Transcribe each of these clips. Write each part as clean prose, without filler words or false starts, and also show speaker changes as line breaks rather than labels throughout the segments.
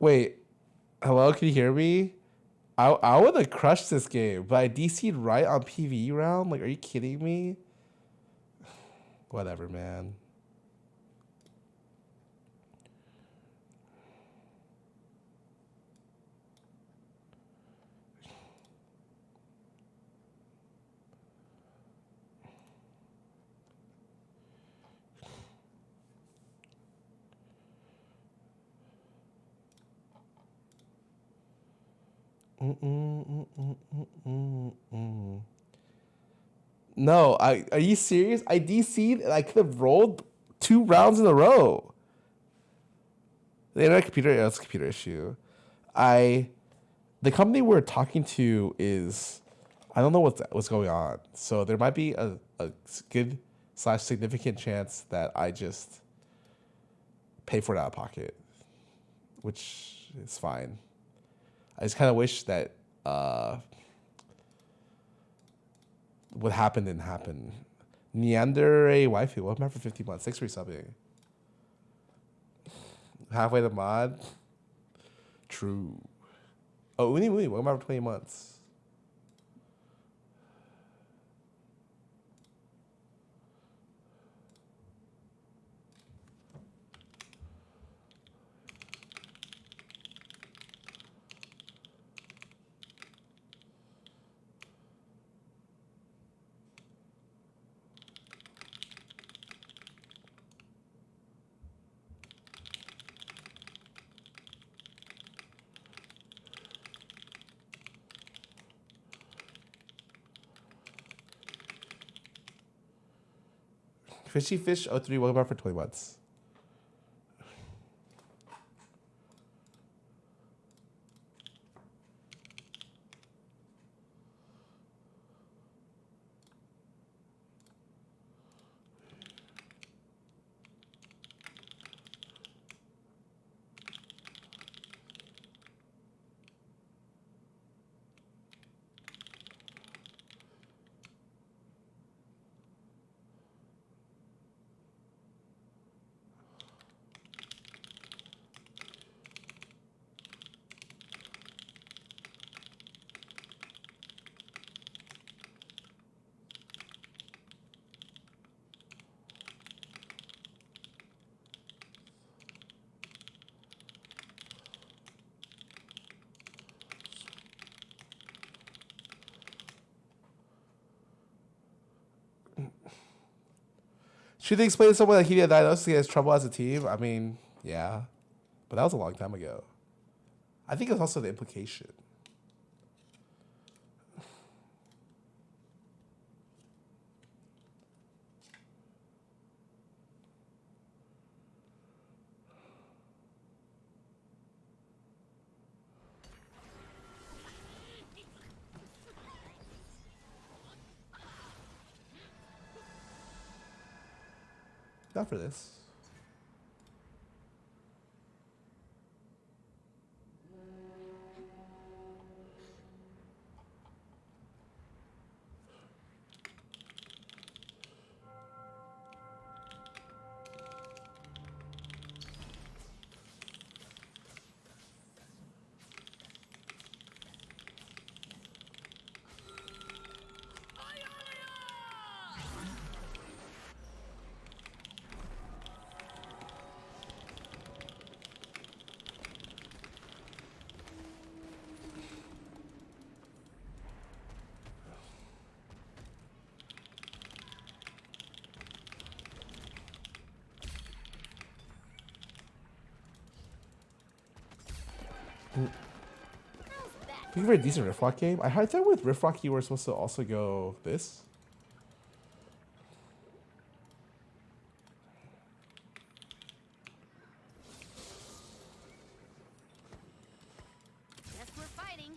Wait, hello? Can you hear me? I would have crushed this game, but I DC'd right on PvE round? Like, are you kidding me? Whatever, man. No, are you serious? I DC'd and I could have rolled 2 rounds in a row. The internet computer, yeah, it's a computer issue. The company we're talking to is, I don't know what's going on. So there might be a good / significant chance that I just pay for it out of pocket, which is fine. I just kind of wish that what happened didn't happen. Neander a waifu, welcome back for 50 months. Thanks for resubbing. Halfway to mod. True. Oh, Uni, welcome back for 20 months. Fishy Fish 03, welcome back for 20 months. Should they explain to someone that he had diagnosed he has trouble as a team? I mean, yeah. But that was a long time ago. I think it was also the implication. Not for this. I think a very decent Riftlock game. I thought with Riftlock you were supposed to also go this.
Guess we're fighting.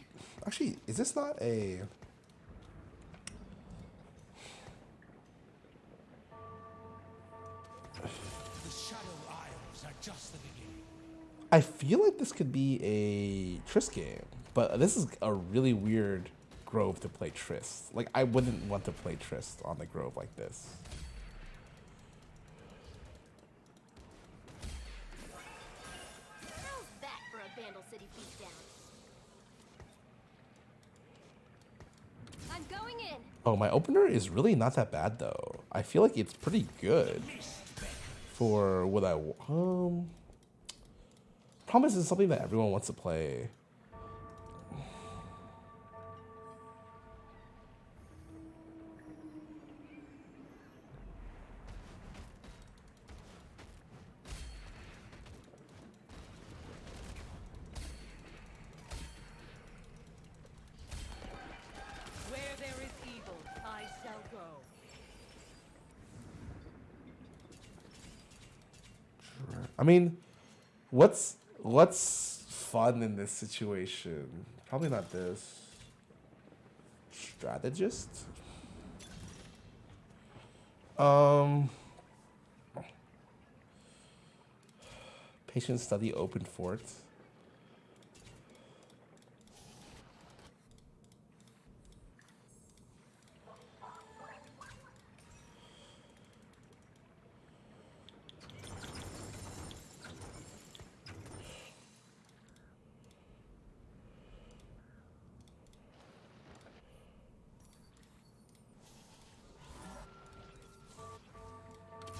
Actually, is this not a...
The Shadow Isles are just the beginning.
I feel like this could be a Triss game, but this is a really weird Grove to play Triss. Like, I wouldn't want to play Triss on the Grove like this.
How's that for a Vandal you beat down. I'm going in.
Oh, my opener is really not that bad though. I feel like it's pretty good for what I Promise is something that everyone wants to play.
Where there is evil, I shall go.
I mean, what's fun in this situation? Probably not this. Strategist? Patient study open fort.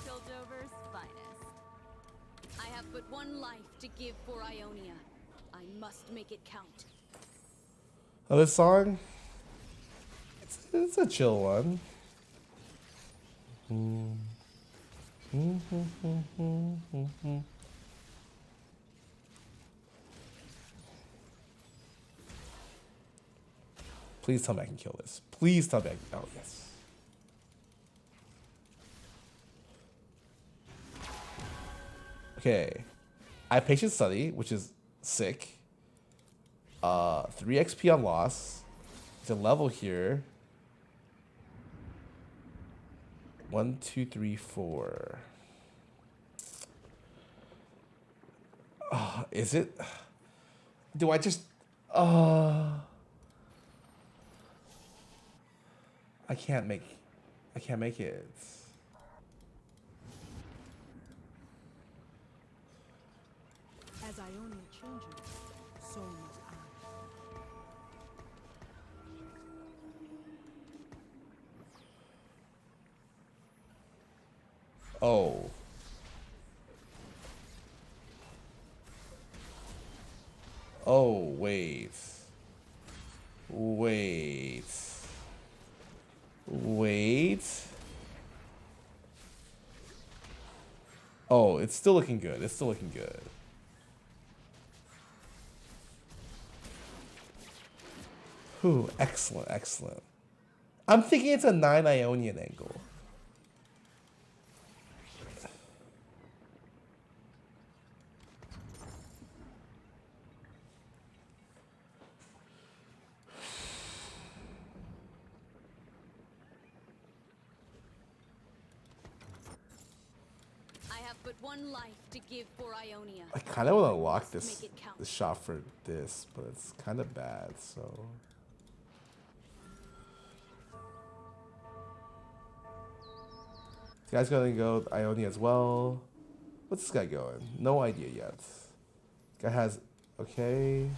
Piltover's finest. I have but one life to give for Ionia. I must make it count.
Oh, this song? It's a chill one. Please tell me I can kill this. Please tell me I can. Oh, yes. Okay. I have patient study, which is sick. 3 XP on loss. It's a level here. 1, 2, 3, 4. Is it? Do I just? I can't make it.
As Ionia changes, so must I.
Oh. Oh, wait. Wait. Wait. Oh, it's still looking good. It's still looking good. Whew, excellent, excellent. I'm thinking it's a 9 Ionian angle.
I have but one life to give for Ionia.
I kind of want to
I
lock
must
this
make it count.
shot for this, but it's kind of bad, so. This guy's gonna go with Ionia as well. What's this guy going? No idea yet. Guy has, okay.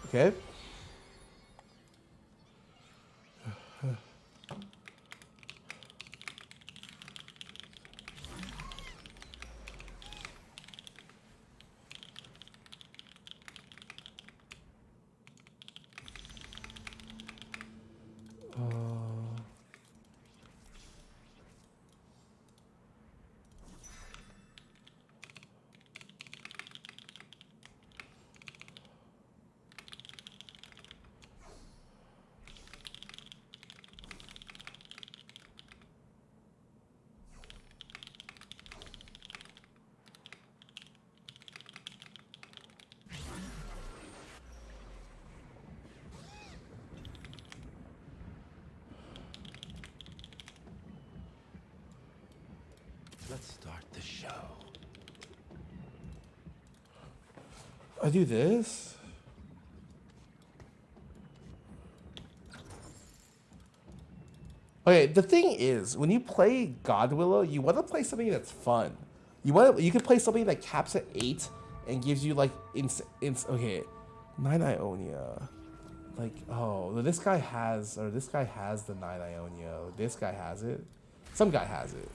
Okay.
Let's start the show.
I do this. Okay, the thing is, when you play Godwillow, you want to play something that's fun. You can play something that caps at 8 and gives you like okay, 9 Ionia. Like, oh, this guy has the 9 Ionia. This guy has it. Some guy has it.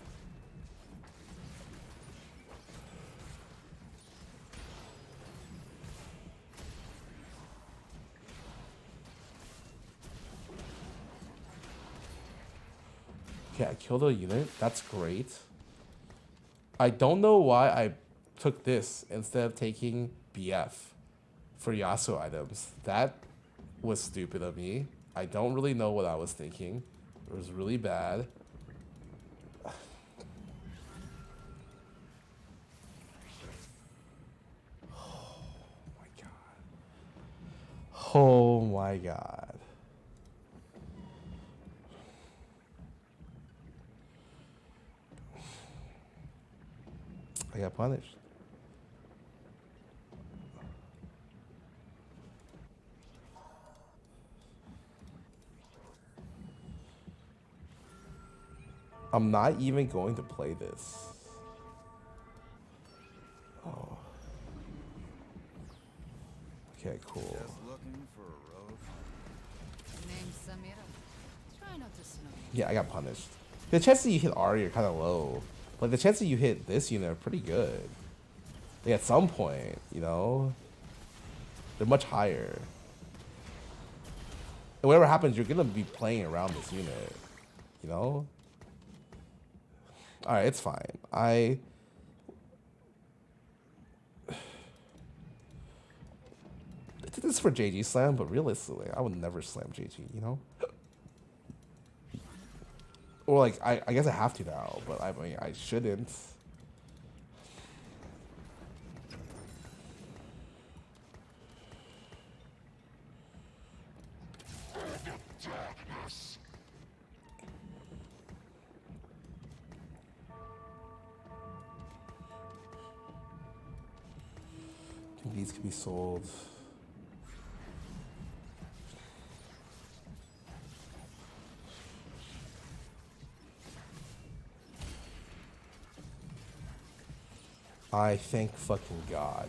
Okay, I killed a unit. That's great. I don't know why I took this instead of taking BF for Yasuo items. That was stupid of me. I don't really know what I was thinking. It was really bad. Oh my god. Oh my god. I got punished. I'm not even going to play this. Oh. Okay, cool.
Just looking for a road.
Name's Samira. Try not to snow.
Yeah, I got punished. The chances you hit Ari are kind of low. Like, the chances you hit this unit are pretty good. Like, at some point, you know? They're much higher. And whatever happens, you're going to be playing around this unit. You know? Alright, it's fine. I did this for JG Slam, but realistically, I would never slam JG, you know? Or like, I guess I have to now, but I mean, I shouldn't. These can be sold. I thank fucking God.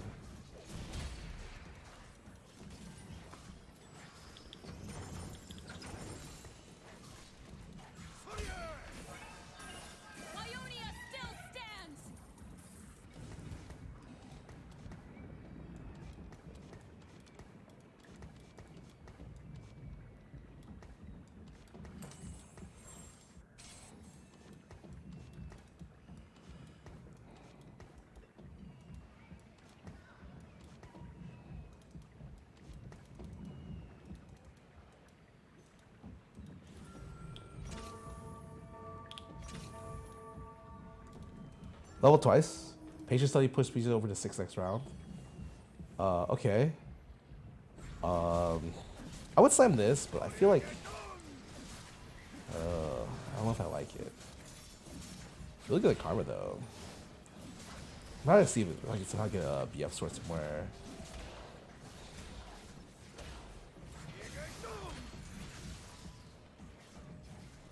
Ionia still stands.
Level twice. Patient study push pieces over to 6 next round. Okay. I would slam this, but I feel like I don't know if I like it. Really good at karma though. I'm trying to see if I can somehow get a BF sword somewhere.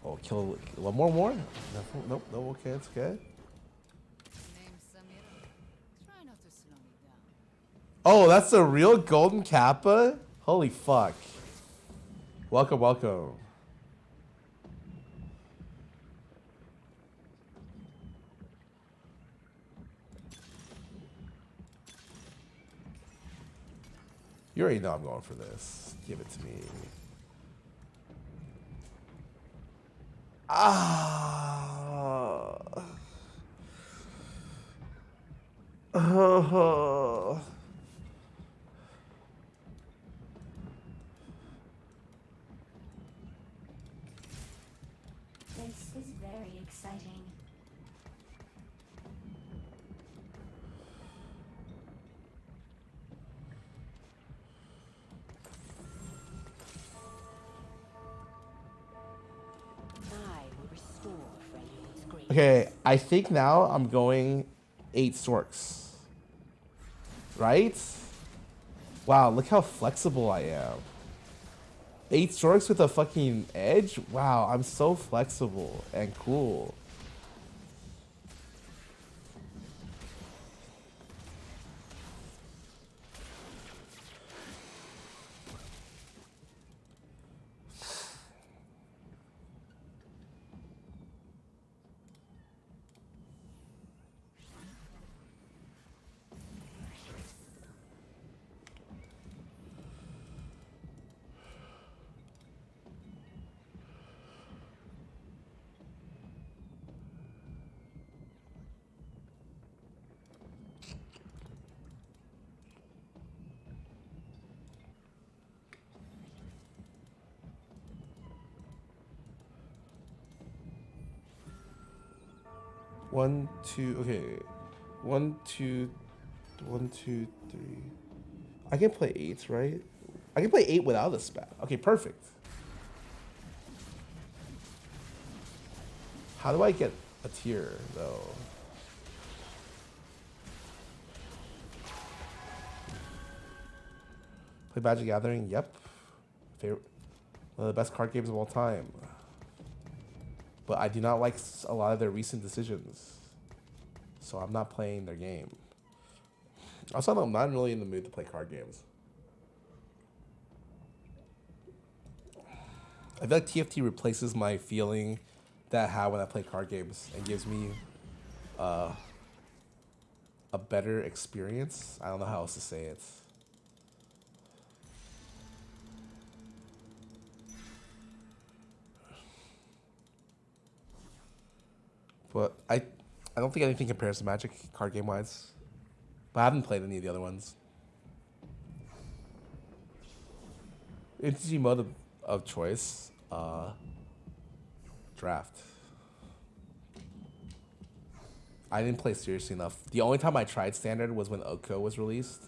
Oh, kill one more? Nope, no, okay, it's okay.
Name's Samira. Try not to slow me down.
Oh, that's a real golden kappa? Holy fuck. Welcome, welcome. You already know I'm going for this. Give it to me. Ah. Oh.
This is very exciting.
I will restore Freljord's grace.
Okay, I think now I'm going 8 storks. Right? Wow, look how flexible I am. 8 strokes with a fucking edge? Wow, I'm so flexible and cool. One, two, okay. 1, 2, 1, 2, 3. I can play 8s, right? I can play 8 without a spat. Okay, perfect. How do I get a tier, though? Play Magic Gathering? Yep. Favorite, one of the best card games of all time. But I do not like a lot of their recent decisions. So I'm not playing their game. Also, I'm not really in the mood to play card games. I feel like TFT replaces my feeling that I have when I play card games and gives me a better experience. I don't know how else to say it. But I don't think anything compares to Magic card game wise. But I haven't played any of the other ones. Interesting mode of choice. Draft. I didn't play seriously enough. The only time I tried standard was when Oko was released.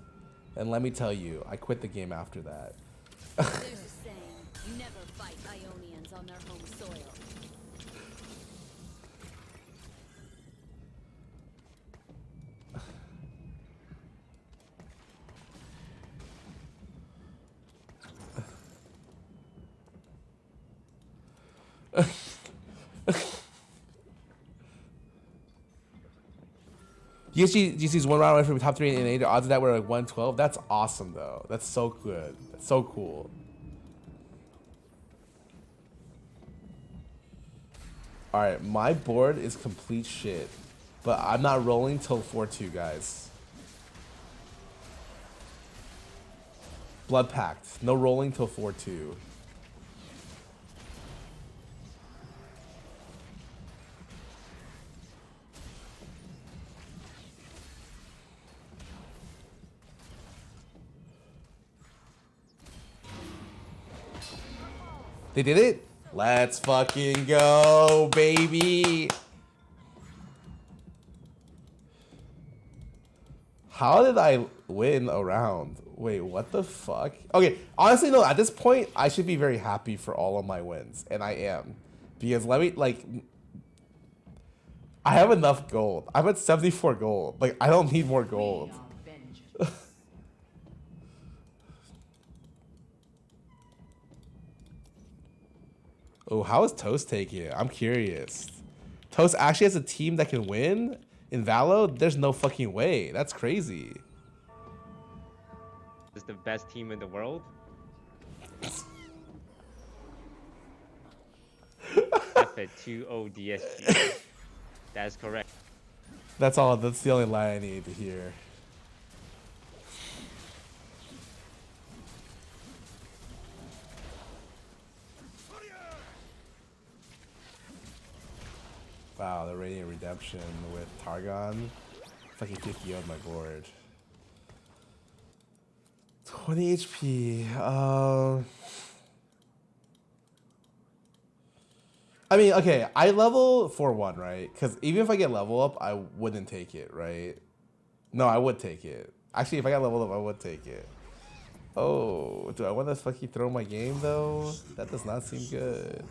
And let me tell you, I quit the game after that.
There's a saying, you never fight Ionians on their home soil. GC's one round away from top 3 in 8. Odds of that were like 112. That's awesome, though. That's so good. That's so cool. All right, my board is complete shit, but I'm not rolling till 4-2, guys. Blood Pact. No rolling till 4-2. They did it? Let's fucking go, baby. How did I win a round? Wait, what the fuck? Okay, honestly, no, at this point, I should be very happy for all of my wins, and I am. Because let me, like, I have enough gold. I'm at 74 gold. Like, I don't need more gold. Oh, how is Toast taking it? I'm curious. Toast actually has a team that can win in Valo? There's no fucking way. That's crazy.
Is the best team in the world. F2O DSG. That's correct.
That's all. That's the only lie I need to hear. Wow, the Radiant Redemption with Targon. Fucking 50 on my board. 20 HP. I mean, okay, I level 4-1, right? Because even if I get level up, I wouldn't take it, right? No, I would take it. Actually, if I got leveled up, I would take it. Oh, do I want to fucking throw my game, though? That does not seem good.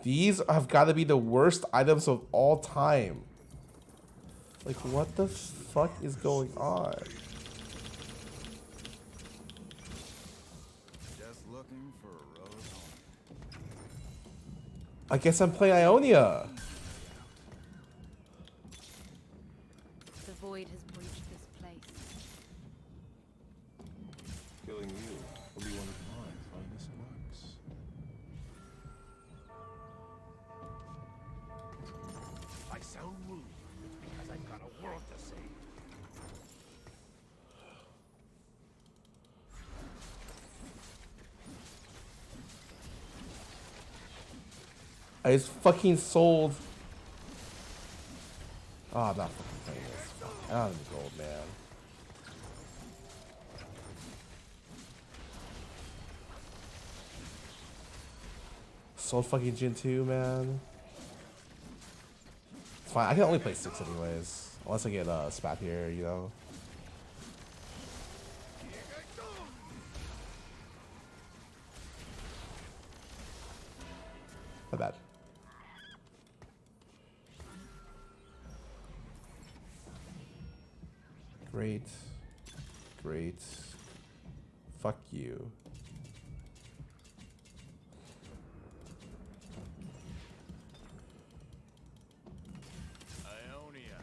These have got to be the worst items of all time. Like, what the fuck is going on?
Just looking for a road home.
I guess I'm playing Ionia.
The void has breached this place.
Killing you will be one of my finest works.
If I sound rude, it's because I've got a world to save.
I just fucking sold. Oh, I'm not fucking playing this. Fuck. I don't have gold, man. Sold fucking Jin 2, man. It's fine. I can only play 6 anyways. Unless I get spat here, you know. Not bad. Great. Great. Fuck you.
Ionia.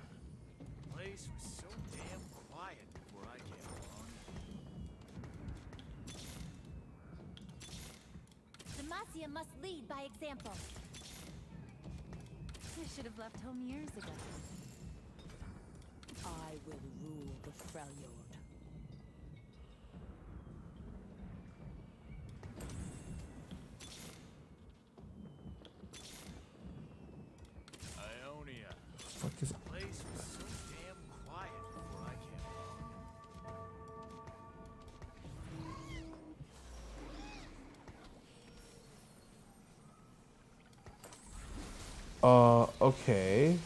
Place was so damn quiet before I came along.
Demacia must lead by example. I should have left home years ago.
I will rule the Freljord.
Ionia.
Fuck is it?
Place was so damn quiet before I came along.
Okay.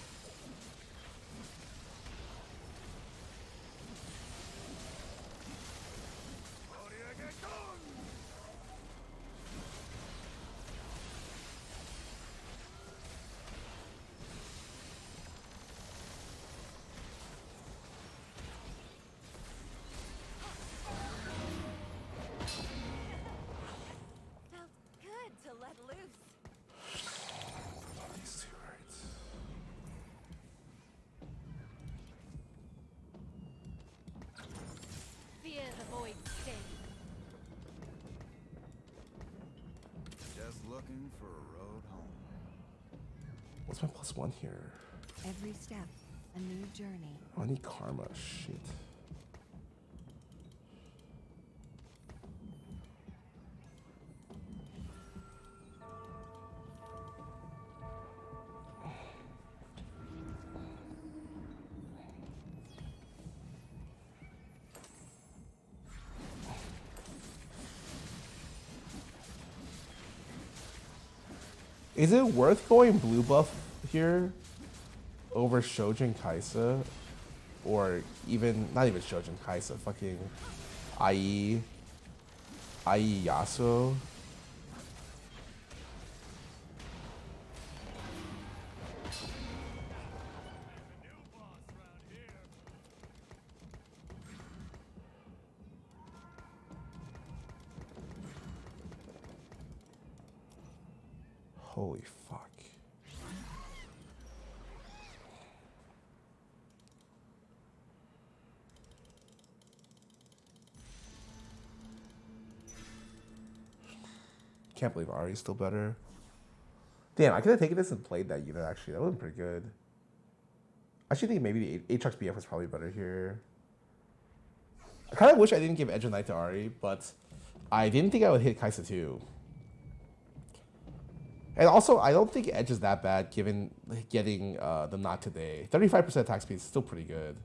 Felt good to let loose.
These two, right?
Fear the void sting.
Just looking for a road home.
What's my +1 here?
Every step, a new journey.
Oh, I need karma. Shit. Is it worth going blue buff here over Shojin Kaisa? Or even, not even Shojin Kaisa, fucking IE Yasuo? Holy fuck. Can't believe Ari's still better. Damn, I could have taken this and played that unit actually. That would have been pretty good. I actually think maybe the Aatrox BF was probably better here. I kind of wish I didn't give Edge of Night to Ari, but I didn't think I would hit Kaisa too. And also, I don't think Edge is that bad given getting the Not Today. 35% attack speed is still pretty good.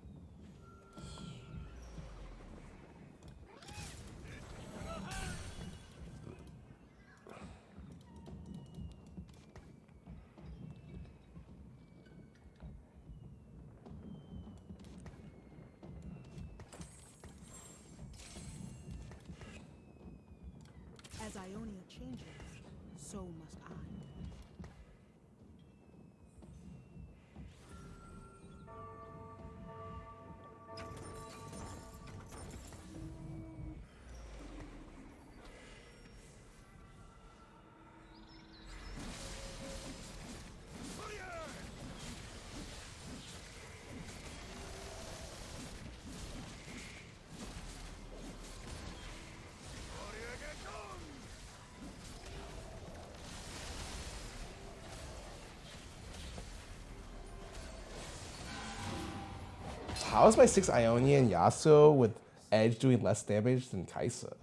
As Ionia changes, so must I.
How is my 6 Ionian Yasuo with Edge doing less damage than Kaisa?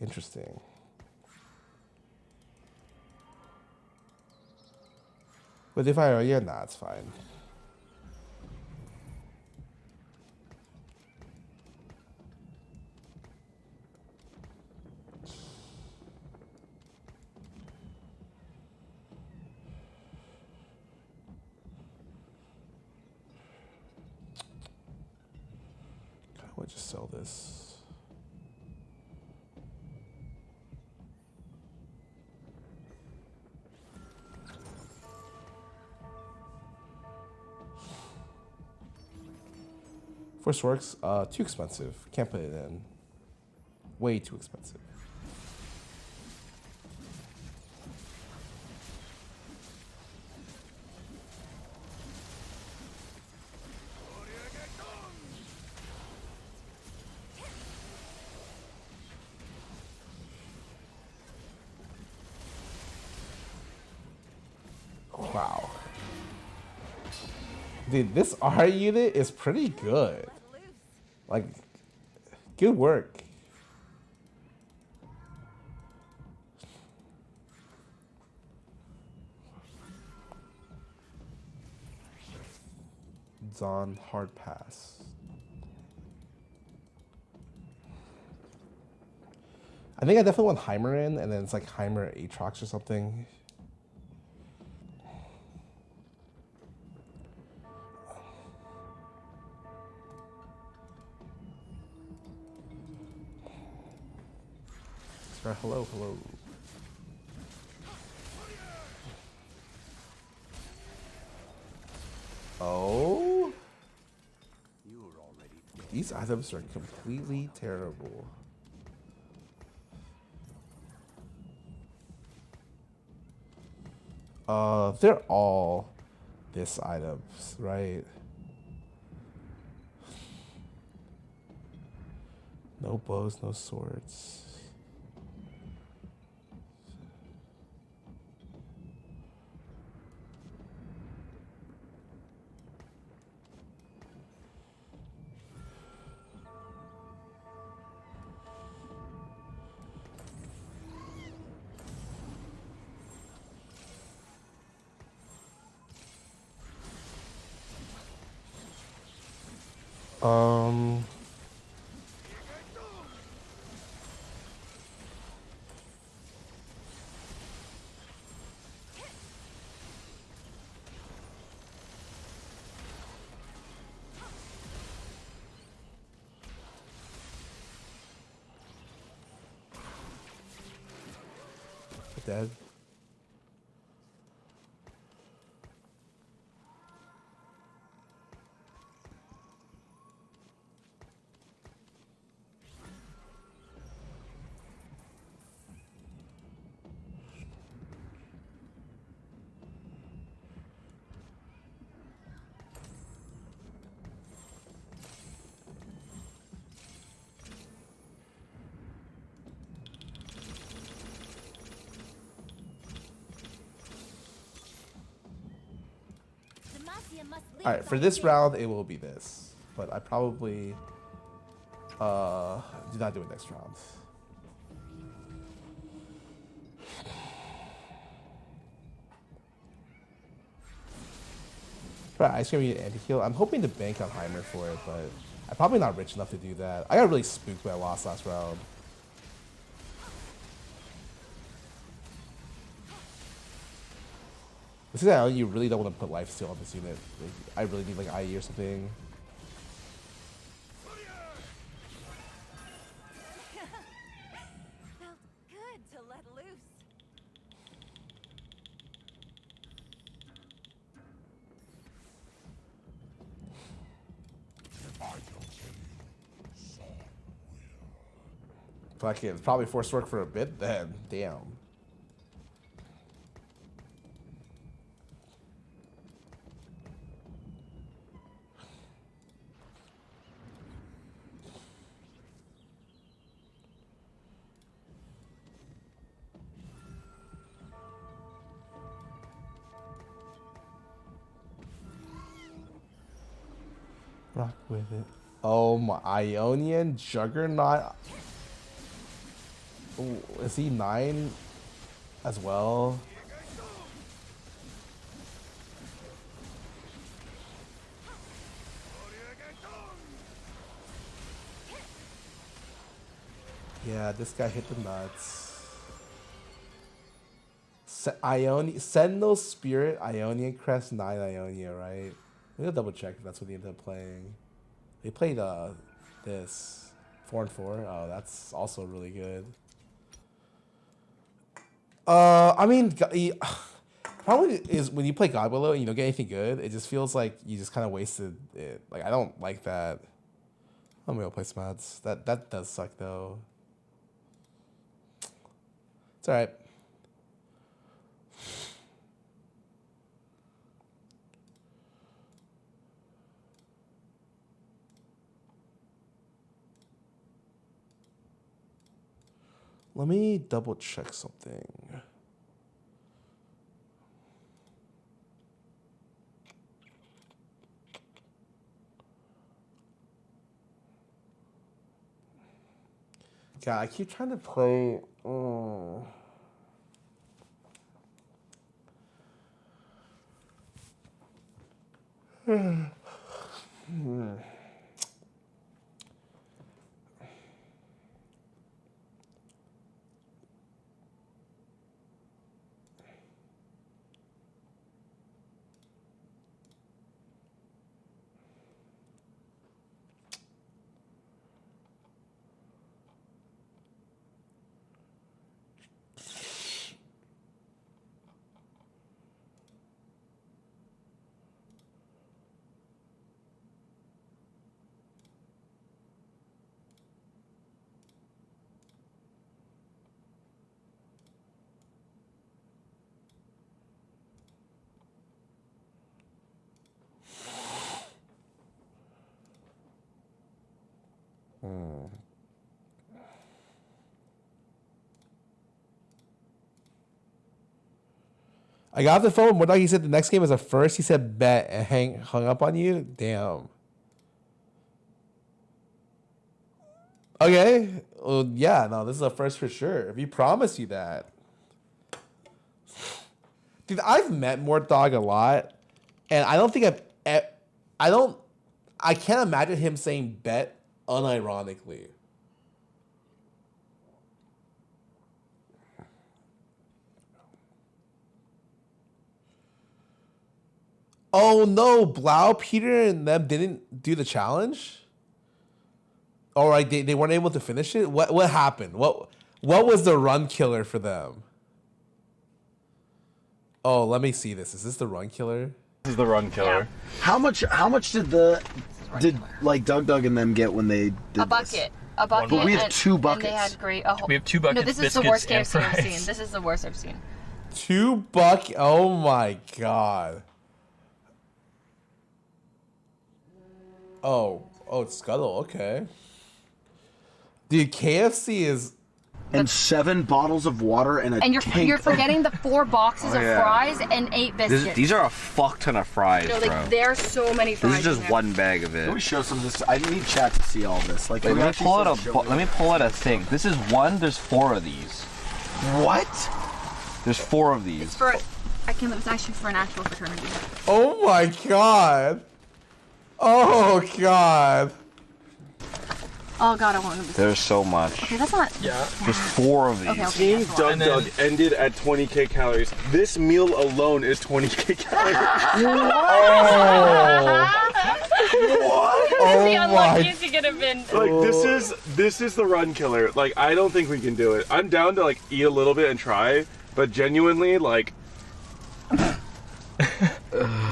Interesting. But if I Ionian, nah, it's fine. I would just sell this. Force Works, too expensive. Can't put it in. Way too expensive. Wow. Dude, this R unit is pretty good. Like, good work. Zon hard pass. I think I definitely want Heimer in, and then it's like Heimer Aatrox or something. Hello, hello. Oh? These items are completely terrible. They're all this items, right? No bows, no swords. Dead. All right, for this round, it will be this, but I probably do not do it next round. But Ice Cream anti-heal. I'm hoping to bank on Heimer for it, but I'm probably not rich enough to do that. I got really spooked when I lost last round. This is how you really don't want to put lifesteal on this unit. Like, I really need like IE or something.
Felt good to let loose.
Fuck it, it's probably forced work for a bit then. Damn. Rock with it. Oh my, Ionian Juggernaut. Ooh, is he 9 as well? Yeah, this guy hit the nuts. Sentinel Spirit, Ionian Crest, 9 Ionia, right? We gotta double check if that's what he ended up playing. They played this 4 and 4. Oh, that's also really good. I mean, probably is when you play God Below and you don't get anything good, it just feels like you just kind of wasted it. Like I don't like that. I'm gonna go play some ads. That does suck though. It's all right. Let me double check something. God, I keep trying to play. I got the phone. What he said the next game is a first. He said bet and hung up on you. Damn. Okay. Well, yeah. No, this is a first for sure. If he promised you that, dude, I've met Mort Dog a lot, and I don't think I can't imagine him saying bet unironically. Oh no, Blau, Peter, and them didn't do the challenge? All right, they weren't able to finish it? What happened? What was the run killer for them? Oh, let me see this. Is this the run killer?
This is the run killer.
Yeah. How much did like Doug and them get when they did
A bucket. A bucket.
But we have 2 buckets.
And they had great.
We have 2 buckets.
No, this is the worst KFC I've seen. This is the worst I've seen.
2 buckets. Oh my god. Oh, it's Scuttle. Okay. Dude, KFC is.
And 7 bottles of water and a tank.
You're forgetting the 4 boxes of fries and 8 biscuits.
These are a fuck ton of fries,
no, like,
bro.
there's so many fries.
This is just one bag of it.
Let me show some of this. I need chat to see all this. Like,
wait, let me pull out a thing. This is one. There's 4 of these.
What?
There's 4 of these.
It's actually for an actual fraternity.
Oh my god. Oh god.
Oh god, I won't know this.
There's so much.
Okay, that's not.
Yeah. There's 4 of these.
Okay,
Team Doug ended at 20k calories. This meal alone is 20k calories.
What?
Oh
the unluckiest you could have been.
Like this is the run killer. Like I don't think we can do it. I'm down to like eat a little bit and try, but genuinely like,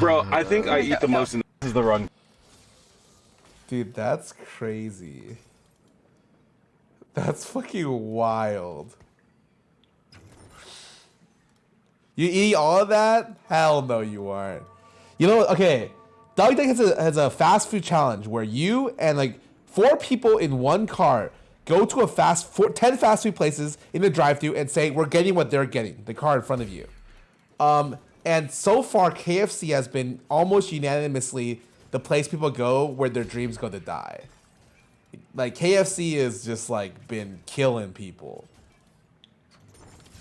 bro, I think I eat the most. This
is the run.
Dude, that's crazy. That's fucking wild. You eat all of that? Hell no, you aren't. You know, okay. Dog Day has a fast food challenge where you and like 4 people in one car go to 10 fast food places in the drive-thru and say, we're getting what they're getting, the car in front of you. And so far, KFC has been almost unanimously the place people go where their dreams go to die. Like KFC is just like been killing people.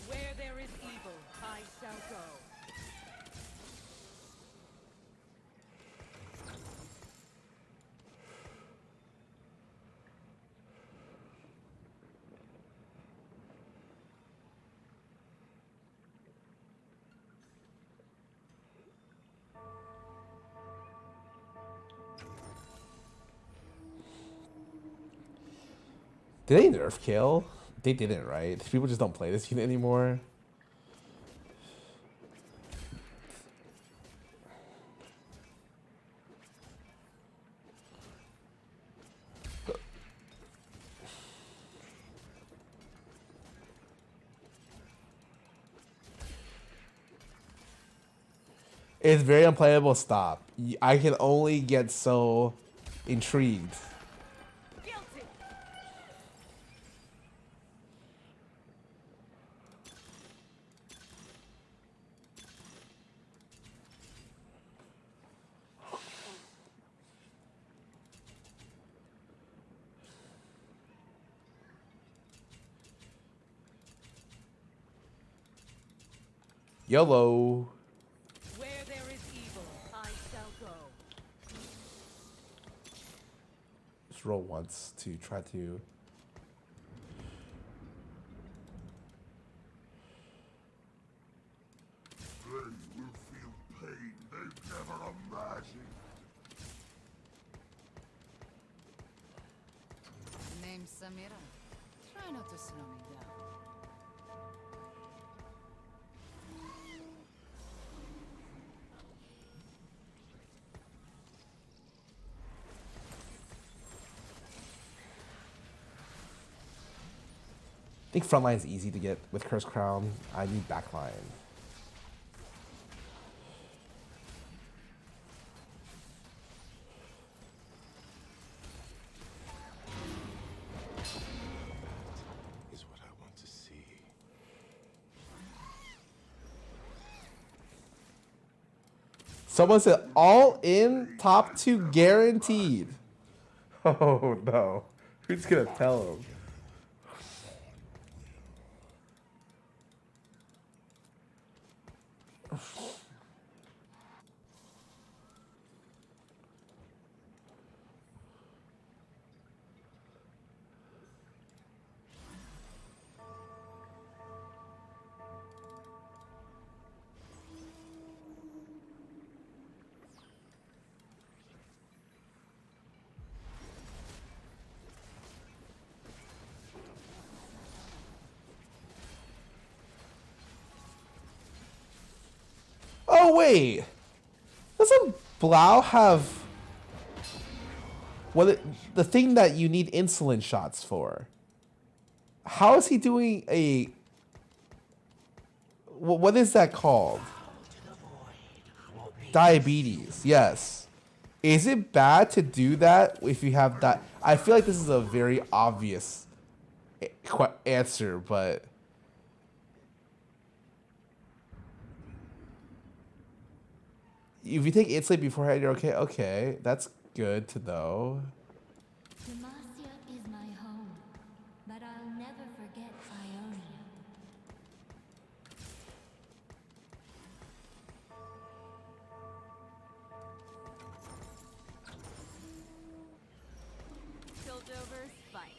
Where there is evil, I shall go.
Did they nerf Kale? They didn't, right? People just don't play this unit anymore. It's very unplayable. Stop. I can only get so intrigued. YOLO.
Where there is evil, I shall go.
Just roll once to try to.
They will feel pain they've never imagined.
Name's Samira. Try not to slow me down.
I think frontline is easy to get with Curse Crown. I need backline.
Is what I want to see.
Someone said all in top 2 guaranteed. Oh no. Who's gonna tell him? Oh wait, doesn't Blau have the thing that you need insulin shots for? How is he doing a? What is that called? Diabetes. Yes. Is it bad to do that if you have that? I feel like this is a very obvious answer, but. If you take insulin beforehand, you're okay. Okay, that's good to know.
Demacia is my home, but I'll never forget Ionia. Piltover's finest.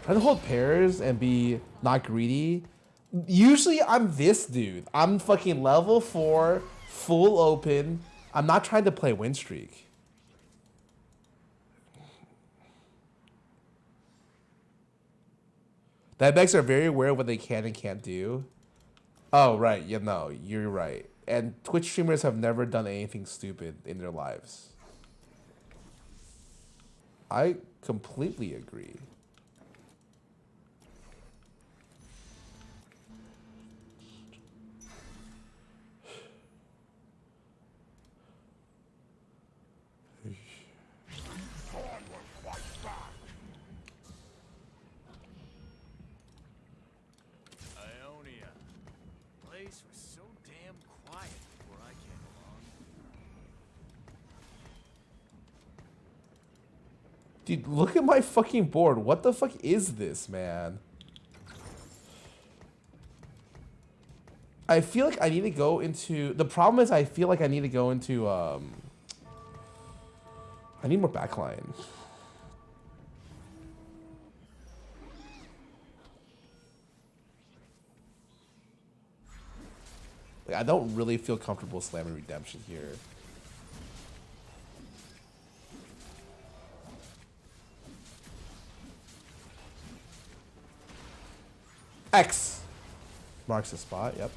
Try to hold pairs and be not greedy. Usually I'm this dude. I'm fucking level 4, full open. I'm not trying to play win streak. Diabetics are very aware of what they can and can't do. Oh, right. Yeah, no, you're right. And Twitch streamers have never done anything stupid in their lives. I completely agree. Dude, look at my fucking board. What the fuck is this, man? I feel like I need to go into... The problem is I feel like I need to go into... I need more backline. Like, I don't really feel comfortable slamming Redemption here. X marks the spot. Yep.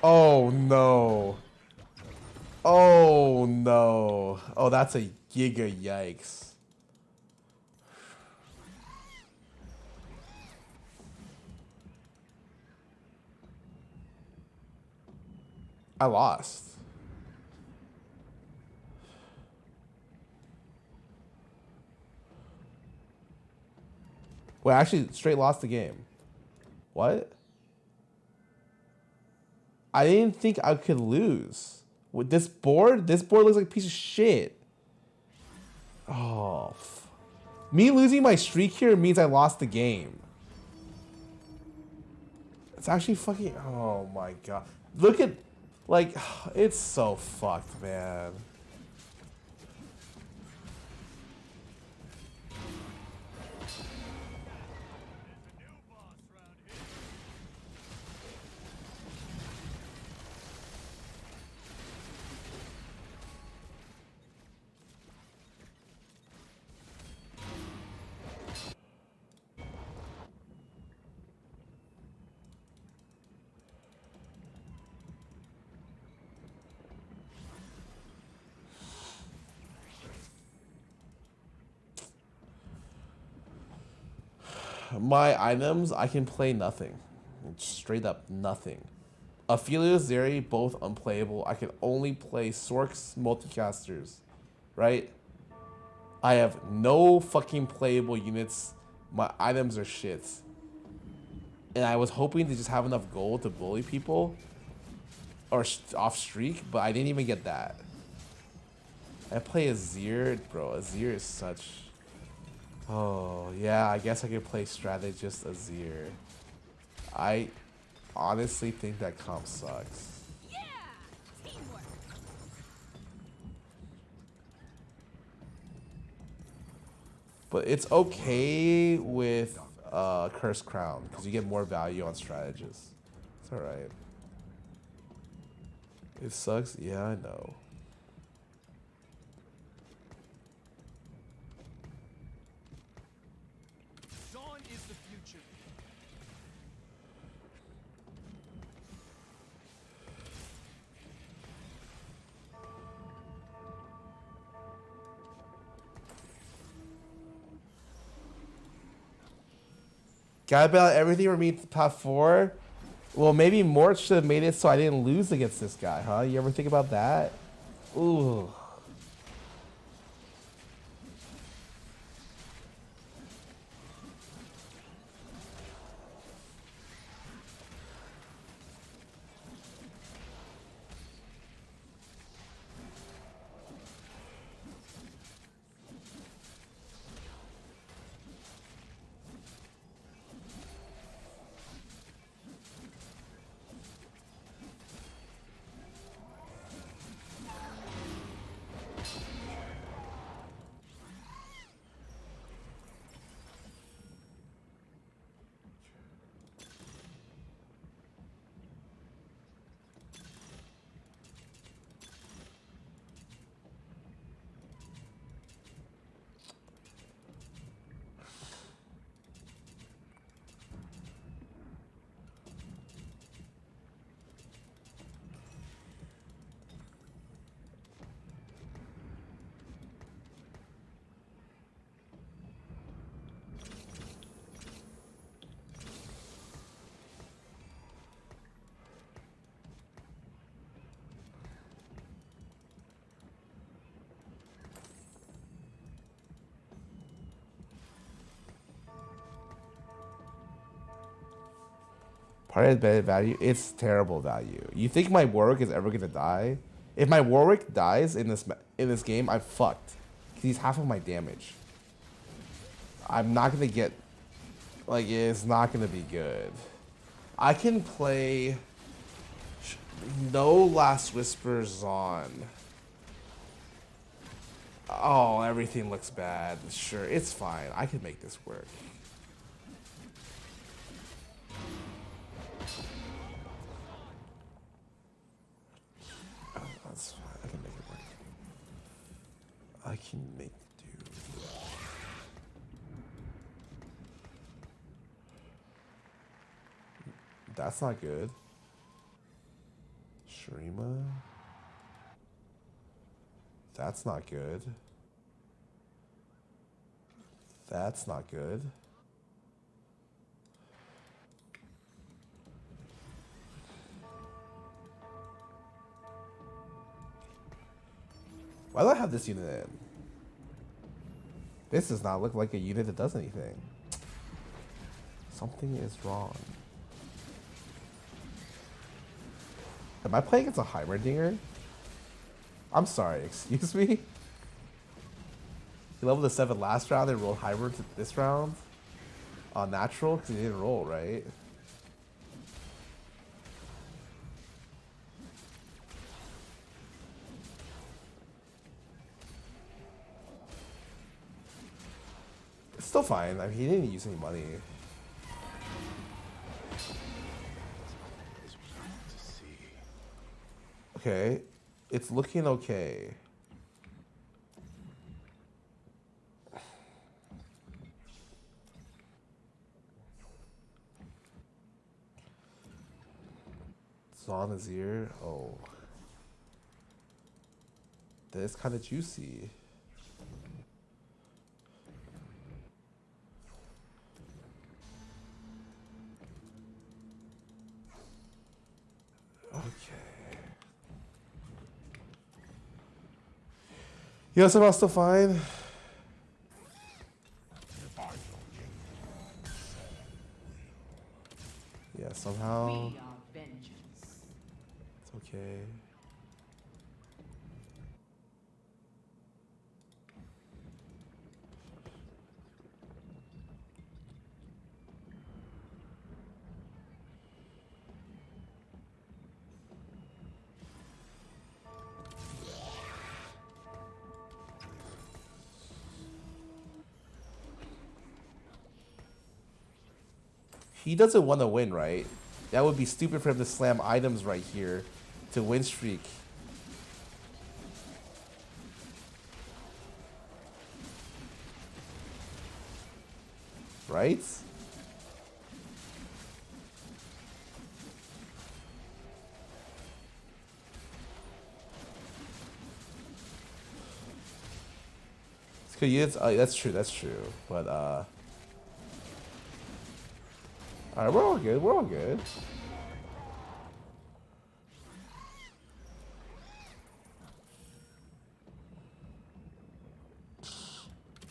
Oh no. Oh no. Oh, that's a giga yikes. I lost. Wait, I actually straight lost the game. What? I didn't think I could lose. With this board looks like a piece of shit. Oh. Me losing my streak here means I lost the game. It's actually fucking... Oh my god. Look at... Like, it's so fucked, man. My items, I can play nothing. Straight up nothing. Ophelia, Zeri, both unplayable. I can only play Sorks multicasters, right? I have no fucking playable units. My items are shit. And I was hoping to just have enough gold to bully people or off streak, but I didn't even get that. I play Azir, bro. Azir is such... Oh, yeah, I guess I could play Strategist Azir. I honestly think that comp sucks.
Yeah! Teamwork!
But it's okay with Cursed Crown, because you get more value on Strategist. It's alright. It sucks? Yeah, I know. Gotta bail out everything for me to top 4. Well, maybe Mort should have made it so I didn't lose against this guy, huh? You ever think about that? Ooh. Target bad value. It's terrible value. You think my Warwick is ever gonna die? If my Warwick dies in this game, I'm fucked. 'Cause he's half of my damage. I'm not gonna get. Like, it's not gonna be good. I can play. No Last Whispers on. Oh, everything looks bad. Sure, it's fine. I can make this work. Oh, that's fine. I can make it work. I can make do. That's not good. Shrima. That's not good. That's not good. Why do I have this unit in? This does not look like a unit that does anything. Something is wrong. Am I playing against a Heimerdinger? I'm sorry, excuse me? He leveled a 7 last round and rolled Heimer to this round? On natural? Because he didn't roll, right? It's still fine. I mean, he didn't use any money. Okay. It's looking okay. Zon Azir. Oh. That is kind of juicy. Okay. You guys are still fine? Yeah, somehow. It's okay. He doesn't want to win, right? That would be stupid for him to slam items right here to win streak. Right? It's, that's true, that's true. But, alright, we're all good, we're all good.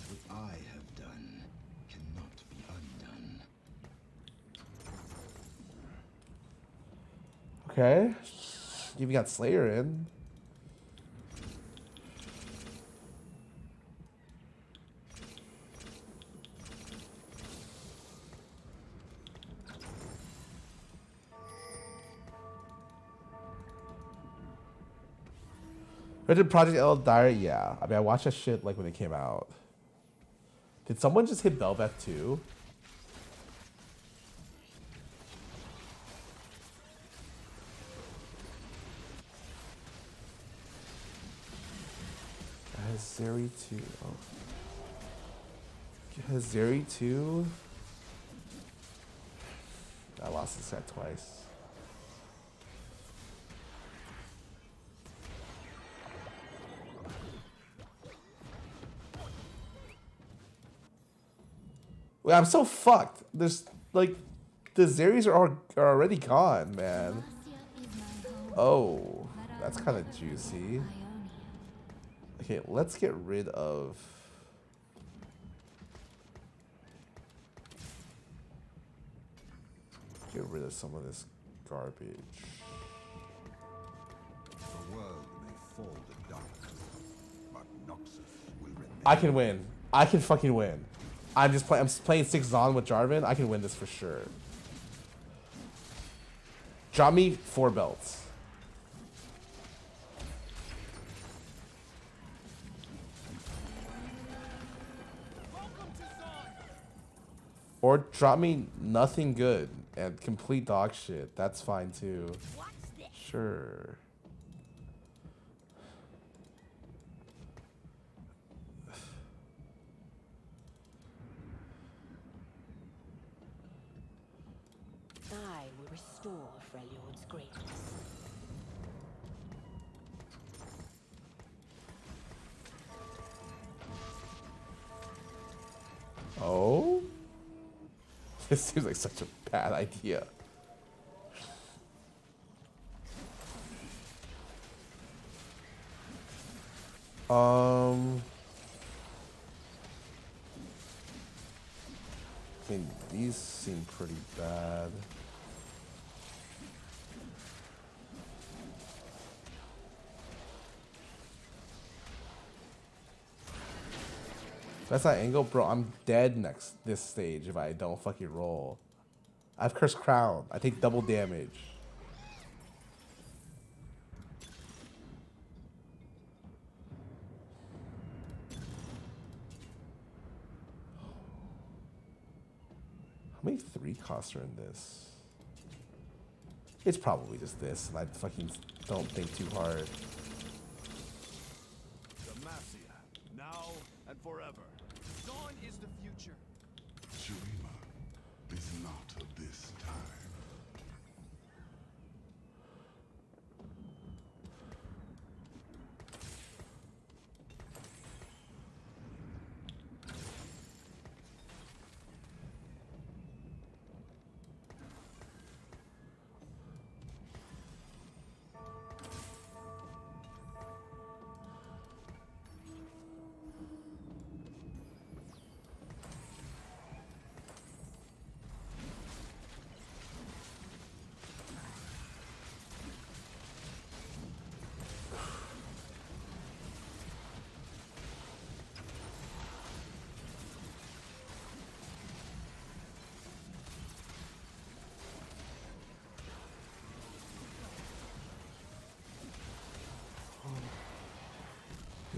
What I have done cannot be undone.
Okay. You even got Slayer in. Did Project L die? Yeah. I mean, I watched that shit like when it came out. Did someone just hit Belbeth too? Zeri 2. Oh. Has Zeri 2? I lost this set twice. Wait, I'm so fucked. There's like the Zeris are already gone, man. Oh, that's kind of juicy. Okay, let's get rid of. Get rid of with some of this garbage.
The world may fall to darkness, but Noxus will remain.
I can win. I can fucking win. I'm playing 6 Zon with Jarvan. I can win this for sure. Drop me 4 belts. Or drop me nothing good and complete dog shit. That's fine too. Sure.
I will restore Freljord's greatness.
Oh? This seems like such a bad idea. I mean, these seem pretty bad. That's not angle, bro. I'm dead this stage if I don't fucking roll. I have Cursed Crown. I take double damage. How many 3 costs are in this? It's probably just this, and I fucking don't think too hard.
Demacia, now and forever. Dawn is the future.
Shurima is not of this time.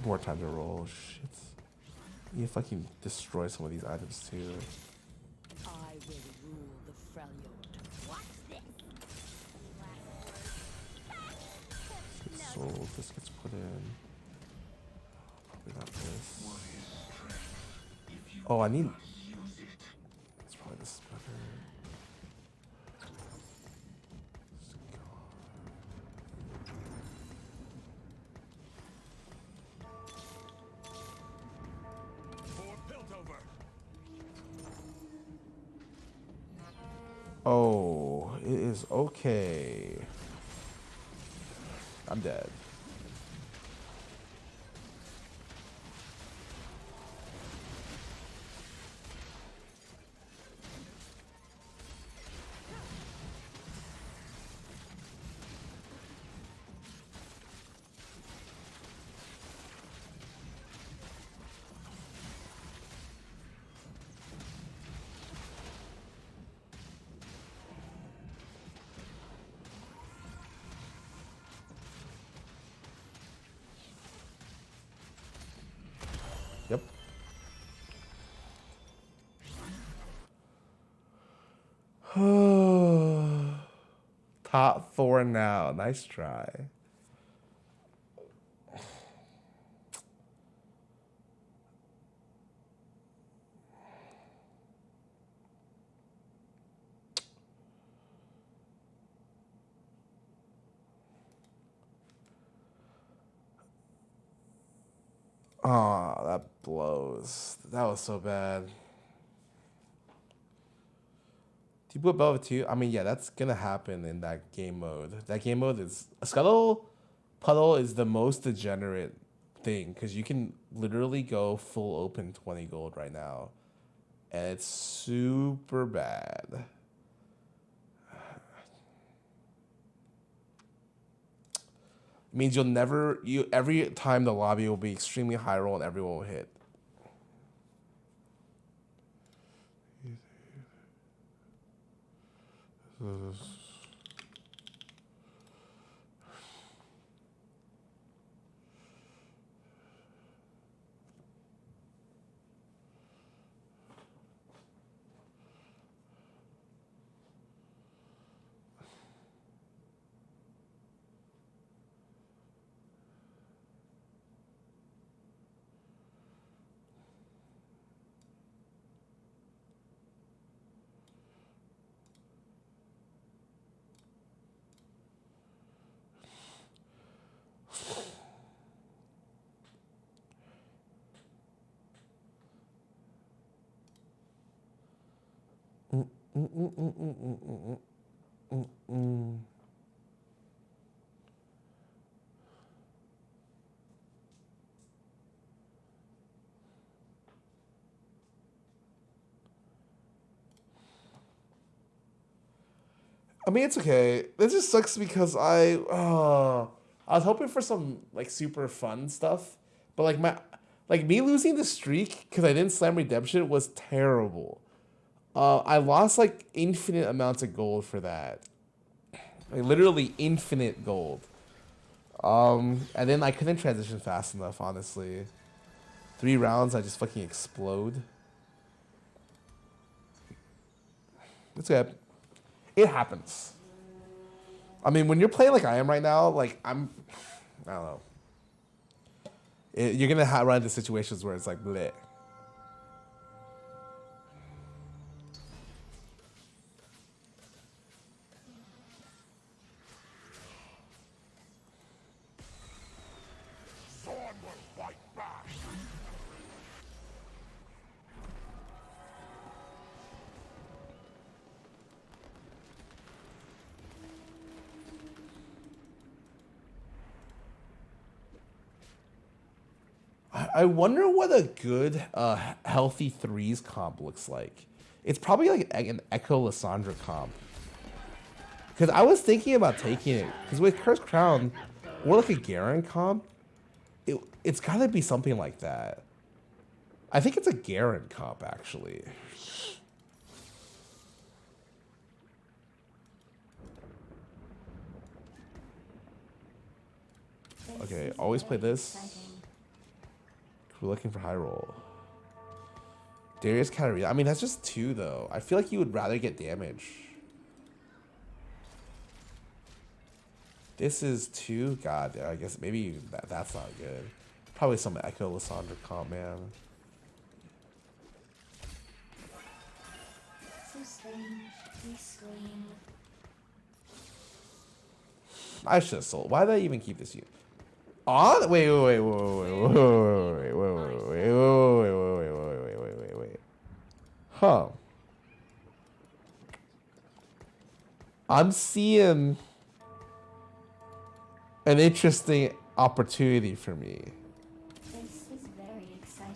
More time to roll. Shit. You fucking destroy some of these items too.
I will rule the Freljord. What's this?
This gets sold. This gets put in. Probably not this. Oh, I need. It's probably this better. Oh, it is okay. I'm dead. Yep. Top 4 now. Nice try. Oh, that blows. That was so bad. Do you put Belva too? I mean, yeah, that's gonna happen in that game mode. That game mode is Scuttle Puddle is the most degenerate thing because you can literally go full open 20 gold right now, and it's super bad. means you'll never every time the lobby will be extremely high roll and everyone will hit. I mean, it's okay. This just sucks because I was hoping for some like super fun stuff, but like me losing the streak because I didn't slam redemption was terrible. I lost like infinite amounts of gold for that, like literally infinite gold. And then I couldn't transition fast enough. Honestly, 3 rounds I just fucking explode. It's good. It happens. I mean, when you're playing like I am right now, like I don't know. You're gonna run into situations where it's like bleh. I wonder what a good, healthy threes comp looks like. It's probably like an Echo Lissandra comp. Because I was thinking about taking it. Because with Cursed Crown, or like a Garen comp, it's got to be something like that. I think it's a Garen comp, actually. Okay, always play this. We're looking for high roll. Darius Katarina. I mean, that's just 2 though. I feel like you would rather get damage. This is 2. God, I guess maybe that's not good. Probably some Echo Lissandra comp, man.
So strange. We scream.
I should have sold. Why did I even keep this unit? On? Wait. Huh. I'm seeing an interesting opportunity for me.
This is very exciting.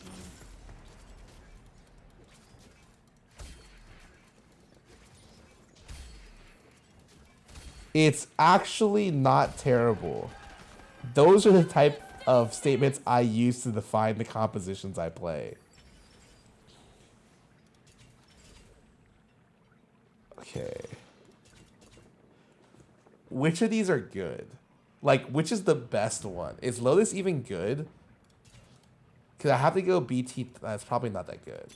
It's actually not terrible. Those are the type of statements I use to define the compositions I play. Okay. Which of these are good? Like, which is the best one? Is Lotus even good? Because I have to go BT. That's probably not that good.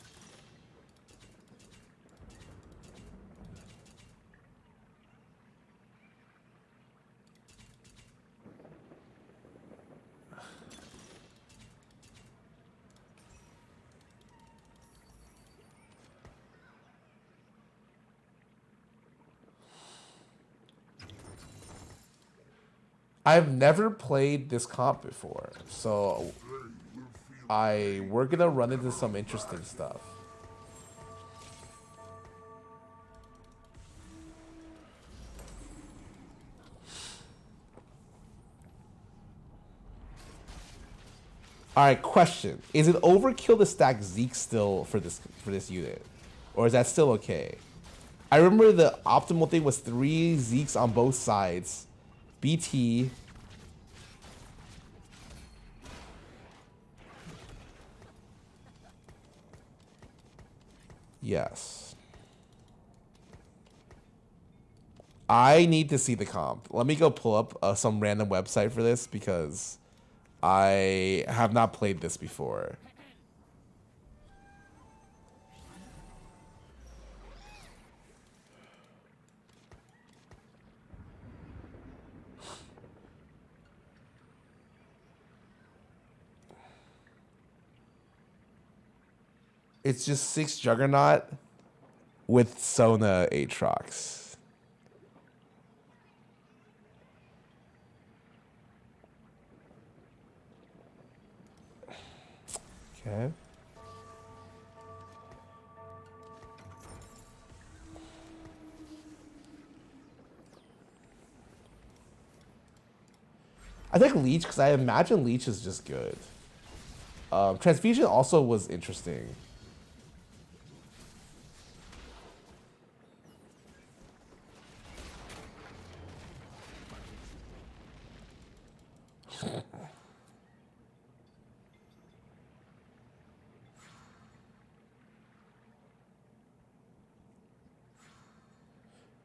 I've never played this comp before, so we're gonna run into some interesting stuff. All right, question: is it overkill to stack Zeke still for this unit, or is that still okay? I remember the optimal thing was 3 Zekes on both sides. BT, Yes. I need to see the comp. Let me go pull up some random website for this because I have not played this before. It's just 6 Juggernaut with Sona Aatrox. Okay. I think Leech, because I imagine Leech is just good. Transfusion also was interesting.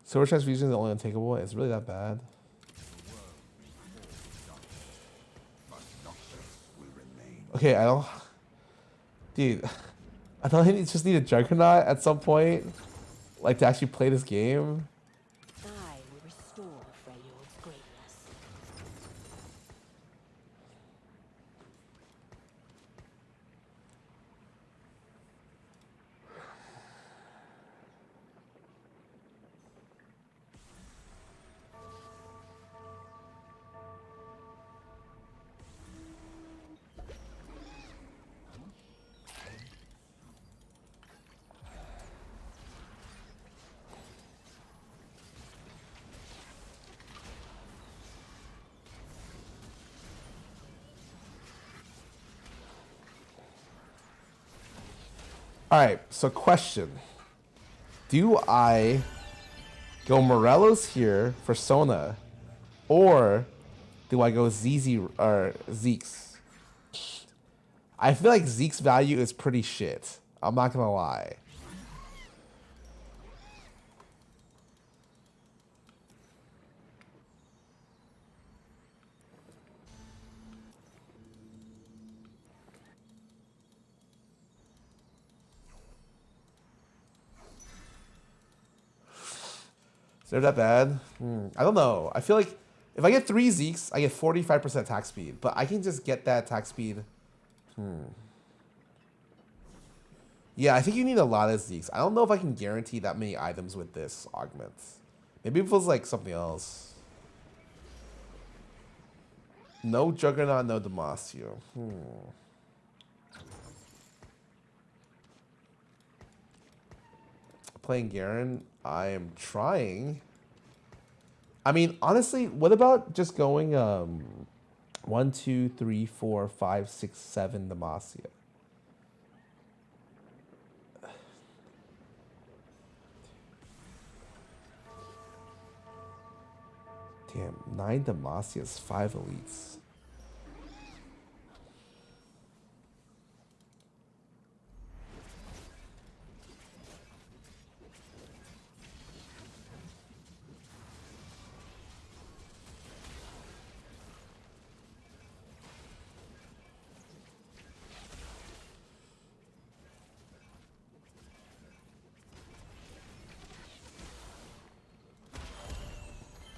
Silver Transfusion is the only untakeable. It's really that bad. Okay, I don't... Dude, I thought I just need a Juggernaut at some point. Like, to actually play this game.
I will restore Freljord's greatness.
Alright, so question. Do I go Morelos here for Sona? Or do I go ZZ or Zeke's? I feel like Zeke's value is pretty shit. I'm not gonna lie. Is it that bad? I don't know. I feel like if I get 3 Zekes, I get 45% attack speed. But I can just get that attack speed. Yeah, I think you need a lot of Zekes. I don't know if I can guarantee that many items with this augment. Maybe it feels like something else. No Juggernaut, no Demacio. Playing Garen, I am trying. I mean, honestly, what about just going 1, 2, 3, 4, 5, 6, 7 Demacia? Damn, 9 Demacias, 5 elites.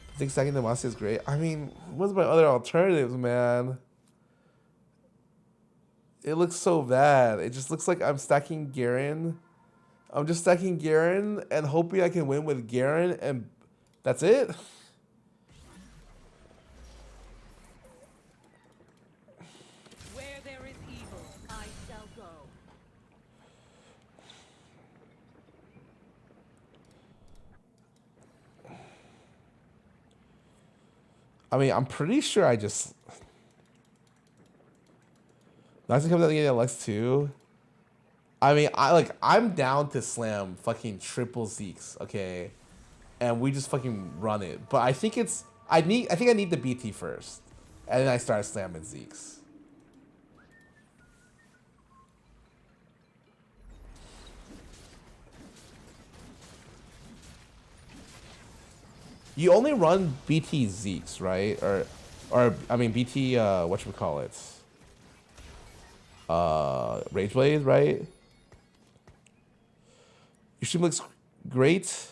I think stacking Demacia is great. I mean, what's my other alternatives, man? It looks so bad. It just looks like I'm stacking Garen. I'm just stacking Garen and hoping I can win with Garen, and that's it?
Where there is evil, I shall go.
I mean, I'm pretty sure I just... Nice to come out the game Lex too. I mean, I'm down to slam fucking triple Zekes, okay? And we just fucking run it. But I think it's... I think I need the BT first. And then I start slamming Zekes. You only run BT Zeeks, right? Or I mean BT whatchamacallit? Rage Blade, right? Your stream looks great.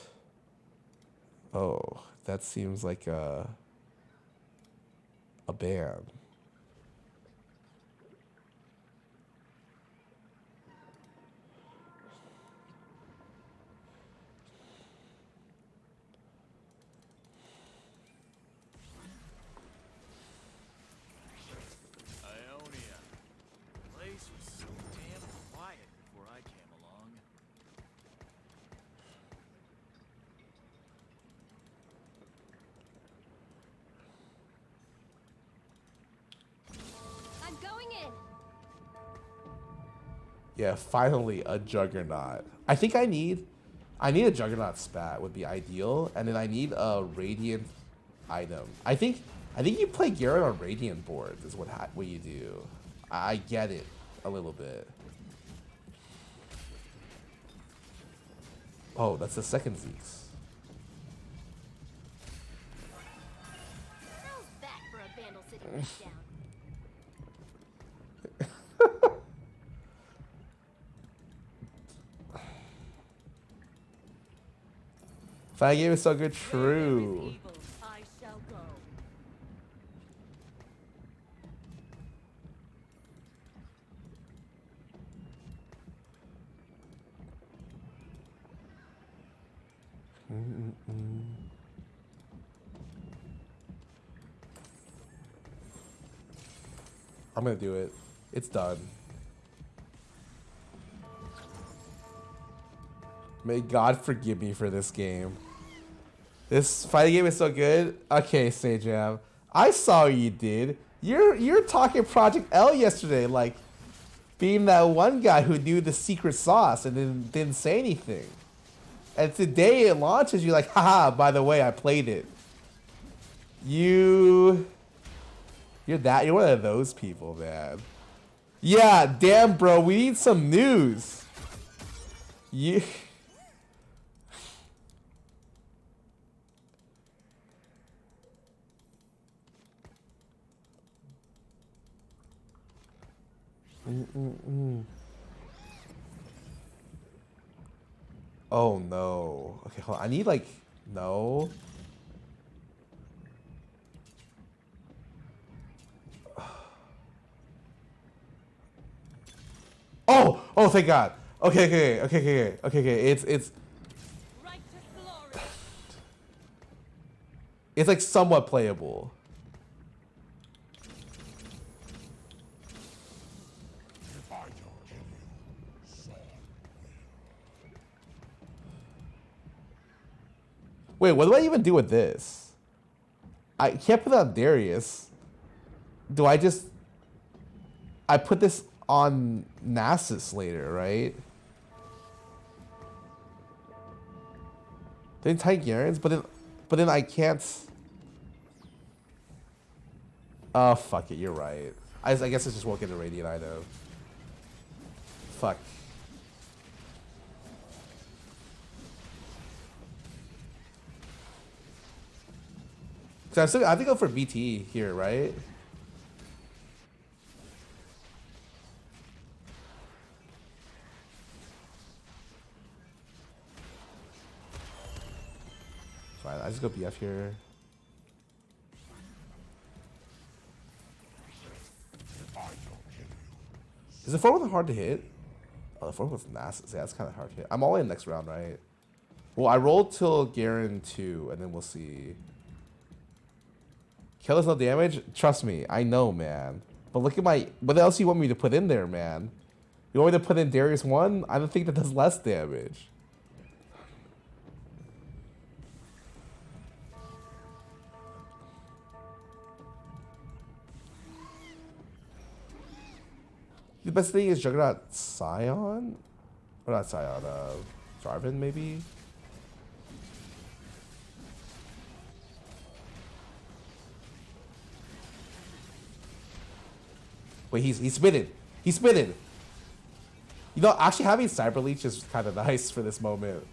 Oh, that seems like a ban.
Ionia. The place was so damn quiet before I came along.
I'm going in.
Yeah, finally a Juggernaut. I think I need a Juggernaut spat would be ideal, and then I need a Radiant item. I think you play Garrett on Radiant boards is what you do. I get it a little bit. Oh, that's the second Zeeks.
How's that for a Vandal sitting right down?
Fighting game is so good, true.
I shall go.
I'm gonna do it. It's done. May God forgive me for this game. This fighting game is so good. Okay, Sajam, I saw what you did. You're talking Project L yesterday, like being that one guy who knew the secret sauce and then didn't say anything. And today it launches, you're like, haha, by the way, I played it. You're one of those people, man. Yeah, damn, bro, we need some news. You. Oh no. Okay, hold on. I need like no. Oh, thank God. Okay. It's like somewhat playable. Wait, what do I even do with this? I can't put that on Darius. Do I just... I put this on Nasus later, right? Then Tigerians, but then I can't... Oh, fuck it, you're right. I guess I just won't get a Radiant item. Fuck. So I have to go for BT here, right? Fine, I just go BF here. Is the 4 hard to hit? Oh, the 4 was nasty. Yeah, that's kind of hard to hit. I'm all in next round, right? Well, I rolled till Garen 2, and then we'll see. Kill us no damage? Trust me, I know, man. But look at my... What else do you want me to put in there, man? You want me to put in Darius 1? I don't think that does less damage. The best thing is Juggernaut Scion? Or not Scion, Jarvan, maybe? Wait, he's spitted. He's spitted. You know, actually having Cyber Leech is kind of nice for this moment.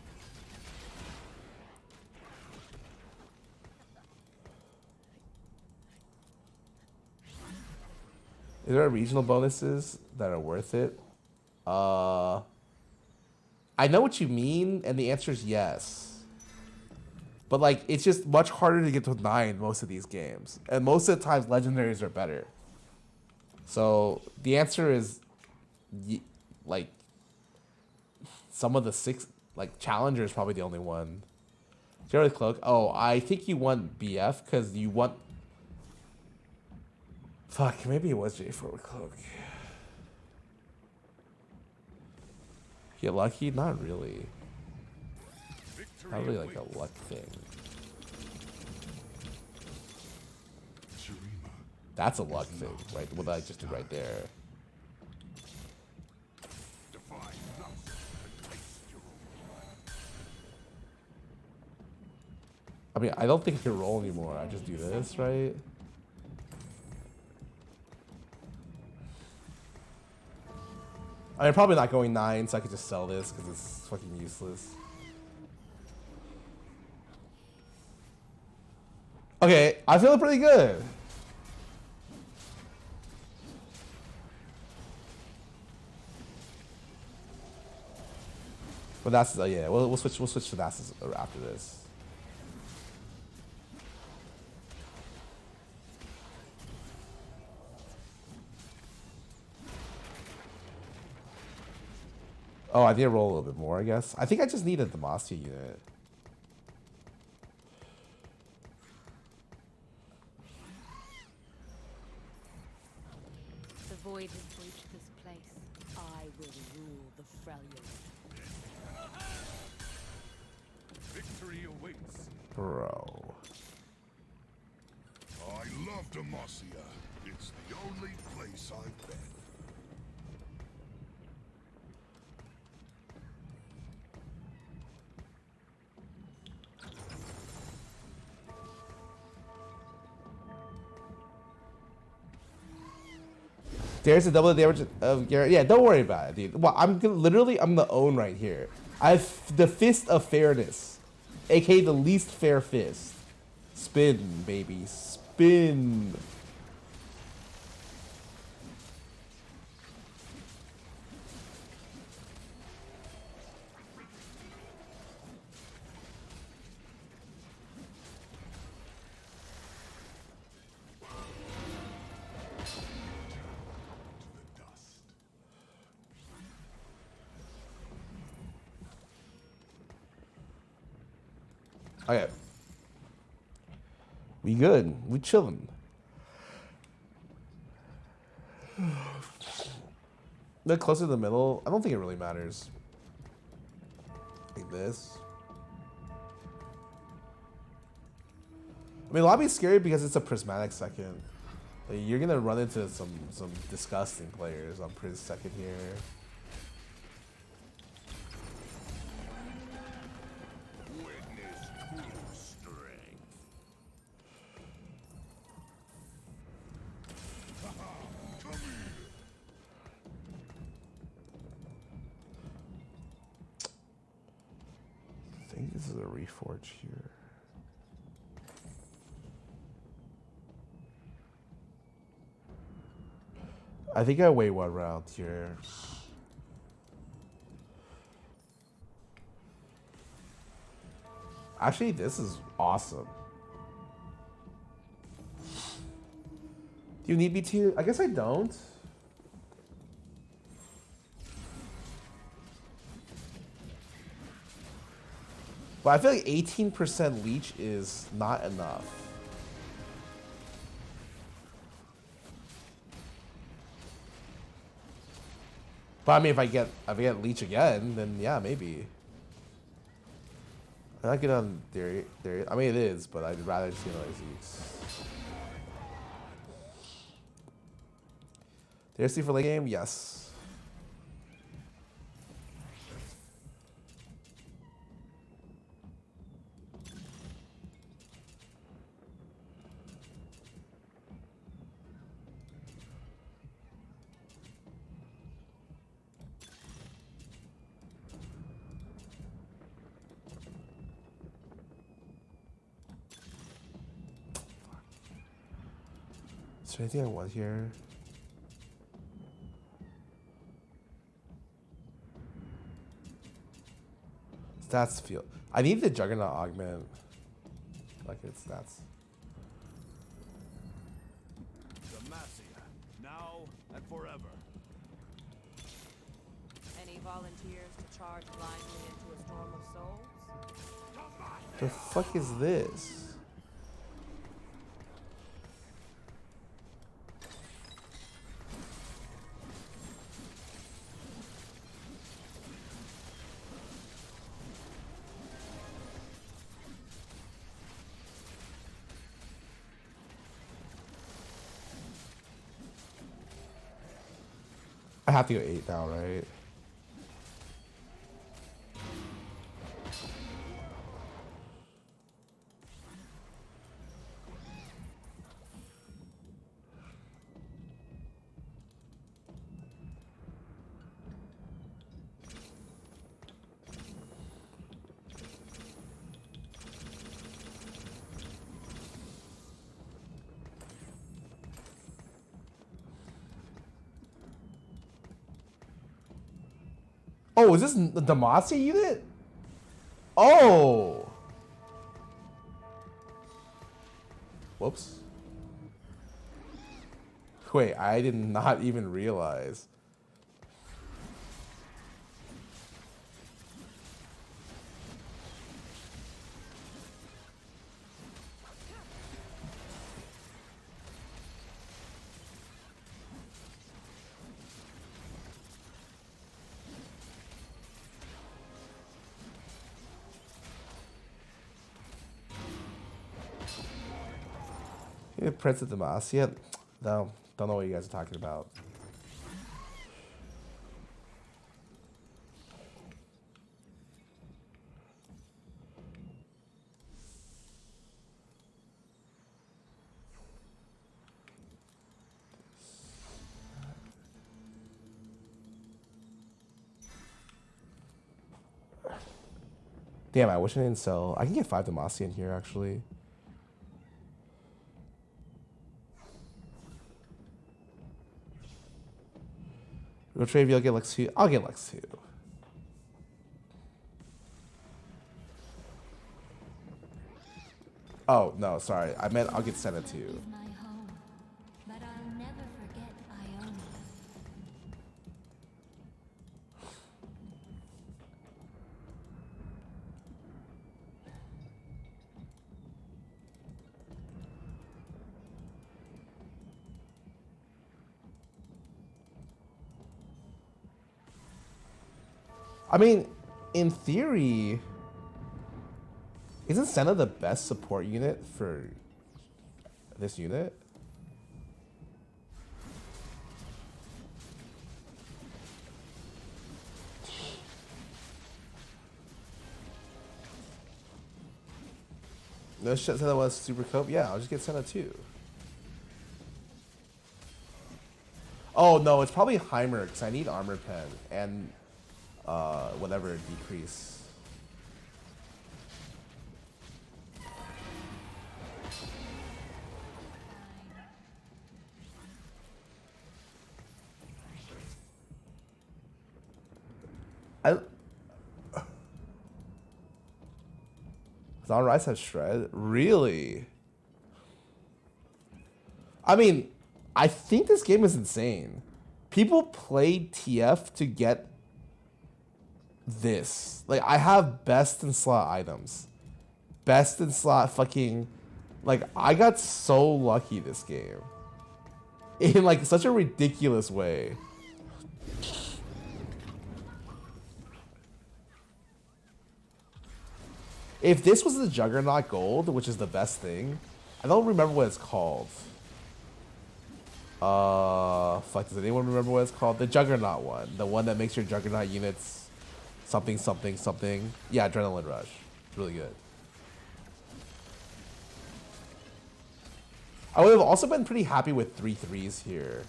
there are regional bonuses that are worth it? I know what you mean, and the answer is yes. But like, it's just much harder to get to 9 most of these games, and most of the times legendaries are better. So the answer is, like, some of the 6 like challenger is probably the only one. Jerry Cloak. Oh, I think you want BF because you want. Fuck, maybe it was J4 with Cloak. Get lucky? Not really. Not really like a luck thing. That's a luck thing, right? What I just did right there. I mean, I don't think I can roll anymore. I just do this, right? I mean, probably not going 9, so I could just sell this because it's fucking useless. Okay, I feel pretty good. But that's yeah. We'll switch to that after this. Oh, I need to roll a little bit more, I guess. I think I just need a Demacia unit.
The void has breached this place. I will rule the Freljord.
Victory awaits.
Bro.
I love Demacia. It's the only place I've been.
There's a double the damage of Garrett. Yeah, don't worry about it, dude. Well, I'm the own right here. I have the Fist of Fairness, aka the least fair fist. Spin, baby, spin. Okay. We good. We chilling. Look closer to the middle. I don't think it really matters. Like this. I mean, lobby's scary because it's a prismatic second. Like, you're gonna run into some disgusting players on Pris second here. I think this is a reforge here. I think I wait 1 round here. Actually, this is awesome. Do you need me to? I guess I don't. But I feel like 18% leech is not enough. But I mean, if I get leech again, then yeah, maybe. I'm not good on there. I mean, it is, but I'd rather see another Zeus. Thirsty for late game? Yes. Is there anything I want here? stats feel. I need the Juggernaut augment. Like its stats.
Demacia, now and forever.
Any volunteers to charge blindly into a storm of souls?
The fuck is this? I have to go 8 now, right? Oh, is this the Demacia unit? Oh. Whoops. Wait, I did not even realize. Prince of Demacia? No, don't know what you guys are talking about. Damn, I wish I didn't sell. I can get 5 Demacia in here, actually. We'll trade if you'll get Lex 2. I'll get Lex 2. Oh, no, sorry. I meant I'll get Senna 2.
My home, but I'll never forget I own it.
I mean, in theory, isn't Senna the best support unit for this unit? No shit, Senna was super cope. Yeah, I'll just get Senna too. Oh no, it's probably Heimer because I need armor pen and whatever decrease. Zon Rice has shred? Really? I mean, I think this game is insane. People play TF to get this. Like, I have best in slot items. Best in slot fucking... Like, I got so lucky this game. In, like, such a ridiculous way. If this was the Juggernaut Gold, which is the best thing, I don't remember what it's called. Fuck, does anyone remember what it's called? The Juggernaut one. The one that makes your Juggernaut units something, something, something. Yeah, Adrenaline Rush. It's really good. I would have also been pretty happy with 3 3s here.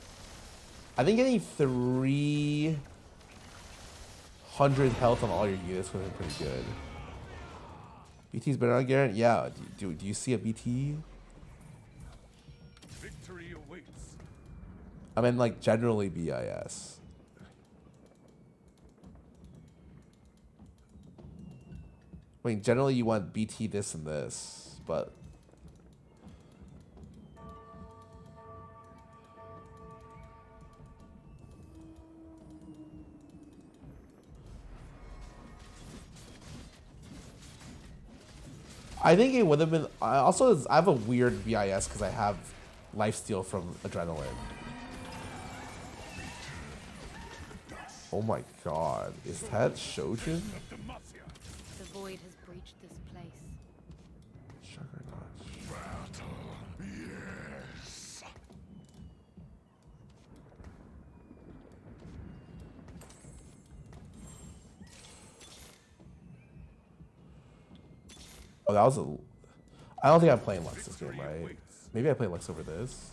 I think getting 300 health on all your units would have been pretty good. BT's better on Garen? Yeah. Do you see a BT?
Victory awaits.
I mean, like, generally BIS. I mean, generally you want BT this and this, but I think it would have been. I have a weird BIS because I have lifesteal from Adrenaline. Oh my god, is that Shojin?
The void has breached this place.
Yes.
Oh, that was a. I don't think I'm playing Lux this game, right? Maybe I play Lux over this.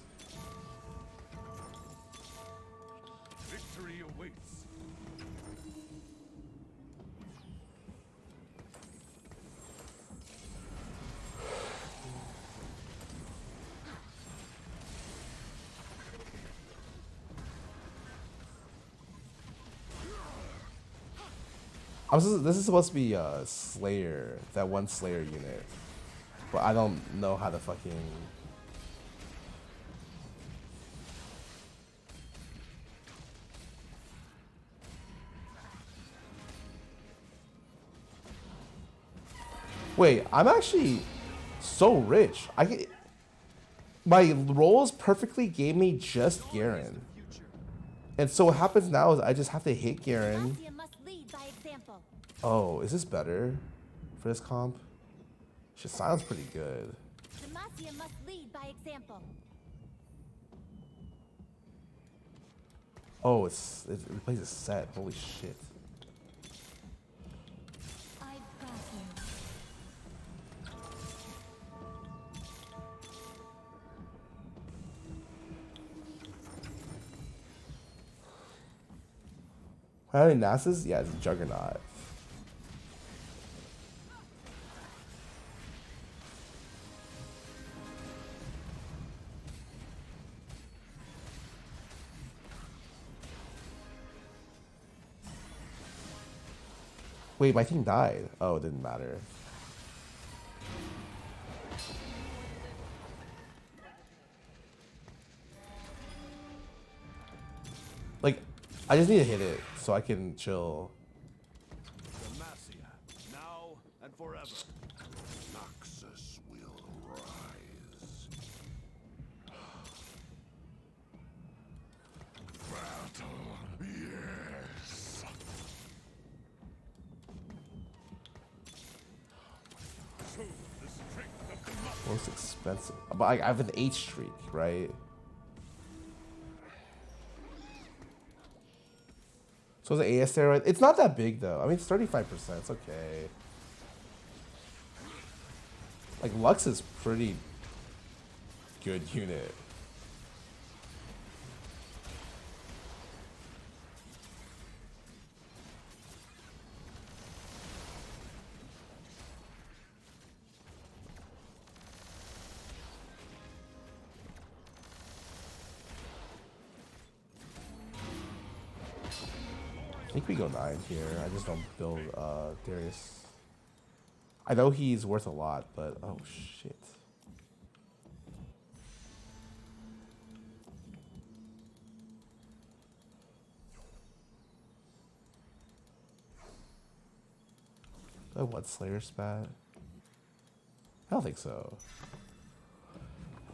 Victory awaits.
This is supposed to be Slayer, that one Slayer unit, but I don't know how to fucking. Wait, I'm actually so rich. My rolls perfectly gave me just Garen. And so what happens now is I just have to hit Garen. Oh, is this better for this comp? Shit sounds pretty good.
Demacia must lead by example.
Oh, it replaces set. Holy shit. How many Nasus? Yeah, it's a Juggernaut. Wait, my team died. Oh, it didn't matter. Like, I just need to hit it so I can chill.
Demacia, now and forever.
Noxus will rise. Battle, yes.
Most expensive. But I have an 8 streak, right? So the AS steroid, it's not that big though. I mean, it's 35%. It's okay. Like Lux is pretty good unit. I think we go 9 here. I just don't build Darius. I know he's worth a lot, but oh shit. Do I want Slayer spat? I don't think so.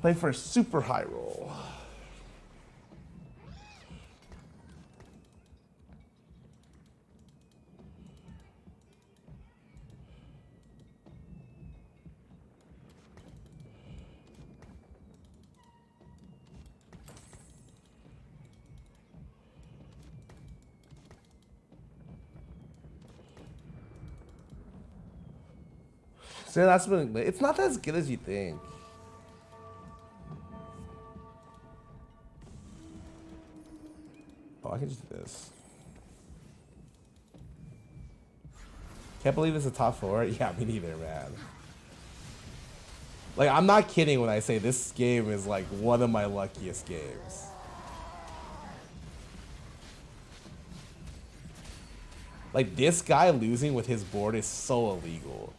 Play for a super high roll. So that's been, it's not as good as you think. Oh, I can just do this. Can't believe it's a top 4. Yeah, me neither, man. Like, I'm not kidding when I say this game is like one of my luckiest games. Like, this guy losing with his board is so illegal.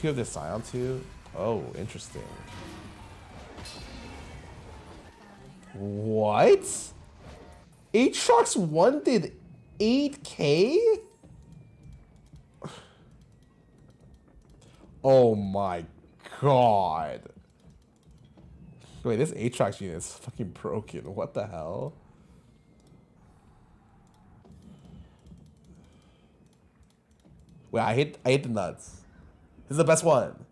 2 of this Scion too? Oh, interesting. What? Aatrox 1 did 8k? Oh my god. Wait, this Aatrox unit is fucking broken. What the hell? Wait, I hate the nuts. This is the best one.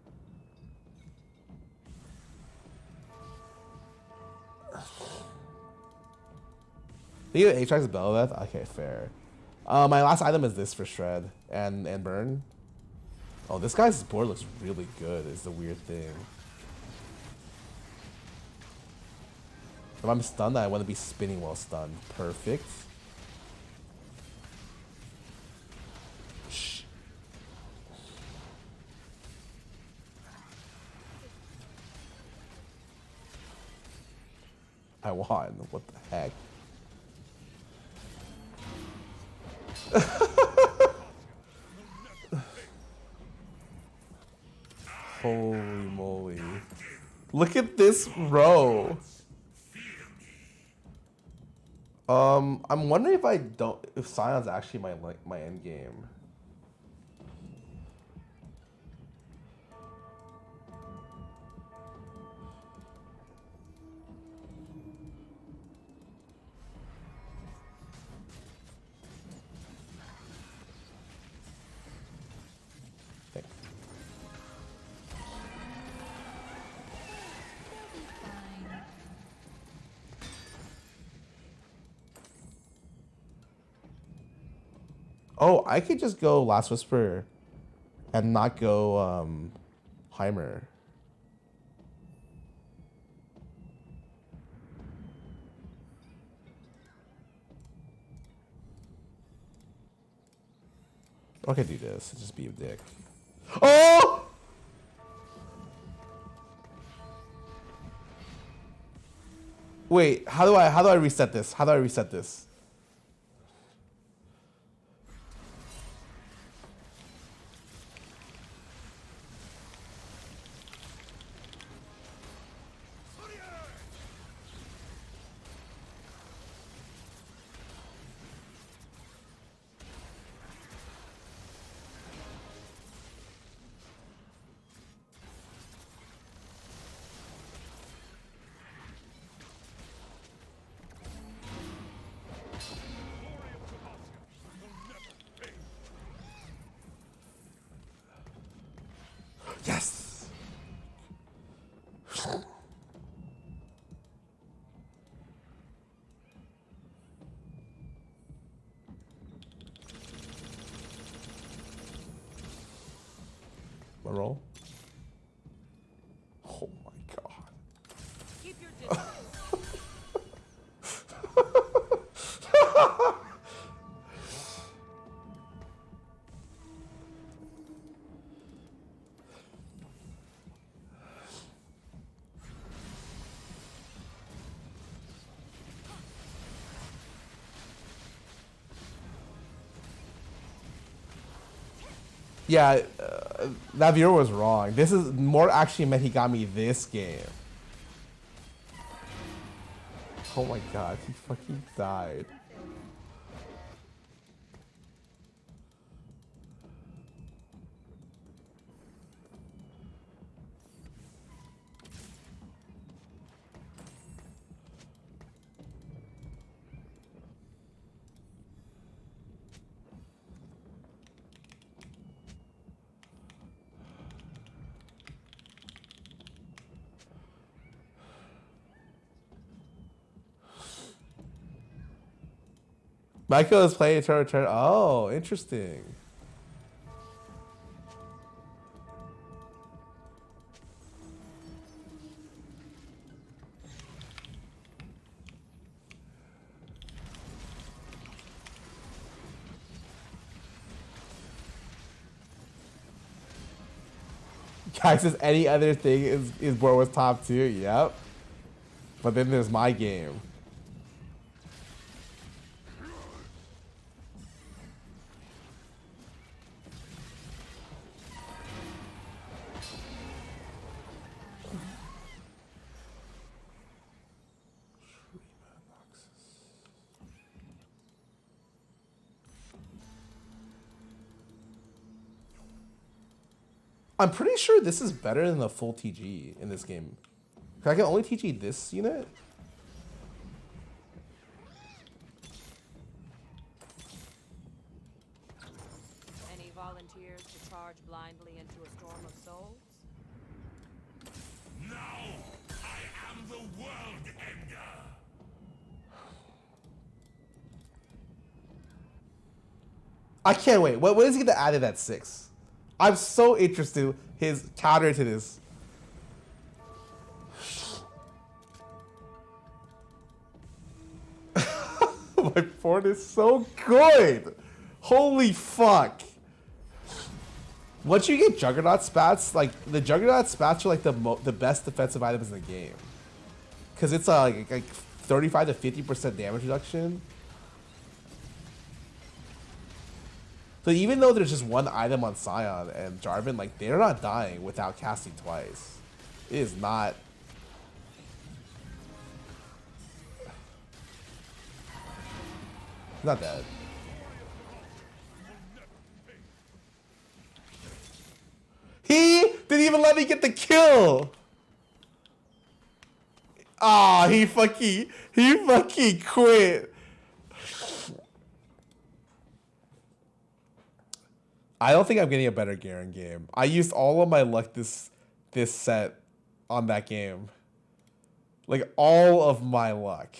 You get Aatrox Belveth? Okay, fair. My last item is this for Shred and Burn. Oh, this guy's board looks really good is the weird thing. If I'm stunned, I want to be spinning while stunned. Perfect. Shh. I won. What the heck? Holy moly. Look at this row. I'm wondering if Scion's actually my end game. Oh, I could just go Last Whisper and not go Heimer. I can do this. Just be a dick. Oh! Wait, how do I reset this? How do I reset this? Yes. My roll. Oh my god.
Keep your distance.
Yeah, that viewer was wrong. This is more actually meant he got me this game. Oh my god, he fucking died. Michael is playing Eternal Return. Oh, interesting. Guys, says any other thing is board was top 2. Yep. But then there's my game. I'm pretty sure this is better than the full TG in this game. 'Cause I can only TG this unit.
Any volunteers to charge blindly into a storm of souls?
Now, I am the world ender.
I can't wait. What is he gonna add in at 6? I'm so interested his counter to this. My board is so good. Holy fuck. Once you get Juggernaut spats, like the Juggernaut spats are like the best defensive items in the game. Cause it's like 35 to 50% damage reduction. So even though there's just one item on Scion and Jarvan, like they're not dying without casting twice. It is not. Not dead. He didn't even let me get the kill. Ah, he fucking quit. I don't think I'm getting a better Garen game. I used all of my luck this set on that game. Like all of my luck.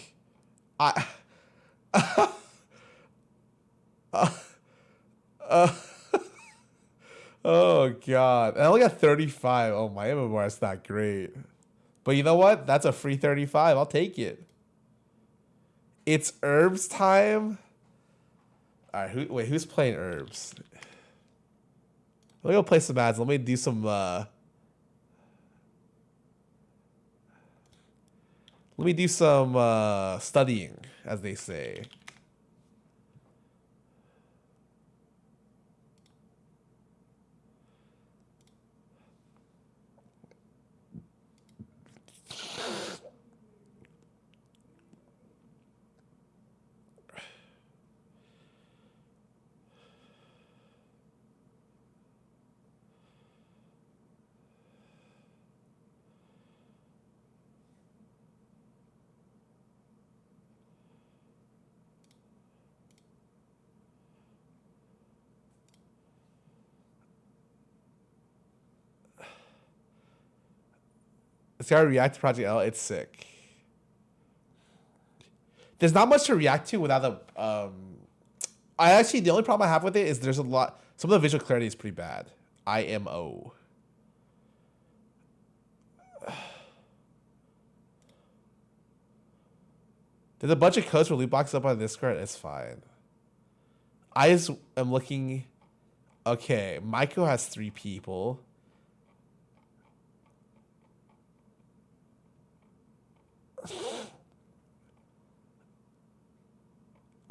Oh god. I only got 35. Oh, my MMR is not great. But you know what? That's a free 35. I'll take it. It's herbs time. Alright, who's playing herbs? Let me go play some ads. Let me do some studying, as they say. Scarra react to Project L. It's sick. There's not much to react to without the. I actually the only problem I have with it is there's a lot. Some of the visual clarity is pretty bad. IMO. There's a bunch of codes for loot boxes up on Discord. It's fine. I just am looking. Okay, Maiko has 3 people.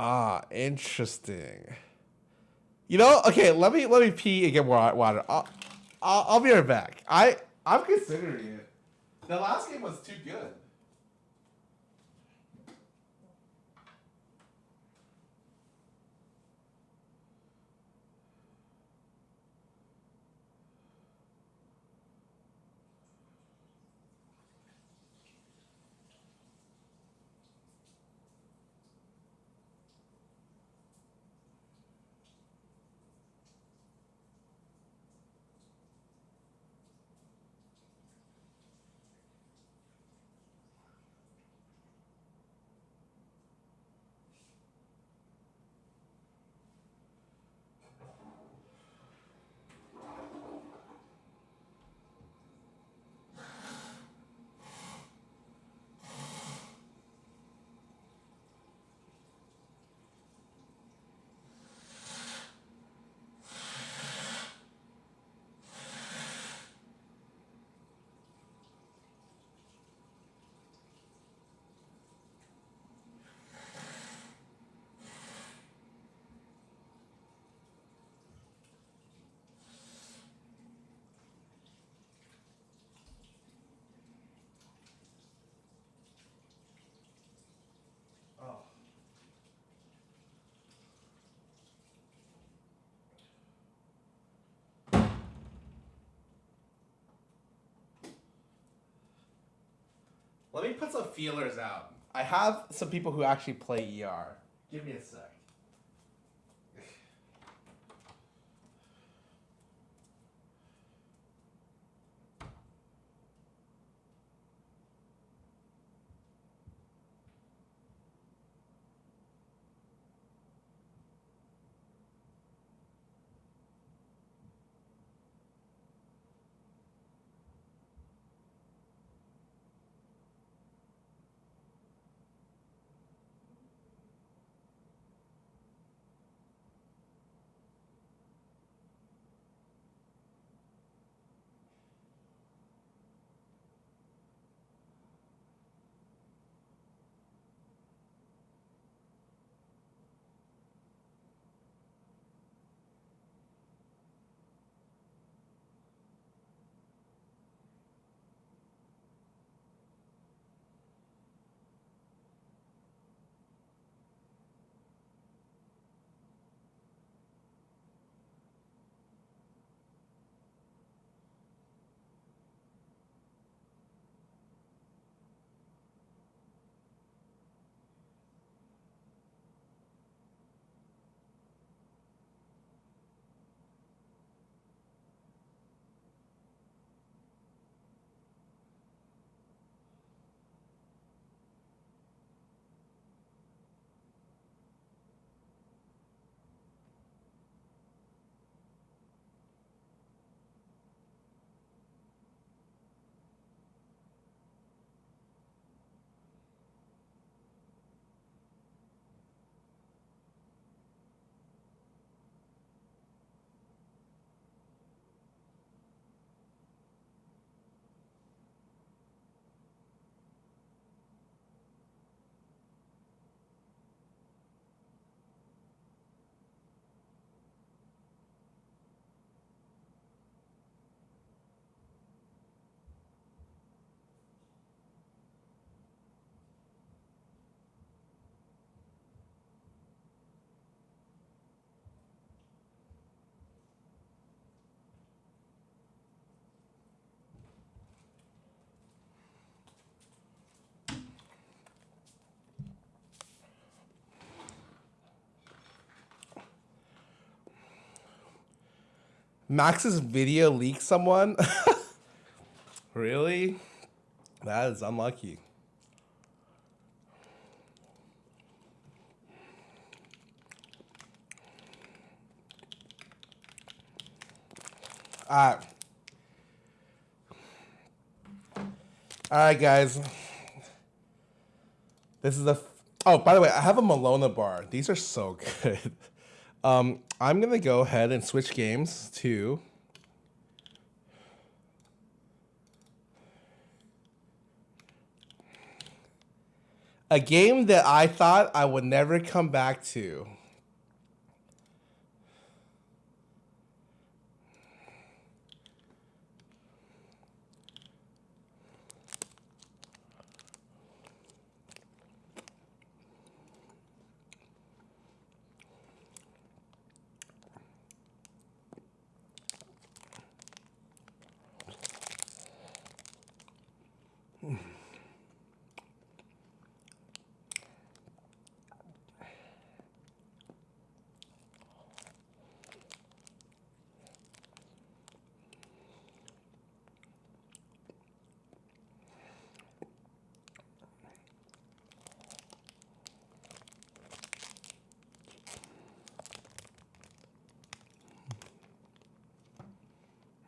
Ah, interesting. You know, okay, let me pee and get more water. I'll be right back. I'm considering it. The last game was too good. Let me put some feelers out. I have some people who actually play ER. Give me a sec. Max's video leaked someone? Really? That is unlucky. Alright. Alright, guys. This is oh, by the way, I have a Malona bar. These are so good. I'm gonna go ahead and switch games to a game that I thought I would never come back to.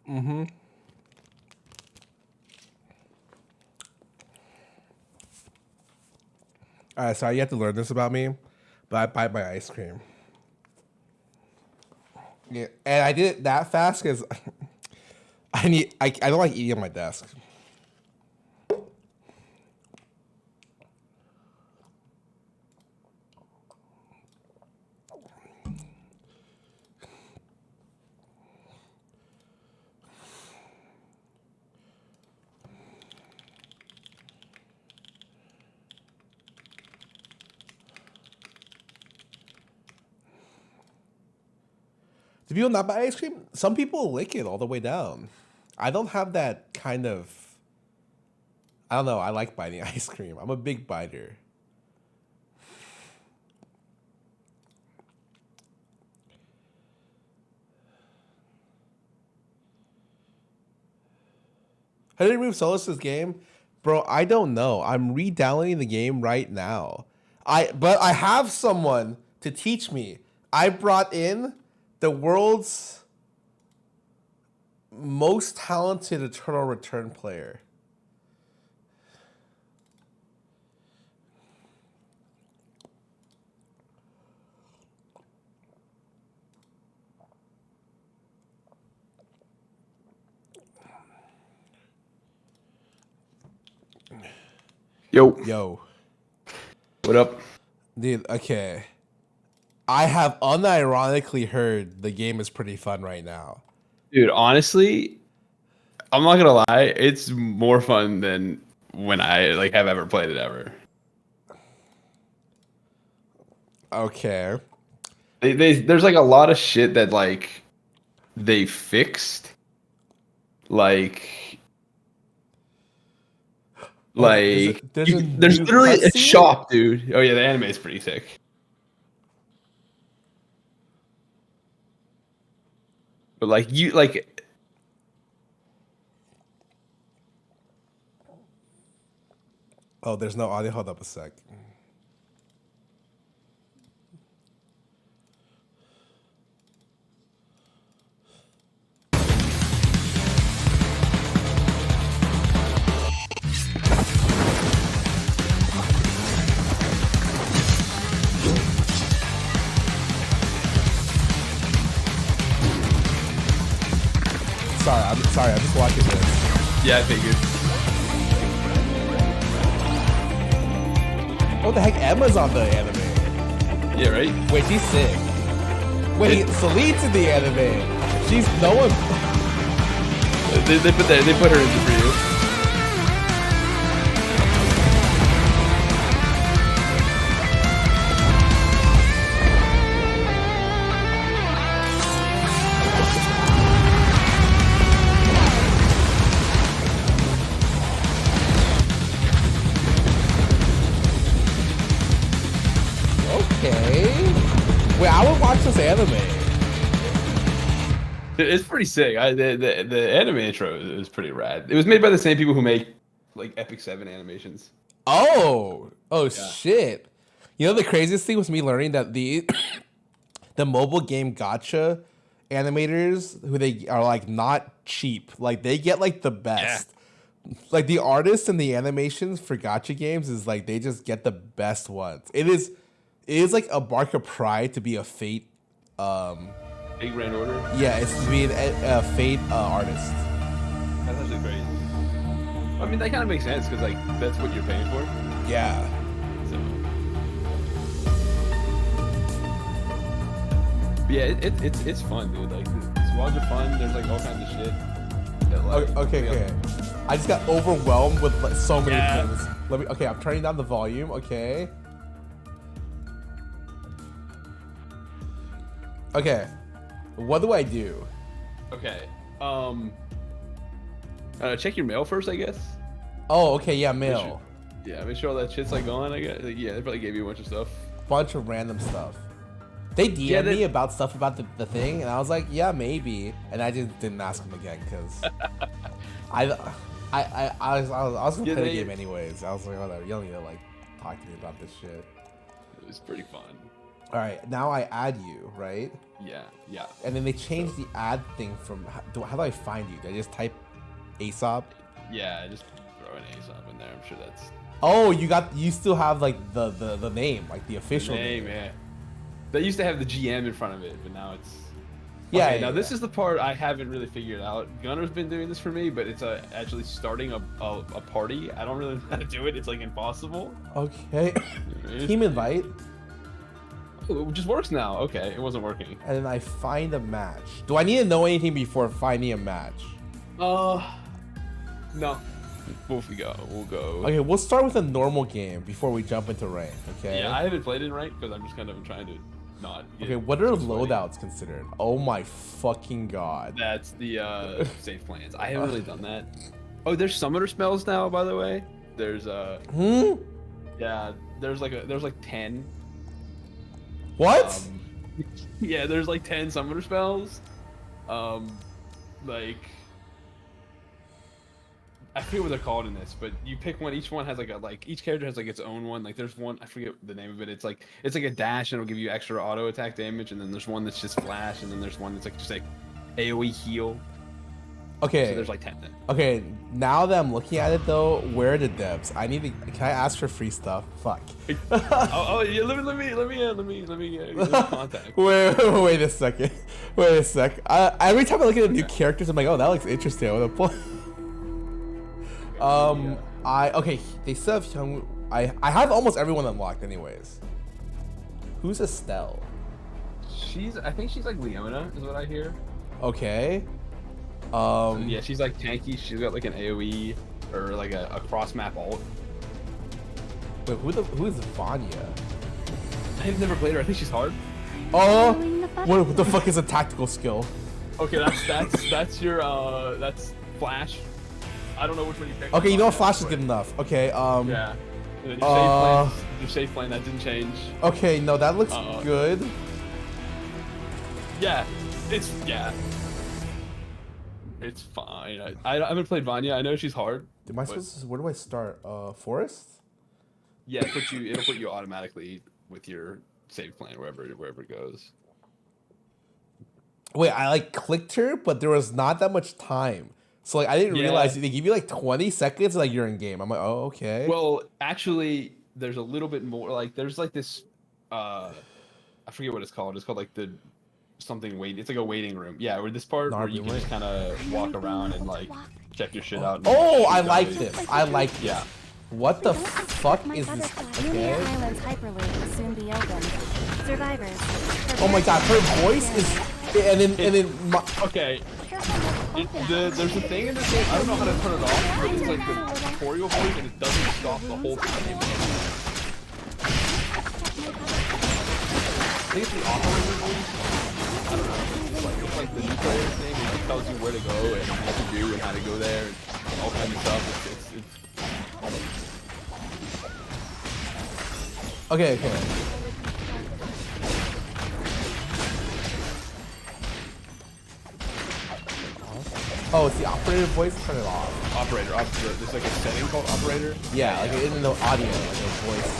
Mm-hmm. All right, sorry, you have to learn this about me, but I bite my ice cream. Yeah, and I did it that fast because I don't like eating on my desk. Do people not buy ice cream? Some people lick it all the way down. I don't have that kind of. I don't know. I like biting ice cream. I'm a big biter. How did they remove Solus's game? Bro, I don't know. I'm re-downloading the game right now. But I have someone to teach me. I brought in the world's most talented Eternal Return player.
Yo. What up?
Dude, okay. I have unironically heard the game is pretty fun right now.
Dude, honestly, I'm not gonna lie, it's more fun than when I like have ever played it ever.
Okay.
There's like a lot of shit that like they fixed. There's literally a shop, dude. Oh yeah, the anime is pretty sick. But
oh, there's no audio. Hold up a sec. Sorry, I'm just watching this.
Yeah, I figured.
What the heck? Emma's on the anime.
Yeah, right?
Wait, she's sick. Wait, Celine's in the anime. She's no one.
They put her in the preview.
Wait, I would watch this anime.
It's pretty sick. The anime intro is pretty rad. It was made by the same people who make like Epic 7 animations.
Oh shit! You know the craziest thing was me learning that the mobile game gacha animators who they are like not cheap. Like they get like the best. Yeah. Like the artists and the animations for gacha games is like they just get the best ones. It is like a bark of pride to be a Fate.
Fate Grand Order.
Yeah, it's to be a Fate artist.
That's actually great. I mean, that kind of makes sense because like that's what you're paying for.
Yeah.
So. But yeah, it's fun, dude. Like the squads are fun. There's like all kinds of shit. That, like,
okay. I just got overwhelmed with like, so many things. Okay, I'm turning down the volume. Okay. Okay, what do I do?
Okay, check your mail first, I guess.
Oh, okay, yeah, mail.
Make sure all that shit's like going. I guess. Like, yeah, they probably gave you a bunch of stuff.
Bunch of random stuff. They DM'd me about stuff about the thing, and I was like, yeah, maybe, and I just didn't ask them again because I was gonna play the game anyways. I was like, whatever, you don't need to like talk to me about this shit.
It was pretty fun.
All right, now I add you, right?
Yeah.
And then they changed the ad thing from how do I find you? Do I just type Aesop?
Yeah, just throw an Aesop in there. I'm sure that's.
Oh, you still have like the name, like the official name.
Yeah. They used to have the GM in front of it, but now it's.
Yeah.
Okay, now this is the part I haven't really figured out. Gunner's been doing this for me, but it's actually starting a party. I don't really know how to do it. It's like impossible.
Okay. Team invite.
Oh, it just works now. Okay, it wasn't working.
And then I find a match. Do I need to know anything before finding a match?
No. We'll go.
Okay, we'll start with a normal game before we jump into rank. Okay.
Yeah, I haven't played in rank because I'm just kind of trying to not.
Okay, what are loadouts considered? Oh my fucking god.
That's the safe plans. I haven't really done that. Oh, there's summoner spells now, by the way. There's yeah, there's like 10.
What?
Yeah, there's like 10 summoner spells. Like I forget what they're called in this, but you pick one. Each one has each character has like its own one. Like there's one, I forget the name of it. It's like a dash and it'll give you extra auto attack damage, and then there's one that's just flash, and then there's one that's like just like AoE heal.
Okay.
So there's like 10 then.
Okay, now that I'm looking at it though, where are the devs? Can I ask for free stuff? Fuck.
Yeah, let me contact.
Wait a second. Wait a sec. Every time I look at the new characters, I'm like, oh, that looks interesting. I want to play. Okay, they still have young. I have almost everyone unlocked, anyways. Who's Estelle?
I think she's like Leona, is what I hear.
Okay.
Yeah, she's like tanky. She's got like an AoE or like a cross map ult.
Wait, who is Vanya?
I've never played her. I think she's hard.
Oh, what the fuck is a tactical skill?
Okay, that's your that's Flash. I don't know which one you picked.
Okay, you know what? Flash is good enough. Okay.
Yeah. And then your safe plane that didn't change.
Okay, no, that looks good.
Yeah, it's fine. I haven't played Vanya. I know she's hard.
Where do I start? Forest?
Yeah, it'll put you automatically with your save plan wherever it goes.
Wait, I like clicked her, but there was not that much time. So like I didn't realize they give you like 20 seconds like you're in game. I'm like, oh, okay.
Well, actually there's a little bit more. Like there's like this I forget what it's called. It's called like the something wait. It's like a waiting room. Yeah, where this part where you can just kind of walk around and like check your shit out.
Oh, I like this. I like this.
Yeah.
What the fuck is this? Okay. Oh my god, her voice is
okay. There's a thing in this game, I don't know how to turn it off, but it's like the tutorial voice and it doesn't stop the whole time. I think it's the operator voice. I don't know. It's like the new player thing, and it tells you where to go and what to do and how to go there and all kinds of stuff.
Okay. Oh, it's the operator voice? Turn it off.
Operator. There's like a setting called operator?
Yeah, like in the audio, like a voice.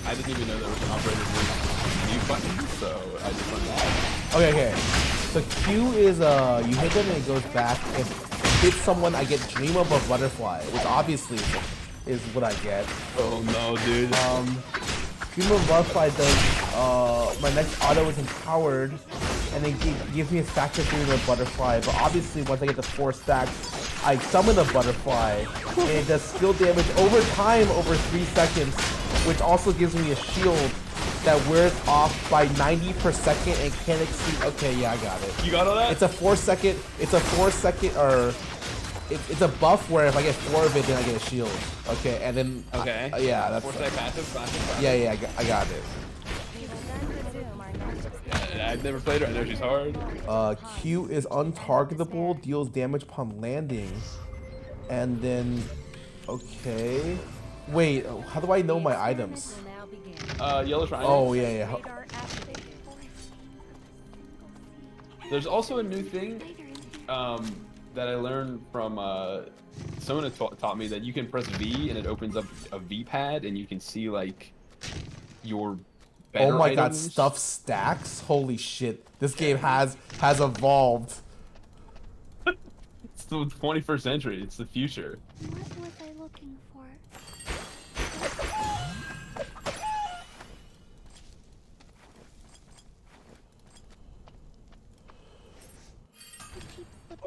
I didn't even know there was an operator voice mute button, so I just went off.
Okay. So Q is, you hit them and it goes back. If you hit someone, I get Dream of a Butterfly, which obviously is what I get.
Oh no, dude.
Dream of a Butterfly does, my next auto is empowered, and it gives me a stack of Dream of a Butterfly, but obviously once I get the 4 stacks, I summon a butterfly, and it does skill damage over time over 3 seconds, which also gives me a shield that wears off by 90 per second and can't exceed. Okay, yeah, I got it.
You got all that?
It's a 4 second, or it's a buff where if I get 4 of it, then I get a shield. Okay, and then yeah, that's
4-sec passive.
Yeah, I got it.
Yeah, I've never played her. I know she's hard.
Q is untargetable, deals damage upon landing, and then okay. Wait, how do I know my items?
Yellow triangle.
Oh yeah.
There's also a new thing that I learned from someone taught me that you can press V and it opens up a V pad and you can see like your better
oh my
items.
god, stuff stacks? Holy shit. This game has evolved.
It's the 21st century. It's the future.
What was I looking for?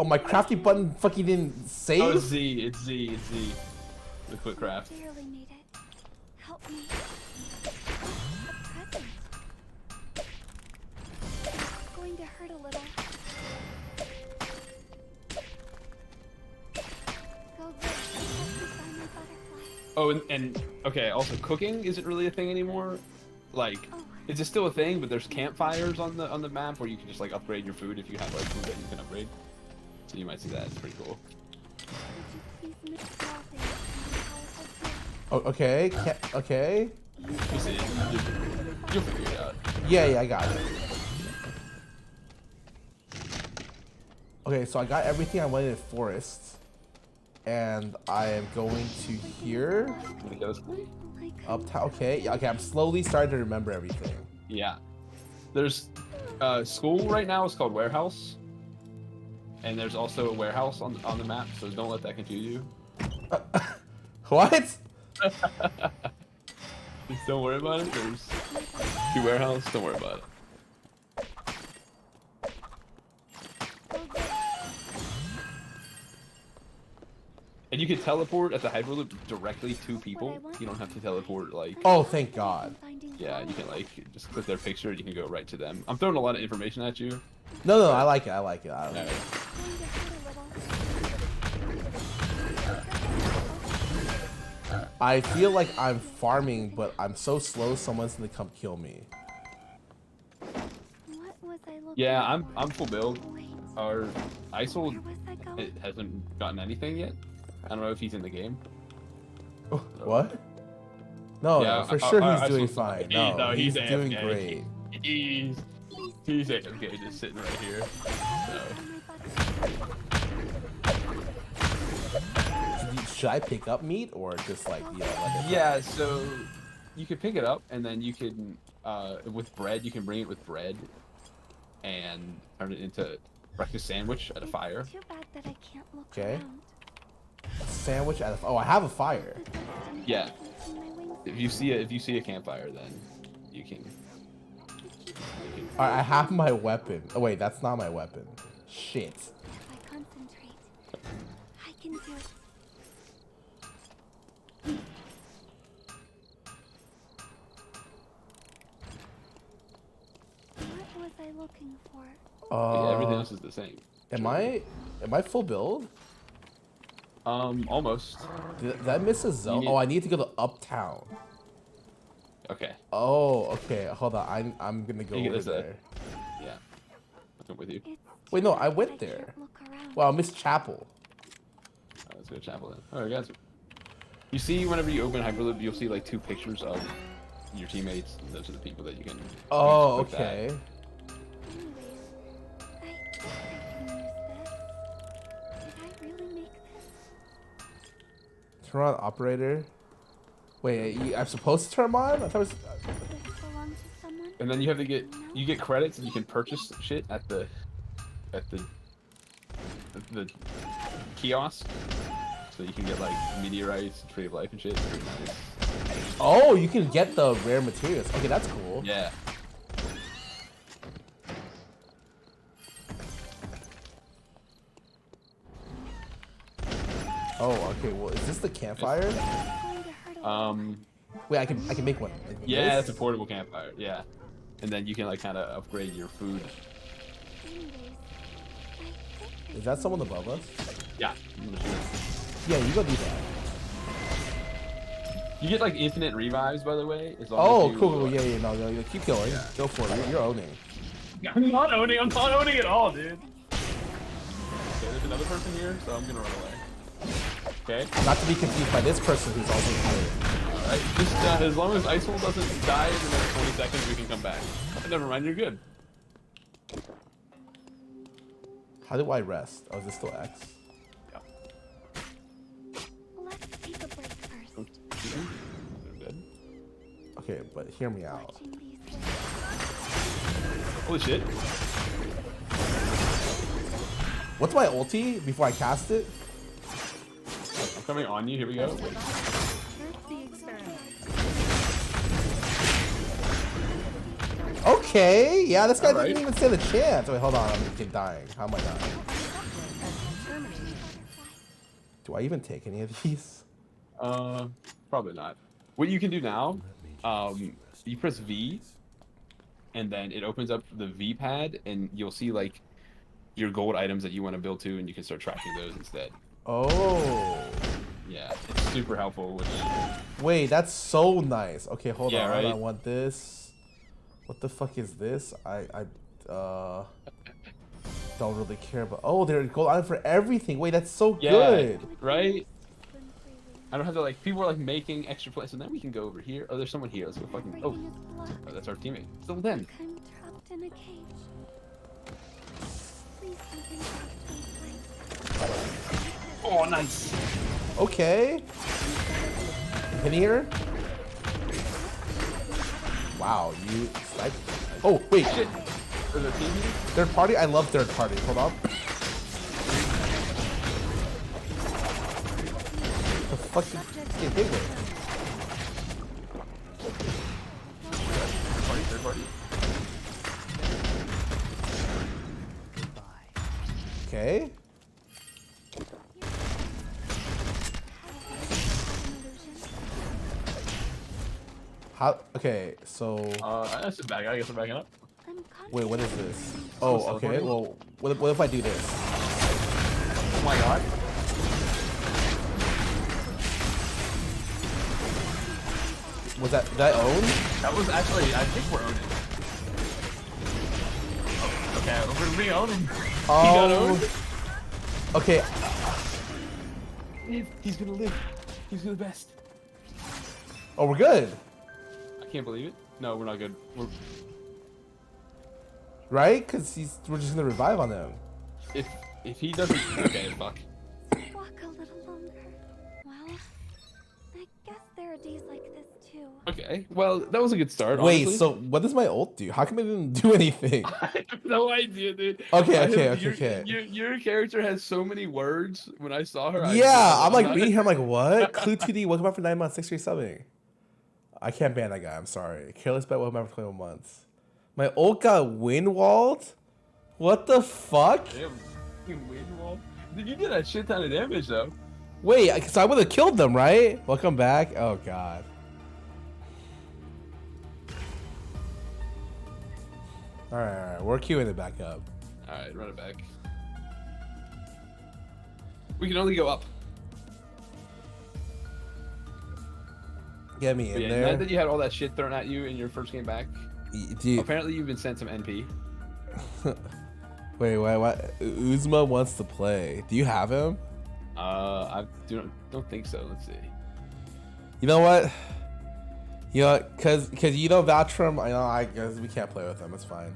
Oh, my crafty button fucking didn't save?
Oh, it's Z. It's Z. The quick craft.
I dearly need it. Help me. A present. It's going to hurt a little. Go get find my butterfly.
Oh, and okay. Also, cooking isn't really a thing anymore. Like, it's still a thing, but there's campfires on the map where you can just like upgrade your food if you have like food that you can upgrade. So you might see that. It's pretty cool.
Oh, okay. Okay.
You see, you'll figure it out.
Yeah, I got it. Okay, so I got everything I wanted in forest, and I am going to here. Uptown. Okay, yeah, okay. I'm slowly starting to remember everything.
Yeah. There's school right now is called warehouse, and there's also a warehouse on the map. So don't let that confuse you.
What?
Just don't worry about it. There's 2 warehouse. Don't worry about it. And you can teleport at the Hyperloop directly to people. You don't have to teleport like.
Oh, thank God.
Yeah, you can like just click their picture. You can go right to them. I'm throwing a lot of information at you.
No, I like it. I like it. I like it. I feel like I'm farming, but I'm so slow. Someone's gonna come kill me.
Yeah, I'm full build. Our ISIL it hasn't gotten anything yet. I don't know if he's in the game.
What? No,
Yeah,
for sure he's
ISIL's
doing fine. No, he's doing
AFK.
great.
He's AFK, just sitting right here.
Should I pick up meat or just like let it?
Yeah, so you can pick it up and then you can with bread. You can bring it with bread and turn it into breakfast sandwich at a fire.
Too bad that I can't look
Okay.
around.
Sandwich at a. Oh, I have a fire.
Yeah. If you see a campfire, then you can.
Alright, I have my weapon. Oh wait, that's not my weapon. Shit.
If I concentrate, I can do it. What was I looking for?
Yeah, everything else is the same.
Am I full build?
Almost.
Did I miss a zone? Oh, I need to go to Uptown.
Okay.
Oh, okay. Hold on. I'm gonna go over there.
Yeah. I'll come with you.
Wait, no, I went there. Wow, Miss Chapel.
Let's go to chapel then. Alright, guys. You see, whenever you open Hyperloop, you'll see like 2 pictures of your teammates. And those are the people that you can.
Oh,
click that.
okay. Turn on operator. Wait, I'm supposed to turn them on? I thought it was.
And then you have to get credits and you can purchase shit at the kiosk. So you can get like meteorites, tree of life and shit. It's pretty nice.
Oh, you can get the rare materials. Okay, that's cool.
Yeah.
Oh, okay. Well, is this the campfire? Wait, I can make one. Like
yeah,
this?
it's a portable campfire. Yeah, and then you can like kind of upgrade your food.
Is that someone above us?
Yeah.
Yeah, you go do that.
You get like infinite revives, by the way. As long
Oh,
as you,
cool. Yeah, no, keep going.
Yeah.
Go for it. You're owning.
I'm not owning at all, dude. Okay, there's another person here, so I'm gonna run away. Okay.
Not to be confused by this person who's also here.
Alright, just as long as ISIL doesn't die in the next 20 seconds, we can come back. Never mind, you're good.
How do I rest? Oh, is this still X?
Yeah.
Let's take a break first.
Good.
Okay, but hear me out.
Holy shit.
What's my ulti before I cast it?
I'm coming on you, here we go.
Okay, yeah, this guy didn't even stand a chance. Wait, hold on, I'm dying. How am I dying? Do I even take any of these?
Probably not. What you can do now, you press V, and then it opens up the V pad, and you'll see like your gold items that you want to build to, and you can start tracking those instead.
Oh.
Yeah, it's super helpful.
Wait, that's so nice. Okay, hold on.
Right?
I want this. What the fuck is this? I don't really care about. Oh, there's gold item for everything. Wait, that's so good.
Right? I don't have to like. People are like making extra plays, and then we can go over here. Oh, there's someone here. Let's go fucking. Oh, that's our teammate. Still then.
I'm trapped in a cage. Please don't interrupt my
Oh, nice.
Okay. Hitting her. Wow, you sniped. Oh wait.
Shit. There's a team here?
Third party. I love third party. Hold on. The fuck did you get hit with?
Third party.
Okay. How? Okay, so.
That's a bad guy. I guess I'm backing up.
Wait, what is this? Oh, okay. Well, what if I do this?
Oh my god.
Was that own?
That was actually. I think we're owning. Oh, okay, we're owning. He got owned.
Okay.
He's gonna live. He's the best.
Oh, we're good.
I can't believe it. No, we're not good. We're...
Right? Because we're just gonna revive on him.
If he doesn't, okay, fuck.
Walk a little longer. Well, I guess there are days like this too.
Okay, well, that was a good start.
Wait,
honestly.
so what does my ult do? How come it didn't do anything?
I have no idea, dude.
Okay.
Your character has so many words. When I saw her,
I'm like reading here. I'm like, what? Clue 2D. Welcome back for 9 months. 6 years subbing. I can't ban that guy. I'm sorry. Careless bet. Welcome back for 21 months. My ult got wind walled. What the fuck?
Damn, wind wall. Dude, you did a shit ton of damage though.
Wait, because I would have killed them, right? Welcome back. Oh god. All right. We're queuing it back up.
All right, run it back. We can only go up.
Get me in
yeah,
there.
Now that you had all that shit thrown at you in your first game back, apparently you've been sent some NP.
Wait, what? Uzma wants to play. Do you have him?
I don't think so. Let's see.
You know what? You know, cause you don't vouch for him. I guess we can't play with him. It's fine.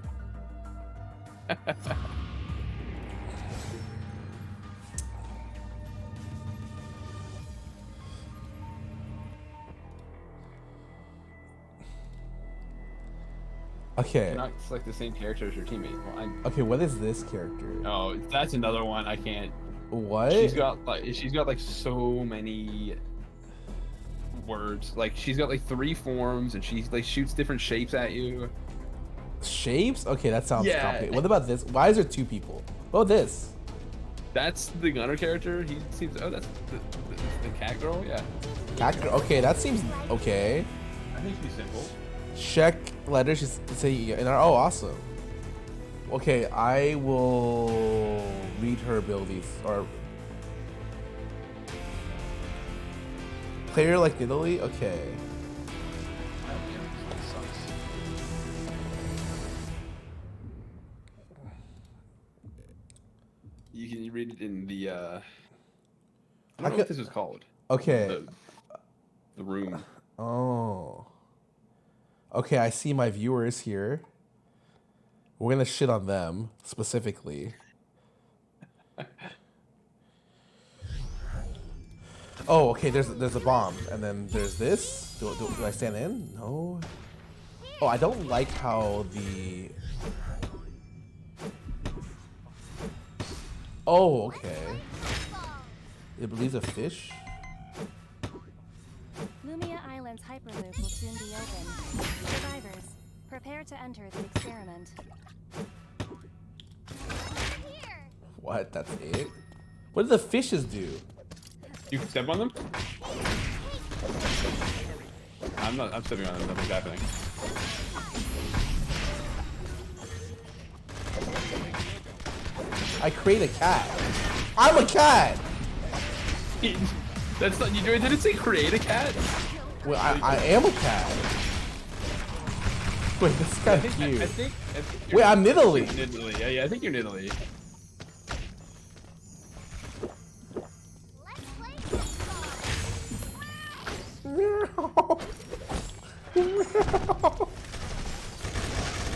Okay.
Not select the same character as your teammate. Well,
okay, what is this character?
Oh, that's another one. I can't.
What?
She's got like so many words. Like she's got like 3 forms, and she like shoots different shapes at you.
Shapes? Okay, that sounds complicated. What about this? Why is there 2 people? Oh, this.
That's the gunner character. He seems. Oh, that's the cat girl. Yeah.
Cat girl. Okay, that seems okay.
I think she's simple.
Check letters. She's say in our. Oh, awesome. Okay, I will read her abilities or player like Italy. Okay.
You can read it in the. I don't know what this is called.
Okay.
The room.
Oh. Okay, I see my viewers here. We're gonna shit on them specifically. Oh, okay. There's a bomb, and then there's this. Do I stand in? No. Oh, I don't like how the. Oh, okay. It believes a fish.
Lumia Island's hyperloop will soon be open. Survivors, prepare to enter the experiment.
What? That's it? What do the fishes do?
You can step on them? I'm stepping on them. Nothing's happening.
I create a cat. I'm a cat!
That's not. You didn't say create a cat?
Well, I am a cat. Wait, this is kind of cute.
I think
wait, I'm Italy.
Italy. Yeah, I think you're in Italy.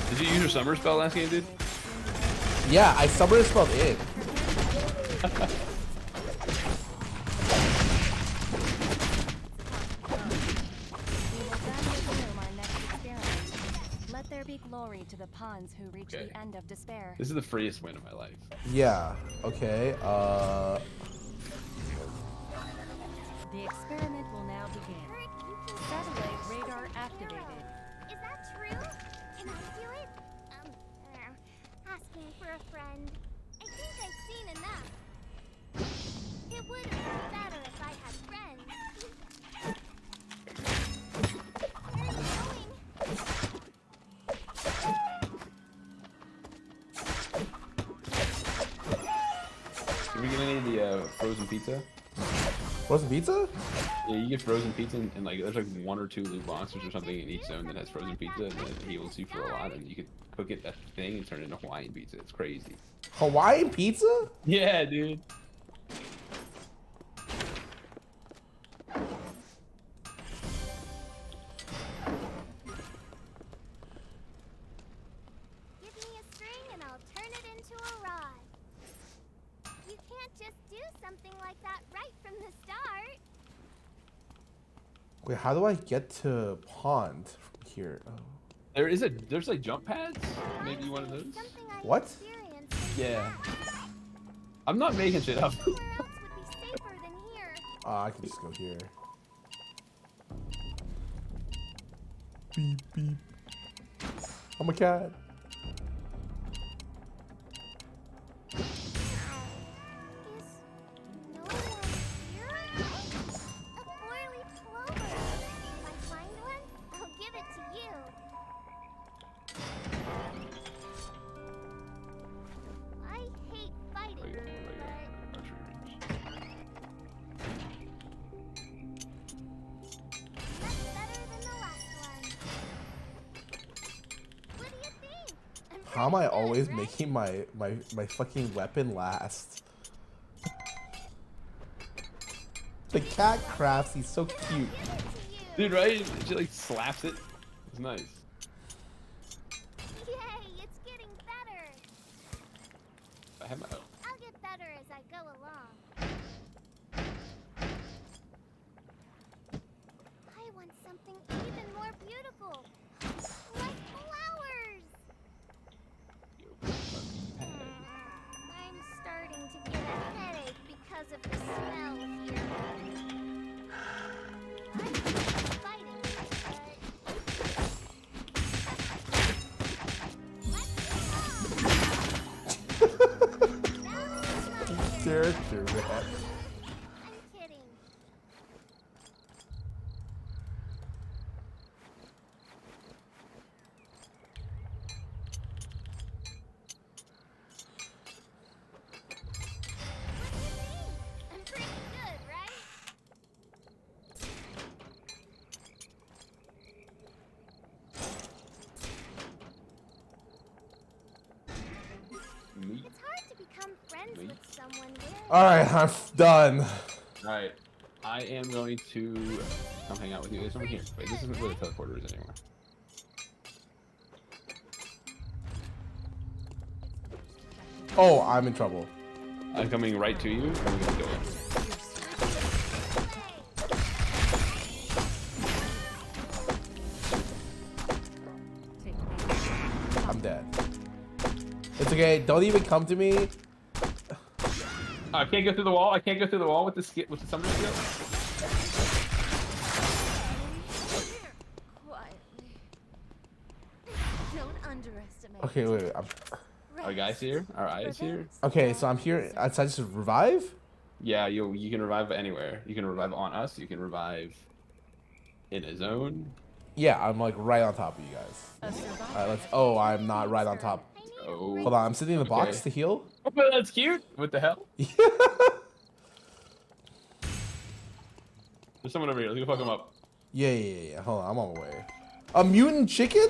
Did you use your summer spell last game, dude?
Yeah, I summer spelled in.
Let there be glory to the pawns who reach
Okay.
the end of despair.
This is the freest win of my life.
Yeah. Okay.
The experiment will now begin. Satellite radar activated.
Is that true? Can I do it? Asking for a friend. I think I've seen enough. It would have been better if I had friends. Where are you going?
Are we gonna need the frozen pizza?
Frozen pizza?
Yeah, you get frozen pizza and like there's like 1 or 2 loot boxes or something in each zone that has frozen pizza, and then it heals you for a lot, and you could cook it that thing and turn it into Hawaiian pizza. It's crazy.
Hawaiian pizza?
Yeah, dude.
Give me a string and I'll turn it into a rod. You can't just do something like that right from the start.
Wait, how do I get to pond from here? Oh.
There's like jump pads. Maybe one of those.
What?
Yeah. I'm not making shit up.
I can just go here. Beep beep. I'm a cat. How am I always making my fucking weapon last? The cat crafts, he's so cute.
Dude, right? She like slaps it. It's nice.
Yay, it's getting better.
I have my own.
I'll get better as I go along. I want something even more beautiful. Like flowers. I'm starting to get a headache because of the smell here. I'm fighting it,
Character, man.
I'm kidding. I'm pretty good, right? It's hard to become friends with someone
Alright, I'm done.
Alright. I am going to come hang out with you. There's someone here. Wait, this isn't where the teleporter is anymore.
Oh, I'm in trouble.
I'm coming right to you. I'm gonna kill him.
I'm dead. It's okay. Don't even come to me.
I can't go through the wall. I can't go through the wall with the summoner skill.
Quietly. Don't underestimate.
Okay, wait.
Our guy's here. Our eye is here.
Okay, so I'm here. I just revive?
Yeah, you can revive anywhere. You can revive on us. You can revive in a zone.
Yeah, I'm like right on top of you guys. Alright, let's. Oh, I'm not right on top.
Oh.
Hold on, I'm sitting in the box to heal.
Oh, that's cute. What the hell? There's someone over here. Let's go fuck him up.
Yeah. Hold on, I'm on my way. A mutant chicken?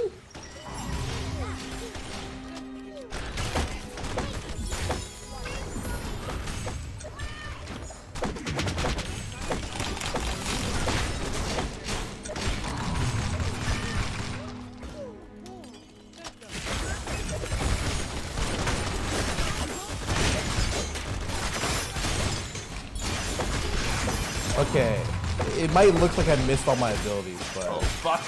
Okay, it might look like I missed all my abilities, but
Oh fuck!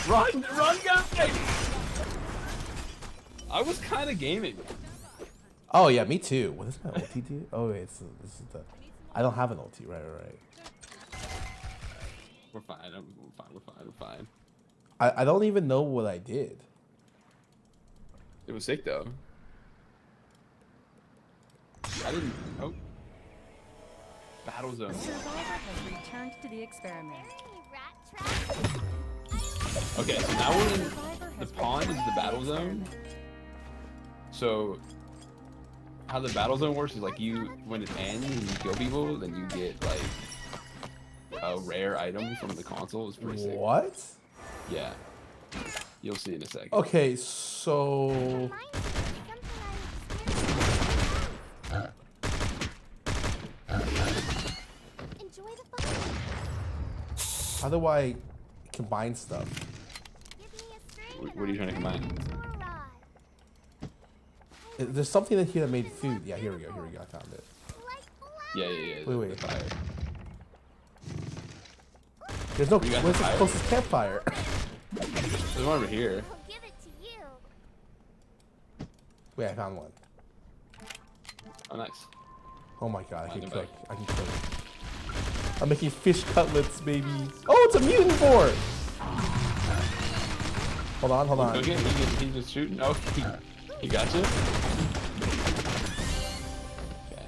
Run, guys! I was kind of gaming.
oh yeah, me too. What does my ulti do? Oh wait, this is the. I don't have an ulti. Right.
We're fine. We're fine.
I don't even know what I did.
It was sick though. I didn't. Oh. Battle zone.
The survivor has returned to the experiment.
Okay, so now we're in the pond is the battle zone. So how the battle zone works is like when it ends and you kill people, then you get like a rare item from the console. It's pretty sick.
What?
Yeah. You'll see in a second.
Okay, so. How do I combine stuff?
What are you trying to combine?
There's something in here that made food. Yeah, here we go. I found it.
Yeah.
Wait.
The fire.
There's no.
You got
Where's
the
the
fire?
closest campfire?
There's one over here.
Wait, I found one.
Oh, nice.
Oh my god, I can
Find
cook.
it
I can cook. I'm making fish cutlets, baby. Oh, it's a mutant board! Hold on.
Okay, he's just shooting. Oh, he got you? Okay.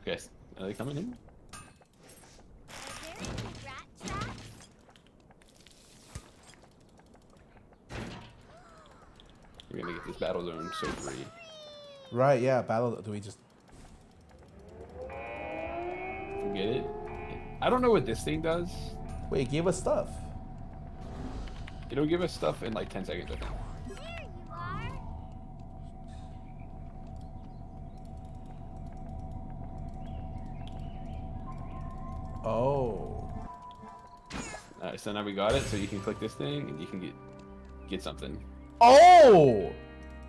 Okay, are they coming in? We're gonna get this battle zone so free.
Right, yeah, battle. Do we just.
Get it? I don't know what this thing does.
Wait, it gave us stuff.
It'll give us stuff in like 10 seconds, I think.
Oh.
Alright, so now we got it, so you can click this thing and you can get something.
Oh!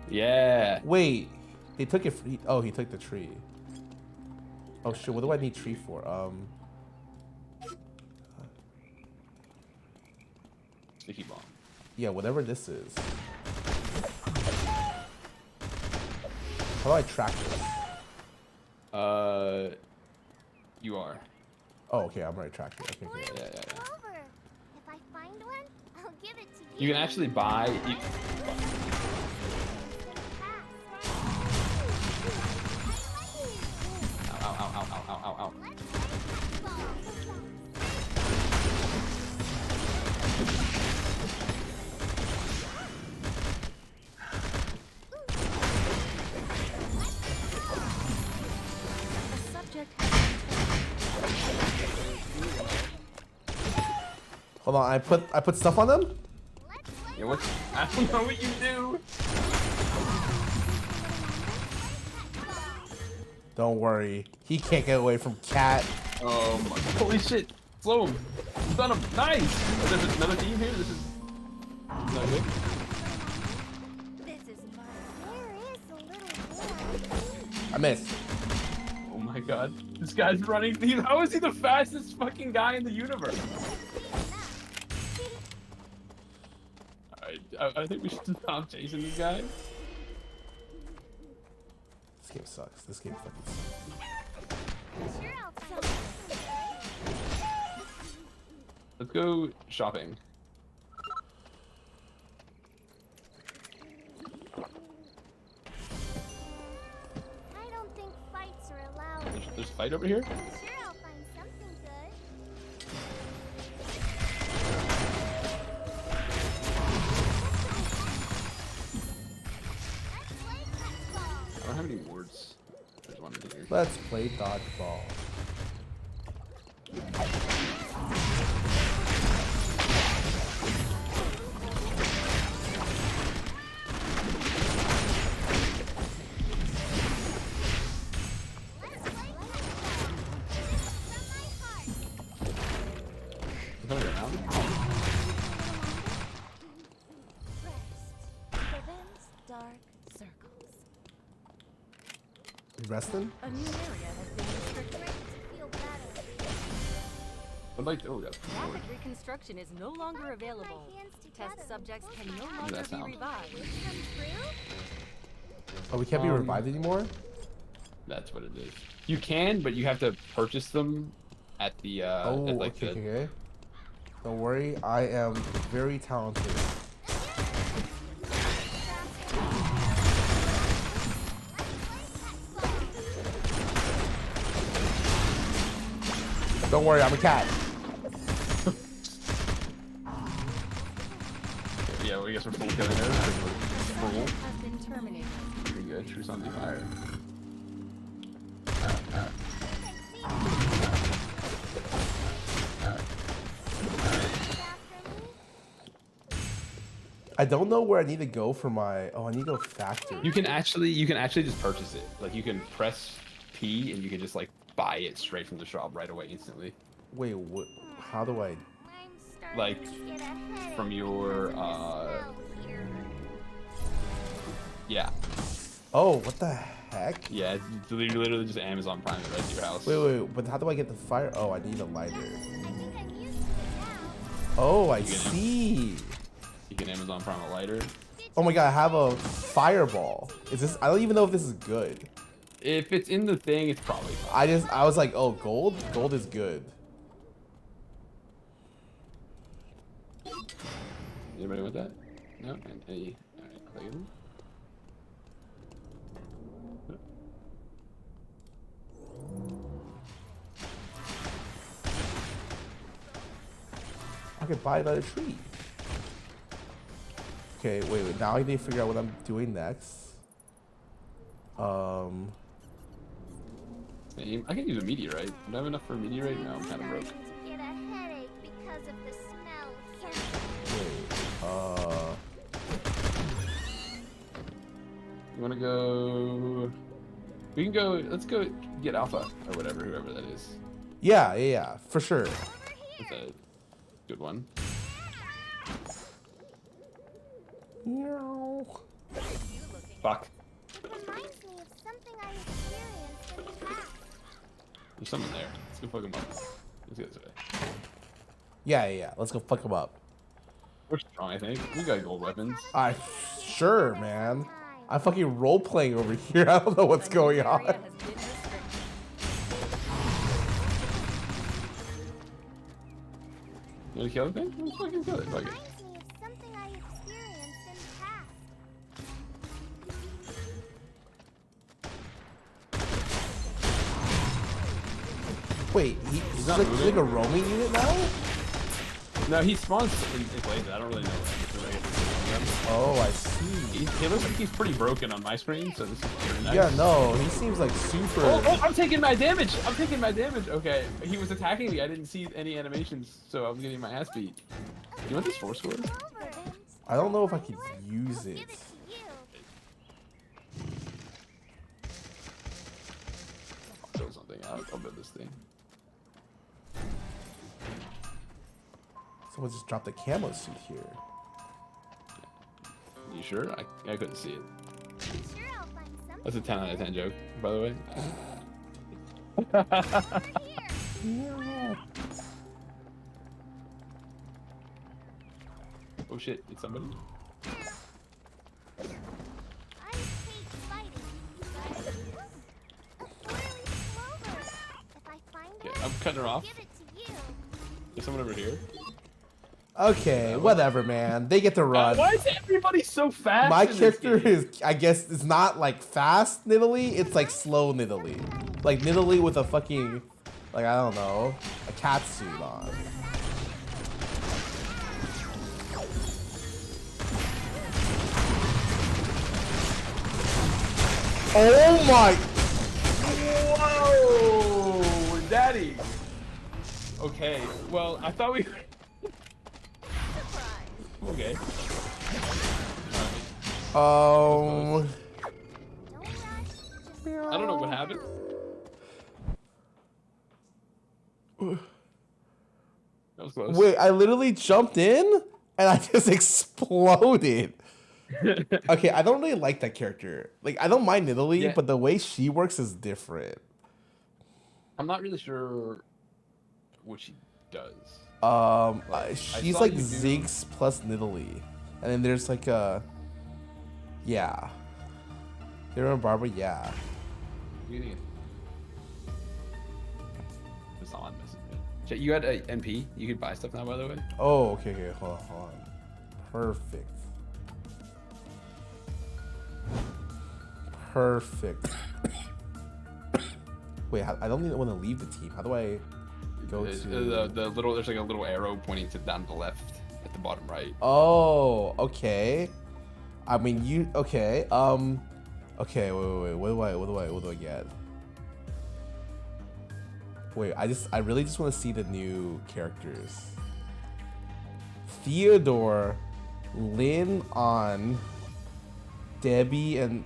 Yeah.
Wait, he took it. Oh, he took the tree. Oh shit! What do I need tree for?
Sticky bomb.
Yeah, whatever this is. How do I track this?
You are.
Oh, okay, I'm already tracked it. Okay, good.
Yeah.
If I find one, I'll give it to
You can actually buy. Ow.
Hold on, I put stuff on them?
Yeah, what? I don't know what you do.
Don't worry, he can't get away from Cat.
Oh my! Holy shit! Slow him. Stun him. Nice. Oh, there's another team here. This is not good.
I missed.
Oh my god! This guy's running. How is he the fastest fucking guy in the universe? Alright, I think we should stop chasing this guy.
This game sucks. This game fucking sucks.
Let's go shopping.
I don't think fights are allowed.
There's a fight over here?
I'm sure I'll find something good.
I don't have any wards. There's one in here.
Let's play dodgeball. Resting?
A new area has been restricted.
I'd like to. Oh, yeah.
Rapid reconstruction is no longer available. Test subjects can no longer
that
be
sound?
revived.
Oh, we can't be revived anymore?
That's what it is. You can, but you have to purchase them at the
Oh,
at, like,
okay. Don't worry, I am very talented. Don't worry, I'm a cat.
Yeah, well, I guess we're full killing her. Full.
Has been terminated.
Pretty good. Truce on the fire.
I don't know where I need to go for my. Oh, I need to go factory.
You can actually just purchase it. Like you can press P and you can just like buy it straight from the shop right away instantly.
Wait, what? How do I?
Like from your yeah.
Oh, what the heck?
Yeah, it's literally just Amazon Prime it right to your house.
Wait, but how do I get the fire? Oh, I need a lighter. Oh, I see.
You can Amazon Prime a lighter.
Oh my god, I have a fireball. Is this? I don't even know if this is good.
If it's in the thing, it's probably fine.
I was like, oh, gold? Gold is good.
Anybody want that? No? And hey, alright, play
I could buy another tree. Okay, wait. Now I need to figure out what I'm doing next.
I can use a meteorite. Do I have enough for a meteorite? No, I'm kind of broke.
Get a headache because of the smell.
You wanna go? We can go. Let's go get Alpha or whatever, whoever that is.
Yeah, for sure.
That's a good one.
No.
Fuck.
It reminds me of something I experienced in the past.
There's someone there. Let's go fuck him up. Let's go this way.
Yeah. Let's go fuck him up.
We're strong, I think. We got gold weapons.
Sure, man. I'm fucking role playing over here. I don't know what's going on.
You wanna kill the thing? Let's fucking kill it. Fuck it.
Something I experienced in the past.
Wait, he's like a roaming unit now?
No, he spawns in places. I don't really know what.
Oh, I see.
He looks like he's pretty broken on my screen, so this is pretty nice.
Yeah, no, he seems like super.
Oh, I'm taking my damage. Okay, he was attacking me. I didn't see any animations, so I was getting my ass beat. You want this force sword?
I don't know if I can use it.
I'll build something out. I'll build this thing.
Someone just dropped a camo suit here.
You sure? I couldn't see it. That's a 10 out of 10 joke, by the way. Oh shit, it's somebody? Okay, I'm cutting her off. There's someone over here.
Okay, whatever, man. They get to run.
Why is everybody so fast?
My character is, I guess, it's not like fast Nidalee, it's like slow Nidalee. Like Nidalee with a fucking, like, I don't know, a cat suit on. Oh my!
Whoa! Daddy! Okay, well, I thought we... Okay.
I
don't know what happened. That was close.
Wait, I literally jumped in and I just exploded. Okay, I don't really like that character. Like, I don't mind Italy,
Yeah.
but the way she works is different.
I'm not really sure what she does.
She's
saw
like
you do-
Ziggs plus Nidalee. And then there's like a... Yeah. You remember Barbara? Yeah.
You think it's on message me. Chat, you had a NP. You could buy stuff now, by the way.
Oh, okay. Hold on. Perfect. Wait, I don't even want to leave the team. How do I go to...
The little, there's like a little arrow pointing to down to the left at the bottom right.
Oh, okay. I mean, you... Okay, okay, wait. What do I get? Wait, I really just want to see the new characters. Theodore, Lynn on, Debbie, and...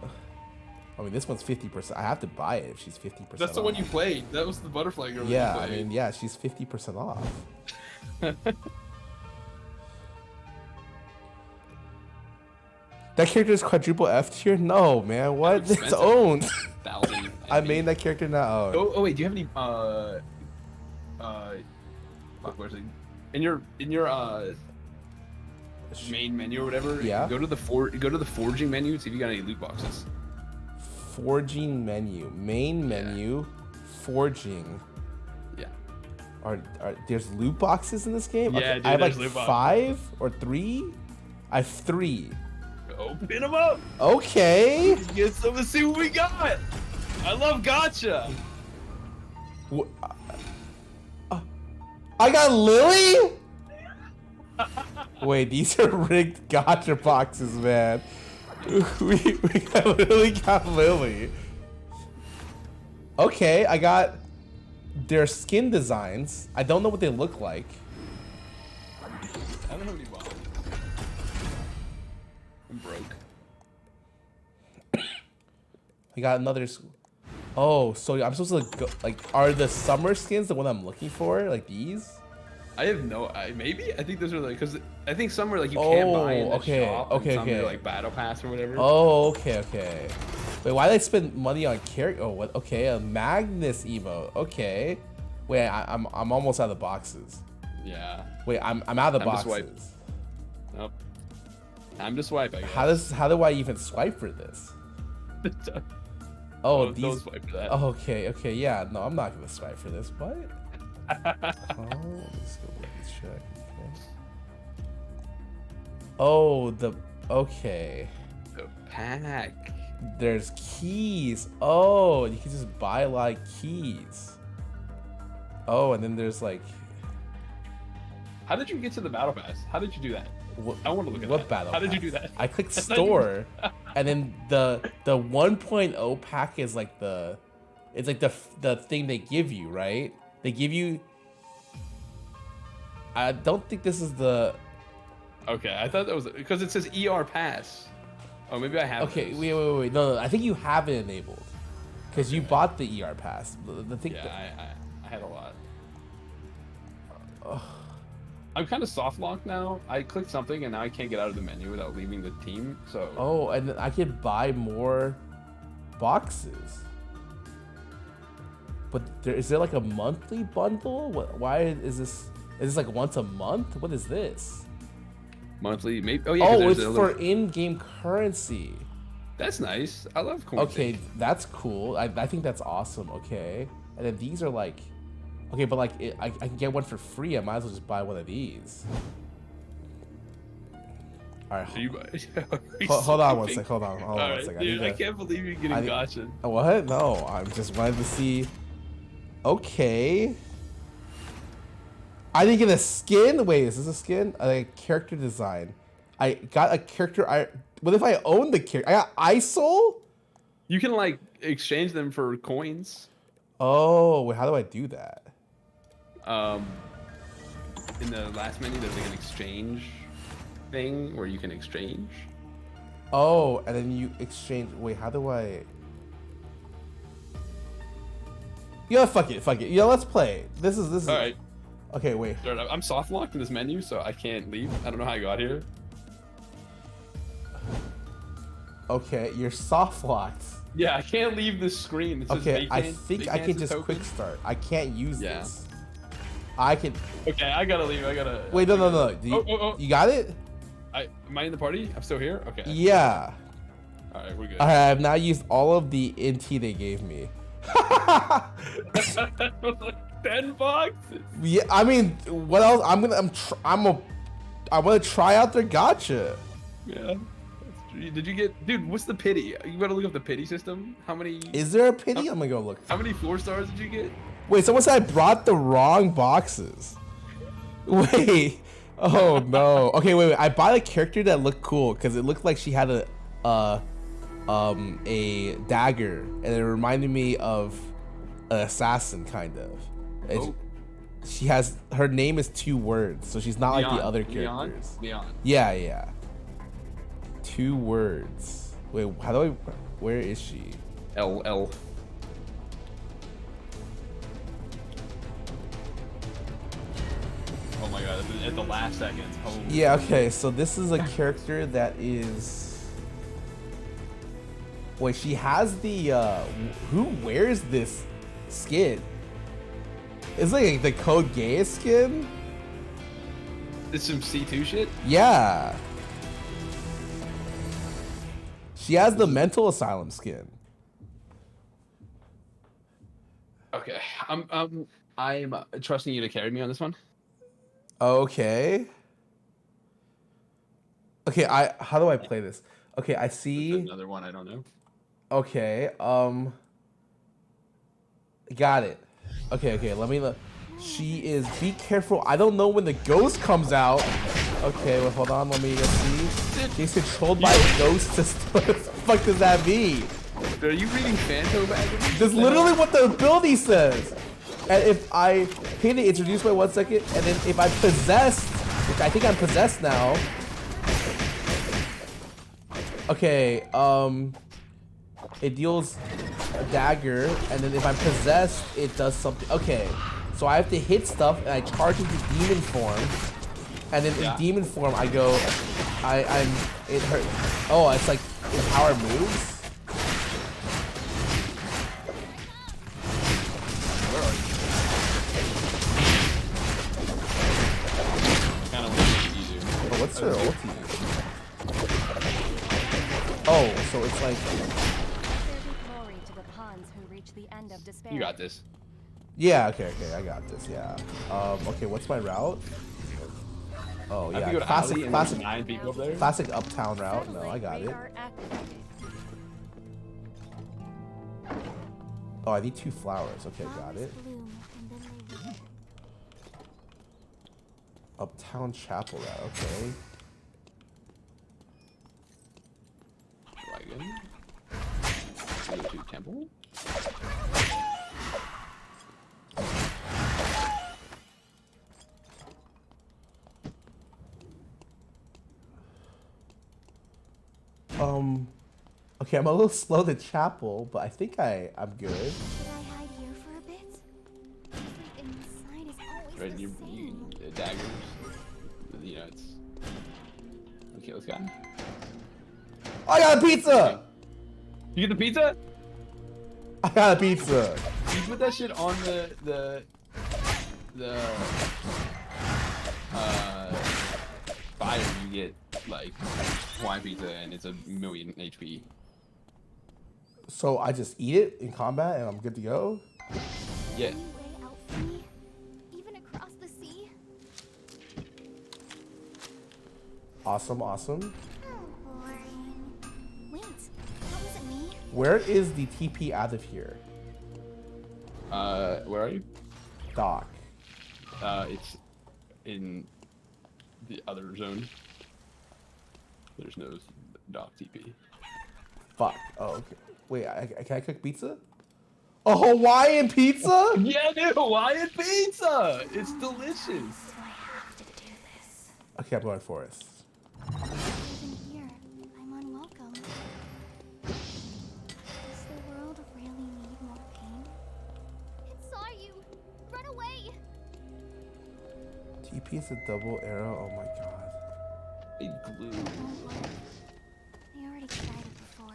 I mean, this one's 50%. I have to buy it if she's 50%
That's the
off.
one you played. That was the butterfly girl.
Yeah,
you
I
played.
mean, yeah, she's 50% off. That character is quadruple F tier? No, man. What? It's
expensive.
owned.
1,000.
I made that character now.
Oh wait, do you have any fuck, where's it? In your main menu or whatever?
Yeah.
Go to the forging menu and see if you got any loot boxes.
Forging menu. Main menu. Forging.
Yeah.
Are there's loot boxes in this game?
Yeah,
Okay,
dude,
I have like
there's loot boxes.
5 or 3? I have 3.
Open them up.
Okay.
Let's get some and see what we got. I love gotcha.
I got Lily? Wait, these are rigged gotcha boxes, man. We literally got Lily. Okay, I got their skin designs. I don't know what they look like.
I don't have any bombs. I'm broke.
I got another. Oh, so I'm supposed to go, like, are the summer skins the one I'm looking for? Like these?
I have no. Maybe I think those are like, because I think some are like you can't buy in the
okay,
shop.
okay,
and some
okay.
are like battle pass or whatever.
Oh, okay. Wait, why did I spend money on character? Oh, what? Okay, a Magnus emote. Okay. Wait, I'm almost out of boxes.
Yeah.
Wait, I'm out of
Time to
boxes.
swipe. Nope. Time to swipe. I guess.
How do I even swipe for this? Oh, these.
Don't swipe for that.
Oh, okay, yeah. No, I'm not gonna swipe for this. What? Let's check. Okay. Oh, okay.
The pack.
There's keys. Oh, you can just buy like keys. Oh, and then there's like.
How did you get to the battle pass? How did you do that? I want to look at
What
that.
battle?
How did you
pass?
do that?
I clicked
How did you-
store, and then the 1.0 pack is like it's like the thing they give you, right? They give you. I don't think this is the.
Okay, I thought that was because it says ER pass. Oh, maybe I have.
Okay,
those.
wait. No, I think you have it enabled, because you bought the ER pass. The thing.
Yeah, I had a lot. I'm kind of soft locked now. I clicked something and now I can't get out of the menu without leaving the team. So.
Oh, and then I could buy more boxes. But is there like a monthly bundle? Why is this? Is this like once a month? What is this?
Monthly, maybe. Oh yeah. 'cause
Oh,
there's
it's
a
for
little-
in-game currency.
That's nice. I love coins.
Okay, that's cool. I think that's awesome. Okay, and then these are like, okay, but like I can get one for free. I might as well just buy one of these. All right. Hold on one sec. Hold on one
Alright,
sec.
dude, I can't believe you're getting gotcha.
What? No, I'm just wanted to see. Okay. I didn't get a skin. Wait, is this a skin? A character design. I got a character. What if I own the character? I got ISOL?
You can like exchange them for coins.
Oh, wait, how do I do that?
In the last menu, there's like an exchange thing where you can exchange.
Oh, and then you exchange. Wait, how do I? Yeah, fuck it. Yeah, let's play. This is.
All right.
Okay, wait.
I'm soft locked in this menu, so I can't leave. I don't know how I got here.
Okay, you're soft locked.
Yeah, I can't leave this screen. It says
Okay, I
vacant-
think I
vacant
can
as
just
token.
quick start. I can't use this. I can.
Okay, I gotta leave. I gotta.
Wait, no. You got it?
Am I in the party? I'm still here? Okay.
Yeah.
Alright, we're good.
Alright, I've now used all of the NT they gave me.
10 bucks?
Yeah, I mean, what else? I want to try out their gacha.
Yeah. Did you get, dude? What's the pity? You gotta look up the pity system. How many?
Is there a pity? I'm gonna go look.
How many 4 stars did you get?
Wait, someone said I brought the wrong boxes. Wait. Oh no. Okay, wait. I bought a character that looked cool because it looked like she had a dagger, and it reminded me of an assassin, kind of. She has, her name is 2 words, so she's not like the other characters.
Leon.
Yeah. 2 words. Wait, how do I? Where is she?
LL. Oh my god! At the last second. Holy
Yeah. Okay. So this is a character that is. Wait, she has the. Who wears this skin? It's like the Code Geass skin.
It's some C2 shit.
Yeah. She has the mental asylum skin.
Okay, I'm trusting you to carry me on this one.
Okay. Okay, how do I play this? Okay, I see
another one I don't know.
Okay, got it. Okay, let me look. She is, be careful. I don't know when the ghost comes out. Okay, well, hold on, let me see. She's controlled by a ghost system. What the fuck does that mean?
Are you reading Phantom Agony?
That's literally what the ability says. And if I hit it, introduce by 1 second, and then if I'm possessed, which I think I'm possessed now. Okay, it deals a dagger, and then if I'm possessed, it does something. Okay, so I have to hit stuff, and I charge into demon form, and then in demon form, I go, it hurts. Oh, it's like empower moves. Oh, what's her ulti? Oh, so it's like.
You got this.
Yeah, okay, I got this, yeah. Okay, what's my route? Oh, yeah, classic
9 people up there.
Classic uptown route. No, I got it. Oh, I need 2 flowers. Okay, got it. Uptown chapel route, okay.
Dragon. Go to temple.
Okay, I'm a little slow to chapel, but I think I'm good.
Should I hide here for a bit? Inside is always
Right,
the
you
same.
daggers. You know, it's. Okay, let's go.
I got a pizza!
You get the pizza?
I got a pizza.
You put that shit on the fire, you get like Hawaiian pizza and it's 1,000,000 HP.
So I just eat it in combat and I'm good to go?
Yeah.
Even across the sea?
Awesome.
Oh, boring. Wait, that wasn't me.
Where is the TP out of here?
Where are you?
Dock.
It's in the other zone. There's no dock TP.
Fuck. Oh, okay. Wait, can I cook pizza? A Hawaiian pizza?
Yeah, dude, Hawaiian pizza! It's delicious.
Okay, I'm going forest.
Even here, I'm unwelcome. Does the world really need more pain? It saw you! Run away!
TP is a double arrow. Oh my god.
Glue.
They already tried it before.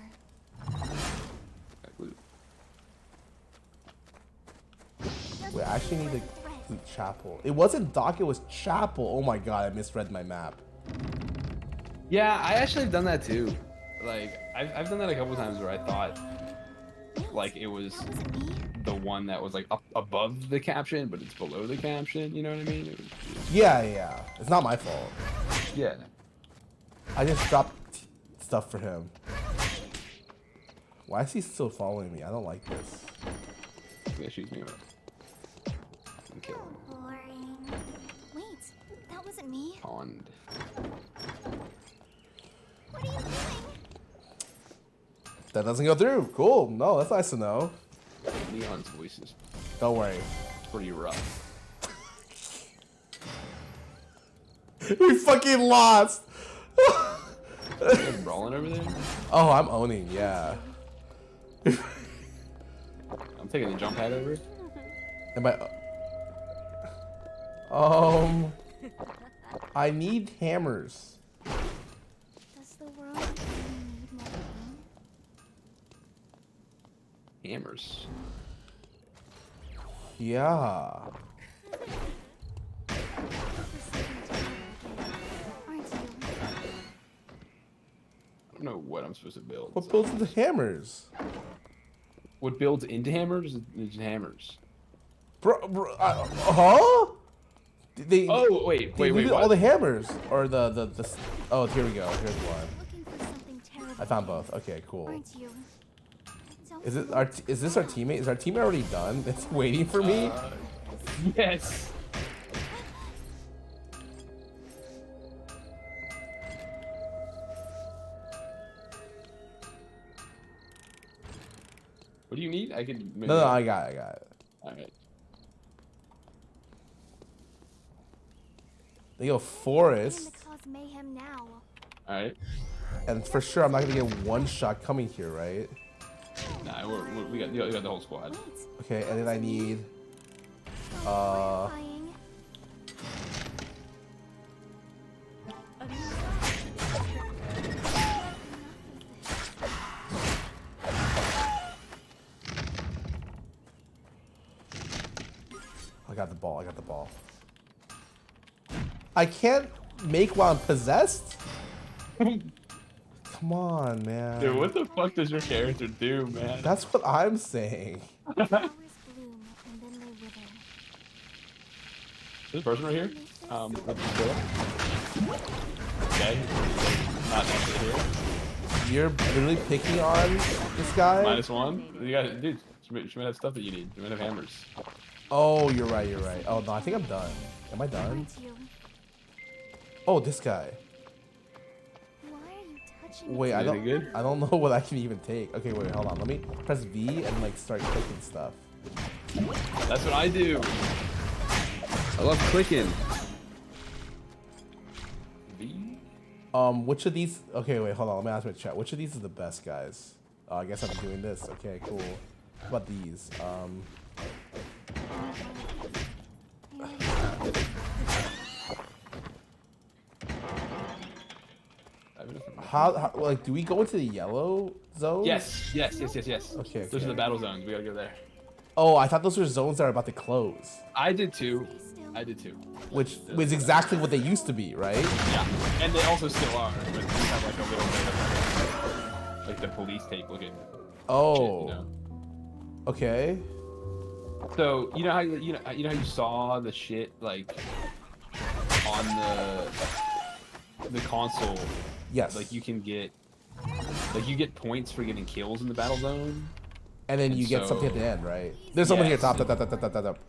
Wait, I actually need to complete chapel. It wasn't dock, it was chapel. Oh my god, I misread my map.
Yeah, I actually have done that too. Like, I've done that a couple times where I thought, like, it was the one that was, like, up above the caption, but it's below the caption, you know what I mean?
Yeah. It's not my fault.
Yeah.
I just dropped stuff for him. Why is he still following me? I don't like this.
Yeah, shoots me up. And kill him.
Boring. Wait, that wasn't me.
Pond.
What are you doing?
That doesn't go through. Cool. No, that's nice to know.
Leon's voice is
Don't worry.
pretty rough.
We fucking lost.
You guys brawling over there?
Oh, I'm owning. Yeah.
I'm taking the jump pad over.
Am I? I need hammers.
Does the world really need more pain?
Hammers.
Yeah.
I don't know what I'm supposed to build.
What builds the hammers?
What builds into hammers is hammers.
Bro, huh? They,
oh wait,
they
wait.
all
What?
the hammers or the. Oh, here we go. Here's one. I found both. Okay, cool. Is this our teammate? Is our teammate already done? It's waiting for me.
Yes. What do you need? I can.
No, I got it.
All right.
They go forest.
Mayhem now.
All right.
And for sure, I'm not gonna get one shot coming here, right?
Nah, we got the whole squad.
Okay, and then I need. I got the ball. I can't make while I'm possessed? Come on, man.
Dude, what the fuck does your character do, man?
That's what I'm saying.
This person right here? Okay. Not actually here.
You're literally picking on this guy?
-1. You got, dude, she might have stuff that you need. You might have hammers.
Oh, you're right. Oh, no, I think I'm done. Am I done? Oh, this guy. Wait, I don't know what I can even take. Okay, wait, hold on. Let me press V and like start clicking stuff.
That's what I do. I love clicking. V?
Which of these? Okay, wait, hold on. Let me ask my chat. Which of these is the best, guys? I guess I'm doing this. Okay, cool. What about these? How like do we go into the yellow zone?
Yes.
Okay.
Those are the battle zones. We gotta go there.
Oh, I thought those were zones that are about to close.
I did too.
Which was exactly what they used to be, right?
Yeah, and they also still are. But we have like a little bit of like the police tape looking.
Oh.
Shit, you know?
Okay.
So you know how you saw the shit like on the console.
Yes.
Like you get points for getting kills in the battle zone.
And then you get something at the end, right? There's someone here top.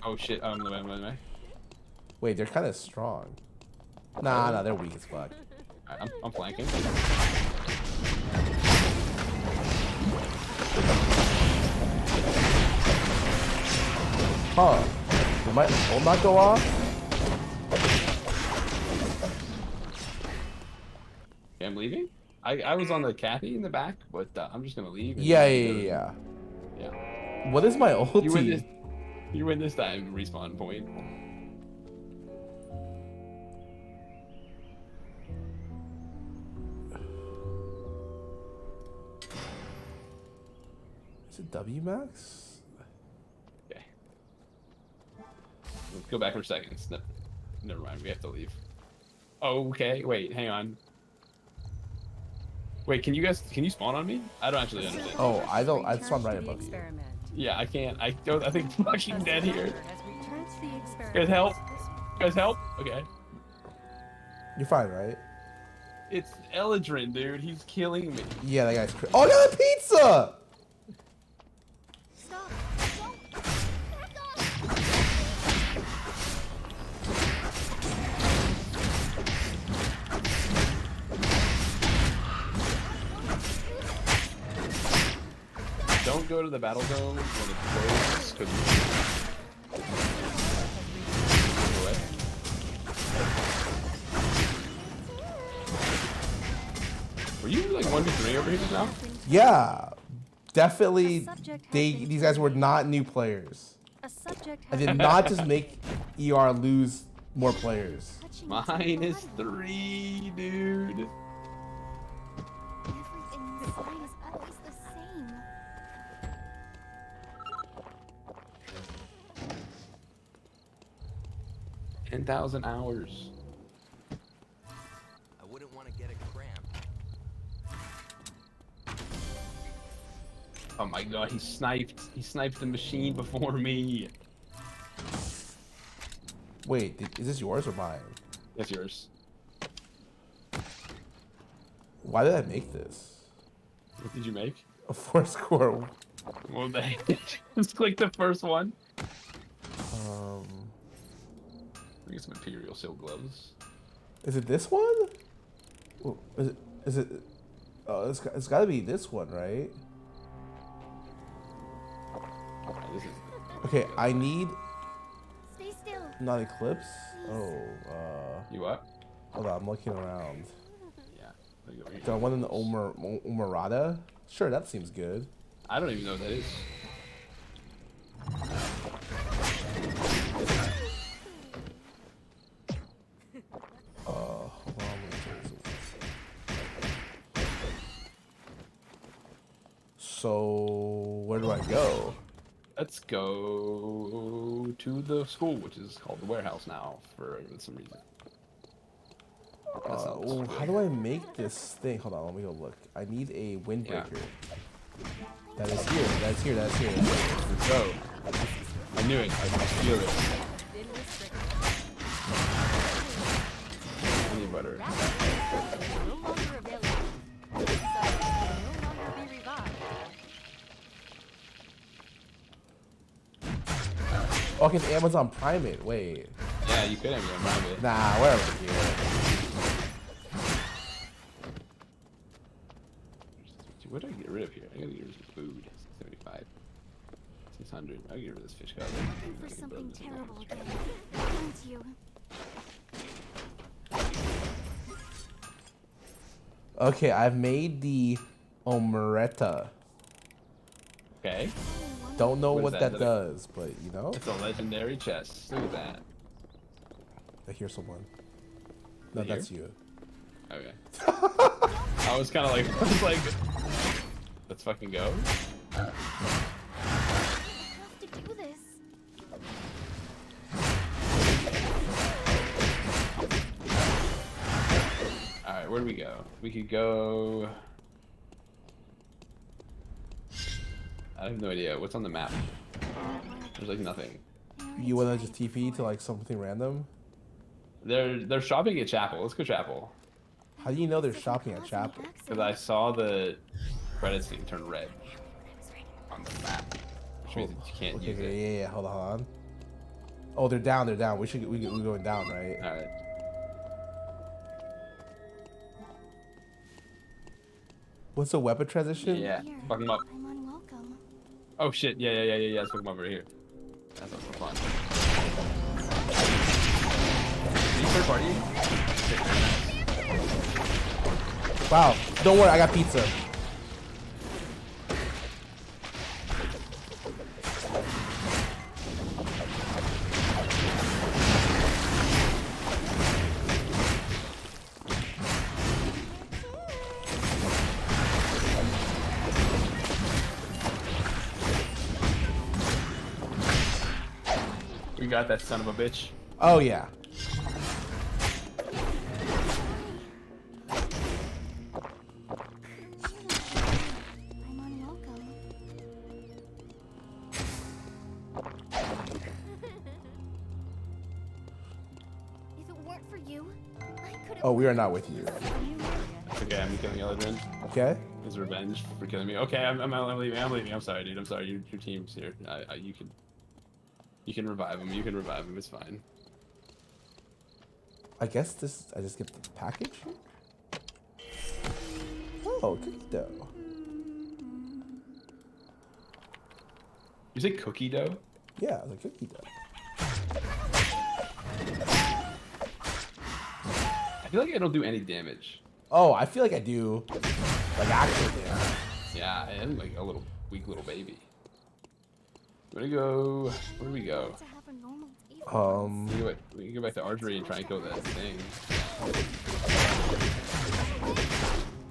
Oh shit!
Wait, they're kind of strong. Nah, they're weak as fuck.
I'm flanking.
Huh? Did my ult not go off?
Okay, I'm leaving. I was on the Kathy in the back, but I'm just gonna leave.
Yeah. What is my ulti?
You win this time. Respawn point.
Is it W max?
Okay. Let's go back for seconds. No, never mind. We have to leave. Okay. Wait. Hang on. Wait. Can you spawn on me? I don't actually understand.
Oh, I don't. I spawned right above you.
Yeah, I can't. I don't. I think I'm fucking dead here. Guys, help! Guys, help! Okay.
You're fine, right?
It's Eladrin, dude. He's killing me.
Yeah, that guy's. Oh, I got a pizza.
Stop.
Don't go to the battle zone when it's closed, because... Were you like 1v3 over here just now?
Yeah, definitely. These guys were not new players. I did not just make ER lose more players.
-3, dude.
Everything inside is always the same.
10,000 hours.
I wouldn't want to get a cramp.
Oh my god, he sniped the machine before me.
Wait, is this yours or mine?
That's yours.
Why did I make this?
What did you make?
A 4-score.
Well, they just click the first one. I get some Imperial Silk gloves.
Is it this one? Well, is it? Oh, it's got to be this one, right? Okay, I need.
Stay still.
Not Eclipse. Oh.
You what?
Hold on, I'm looking around.
Yeah.
Do I want an Omerata? Sure, that seems good.
I don't even know what that is.
Hold on. So where do I go?
Let's go to the school, which is called the warehouse now for some reason.
Oh, how do I make this thing? Hold on, let me go look. I need a windbreaker. That is here. That's here. That's here.
Let's go. I knew it. I could feel it. Honey butter.
Oh, I can Amazon Prime it. Wait.
Yeah, you could Amazon Prime it.
Nah, whatever. Here.
What do I get rid of here? I gotta get rid of some food. 75. 600. I'll get rid of this fish guy.
Looking for something terrible again. Aren't you?
Okay, I've made the Omerata.
Okay.
Don't know what
is
that does, but you know.
It's a legendary chest. Look at that.
I hear someone. No, that's you.
Okay. I was kind of like, let's fucking go.
I have to do this.
All right, where do we go? We could go. I have no idea. What's on the map? There's like nothing.
You wanna just TP to like something random?
They're shopping at Chapel. Let's go Chapel.
How do you know they're shopping at Chapel?
Because I saw the credits thing turn red on the map, which means that you can't use it.
Yeah. Hold on. Oh, they're down. They're down. We're going down, right?
All right.
What's the weapon transition?
Yeah. Fuck him up.
I'm unwelcome.
Oh shit. Yeah. Let's fuck him up right here. That's also fun. Are you third party?
Wow. Don't worry, I got pizza.
We got that son of a bitch.
Oh yeah.
I'm unwelcome. If it weren't for you, I could have.
Oh, we are not with you.
Okay, I'm killing Eldrin.
Okay.
His revenge for killing me. Okay, I'm leaving. I'm leaving. I'm sorry, dude. I'm sorry. Your team's here. You can revive him. You can revive him. It's fine.
I guess I just get the package here? Oh, cookie dough.
You say cookie dough?
Yeah, the cookie dough.
I feel like I don't do any damage.
Oh, I feel like I do, like actual damage.
Yeah, I am like a little weak little baby. Where do we go? Where do we go? We can go back to archery and try and kill that thing.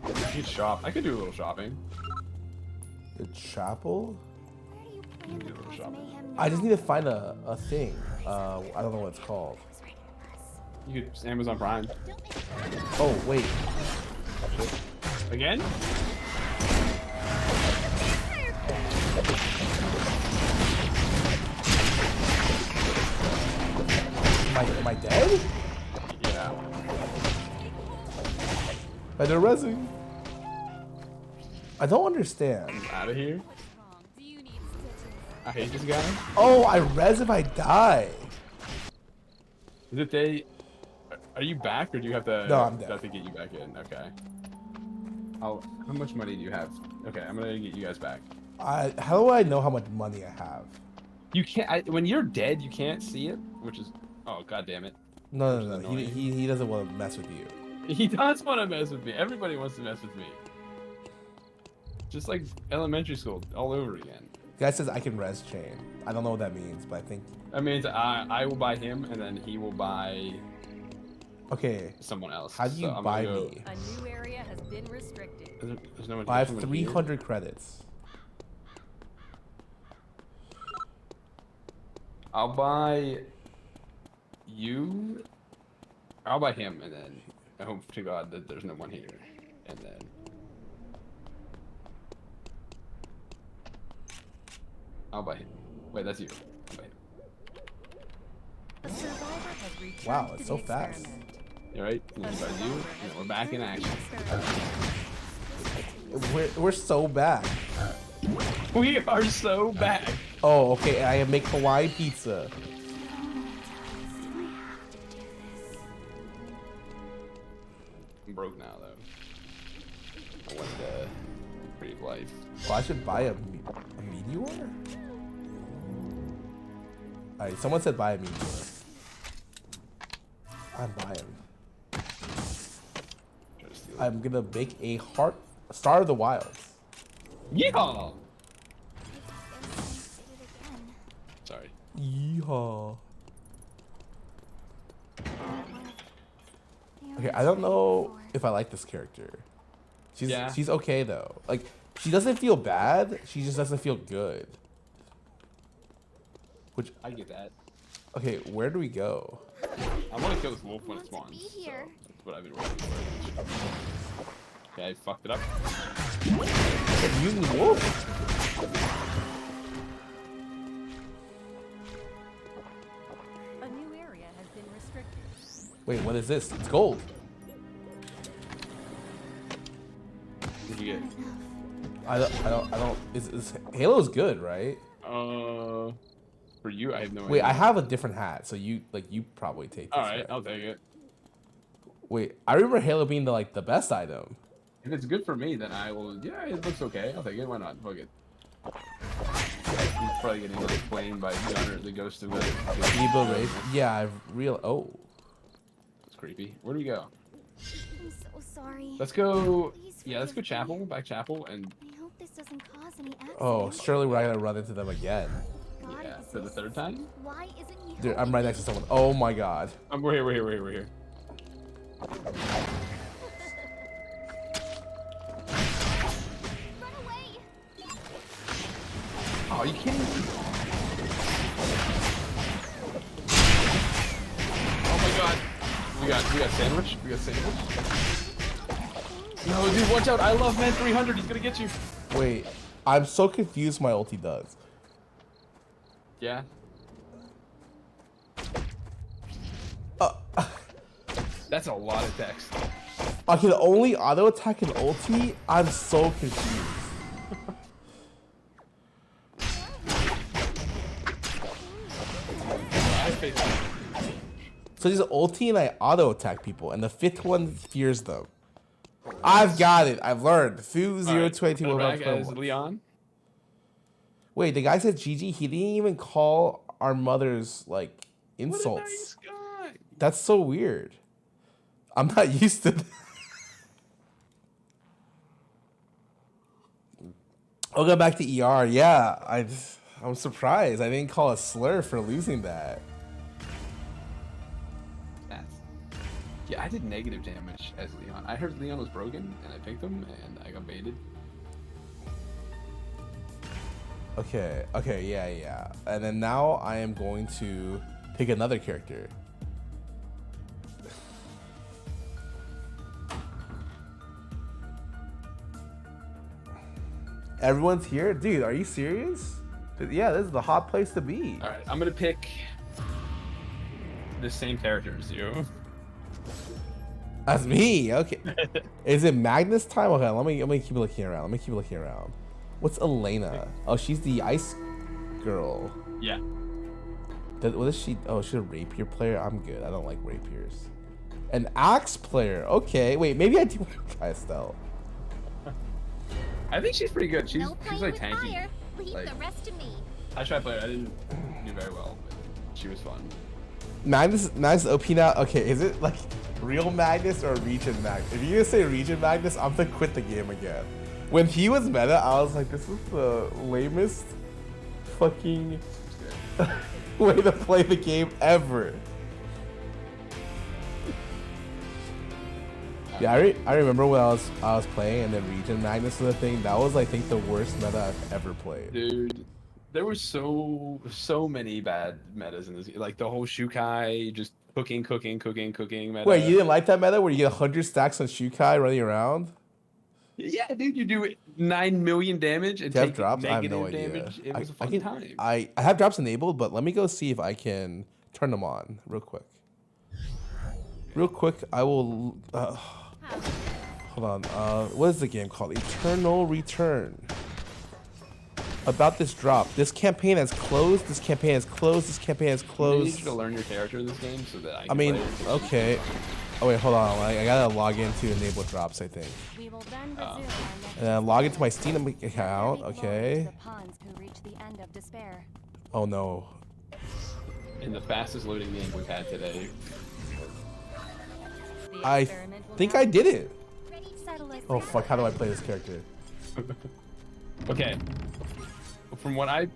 You could shop. I could do a little shopping.
The chapel?
You can do a little shopping.
I just need to find a thing. I don't know what it's called.
You could just Amazon Prime.
Oh, wait.
Again?
Am I dead?
Yeah.
By the resin. I don't understand.
Out of here. I hate this guy.
Oh, I res if I die.
Is it they? Are you back or do you have to?
No, I'm dead.
Have to get you back in. Okay. How much money do you have? Okay, I'm gonna get you guys back.
How do I know how much money I have?
You can't. When you're dead, you can't see it, which is. Oh, god damn it.
No. He doesn't want to mess with you.
He does want to mess with me. Everybody wants to mess with me. Just like elementary school, all over again.
The guy says I can res chain. I don't know what that means, but I think.
That means I will buy him, and then he will buy.
Okay.
Someone else.
How do you buy me?
A new area has been restricted.
There's no one.
I have 300 credits.
I'll buy you. I'll buy him, and then I hope to God that there's no one here, and then. I'll buy him. Wait, that's you. I'll buy him.
The survivor has returned
Wow,
to
it's
the
so fast.
experiment.
You alright? You buy you, and then we're back in action.
We're so bad.
We are so bad.
Oh, okay. I make Hawaii pizza.
I'm broke now, though. I want the creative life.
Well, I should buy a meteor? Alright, someone said buy a meteor. I'm buying. I'm gonna make a Star of the Wilds.
Yeehaw! Sorry.
Yeehaw. Okay, I don't know if I like this character. She's okay though. Like, she doesn't feel bad. She just doesn't feel good. Which
I get that.
Okay, where do we go?
I want to kill this wolf when it spawns. So that's what I've been waiting for. Okay, I fucked it up.
Mutant wolf?
A new area has been restricted.
Wait, what is this? It's gold.
What did you get?
I don't. Halo's good, right?
For you, I have no idea.
Wait, I have a different hat, so you probably take this.
All right,
hat.
I'll take it.
Wait, I remember Halo being the best item.
If it's good for me, then I will. Yeah, it looks okay. I'll take it. Why not? Fuck it. He's probably getting claimed by Gunner, the ghost of the.
Evil race. Yeah, I real. Oh.
It's creepy. Where do we go?
I'm so sorry.
Let's go. Yeah, let's go chapel. Back chapel and.
I hope this doesn't cause any accidents.
Oh, surely we're gonna run into them again.
Yeah, for the third time.
Why isn't he?
Dude, I'm right next to someone. Oh my god.
We're here.
Run away!
Oh, you can't. We got sandwich. We got sandwich. Yo, dude, watch out! I love man 300. He's gonna get you.
Wait, I'm so confused. My ulti does.
Yeah. That's a lot of text.
I can only auto attack an ulti. I'm so confused. So there's an ulti and I auto attack people, and the 5th one fears them. I've got it. I've learned. Fu 022 will
back as Leon.
Wait, the guy said GG. He didn't even call our mothers like insults.
What a nice guy.
That's so weird. I'm not used to that. I'll go back to ER. Yeah, I'm surprised. I didn't call a slur for losing that.
Yeah, I did negative damage as Leon. I heard Leon was broken, and I picked him, and I got baited.
Okay, yeah. And then now I am going to pick another character. Everyone's here? Dude, are you serious? Yeah, this is the hot place to be.
Alright, I'm gonna pick the same character as you.
That's me, okay. Is it Magnus time? Okay, let me keep looking around. What's Elena? Oh, she's the ice girl.
Yeah.
What is she? Oh, she's a rapier player? I'm good. I don't like rapiers. An axe player. Okay, wait, maybe I do want to try Estelle.
I think she's pretty good. She's like tanky.
Fire. Leave
Like,
the rest to me.
I tried playing her. I didn't do very well, but she was fun.
Magnus OP now? Okay, is it like real Magnus or region Magnus? If you're gonna say region Magnus, I'm gonna quit the game again. When he was meta, I was like, this is the lamest fucking way to play the game ever. Yeah, I remember when I was playing and then region Magnus was the thing. That was, I think, the worst meta I've ever played.
Dude, there were so many bad metas in this. Like the whole Shukai just cooking meta.
Wait, you didn't like that meta where you get 100 stacks on Shukai running around?
Yeah, dude, you do 9 million damage and take
drops? I have
negative
no idea.
damage. It was a fun time.
I have drops enabled, but let me go see if I can turn them on real quick. Real quick, I will. Hold on. What is the game called? Eternal Return. About this drop. This campaign has closed. This campaign has closed. This campaign has
I
closed.
need you to learn your character in this game so that I can
I mean,
play.
okay. Oh wait, hold on. I gotta log in to enable drops, I think.
We will then resume our next
And then log into my Steam account. Okay.
the pawns who reach the end of despair.
Oh no.
In the fastest loading game we've had today.
I think I did it.
Satellite
Oh fuck! How do I play this character?
Okay. From what I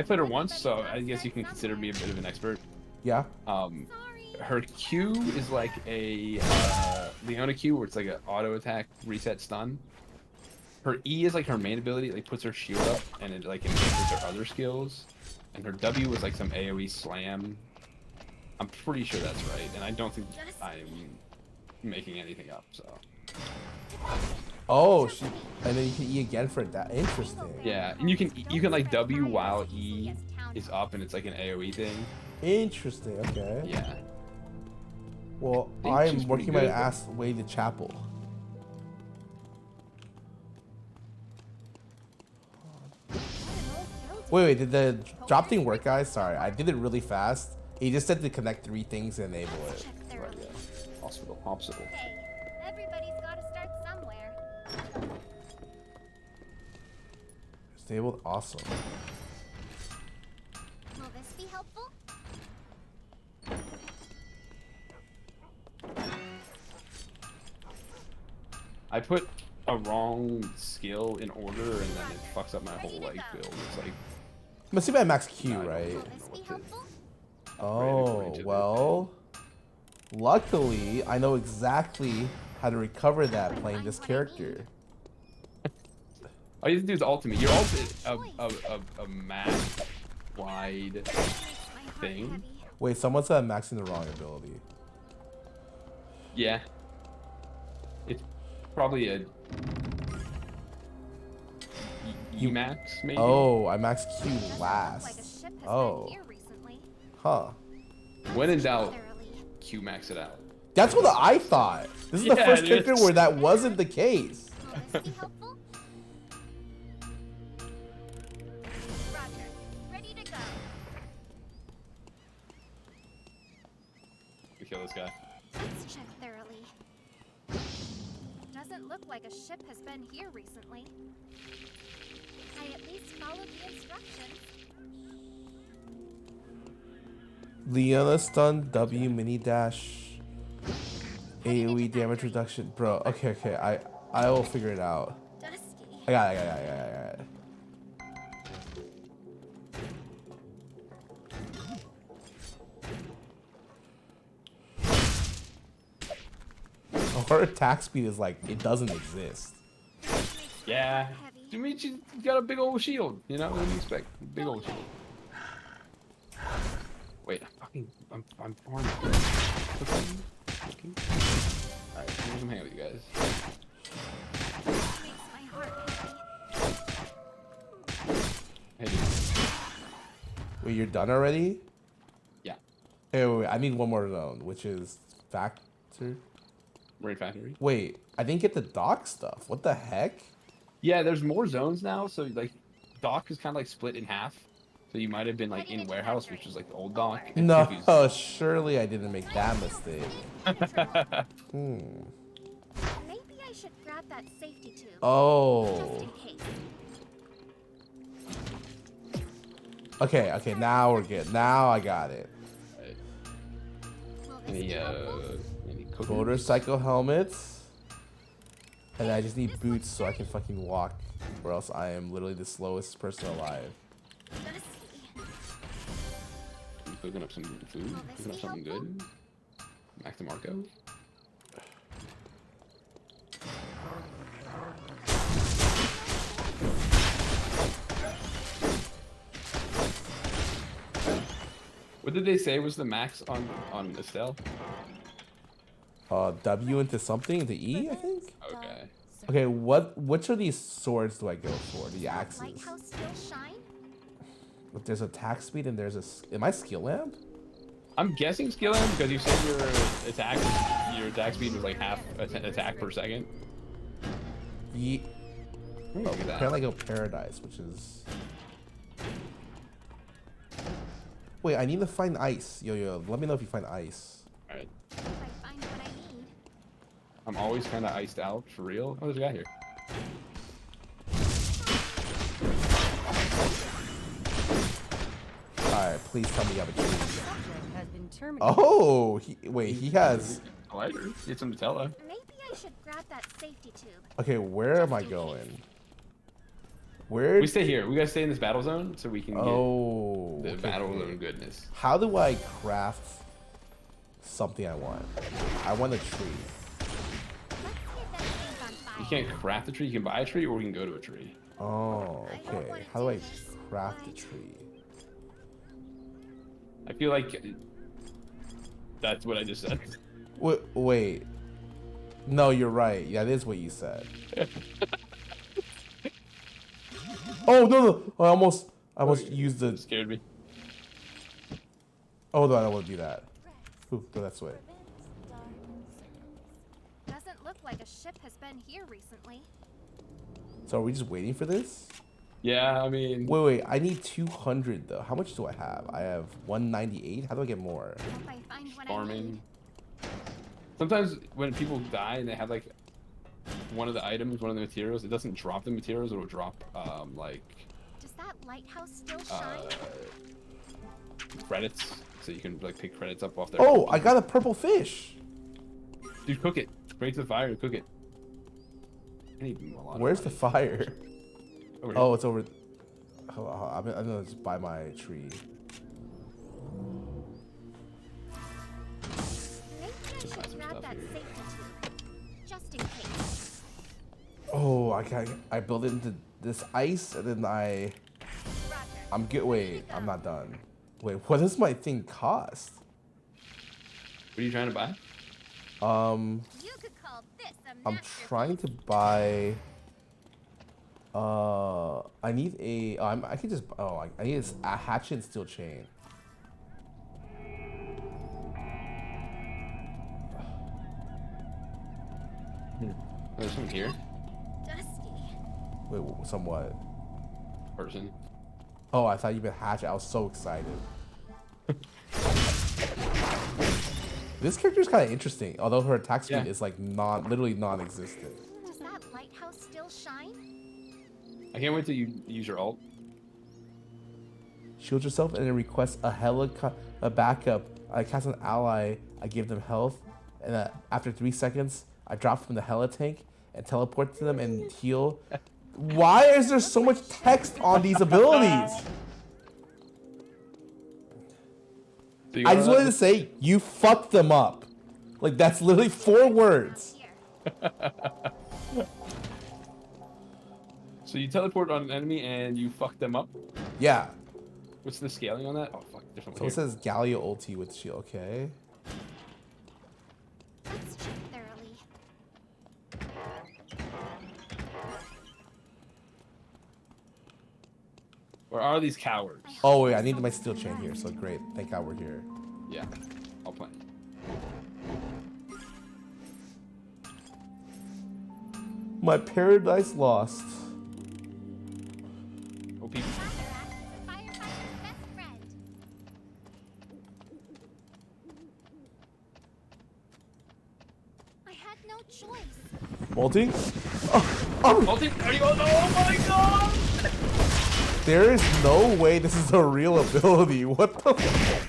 played her once, so I guess you can consider me a bit of an expert.
Yeah.
Her Q is like a Leona Q, where it's like an auto attack reset stun. Her E is like her main ability, it like puts her shield up, and it like enhances her other skills. And her W is like some AOE slam. I'm pretty sure that's right, and I don't think I'm making anything up. So.
Oh, and then you can E again for that. Interesting.
Yeah, and you can like W while E is up, and it's like an AOE thing.
Interesting. Okay.
Yeah.
Well,
I think she's
I'm
pretty
working my
good.
ass way to chapel. Wait, did the drop thing work, guys? Sorry, I did it really fast. He just said to connect 3 things and enable it.
Right, yeah. Hospital.
Hey, everybody's gotta start somewhere.
Disabled, awesome.
Will this be helpful?
I put a wrong skill in order, and then it fucks up my whole like build. It's like.
I'm assuming I max Q, right?
Will this be helpful?
Oh, well. Luckily, I know exactly how to recover that playing this character.
All you have to do is ultimate. Your ult is a max wide thing.
Wait, someone said I'm maxing the wrong ability.
Yeah. It's probably a max maybe.
Oh, I maxed Q last. Oh. Huh.
When in doubt, Q max it out.
That's what I thought. This is the first character where that wasn't the case.
We kill this guy.
Let's check thoroughly. Doesn't look like a ship has been here recently. I at least followed the instructions.
Leona stun W mini dash AoE damage reduction. Bro, okay, I will figure it out. I got it. Her attack speed is like, it doesn't exist.
Yeah. Dimitri's got a big old shield, you know? What do you expect? Big old shield. Wait, I'm farming. Alright, I'm hang out with you guys. Hey,
Wait, you're done already?
Yeah.
Hey, wait, I need one more zone, which is Factor.
Marine Factory.
Wait, I didn't get the dock stuff. What the heck?
Yeah, there's more zones now, so like dock is kind of like split in half. So you might have been like in warehouse, which is like the old dock.
No, surely I didn't make that mistake.
Maybe I should grab that safety tube.
Oh. Okay, now we're good. Now I got it.
Any
motorcycle helmets. And I just need boots so I can fucking walk, or else I am literally the slowest person alive.
Cooking up some food, cooking up something good. Back to Marco. What did they say was the max on Estelle?
W into something, into E, I think?
Okay.
Okay, which of these swords do I go for? The axes. But there's attack speed and there's a... Am I skill lamp?
I'm guessing skill lamp because you said your attack speed was like half attack per second.
Yeah.
Look at that.
Apparently I go paradise, which is... Wait, I need to find ice. Yo, let me know if you find ice.
Alright. I'm always kind of iced out, for real. Oh, there's a guy here.
Alright, please tell me you have a tree. Oh, he has...
A lighter. Get some Nutella.
Maybe I should grab that safety tube.
Okay, where am I going? Where?
We stay here. We gotta stay in this battle zone so we can get the battle zone goodness.
How do I craft something I want? I want a tree.
You can't craft a tree. You can buy a tree, or we can go to a tree.
Oh, okay. How do I craft a tree?
I feel like that's what I just said.
Wait. No, you're right. Yeah, that is what you said. Oh no! I almost used the.
Scared me.
Oh no, I don't want to do that. Ooh, go that way.
Doesn't look like a ship has been here recently.
So are we just waiting for this?
Yeah, I mean.
Wait. I need 200 though. How much do I have? I have 198. How do I get more?
Farming. Sometimes when people die and they have like one of the items, one of the materials, it doesn't drop the materials. It'll drop like.
Does that lighthouse still shine?
Credits, so you can like pick credits up off there.
Oh, I got a purple fish.
Dude, cook it. Break the fire and cook it. I need a lot.
Where's the fire?
Over
oh, it's over. Hold on, I'm gonna just buy my tree.
Maybe I should grab that safety tube, just in case.
Oh, I built it into this ice and then I'm good. Wait, I'm not done. Wait, what does my thing cost?
What are you trying to buy?
You could call this a
I'm trying to buy. I need a. I can just. Oh, I need a hatchet and steel chain.
There's some here.
Dusty.
Wait, somewhat.
Person.
Oh, I thought you meant hatchet. I was so excited. This character is kind of interesting, although her attack speed is like literally non-existent.
Does that lighthouse still shine?
I can't wait till you use your ult.
Shield yourself and then request a backup. I cast an ally. I give them health, and after 3 seconds, I drop from the Hela tank and teleport to them and heal. Why is there so much text on these abilities? I just wanted to say, you fucked them up. Like, that's literally 4 words.
So you teleport on an enemy and you fuck them up?
Yeah.
What's the scaling on that? Oh, fuck. There's something
So it says Galio ulti with shield, okay.
Let's check thoroughly.
Where are these cowards?
Oh, wait, I need my steel chain here, so great. Thank God we're here.
Yeah, I'll play.
My paradise lost.
Oh, people.
I had no choice.
Multi?
Multi? Are you? Oh my god!
There is no way this is a real ability. What the fuck?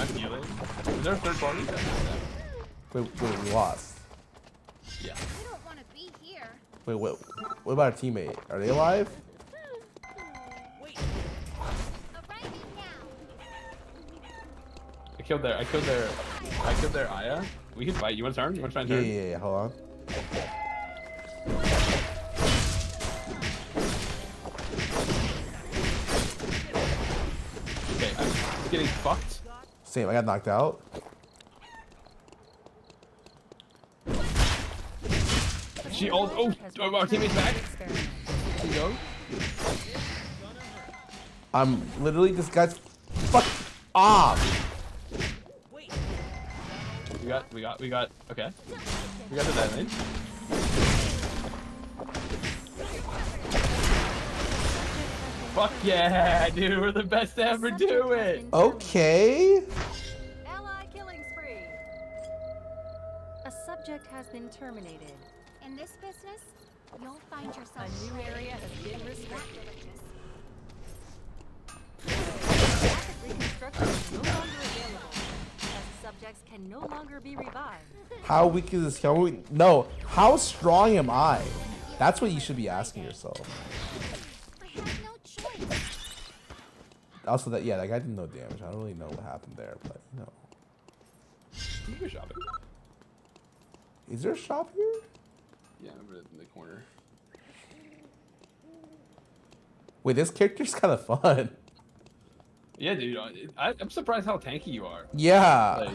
I'm healing. Is there a third party?
Wait, we lost.
Yeah.
I don't want to be here.
Wait, what about our teammate? Are they alive?
I killed their Aya. We can fight. You want to turn? You want to try and turn?
Yeah, hold on.
Okay, I'm getting fucked.
Same, I got knocked out.
She ult. Oh, our teammate's back. There you go.
I'm literally, this guy's fuck off.
We got, okay. We got the damage. Fuck yeah, dude, we're the best to ever do it.
Okay.
Ally killing spree. A subject has been terminated.
In this business, you'll find yourself
A new area has been restricted. Rapid reconstruction is no longer available. As subjects can no longer be revived.
How weak is this? No, how strong am I? That's what you should be asking yourself.
I have no choice.
Also, that guy did no damage. I don't really know what happened there, but you know.
You can go shopping.
Is there a shop here?
Yeah, over in the corner.
Wait, this character's kind of fun.
Yeah, dude, I'm surprised how tanky you are.
Yeah.
Like,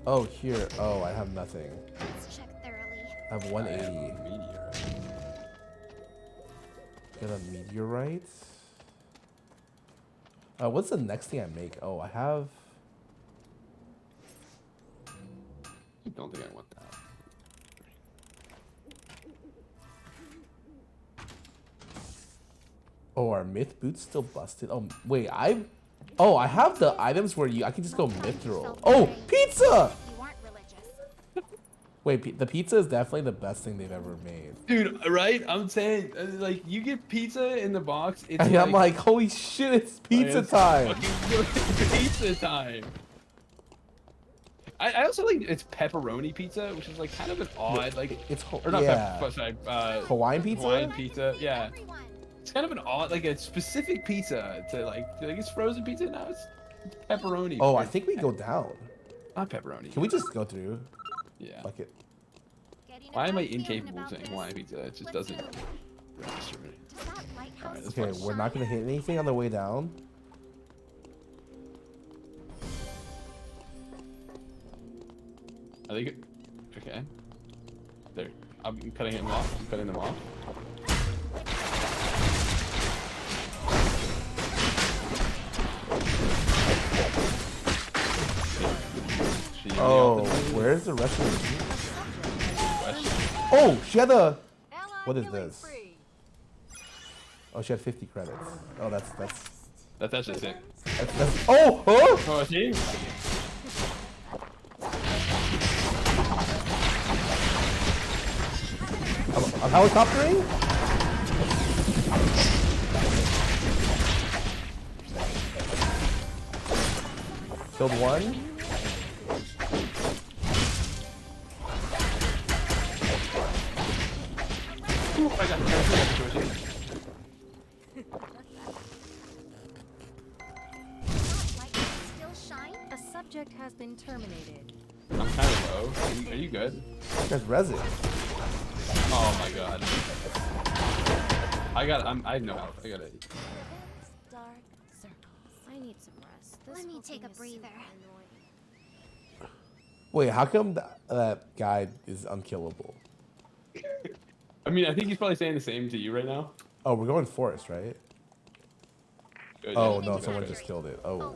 oh, here. Oh, I have nothing.
Let's check thoroughly.
I have 180. Get a meteorite. What's the next thing I make? Oh, I have.
I don't think I want that.
Oh, are myth boots still busted? Oh, wait, I have the items where I can just go mithril. Oh, pizza!
You aren't religious.
Wait, the pizza is definitely the best thing they've ever made.
Dude, right? I'm saying, like, you get pizza in the box. It's
And I'm like, holy shit, it's pizza time.
It's pizza time. I also like it's pepperoni pizza, which is like kind of an odd, like
it's
or not
yeah.
sorry,
Hawaiian pizza.
Hawaiian pizza, yeah. It's kind of an odd, like a specific pizza to like it's frozen pizza now. It's pepperoni.
Oh, I think we go down.
Not pepperoni.
Can we just go through?
Yeah.
Fuck it.
Why am I incapable of saying Hawaiian pizza? It just doesn't register me.
Okay, we're not gonna hit anything on the way down.
Are they good? Okay. There. I'm cutting them off. I'm cutting them off.
Oh, where's the rest of the team? Oh, she had a. What is this? Oh, she had 50 credits. Oh, that's
actually sick.
That's, oh, oh!
Oh, see?
I'm helicoptering? Killed one.
I got the
A subject has been terminated.
I'm kind of low. Are you good?
There's resin.
Oh my god. I have no health. I got it.
Dark circles. I need some rest. Let me take a breather.
Wait, how come that guy is unkillable?
I mean, I think he's probably saying the same to you right now.
Oh, we're going forest, right?
Good,
Oh,
yeah.
no, someone just killed it. Oh.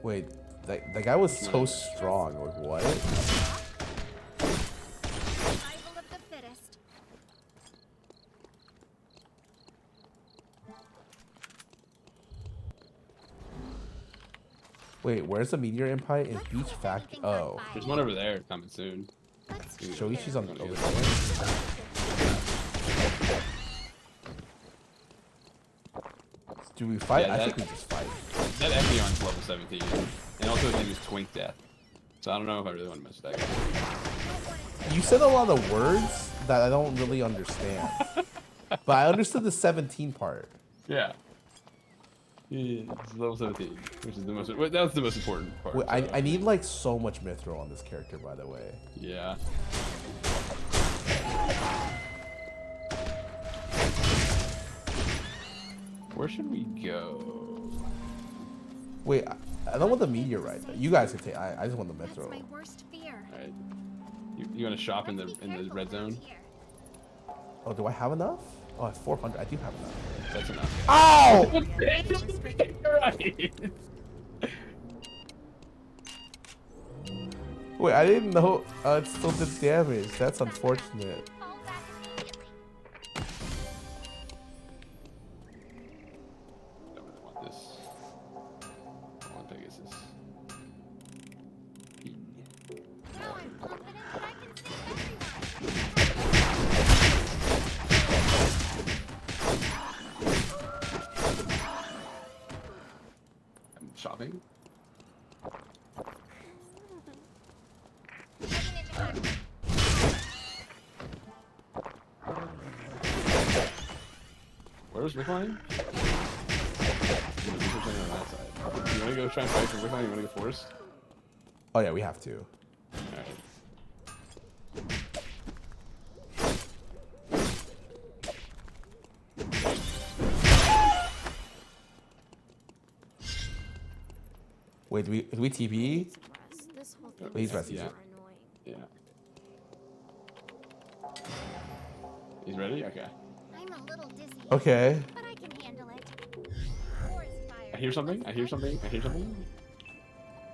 Wait, that guy was so strong. Like, what?
Survival of the fittest.
Wait, where's the meteor empire? In Beach Factory. Oh.
There's one over there coming soon.
Shoishi's on over there. Do we fight?
Yeah,
I think we just fight.
That Epion's level 17. And also his name is Twink Death. So I don't know if I really want to mess with that guy.
You said a lot of words that I don't really understand. But I understood the 17 part.
Yeah. Yeah, it's level 17, which is the most. That was the most important part.
Wait, I need like so much Mithril on this character, by the way.
Yeah. Where should we go?
Wait, I don't want the meteorite. You guys can take. I just want the Mithril.
My worst fear.
All right. You want to shop in the red zone?
Oh, do I have enough? Oh, I have 400. I do have enough.
That's enough.
Ow! Wait, I didn't know it still did damage. That's unfortunate.
Shopping? Where's Rickline? On that side. You want to go try and fight for Rickline? You want to go forest?
Oh yeah, we have to.
Alright.
Wait, do we TP?
This whole
Oh, he's resting.
Yeah. Yeah. He's ready? Okay.
I'm a little dizzy.
Okay.
But I can handle it.
I hear something. I hear something. I hear something.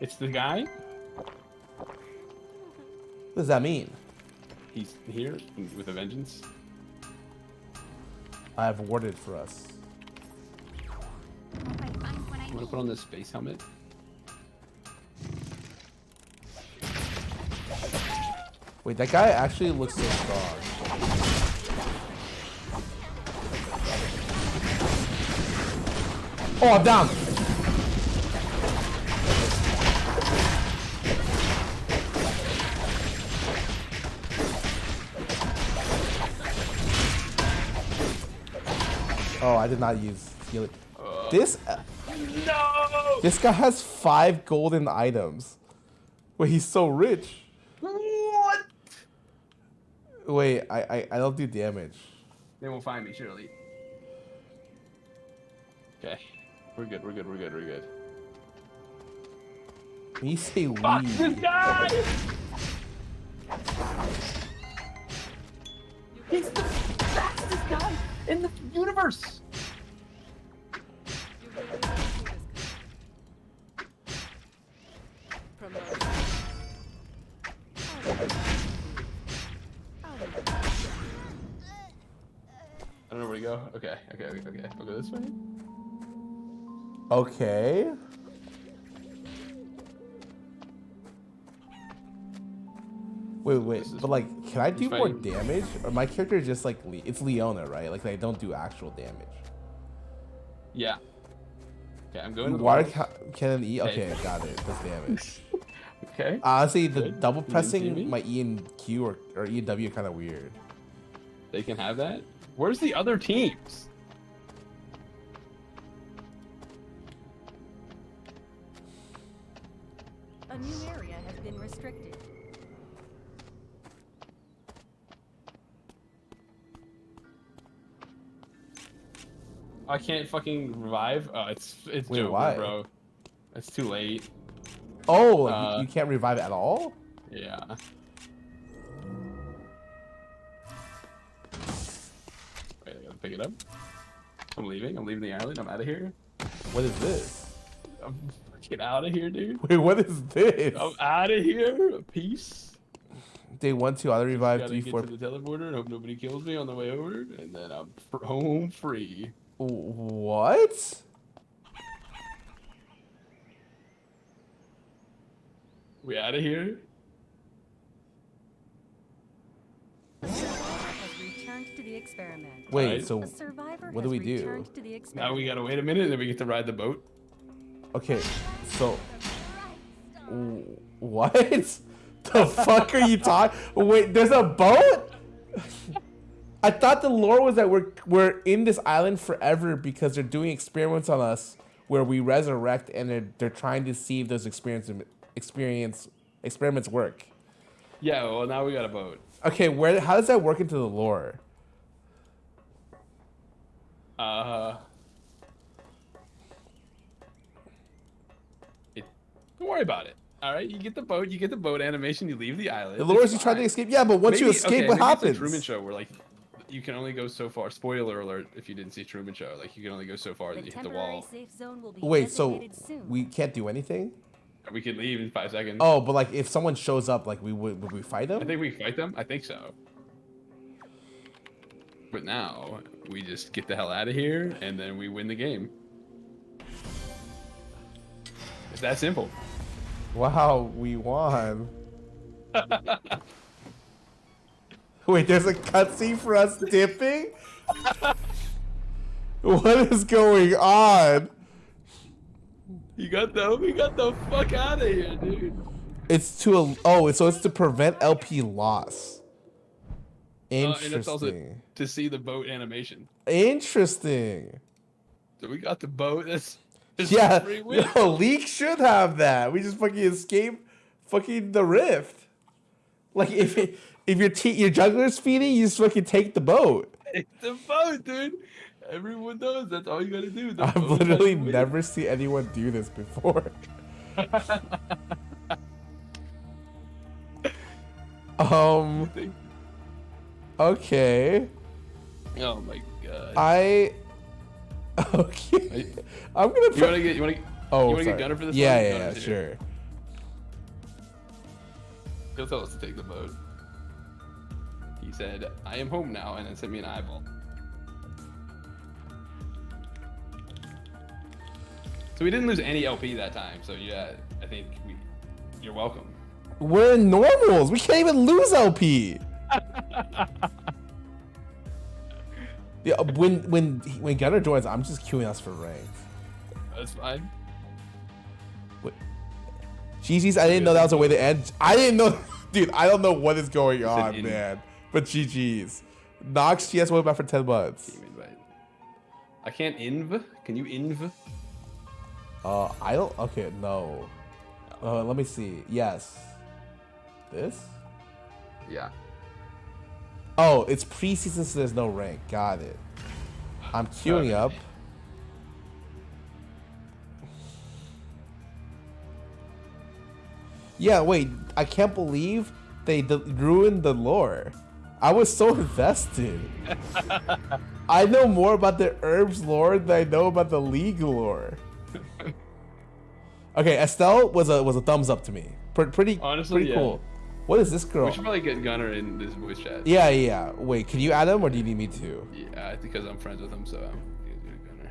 It's the guy.
What does that mean?
He's here with a vengeance.
I have warded for us.
I'm gonna put on this space helmet.
Wait, that guy actually looks so strong. Oh, I'm down! Oh, I did not use healing. This
No!
This guy has 5 golden items. Wait, he's so rich.
What?
Wait, I don't do damage.
They won't find me, surely. Okay. We're good, we're good, we're good, we're good.
When you say we.
Fuck this guy! He's the fastest guy in the universe! I don't know where to go. Okay. I'll go this way.
Okay. Wait, but like, can I do more damage? Or my character is just like, it's Leona, right? Like, I don't do actual damage.
Yeah. Okay, I'm going to the
Water
walls.
cannon E? Okay, got it. That's damage.
Okay.
Honestly, the
Good.
double
You didn't see me?
pressing my E and Q or E and W kind of weird.
They can have that? Where's the other teams?
A new area has been restricted.
I can't fucking revive. It's
Wait,
Joker,
why?
bro. It's too late.
Oh, like, you can't revive at all?
Yeah. Wait, I gotta pick it up. I'm leaving. I'm leaving the island. I'm out of here.
What is this?
I'm fucking out of here, dude.
Wait, what is this?
I'm out of here. Peace.
Day 1, 2, auto revive,
Gotta
3,
get
4.
to the teleporter and hope nobody kills me on the way over, and then I'm home free.
What?
We out of here?
Has returned to the experiment.
Wait,
Right.
so
A survivor
what do
has
we do?
returned to the experiment.
Now we gotta wait a minute, and then we get to ride the boat.
Okay, so what? The fuck are you talking? Wait, there's a boat? I thought the lore was that we're in this island forever because they're doing experiments on us where we resurrect and they're trying to see if those experiments work.
Yeah, well now we got a boat.
Okay, how does that work into the lore?
Don't worry about it. All right, you get the boat animation, you leave the island.
The lore
it's
is you try to
fine.
escape. Yeah, but once you
Maybe-
escape,
okay,
what
maybe it's
happens?
a Truman Show where like you can only go so far. Spoiler alert! If you didn't see Truman Show, like you can only go so far that you hit the
temporary
wall.
safe zone will be
Wait, so
designated soon.
we can't do anything?
We can leave in 5 seconds.
Oh, but like if someone shows up, like would we fight them?
I think we can fight them. I think so. But now we just get the hell out of here, and then we win the game. It's that simple.
Wow, we won. Wait, there's a cutscene for us dipping? What is going on?
We got the fuck out of here, dude.
It's so it's to prevent LP loss. Interesting.
And it's also to see the boat animation.
Interesting.
So we got the boat. That's
Yeah,
free win.
no, League should have that. We just fucking escape fucking the rift. Like if your juggler's feeding, you just fucking take the boat.
Take the boat, dude. Everyone knows that's all you gotta do. The
I've
boat
literally
has to win.
never seen anyone do this before. Okay.
Oh my god.
Okay. I'm gonna.
You wanna get?
Oh,
you wanna
sorry.
get Gunner for this?
Yeah,
one?
yeah,
Gunner's
yeah,
here.
sure.
He'll tell us to take the boat. He said, "I am home now," and then sent me an eyeball. So we didn't lose any LP that time. So yeah, I think you're welcome.
We're in normals. We can't even lose LP. Yeah, when Gunner joins, I'm just queuing us for ranked.
That's fine.
GG's, I didn't know that was a way to end. I didn't know, dude. I don't know what is going
It's
on,
an
man. But GG's. Nox TS went back for 10 months.
Team invite. I can't inv. Can you inv?
I don't. Okay, no. Let me see. Yes. This?
Yeah.
Oh, it's preseason, so there's no rank. Got it. I'm queuing up. Yeah, wait. I can't believe they ruined the lore. I was so invested. I know more about the herbs lore than I know about the league lore. Okay, Estelle was a thumbs up to me. Pretty cool. What is this girl?
We should probably get Gunner in this voice chat.
Yeah. Wait, can you add him or do you need me to?
Yeah, because I'm friends with him, so I'm gonna get Gunner.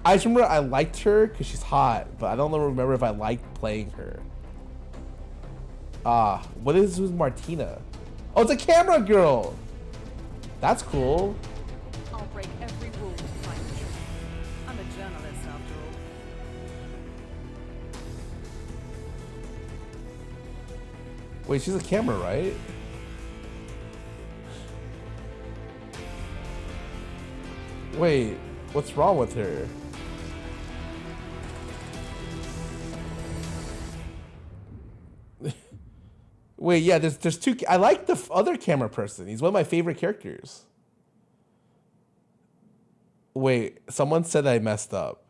I just remember I liked her because she's hot, but I don't remember if I liked playing her. Who's Martina? Oh, it's a camera girl. That's cool.
I'll break every rule to find the truth. I'm a journalist after all.
Wait, she's a camera, right? Wait, what's wrong with her? Wait, yeah, there's two. I like the other camera person. He's one of my favorite characters. Wait, someone said I messed up.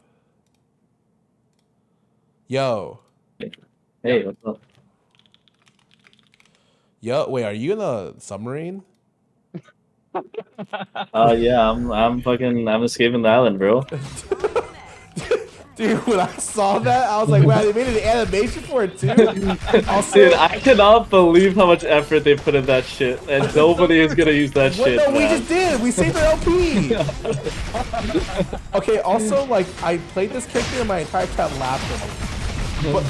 Yo.
Hey, what's up?
Yo, wait, are you in a submarine?
Yeah, I'm escaping the island, bro.
Dude, when I saw that, I was like, wow, they made an animation for it too? Also,
Dude, I cannot believe how much effort they put in that shit, and nobody is gonna use that shit.
No, we
man.
just did. We saved our LP. Okay. Also, like, I played this character and my entire chat laughed at me. But,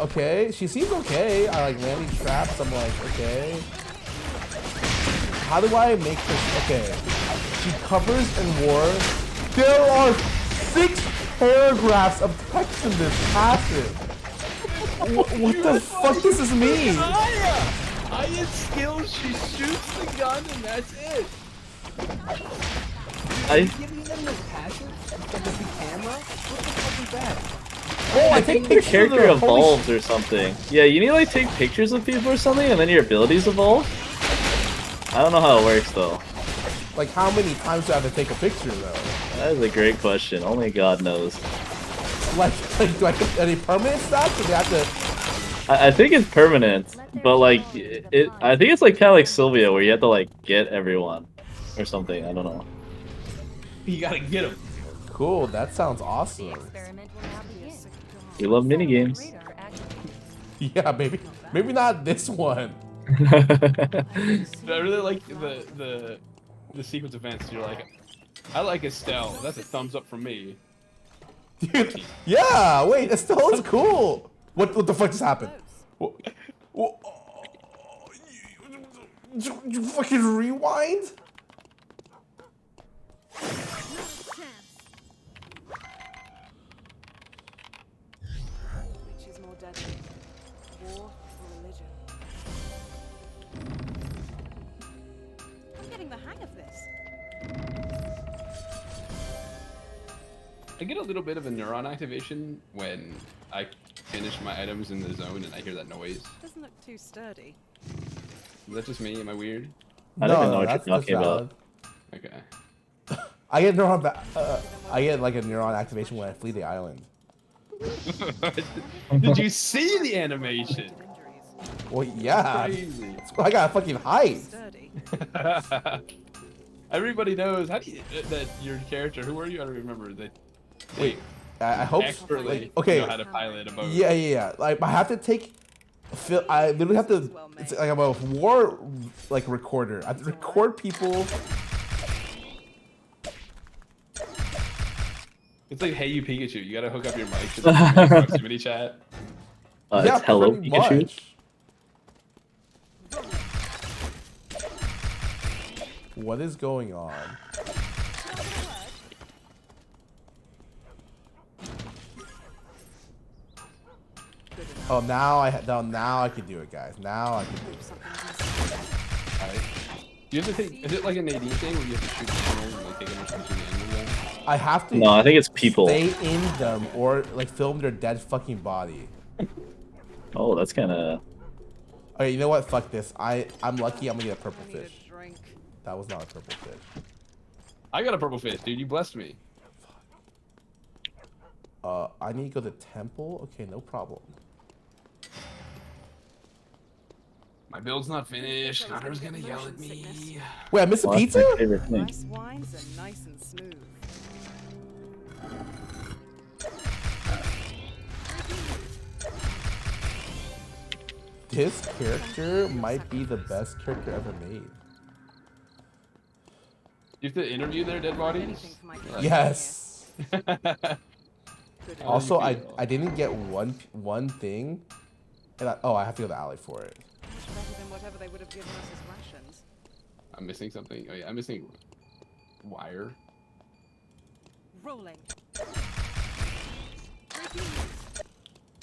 okay, she seems okay. I like landing traps. I'm like, okay. How do I make this? Okay. She covers in war. There are 6 paragraphs of text in this passive. What the fuck does this mean?
Aya's skills, she shoots the gun and that's it.
Giving them this passive instead of the camera? What the fuck is that?
Oh, I think the character evolves or something. Yeah, you need to like take pictures of people or something, and then your abilities evolve. I don't know how it works though.
Like, how many times do I have to take a picture though?
That is a great question. Only God knows.
Like do I get any permanent stats? Or do I have to?
I think it's permanent, but like I think it's like kind of like Sylvia, where you have to like get everyone or something. I don't know.
You gotta get them.
Cool. That sounds awesome.
We love minigames.
Yeah, maybe not this one.
I really like the sequence of events. You're like, I like Estelle. That's a thumbs up from me.
Dude, yeah. Wait, Estelle is cool. What the fuck just happened? You fucking rewind?
Which is more deadly, war or religion? I'm getting the hang of this.
I get a little bit of a neuron activation when I finish my items in the zone and I hear that noise.
Doesn't look too sturdy.
Is that just me? Am I weird?
I don't even know what you're talking about.
Okay.
I get I get like a neuron activation when I flee the island.
Did you see the animation?
Well, yeah.
Crazy.
I got fucking height.
Everybody knows how do you, that your character. Who are you? I don't remember.
Wait, I hope.
Expertly
Like, okay.
know how to pilot a boat.
Yeah. Like I have to take. I literally have to. It's like I'm a war like recorder. I have to record people.
It's like Hey You Pikachu. You gotta hook up your mic to the proximity chat.
Yeah,
it's Hello
pretty
Pikachu.
much. What is going on? Oh, now I can do it, guys. Now I can do it.
Alright. You have to take. Is it like a Nadine thing where you have to shoot the animals and like take them to the animal?
I have to.
No, I think it's people.
Stay in them or like film their dead fucking body.
Oh, that's kind of.
Okay, you know what? Fuck this. I'm lucky. I'm gonna get a purple fish. That was not a purple fish.
I got a purple fish, dude. You blessed me.
I need to go to temple. Okay, no problem.
My build's not finished. Connor's gonna yell at me.
Wait, I missed a pizza?
Rice wines are nice and smooth.
This character might be the best character ever made.
You have to interview their dead bodies?
Yes. Also, I didn't get one thing, and I have to go to alley for it.
Better than whatever they would have given us as rations.
I'm missing something. Oh yeah, I'm missing wire.
Rolling.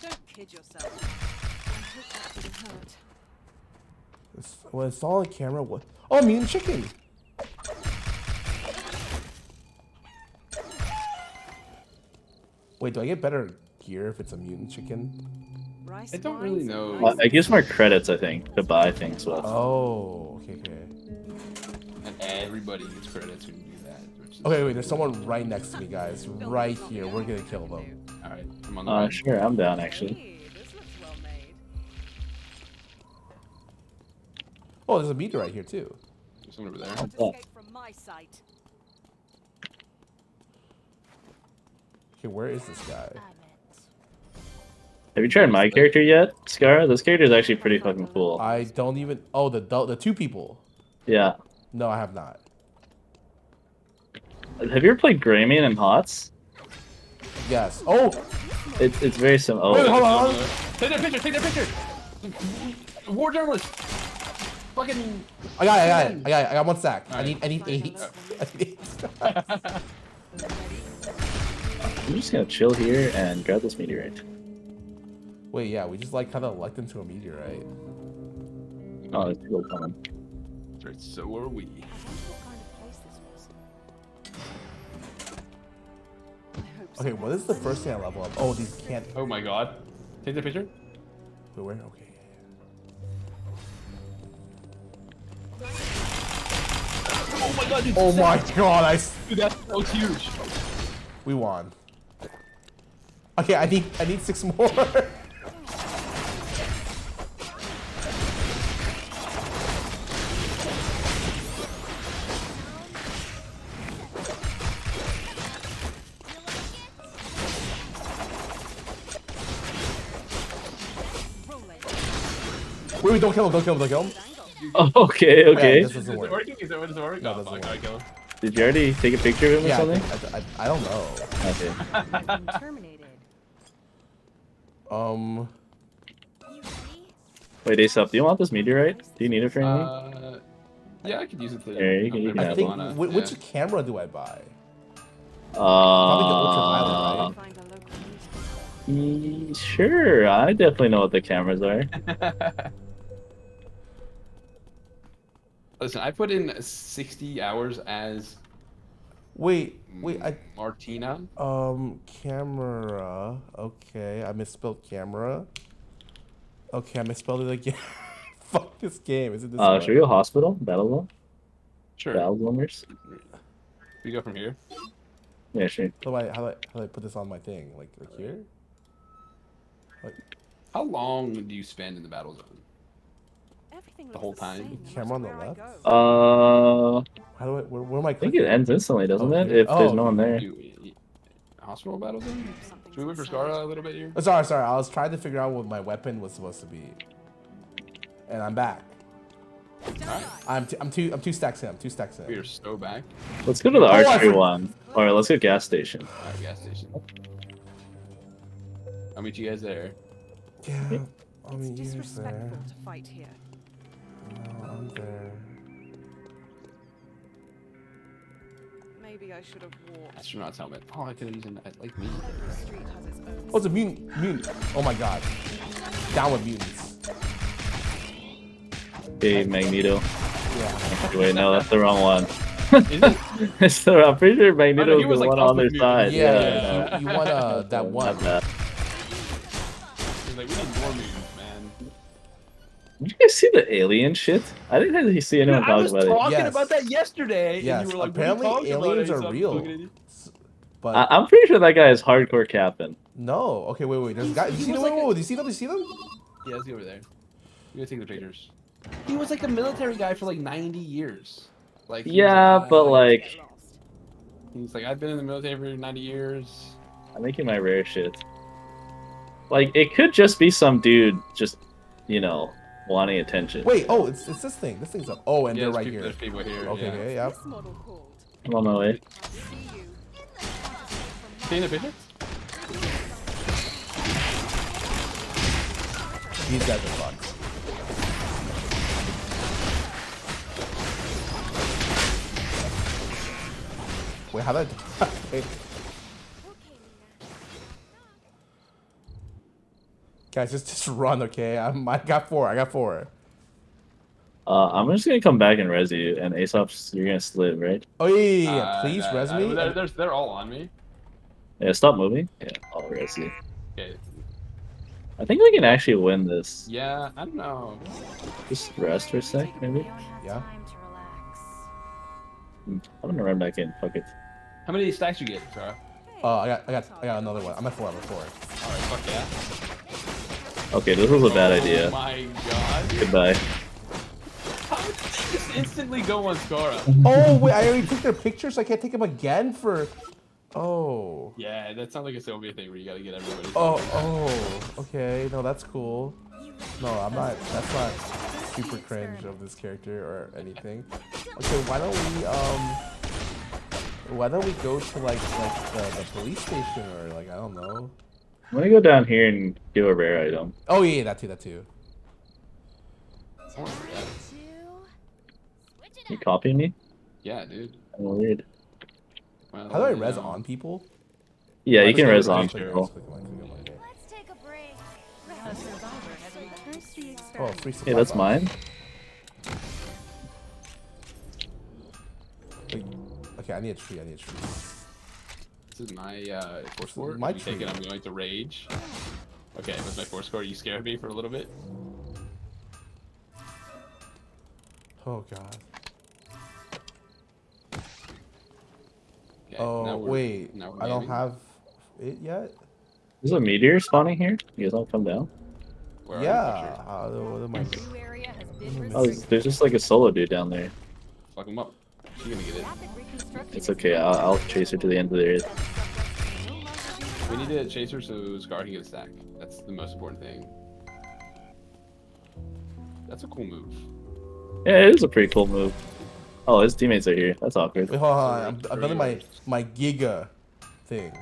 Don't kid yourself. I hope that didn't hurt.
Well, it's all on camera. What? Oh, mutant chicken. Wait, do I get better gear if it's a mutant chicken?
I don't really know.
It gives more credits, I think, to buy things with.
Oh, okay.
And everybody gets credits when you do that.
Okay, wait, there's someone right next to me, guys. Right here. We're gonna kill them.
Alright, I'm on the right.
Sure, I'm down, actually.
Oh, there's a meter right here, too.
There's someone over there.
Escape from my sight.
Okay, where is this guy?
Have you tried my character yet, Scarra? This character is actually pretty fucking cool.
I don't even... Oh, the two people.
Yeah.
No, I have not.
Have you ever played Gramian and HOTS?
Yes. Oh!
It's very similar. Oh.
Wait, hold on.
Take that picture! Take that picture! War journalist! Fucking...
I got it. I got one stack.
Right.
I need 8. I need 8.
I'm just gonna chill here and grab this meteorite.
Wait, yeah, we just like kind of lucked into a meteorite.
Oh, there's people coming.
Right, so are we.
Okay, what is the first thing I level up? Oh, these can't.
Oh my god. Take the picture.
Wait, where? Okay.
Oh my god, dude.
Oh my god,
Dude, that's so huge.
We won. Okay, I need 6 more. Wait, don't kill him.
Oh, okay.
Yeah, this doesn't
Is it
work.
working? Is it working?
No,
Oh,
it doesn't
fuck,
work.
kill him.
Did you already take a picture of him or
Yeah,
something?
I don't know.
Okay.
Terminated.
Wait, Aesop, do you want this meteorite? Do you need it for anything?
Yeah, I could use it to...
Here, you can
I
have
think.
one.
Which camera do I buy? Probably the ultraviolet, right?
Sure, I definitely know what the cameras are.
Listen, I put in 60 hours as...
Wait,
Martina?
Camera. Okay, I misspelled camera. Okay, I misspelled it again. Fuck this game. Is it this one?
Should we go hospital? Battle zone?
Sure.
Battle zoners?
We go from here?
Yeah, sure.
How do I put this on my thing? Like here? Like,
How long do you spend in the battle zone? The whole time?
camera on the left?
How
do I? Where am I?
I think it ends instantly, doesn't it? If there's no one there.
Hospital battle zone? Should we wait for Scarra a little bit here?
Oh, sorry. I was trying to figure out what my weapon was supposed to be, and I'm back.
Alright.
I'm two stacks in.
We are so back.
Let's go to the archery one. Or let's go gas station.
Alright, gas station. I'll meet you guys there.
Yeah.
It's disrespectful to fight here.
No, I'm there.
Maybe I should have walked.
Astronaut's helmet. Oh, I could have used it like me.
Every street has its own.
Oh, it's a mutant. Oh my god. Down with mutants.
Okay, Magneto.
Yeah.
Wait, no, that's the wrong one.
Is it?
It's the, I'm pretty sure Magneto
he
was
was
the
like
one
up
on their
with
side.
Yeah. You want that one.
Not bad.
He's like, we need more mutants, man.
Did you guys see the alien shit? I didn't really see anyone
I
talk
was
about it.
talking
Yes.
about that yesterday.
Yes.
And you were like,
Apparently
what are you talking
aliens
about?
are real. But
I'm pretty sure that guy is hardcore capping.
no. Okay, wait. There's a guy. Do you see them? Do you see them? Do you see them?
Yeah, let's go over there. You gotta take the pictures. He was like a military guy for like 90 years. Like
Yeah, but like,
he's like, I've been in the military for 90 years.
I think he might rare shit. Like, it could just be some dude just, you know, wanting attention.
Wait. Oh, it's this thing. This thing's up. Oh, and
Yeah,
they're
there's
right
people-
here.
there's people here,
Okay.
yeah.
Okay. Yeah.
I'm on my way.
Taking a picture?
These guys are fucked. Wait, how did I... Wait. Guys, just run, okay? I got 4. I got 4.
I'm just gonna come back and res you, and Aesop's, you're gonna slip, right?
Oh, yeah. Please res me.
They're all on me.
Yeah, stop moving. Yeah, I'll res you.
Okay.
I think we can actually win this.
Yeah, I don't know.
Just rest for a sec, maybe?
Yeah.
I'm gonna run back in. Fuck it.
How many stacks you get, Scarra?
I got another one. I'm at 4. I'm at 4.
Alright, fuck yeah.
Okay, this was a bad idea.
Oh my god.
Goodbye.
How did you just instantly go on Scarra?
Oh, wait. I already took their picture, so I can't take them again for... Oh.
Yeah, that sounds like a Soviet thing where you gotta get everybody.
Oh. Okay. No, that's cool. No, I'm not... That's not super cringe of this character or anything. Okay, why don't we go to like the police station or like I don't know.
I'm gonna go down here and give a rare item.
Oh yeah, that too.
You copying me?
Yeah, dude.
I'm weird.
Well,
How do I res on people?
Yeah, you
Let's
can
go
res
to
on
the
people.
Let's take a break.
A survivor has rehearsed the
Oh,
experiment.
free
Yeah, that's mine.
Wait, okay, I need a tree.
This is my force score.
My
If you take it, I'm going to rage. Okay, with my force score, you scared me for a little bit.
Oh god.
Okay,
Oh wait,
now we're
I don't
gaming.
have it yet.
There's a meteor spawning here. You guys want to come down?
Where are
Yeah. What am I?
New area has been
Oh, there's just like a solo dude down there.
Fuck him up. She's gonna get it.
It's okay. I'll chase her to the end of the area.
We need to chase her so Scar can get a stack. That's the most important thing. That's a cool move.
Yeah, it is a pretty cool move. Oh, his teammates are here. That's awkward.
Wait, hold on. I'm building my Giga thing.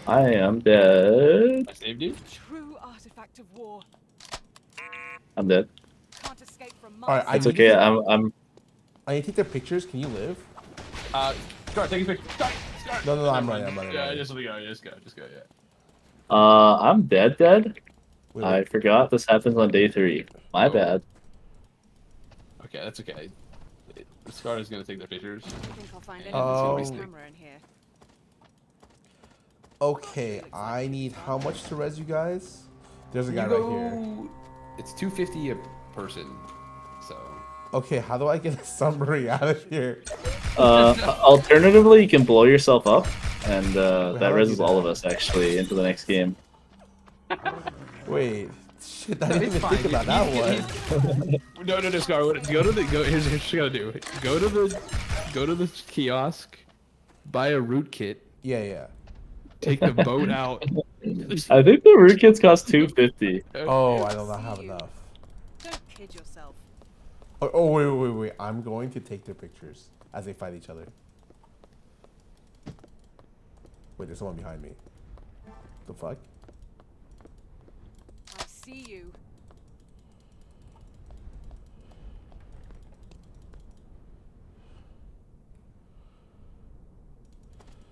I am dead.
I saved you.
True artifact of war.
I'm dead.
Can't escape from
All right,
It's okay. I'm.
I need to take their pictures. Can you live?
Scar, take a picture. Scar.
No, I'm running.
Yeah, just go. Yeah.
I'm dead.
Wait.
I forgot this happens on day 3. My bad.
Okay, that's okay. Scar is gonna take their pictures.
I think I'll find
Oh.
any camera in here.
Okay, I need how much to res you guys? There's a guy
You
right here.
It's 250 a person. So.
Okay, how do I get a summary out of here?
Alternatively, you can blow yourself up, and
how
that
do I
reses
do
all of us actually into the next game.
Wait, shit, I didn't
It's
even think
fine.
about that one.
No, Scar. Go to the. Here's what you gotta do. Go to the kiosk, buy a root kit.
Yeah.
Take the boat out.
I think the root kits cost 250.
Oh, I do not have enough.
Don't kid yourself.
Oh, wait. I'm going to take their pictures as they fight each other. Wait, there's someone behind me. The fuck?
I see you.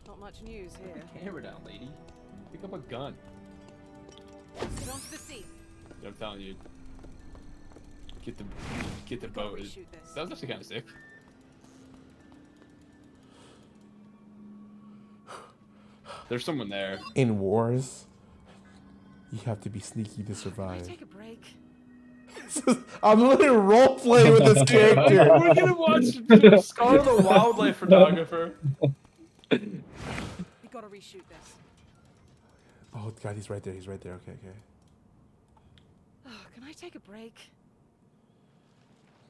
Not much news here.
Put the camera down, lady. Pick up a gun.
Onto the sea.
I'm telling you. Get the boat. That was actually kind of sick. There's someone there.
In wars, you have to be sneaky to survive.
Take a break.
I'm literally role playing with this character.
We're gonna watch Scarra the wildlife photographer.
reshoot this.
Oh god, he's right there. He's right there. Okay, okay.
Oh, can I take a break?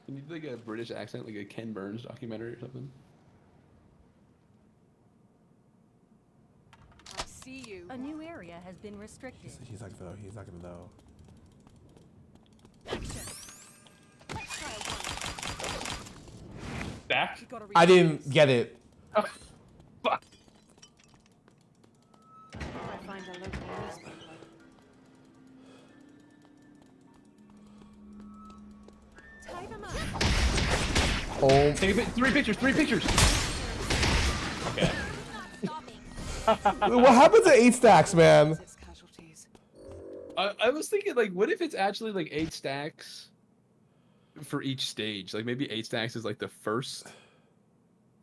You need like a British accent, like a Ken Burns documentary or something.
I see you.
A new area has been restricted.
He's not gonna know. He's not gonna know.
Back?
I didn't get it.
Oh, fuck.
I find a local newspaper. Tie them up.
Oh.
Take a three pictures. Okay.
What happens at 8 stacks, man?
I was thinking, like, what if it's actually like 8 stacks for each stage? Like maybe 8 stacks is like the first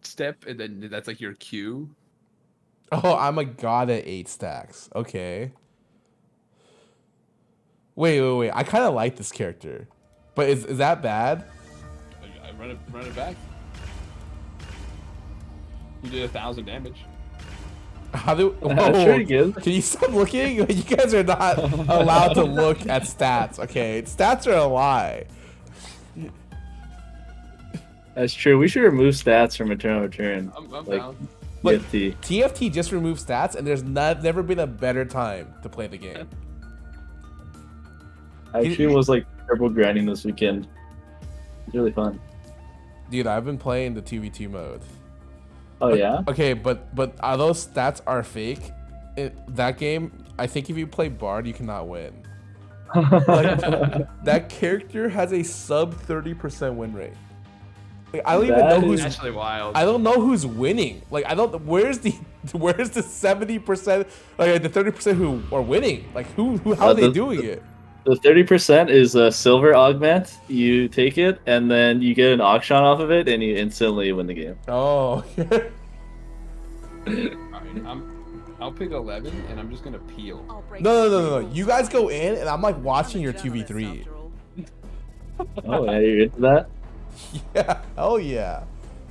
step, and then that's like your queue.
Oh, I'm a god at 8 stacks. Okay. Wait. I kind of like this character, but is that bad?
I run it back. You did 1,000 damage.
How do?
That's pretty good.
Can you stop looking? You guys are not allowed to look at stats. Okay, stats are a lie.
That's true. We should remove stats from Return of Return.
I'm
like,
down.
Look,
TFT.
TFT just removed stats, and there's never been a better time to play the game.
I actually was like turbo grinding this weekend. It's really fun.
Dude, I've been playing the 2v2 mode.
Oh yeah?
Okay, but those stats are fake. That game, I think if you play Bard, you cannot win. Like, that character has a sub 30% win rate. Like, I don't even know who's
actually wild.
I don't know who's winning. Like I don't. Where's the 70%? Like the 30% who are winning? Like how are they doing it?
The 30% is a silver augment. You take it, and then you get an auction off of it, and you instantly win the game.
Oh.
Alright, I'll pick 11, and I'm just gonna peel.
No. You guys go in, and I'm like watching your 2v3.
Oh yeah, you're into that?
Yeah. Hell yeah.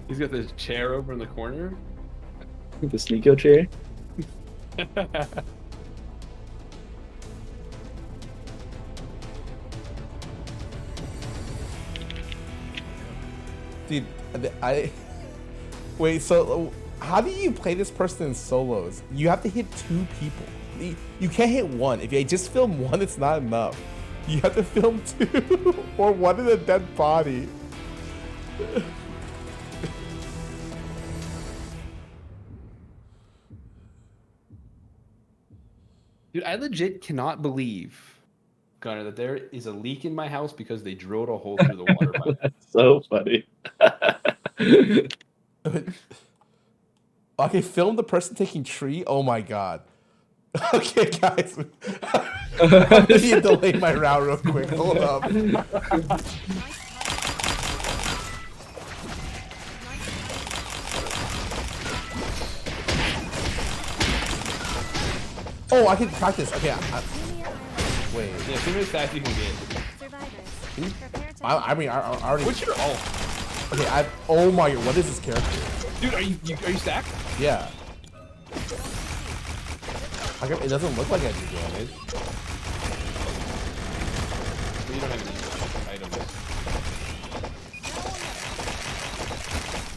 He's got this chair over in the corner.
The Sneeko chair.
Dude, wait. So, how do you play this person in solos? You have to hit 2 people. You can't hit 1. If you just film 1, it's not enough. You have to film 2 or 1 in a dead body.
Dude, I legit cannot believe, Gunnar, that there is a leak in my house because they drilled a hole through the water pipe.
That's so funny.
Okay, film the person taking tree. Oh my god. Okay, guys. I need to delay my round real quick. Hold up. Oh, I can practice. Okay, wait.
Yeah, see how many stacks you can get.
I mean, I already.
What's your ult?
Okay, oh my god, what is this character?
Dude, are you stacked?
Yeah. It doesn't look like I do damage.
You don't have any items.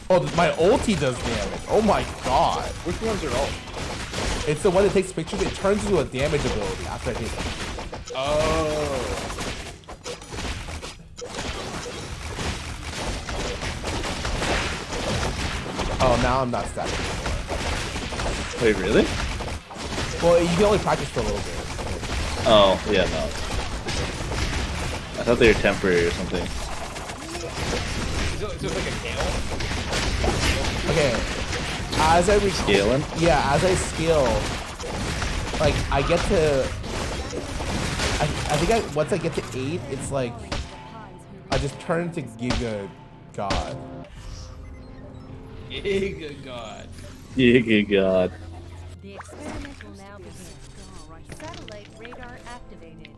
Oh, my ulti does damage. Oh my god.
Which one's your ult?
It's the one that takes pictures. It turns into a damage ability after I hit it.
Oh.
Oh, now I'm not stacked anymore.
Wait, really?
Well, you can only practice for a little bit.
Oh, yeah, no. I thought they were temporary or something.
So it's like a kale?
Okay. As I
scaling?
Yeah, as I scale, like I get to. I think once I get to 8, it's like I just turn into Giga God.
Giga God.
Giga God.
The experiment will now begin. Satellite radar activated.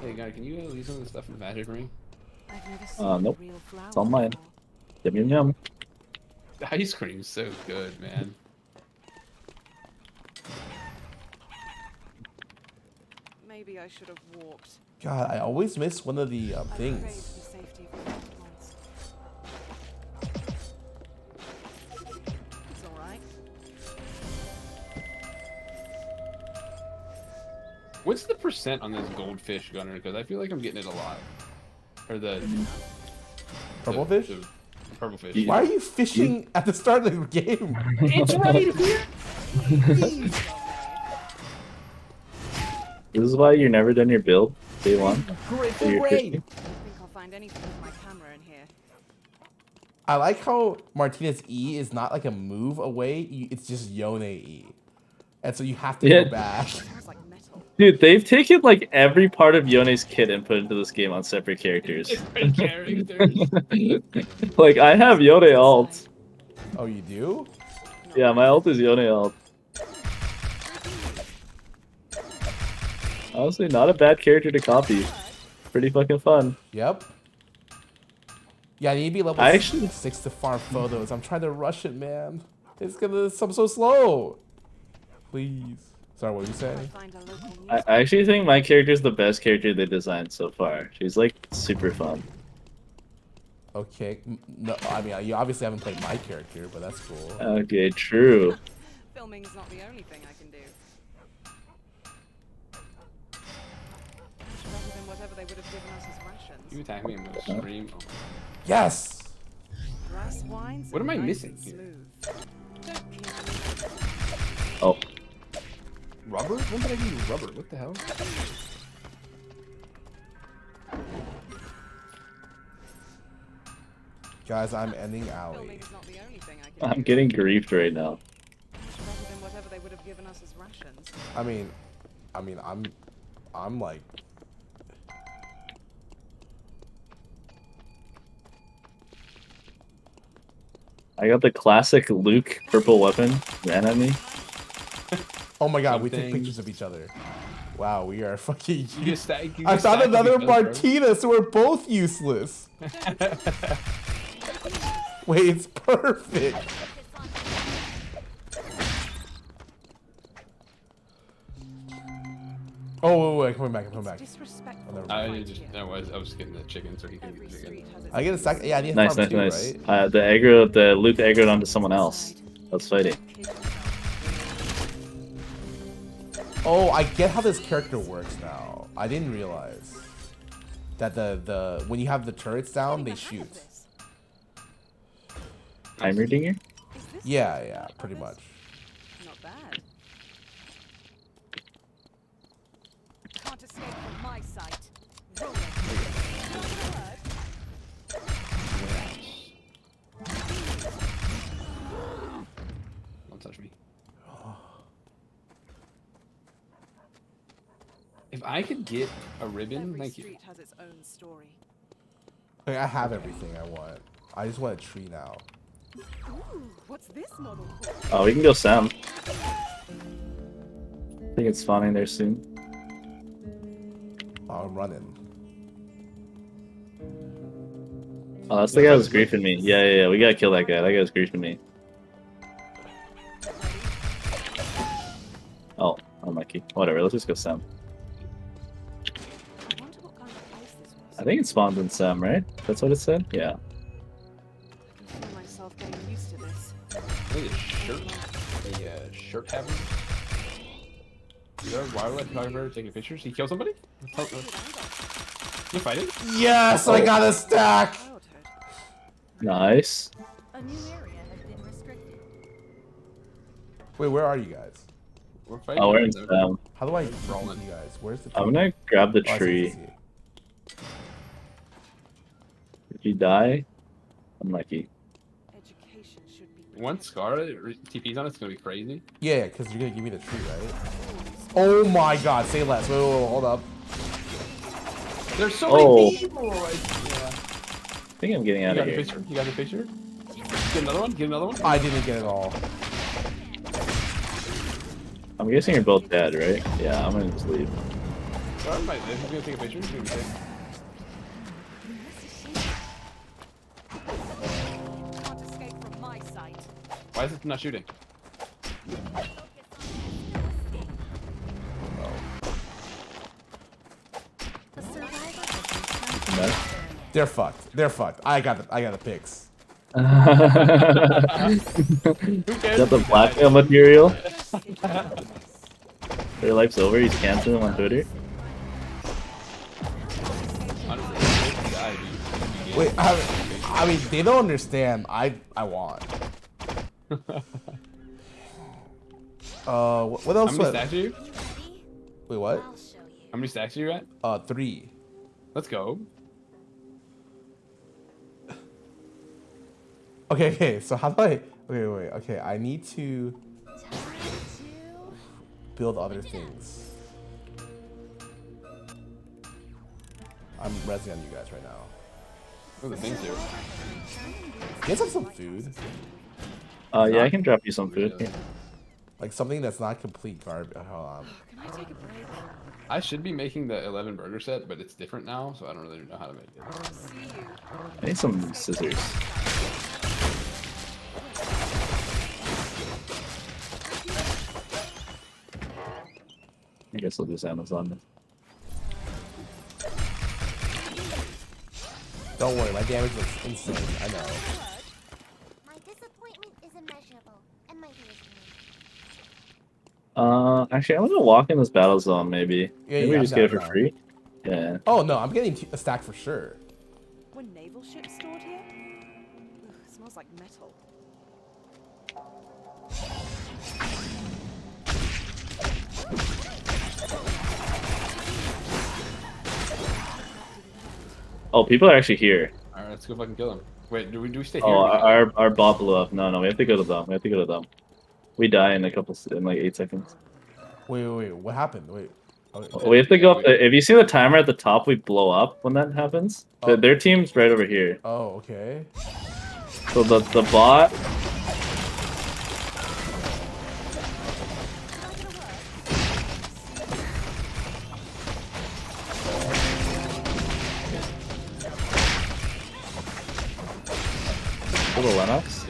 Hey, guy, can you leave some of the stuff in the magic ring?
Nope. It's on mine. Yum yum yum.
Ice cream's so good, man.
Maybe I should have walked.
God, I always miss one of the
I craved
things.
the safety of my loved ones. It's all right.
What's the percent on this goldfish gunner? Because I feel like I'm getting it a lot. Or the
Purple fish?
The purple fish.
Why are you fishing at the start of the game?
It's right here.
This is why you're never done your build day one.
Great
So you're
raid.
50.
I think I'll find anything with my camera in here.
I like how Martinez E is not like a move away. It's just Yone E. And so you have to
Yeah.
go back.
Dude, they've taken like every part of Yone's kit and put it into this game on separate characters.
Different characters.
Like, I have Yone ult.
Oh, you do?
Yeah, my ult is Yone ult. Honestly, not a bad character to copy. Pretty fucking fun.
Yep. Yeah, I need to be level
I actually-
6 to farm photos. I'm trying to rush it, man. I'm so slow. Please. Sorry, what were you saying?
I actually think my character is the best character they designed so far. She's like super fun.
Okay. No, I mean, you obviously haven't played my character, but that's cool.
Okay, true.
Filming's not the only thing I can do. Much better than whatever they would have given us as rations.
You attack me, I'm gonna scream. Oh.
Yes!
Grass wines
What am I
are nice
missing
and
here?
smooth. Don't keep
Oh.
Rubber? When did I do rubber? What the hell?
Guys, I'm ending alley.
Filming's not the only thing I can
I'm getting griefed right now.
Much better than whatever they would have given us as rations.
I mean, I'm like,
I got the classic Luke purple weapon. Ran at me.
oh my god, we took
Something.
pictures of each other. Wow, we are fucking.
You just stack. You
I
just
found
stack
another
each other, bro.
Martina, so we're both useless. Wait, it's perfect. Oh, wait, coming back, I'm coming back.
Disrespectful.
Oh, never mind.
I was getting the chicken so he can get the chicken.
I get a second. Yeah, I need to
Nice,
farm
nice,
too,
nice.
right?
The Luke aggroed onto someone else. That's fighting.
Oh, I get how this character works now. I didn't realize that the when you have the turrets down, they shoot.
Timer dinger?
Yeah, pretty much.
Not bad. Can't escape from my sight. Roll
Don't touch me. If I could get a ribbon,
Every
thank you.
street has its own story.
Like, I have everything I want. I just want a tree now.
Ooh, what's this model?
Oh, we can go Sam. I think it's spawning there soon.
Oh, I'm running.
Oh, that's the guy who's griefing me. Yeah. We gotta kill that guy. That guy was griefing me. Oh, unlucky. Whatever, let's just go Sam. I think it spawns in Sam, right? That's what it said? Yeah.
I feel myself getting used to this.
I think a shirt having. You know, wildlife photographer taking pictures. He killed somebody? You fighting?
Yes, I got a stack.
Nice.
A new area has been restricted.
Wait, where are you guys?
We're fighting.
Oh, we're in Sam.
How do I roll with you guys? Where's the?
I'm gonna grab the
Oh, I see,
tree.
I see.
If you die, unlucky.
Education should be.
Once Scarra TP's on, it's gonna be crazy.
Yeah, because you're gonna give me the tree, right? Oh my god, say less. Wait, hold up.
There's so
Oh.
many people. Yeah.
I think I'm getting out
You
of
got the
here.
picture? You got the picture? Get another one? Get another one?
I didn't get it all.
I'm guessing you're both dead, right? Yeah, I'm gonna just leave.
Scarra might live. He's gonna take a picture. He's gonna be dead.
Can't escape from my sight.
Why is it not shooting?
They're fucked. They're fucked. I got the picks.
Is that the blackmail material? Their life's over, he's canceling him on Twitter.
Wait, I mean, they don't understand. I want. What else?
How many stacks are you?
Wait, what?
How many stacks are you at?
3.
Let's go.
Okay, so how do I... Okay, I need to build other things. I'm rezzing on you guys right now.
What are the things here?
You guys have some food?
Yeah, I can drop you some food. Here.
Like something that's not complete garbage. Hold on.
Can I take a break?
I should be making the 11 burger set, but it's different now, so I don't really know how to make it.
I need some scissors. I guess I'll just Amazon.
Don't worry, my damage looks insane. I know.
My disappointment is immeasurable, and my day is
Actually, I'm gonna walk in this battle zone. Maybe.
Yeah,
maybe we just get it for free. Yeah.
Oh no, I'm getting a stack for sure.
Were naval ships stored here? Ugh, it smells like metal.
Oh, people are actually here.
All right, let's go fucking kill them. Wait, do we stay here?
Oh, our bot blew up. No, we have to go to them. We have to go to them. We die in like 8 seconds.
Wait, what happened? Wait.
We have to go up. If you see the timer at the top, we blow up when that happens.
Oh.
Their team's right over here.
Oh, okay.
So the bot. Little Lennox.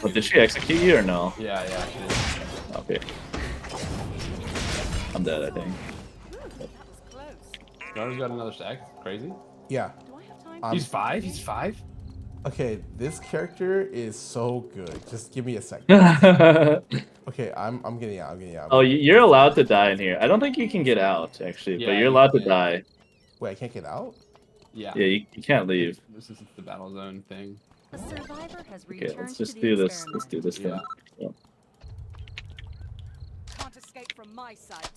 Oh, did she execute you or no?
Yeah, she did.
Okay. I'm dead, I think.
Scarra's got another stack. Crazy.
Yeah.
He's 5? He's 5?
Okay, this character is so good. Just give me a second. Okay, I'm getting out.
Oh, you're allowed to die in here. I don't think you can get out, actually, but you're allowed to die.
Wait, I can't get out?
Yeah.
Yeah, you can't leave.
This is the battle zone thing.
A survivor has
Okay,
returned
let's
to
just
the
do this.
experiment.
Let's do this thing. Yeah.
Can't escape from my sight.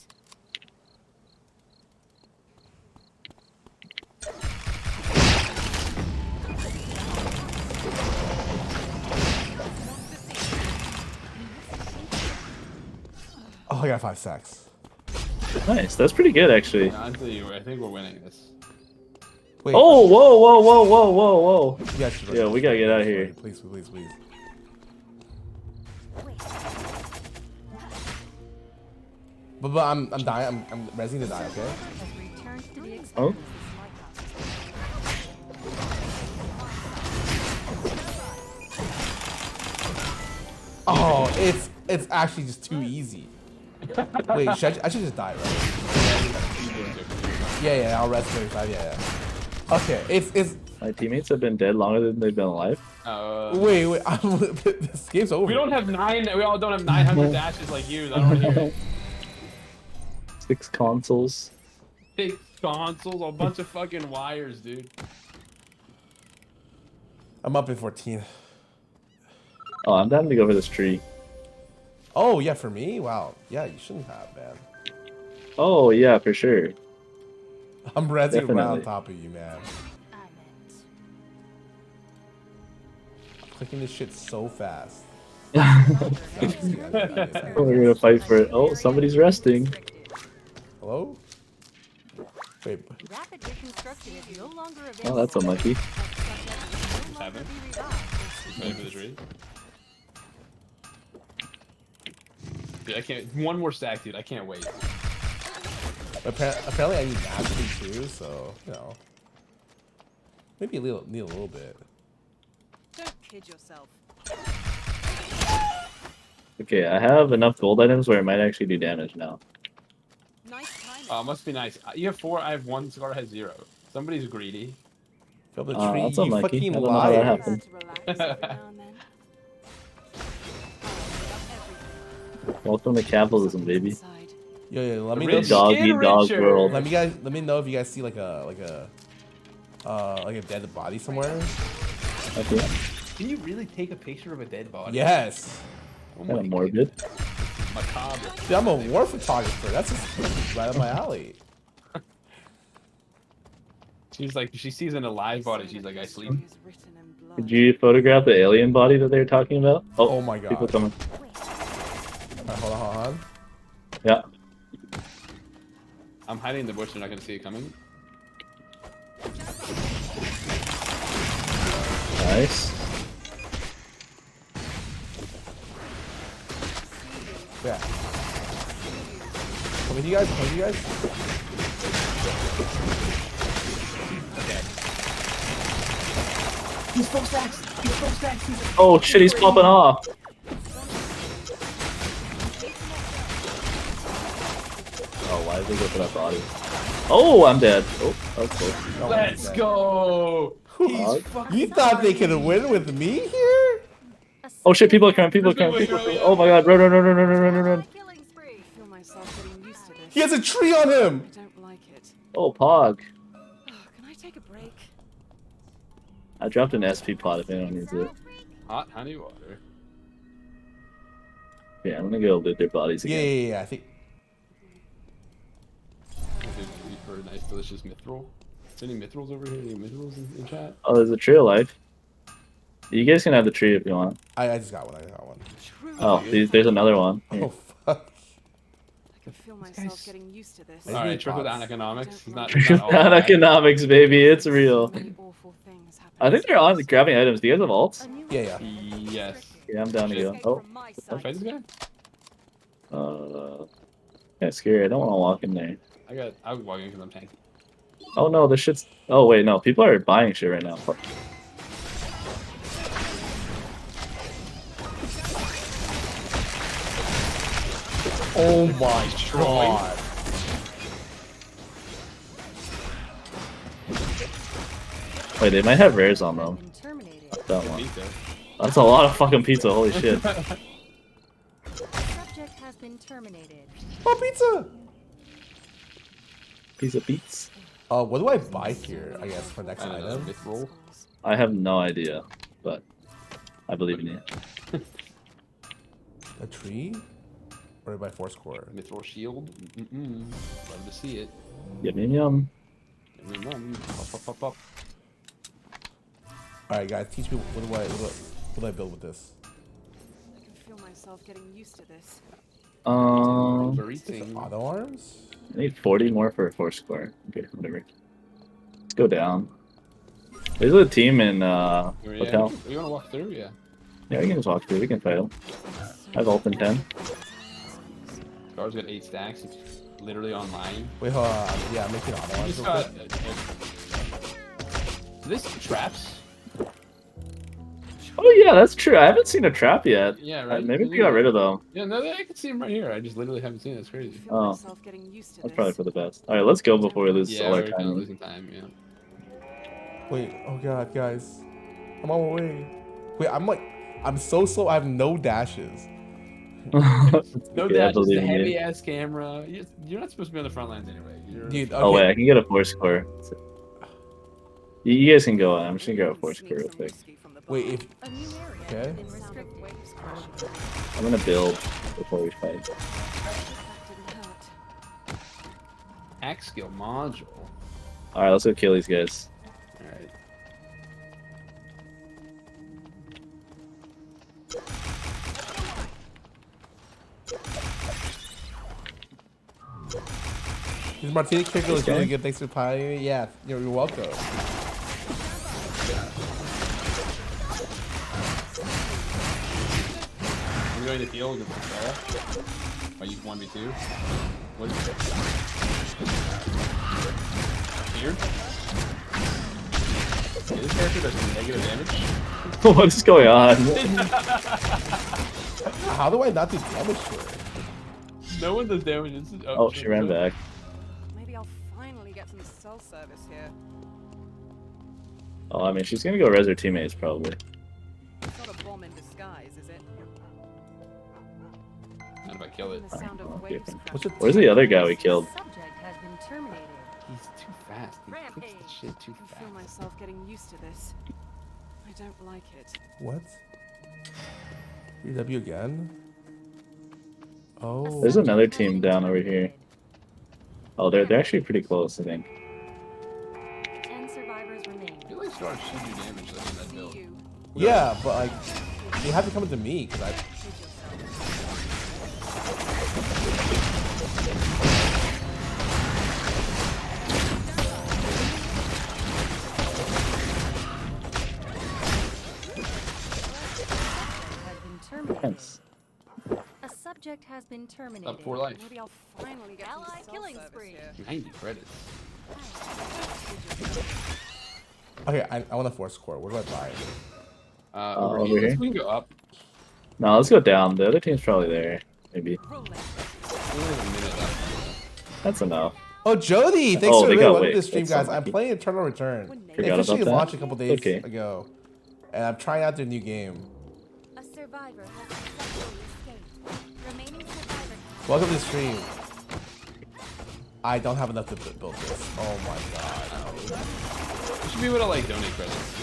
Oh, I got 5 stacks.
Nice. That's pretty good, actually.
Honestly, I think we're winning this.
Wait.
Oh, whoa.
Yes,
Yeah, we gotta get out of here.
Please. But I'm dying. I'm rezzing to die. Okay.
Oh.
Oh, it's actually just too easy. Wait, I should just die, right? Yeah, I'll rest 35. Yeah. Okay, it's.
My teammates have been dead longer than they've been alive.
Wait, this game's over.
We all don't have 900 dashes like you. I don't want to hear it.
6 consoles.
6 consoles, a bunch of fucking wires, dude.
I'm up in 14.
Oh, I'm down to go for this tree.
Oh yeah, for me? Wow. Yeah, you shouldn't have, man.
Oh yeah, for sure.
I'm rezzing
Definitely.
right on top of you, man. I'm clicking this shit so fast.
We're gonna fight for it. Oh, somebody's resting.
Hello? Wait.
Rapid reconstruction is no longer
Oh,
available.
that's unlucky.
Ready for the tree? Dude, I can't. One more stack, dude. I can't wait.
Apparently I need mastery too, so, you know. Maybe need a little bit.
Don't kid yourself.
Okay, I have enough gold items where it might actually do damage now.
Must be nice. You have 4, I have 1, Scarra has 0. Somebody's greedy.
Fill the tree,
That's
you
unlucky.
fucking
I don't know how that
liar.
happened. Welcome to capitalism, baby.
Yo, let me
The
know.
dog eat dog world.
Let me know if you guys see like a dead body somewhere.
Okay.
Can you really take a picture of a dead body?
Yes.
Oh
Kind
my
of morbid.
Macabre.
Dude, I'm a war photographer. That's just right up my alley.
She's like, she sees an alive body. She's like, I sleep.
Did you photograph the alien body that they were talking about?
Oh my god.
People coming.
Alright, hold on.
Yeah.
I'm hiding in the bush. They're not gonna see it coming.
Nice.
Yeah. Come with you guys. Come with you guys.
He's full stacks. He's full stacks.
Oh shit, he's popping off. Oh, why did they go for that body? Oh, I'm dead. Oh, that's close.
Let's go.
You thought they could win with me here?
Oh shit, people are coming, people are coming, people are coming. Oh my god, run, run, run, run, run, run, run, run.
He has a tree on him.
Oh, Pog.
Can I take a break?
I dropped an SP pot if anyone needs it.
Hot honey water.
Yeah, I'm gonna go loot their bodies again.
Yeah, I think.
For a nice, delicious mithril. Is there any mithrils over here? Any mithrils in chat?
Oh, there's a tree of life. You guys can have the tree if you want.
I just got one. I got one.
Oh, there's another one. Here.
Oh fuck.
I can feel myself getting used to this.
Alright, trickle down economics. He's not,
Not economics, baby. It's real. I think they're on grabbing items. Do you guys have alts?
Yeah.
Yes.
Yeah, I'm down to go. Oh.
Wanna fight this guy?
Yeah, scary. I don't want to walk in there.
I would walk in because I'm tanky.
Oh no, this shit's. Oh wait, no. People are buying shit right now. Fuck.
Oh my god.
Wait, they might have rares on them. Not that one. That's a lot of fucking pizza. Holy shit.
Subject has been terminated.
Oh, pizza.
Pizza beats.
What do I buy here? I guess for next item.
Mithril.
I have no idea, but I believe in you.
A tree? Or by force core?
Mithril shield. Love to see it.
Yum yum yum.
Pop.
Alright guys, teach me what do I build with this?
I can feel myself getting used to this.
Auto arms?
I need 40 more for a 4 square. Okay, whatever. Let's go down. There's a team in hotel.
You wanna walk through? Yeah.
Yeah, we can just walk through. We can fight them. I have ult in 10.
Scar's got 8 stacks. It's literally online.
Wait, hold on. Yeah, I'm making auto arms.
This traps.
Oh yeah, that's true. I haven't seen a trap yet.
Yeah, right.
Maybe we got rid of them.
Yeah, no, I can see him right here. I just literally haven't seen it. It's crazy.
Oh, that's probably for the best. All right, let's go before we lose all our
we're
time.
losing time. Yeah.
Wait, oh god, guys. I'm on my way. Wait, I'm so slow. I have no dashes.
No
Yeah,
dashes. The
believe me.
heavy ass camera. You're not supposed to be on the front lines anyway.
Dude,
Oh wait, I can get a 4 score. You guys can go on. I'm just gonna grab a 4 score real quick.
Wait, if okay.
I'm gonna build before we fight.
Hack skill module.
All right, let's go kill these guys.
All right.
This martini pickle is really good. Thanks for playing. Yeah, you're welcome.
Are we going to heal against Scarra? Are you 1v2? What is it? Here? Okay, this character does negative damage.
What is going on?
How do I not do damage to her?
No one does damage.
Oh, she ran back.
Maybe I'll finally get some cell service here.
Oh, I mean, she's gonna go res her teammates probably.
It's not a bomb in disguise, is it?
Not if I kill it.
Where's the other guy we killed?
Subject has been terminated.
He's too fast. He clicks the shit too
I
fast.
feel myself getting used to this. I don't like it.
What? UW again? Oh.
There's another team down over here. Oh, they're actually pretty close, I think.
10 survivors remain.
I feel like Scarra should do damage though in that build.
Yeah, but like, they have to come into me because I.
Thanks.
A subject has been terminated.
Up 4 life.
Maybe I'll finally get
Ally
some
killing
cell service
spree.
here.
90 credits.
Okay, I want a force core. Where do I buy it?
Over here?
We can go up.
No, let's go down. The other team's probably there. Maybe. That's enough.
Oh, Jody! Thanks
Oh,
for
they
really
got
welcome
weight.
to the stream,
That's
guys.
so
I'm
lucky.
playing Eternal Return. They
Forgot
officially
about that?
launched a couple days
Okay.
ago, and I'm trying out their new game.
A survivor has successfully escaped. Remaining survivor count.
Welcome to the stream. I don't have enough to build this. Oh my god.
You should be able to like donate credits.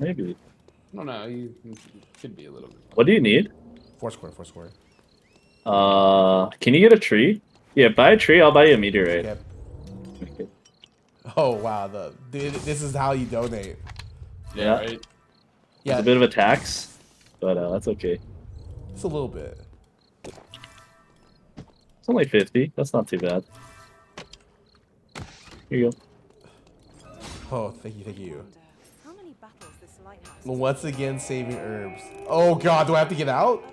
Maybe.
I don't know. You could be a little bit.
What do you need?
Force core, force core.
Can you get a tree? Yeah, buy a tree. I'll buy you a meteorite.
Yep. Oh wow, this is how you donate.
Yeah.
Right?
Yeah.
It's a bit of a tax, but that's okay.
It's a little bit.
It's only 50. That's not too bad. Here you go.
Oh, thank you, thank you.
How many battles this lighthouse?
Once again, saving herbs. Oh god, do I have to get out?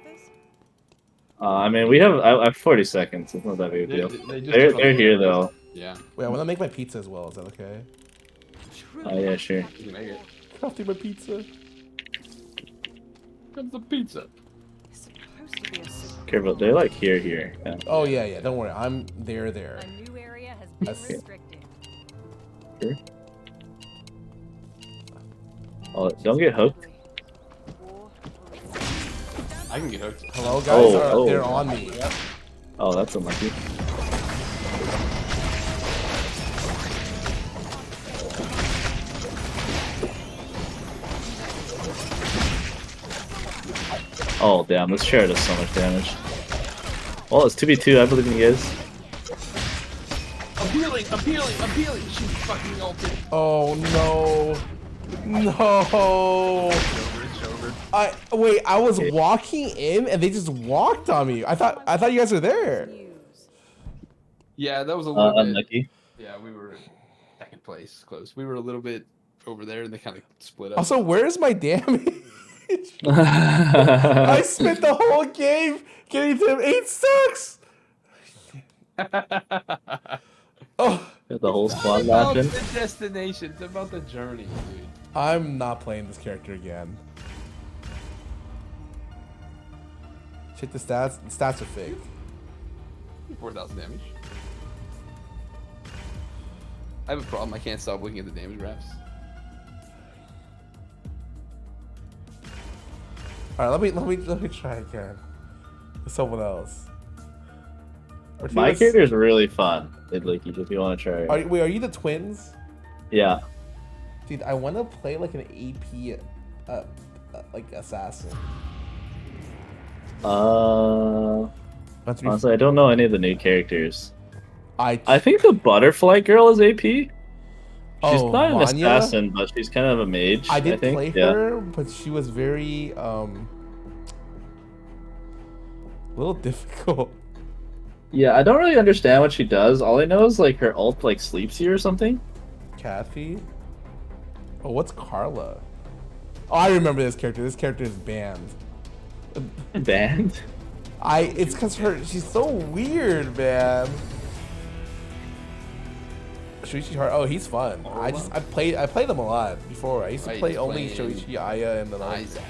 I mean, I have 40 seconds. It's not that big a deal. They're here though.
Yeah.
Wait, I want to make my pizza as well. Is that okay?
Oh yeah, sure.
You can make it.
Crafting my pizza.
Comes the pizza.
Careful, they're like here. Yeah.
Oh yeah, yeah. Don't worry, I'm there.
A new area has been
Okay.
restricted.
Sure. Oh, don't get hooked.
I can get hooked.
Hello, guys.
Oh,
They're on me.
Oh, that's unlucky. Oh damn, this chair does so much damage. Well, it's 2v2. I believe in you guys.
I'm healing. She fucking ulted.
Oh no, no.
It's over.
Wait. I was walking in and they just walked on me. I thought you guys were there.
Yeah, that was a little bit
Unlucky.
Yeah, we were second place, close. We were a little bit over there, and they kind of split up.
Also, where's my damage? I spent the whole game getting to him 8 stacks. Oh,
Got the whole squad
It's about
laughing.
the destination. It's about the journey, dude.
I'm not playing this character again. Check the stats. The stats are fake.
4,000 damage. I have a problem. I can't stop looking at the damage graphs.
All right, let me try again. With someone else.
My character is really fun. Like, if you want to try.
Wait, are you the twins?
Yeah.
Dude, I want to play like an AP, like assassin.
Honestly, I don't know any of the new characters.
I
think the butterfly girl is AP. She's
Oh,
not an
Vanya?
assassin, but she's kind of a mage.
I did
think.
play
Yeah.
her, but she was very a little difficult.
Yeah, I don't really understand what she does. All I know is like her ult like sleeps you or something.
Kathy. Oh, what's Carla? Oh, I remember this character. This character is banned.
Banned?
It's cause she's so weird, man. Shoichi Hart. Oh, he's fun. I played them a lot before. I used to
Right,
play
he's
only
playing
Shoichi, Aya, and then
Isaac.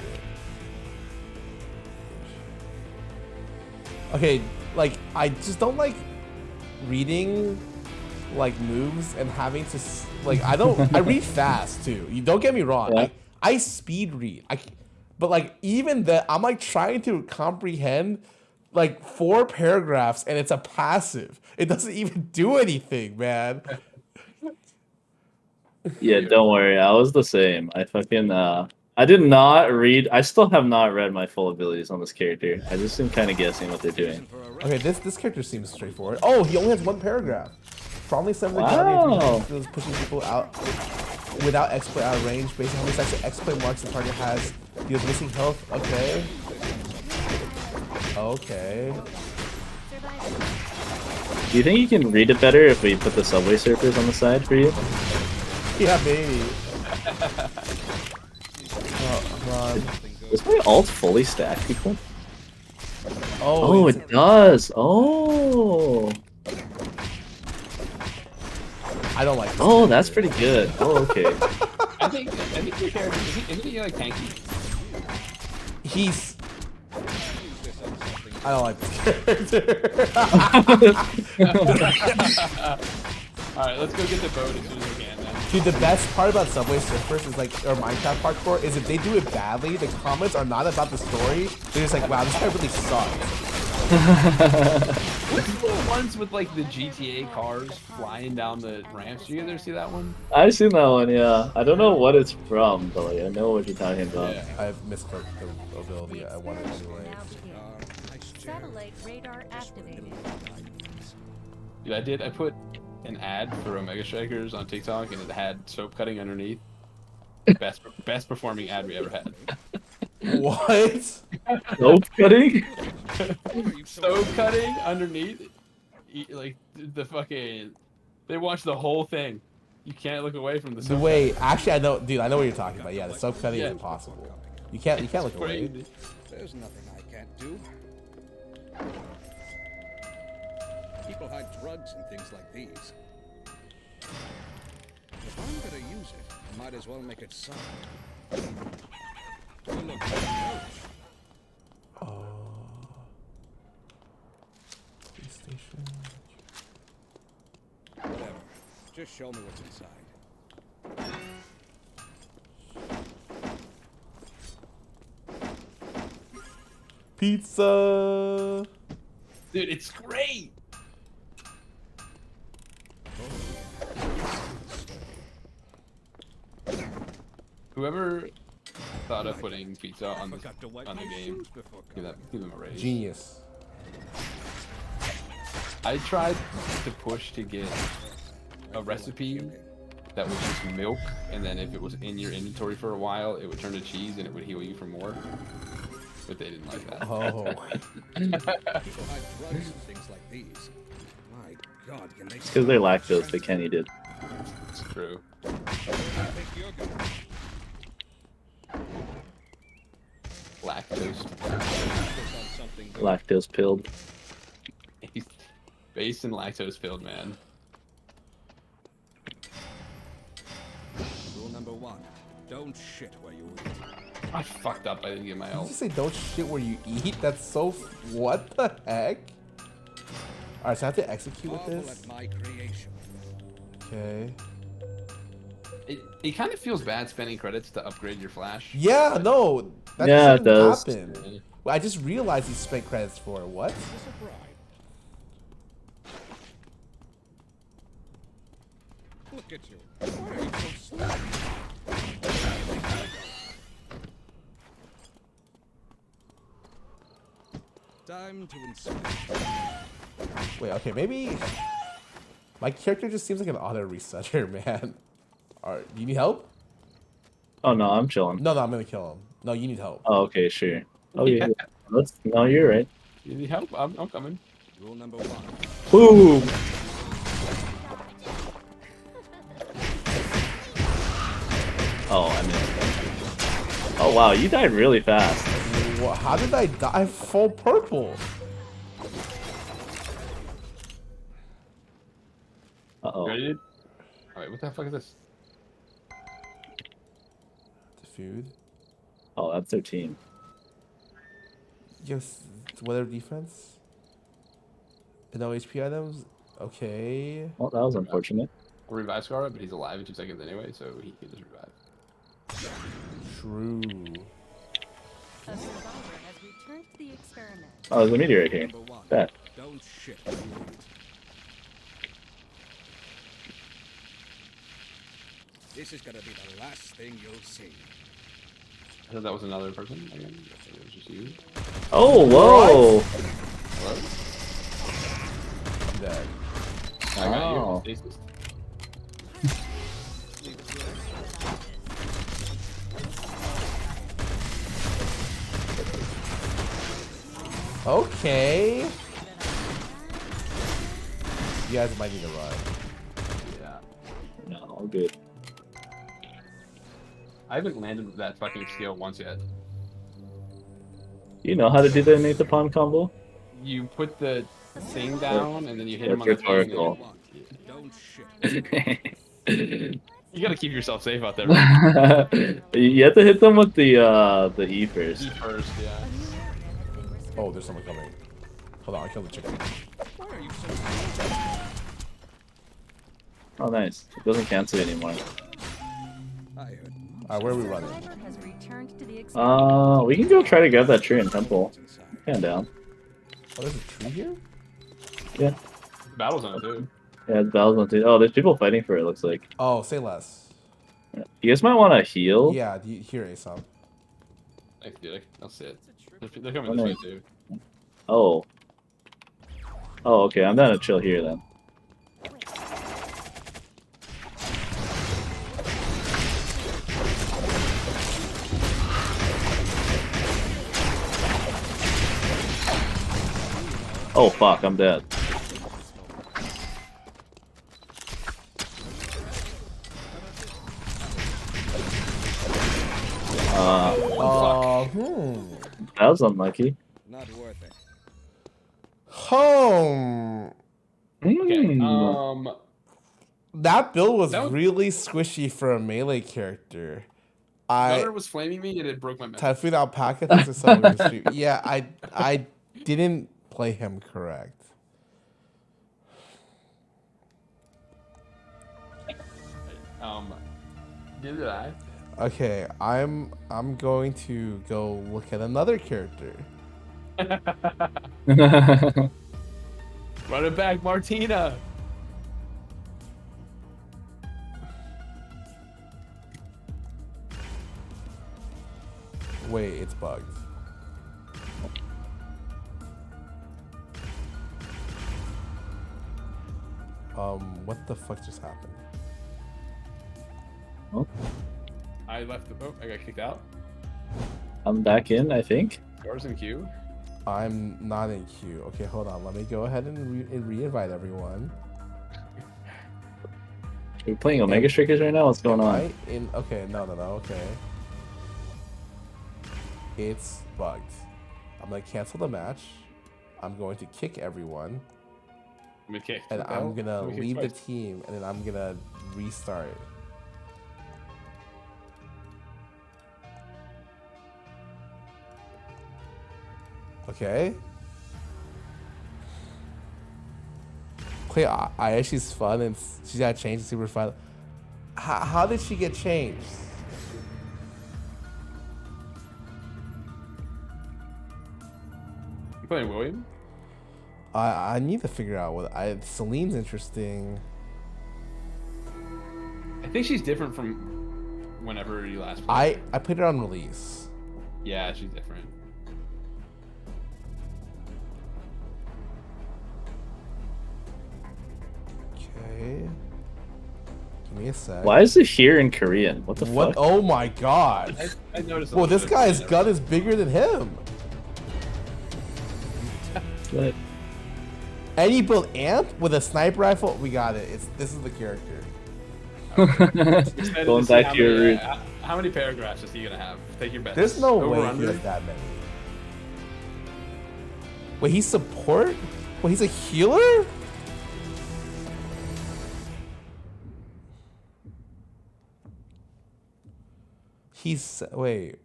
Okay, like I just don't like reading like moves and having to like I read fast too. You don't get me wrong.
Yeah.
I speed read. But like even that I'm like trying to comprehend like 4 paragraphs and it's a passive. It doesn't even do anything, man.
Yeah, don't worry. I was the same. I fucking I did not read. I still have not read my full abilities on this character. I just am kind of guessing what they're doing.
Okay, this character seems straightforward. Oh, he only has 1 paragraph. Probably some of the
Wow.
is pushing people out without exploit out of range. Based on how many stacks of exploit marks the target has, deals missing health. Okay. Okay.
Do you think you can read it better if we put the subway surfers on the side for you?
Yeah, maybe. Oh, come on.
Does my ult fully stack people?
Oh,
it does. Oh.
I don't like this.
Oh, that's pretty good. Oh, okay.
I think your character isn't he like tanky?
He's. I don't like this character.
Alright, let's go get the boat as soon as we can then.
Dude, the best part about Subway Surfers is like, or Minecraft parkour, is if they do it badly, the comments are not about the story. They're just like, wow, this guy really sucks.
What's the ones with like the GTA cars flying down the ramps? Do you ever see that one?
I've seen that one, yeah. I don't know what it's from, but like, I know what you're talking about.
Yeah, I've misclicked the ability. I wanted it anyway.
Satellite radar activated.
Dude, I put an ad for Omega Strikers on TikTok and it had soap cutting underneath. Best performing ad we ever had.
What?
Soap cutting?
Soap cutting underneath. Like the fucking. They watch the whole thing. You can't look away from the soap.
Wait, actually, I know, dude. I know what you're talking about. Yeah, the soap cutting is impossible. You can't look away.
There's nothing I can't do. People hide drugs and things like these. If I'm gonna use it, I might as well make it so. Oh, look,
PlayStation.
whatever. Just show me what's inside.
Pizza.
Dude, it's great. Whoever thought of putting pizza on the game, give them a raise.
Genius.
I tried to push to get a recipe that was just milk, and then if it was in your inventory for a while, it would turn to cheese and it would heal you for more. But they didn't like that.
Oh.
People hide drugs and things like these. My God, can they?
It's because they're lactose, they can't eat it.
It's true. Lactose.
Lactose pilled.
He's based in lactose filled, man.
Rule number 1: don't shit where you eat.
I fucked up. I didn't get my
Did you
ult.
say don't shit where you eat? That's so. What the heck? Alright, so I have to execute with this.
My creation.
Okay.
It kind of feels bad spending credits to upgrade your flash.
Yeah, no. That
Yeah, it
shouldn't
does.
happen. Well, I just realized you spent credits for it. What?
Look at you. Why are you so slow? Time to inspect.
Wait, okay, maybe my character just seems like an auto resetter, man. Alright, do you need help?
Oh no, I'm chilling.
No, I'm gonna kill him. No, you need help.
Oh, okay, sure. Oh yeah. No, you're right.
You need help? I'm coming.
Rule number 1.
Boom! Oh, I missed. Oh wow, you died really fast.
How did I die full purple?
Uh-oh.
Ready, dude? Alright, what the fuck is this?
The food.
Oh, that's their team.
Yes, weather defense. No HP items? Okay.
Well, that was unfortunate.
I'll revive Scarra, but he's alive in 2 seconds anyway, so he can just revive.
True.
A survivor has returned to the experiment.
Oh, there's a meteorite here. That.
Don't shit. This is gonna be the last thing you'll see.
I thought that was another person again. It was just you.
Oh, whoa!
Hello?
I'm dead.
I got
Oh.
you. Stasis.
Okay. You guys might need to run.
Yeah.
No, all good.
I haven't landed that fucking skill once yet.
You know how to do the Nate the Pawn combo?
You put the thing down and then you hit him
That's
on the thing.
rhetorical.
Don't shit.
You gotta keep yourself safe out there. Man.
You have to hit them with the E first.
Eat first, yeah.
Oh, there's someone coming. Hold on, I killed the chicken.
Why are you so
Oh, nice. It doesn't cancel anymore.
I heard.
Alright, where are we running?
Has returned to the experiment.
We can go try to grab that tree in temple. Kind down.
Oh, there's a tree here?
Yeah.
Battle's on it, too.
Yeah, the battle's on too. Oh, there's people fighting for it, looks like.
Oh, say less.
Yeah. You guys might want to heal.
Yeah, do you hear Aesop?
Thanks, dude. I'll sit. They're coming this way, too.
Oh. Oh, okay. I'm down to chill here then. Oh fuck, I'm dead. That was unlucky.
Not worth it.
Home.
Okay.
That build was really squishy for a melee character.
Gunner was flaming me and it broke my mouth.
Typhoon Alpaca thinks it's something to stream. Yeah, I didn't play him correct.
Did I?
Okay, I'm going to go look at another character.
Run it back, Martina.
Wait, it's bugged. What the fuck just happened?
Oh.
I left the boat. I got kicked out.
I'm back in, I think.
Yours in queue.
I'm not in queue. Okay, hold on. Let me go ahead and re-invite everyone.
We're playing Omega Strikers right now? What's going on?
Okay, no, okay. It's bugged. I'm gonna cancel the match. I'm going to kick everyone. And I'm gonna leave the team, and then I'm gonna restart. Okay. Play Ayeshi's fun, and she got changed to super fun. How did she get changed?
You playing William?
I need to figure out what Celine's interesting.
I think she's different from whenever you last played.
I put it on release.
Yeah, she's different.
Okay. Give me a sec.
Why is it here in Korean? What the fuck?
Oh my god.
I noticed.
Well, this guy's gun is bigger than him.
What?
And you build amp with a sniper rifle. We got it. This is the character.
Going back to your roots.
How many paragraphs is he gonna have? Take your bets.
There's no
Over,
way
under?
he has that many. Wait, he's support? Wait, he's a healer?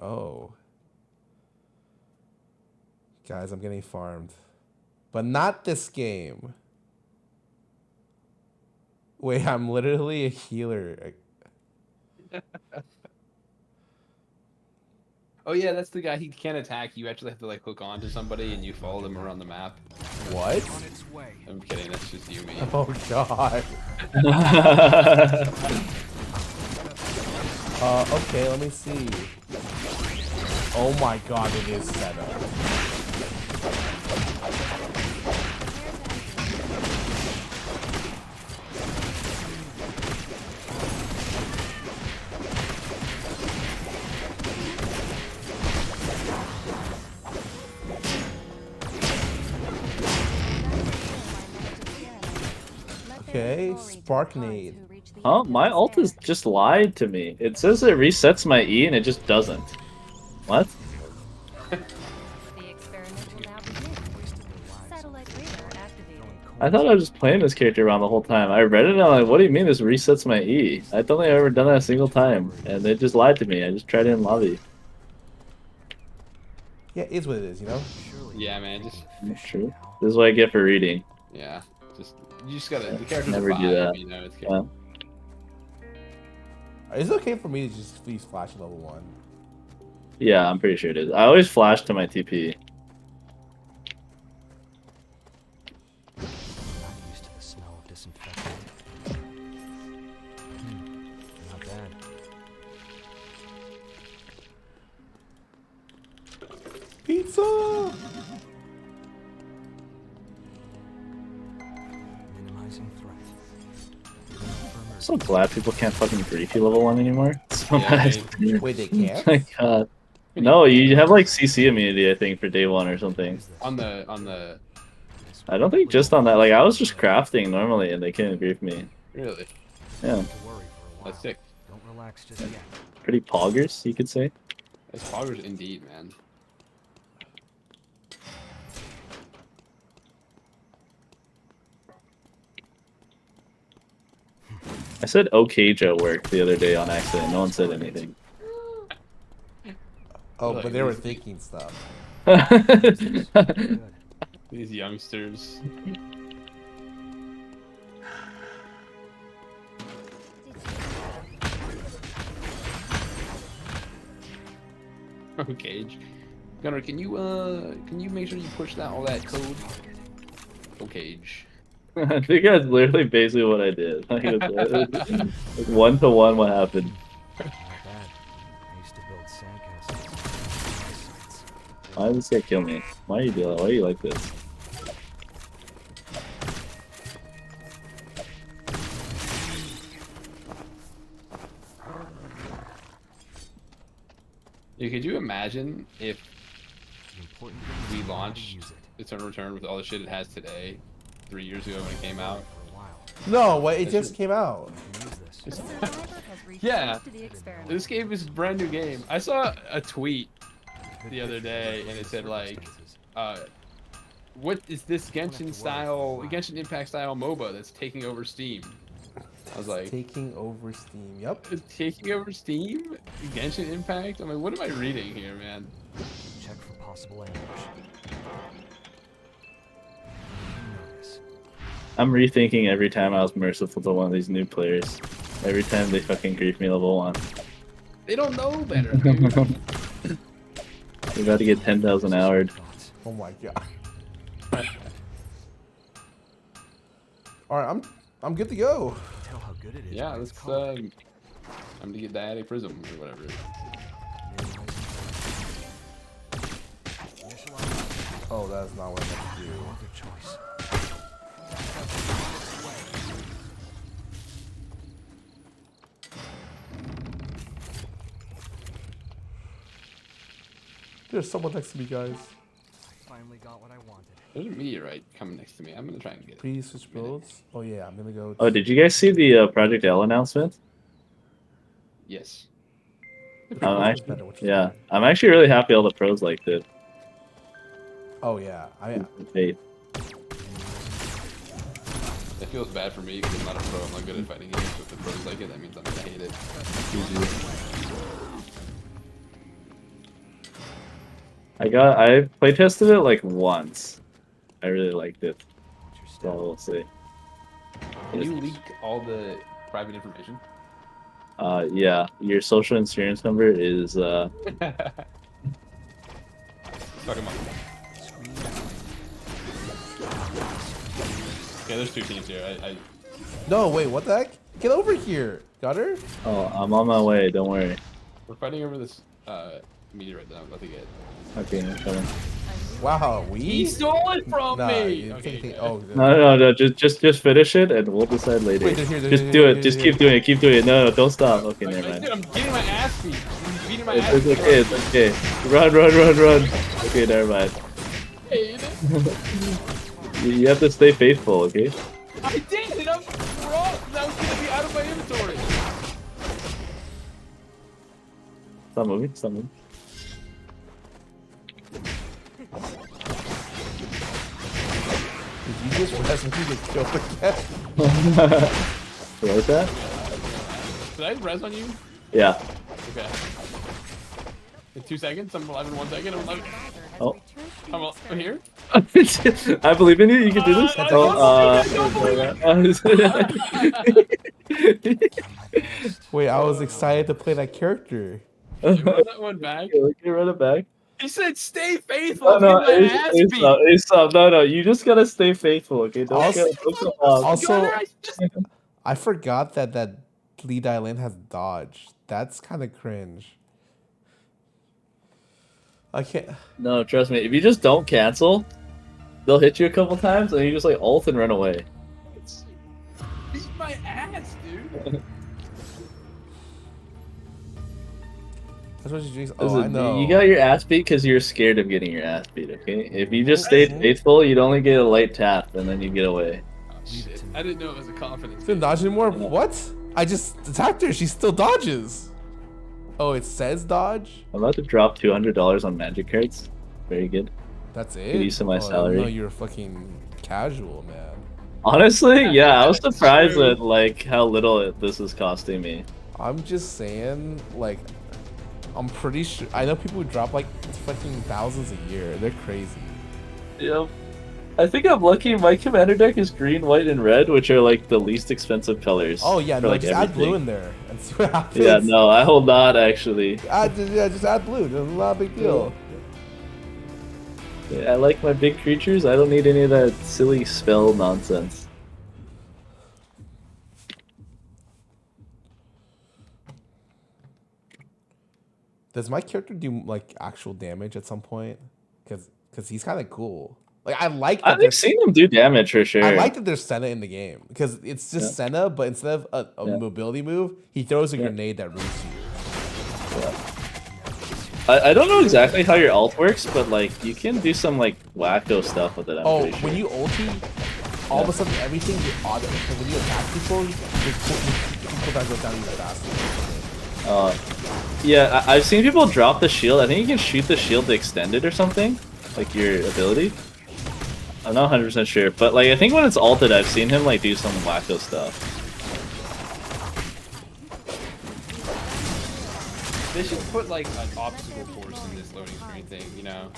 Oh. Guys, I'm getting farmed. but not this game. Wait, I'm literally a healer.
Oh yeah, that's the guy. He can't attack. You actually have to like hook on to somebody and you follow them around the map.
What?
I'm kidding. That's just you, me.
Oh god. Okay, let me see. Oh my god, it is set up. Okay, Sparknade.
Oh, my ult has just lied to me. It says it resets my E and it just doesn't. What? I thought I was just playing this character around the whole time. I read it and I'm like, what do you mean this resets my E? I don't think I've ever done that a single time. And they just lied to me. I just tried it in lobby.
Yeah, it is what it is, you know?
Yeah, man. Just
True. This is what I get for reading.
yeah. You just gotta. The character's
Never
a vibe,
do that.
You know, it's
Yeah.
Is it okay for me to just please flash level 1?
Yeah, I'm pretty sure it is. I always flash to my TP.
Not used to the smell of disinfectant. Not bad.
Pizza!
Minimizing threat.
I'm so glad people can't fucking grief you level 1 anymore. It's so
Yeah,
nice.
Wait, they can't?
My god. No, you have like CC immunity, I think, for day 1 or something.
on the.
I don't think just on that. Like, I was just crafting normally and they couldn't grief me.
Really?
Yeah.
That's sick.
Don't relax just yet.
Pretty poggers, you could say.
That's poggers indeed, man.
I said okay Joe work the other day on accident. No one said anything.
Oh, but they were thinking stuff.
These youngsters. Okay, Gunnar, can you make sure you push that all that code? Okay.
I think that's literally basically what I did. Like, like 1-to-1 what happened.
Not bad. I used to build sandcastles.
Why did this guy kill me? Why are you doing that? Why are you like this?
Yeah, could you imagine if we launched It's on Return with all the shit it has today, 3 years ago when it came out?
No, wait, it just came out.
Yeah, this game is a brand new game. I saw a tweet the other day and it said like, what is this Genshin Impact style MOBA that's taking over Steam? I was like,
taking over Steam. Yep.
It's taking over Steam? Genshin Impact? I'm like, what am I reading here, man?
Check for possible ambush.
I'm rethinking every time I was merciful to one of these new players. Every time they fucking grief me level 1.
They don't know better, dude.
We about to get 10,000 houred.
Oh my god. Alright, I'm good to go.
Tell how good it is.
Yeah, let's I'm to get Diatic Prism or whatever.
Oh, that's not what I meant to do.
Choice.
There's someone next to me, guys.
Finally got what I wanted.
There's a meteorite coming next to me. I'm gonna try and get it.
Please switch builds. Oh yeah, I'm gonna go.
Oh, did you guys see the Project L announcement?
Yes.
Yeah, I'm actually really happy all the pros liked it.
Oh yeah,
Hey.
It feels bad for me because I'm not a pro. I'm not good at fighting games. But if the pros like it, that means I'm gonna hate it. I
I playtested it like once. I really liked it. So we'll see.
Can you leak all the private information?
Yeah, your social insurance number is
Fuck him up. Okay, there's 2 teams here.
No, wait, what the heck? Get over here, Gutter.
Oh, I'm on my way. Don't worry.
We're fighting over this meteorite that I'm about to get.
Okay, I'm coming.
Wow,
He stole it from me.
you
Okay,
think- oh,
No. Just finish it, and we'll decide later.
Wait, they're here,
Just do it. Just keep doing it. Keep doing it. No, don't stop. Okay, never mind.
Dude, I'm getting my ass beat. I'm beating my ass
It's okay. It's okay. Run. Okay, never mind. You have to stay faithful. Okay.
I did, and I'm wrong. That was gonna be out of my inventory.
Stop moving.
Did you just press me to kill again?
What was that?
Did I res on you?
Yeah.
Okay. In 2 seconds? I'm alive in 1 second. I'm alive.
Oh.
I'm here.
I believe in you. You can do this.
Wait, I was excited to play that character.
Run that one back.
Okay, run it back.
He said, "Stay faithful."
No,
I'm getting my ass beat.
stop. No, you just gotta stay faithful, okay? Don't go off.
Also, I forgot that lead island has dodge. That's kind of cringe. I can't.
No, trust me. If you just don't cancel, they'll hit you a couple times, and you just like ult and run away.
Beat my ass, dude.
That's what you do.
Listen,
I know.
You got your ass beat because you're scared of getting your ass beat, okay? If you just stayed faithful, you'd only get a light tap, and then you get away.
Oh, shit. I didn't know it was a confidence.
She didn't dodge anymore? What? I just attacked her. She still dodges. Oh, it says dodge?
I'm about to drop $200 on magic cards. Very good.
That's it?
Good use of my salary.
No, you're fucking casual, man.
Honestly, yeah, I was surprised at like how little this is costing me.
I'm just saying, like, I'm pretty sure. I know people who drop like fucking thousands a year. They're crazy.
Yep. I think I'm lucky. My commander deck is green, white, and red, which are like the least expensive colors.
Oh yeah,
for,
no,
like,
just add
everything.
blue in there and see what happens.
Yeah, no, I will not actually.
Just add blue. It's not a big deal.
Yeah, I like my big creatures. I don't need any of that silly spell nonsense.
Does my character do like actual damage at some point? Because he's kind of cool. Like I like. That
I've seen him do damage for sure.
I like that there's Senna in the game because it's just Senna, but instead of a mobility move, he throws a grenade that roots you.
I don't know exactly how your ult works, but like you can do some like wacko stuff with it. I'm pretty sure.
When you ulti, all of a sudden everything you auto. So when you attack people, your cooldown goes down even faster.
Yeah, I've seen people drop the shield. I think you can shoot the shield to extend it or something, like your ability. I'm not 100% sure, but like I think when it's ulted, I've seen him like do some wacko stuff.
They should put like an obstacle course in this loading screen thing, you know?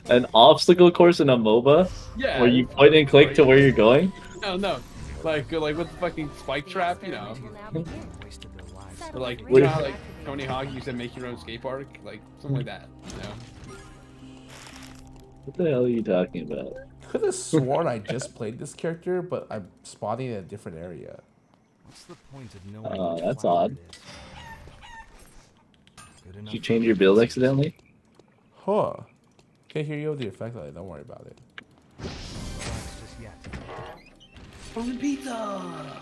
An obstacle course in a MOBA?
Yeah.
Where you point and click to where you're going?
No. Like with the fucking spike trap, you know? Or like, you
Wait.
know how, like Tony Hawk used to make your own skate park? Like, something like that, you know?
What the hell are you talking about?
Could have sworn I just played this character, but I'm spawning in a different area.
What's the point of knowing?
Oh, that's odd. Did you change your build accidentally?
Huh. Can't hear you over the effect light. Don't worry about it.
Just yet.
Frozen pizza!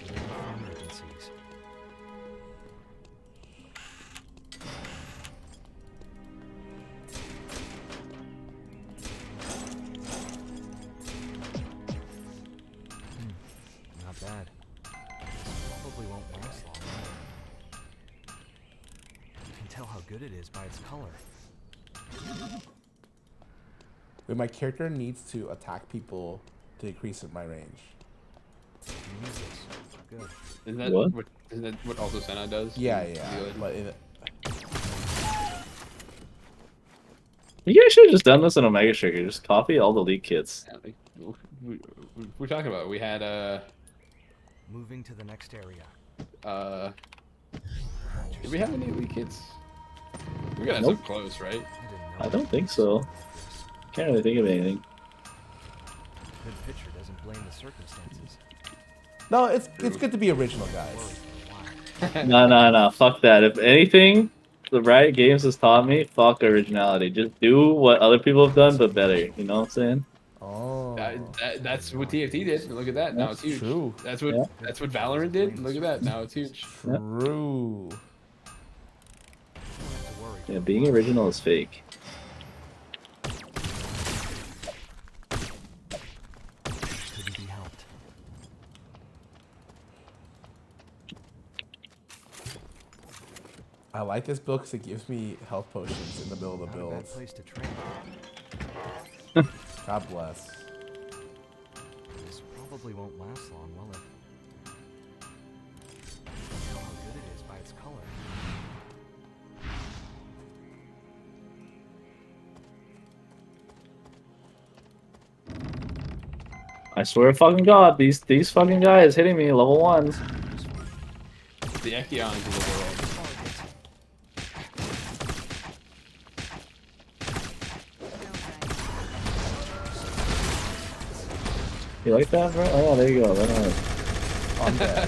Emergencies. Not bad. Probably won't last long. You can tell how good it is by its color.
Wait, my character needs to attack people to increase my range.
Good.
Isn't that
What?
Isn't that what also Senna does?
Yeah.
Really?
But
You guys should have just done this in Omega Sugar. Just copy all the leak kits.
Yeah, like, we're talking about. We had
Moving to the next area.
Did we have any leak kits? We gotta have
Nope.
some close, right?
I don't think so. Can't really think of anything.
Good picture doesn't blame the circumstances.
No, it's good to be original, guys.
No. Fuck that. If anything, the Riot Games has taught me, fuck originality. Just do what other people have done, but better. You know what I'm saying?
Oh.
That's what TFT did. Look at that. Now it's huge.
True.
That's what Valorant did. Look at that. Now it's huge.
True.
Yeah, being original is fake.
Couldn't be helped.
I like this build because it gives me health potions in the middle of the build.
Bad place to train.
God bless.
This probably won't last long, will it? Know how good it is by its color.
I swear to fucking God, these fucking guys hitting me level 1s.
The Echions of the world.
You like that, bro? Oh, there you go. Right on.
I'm dead.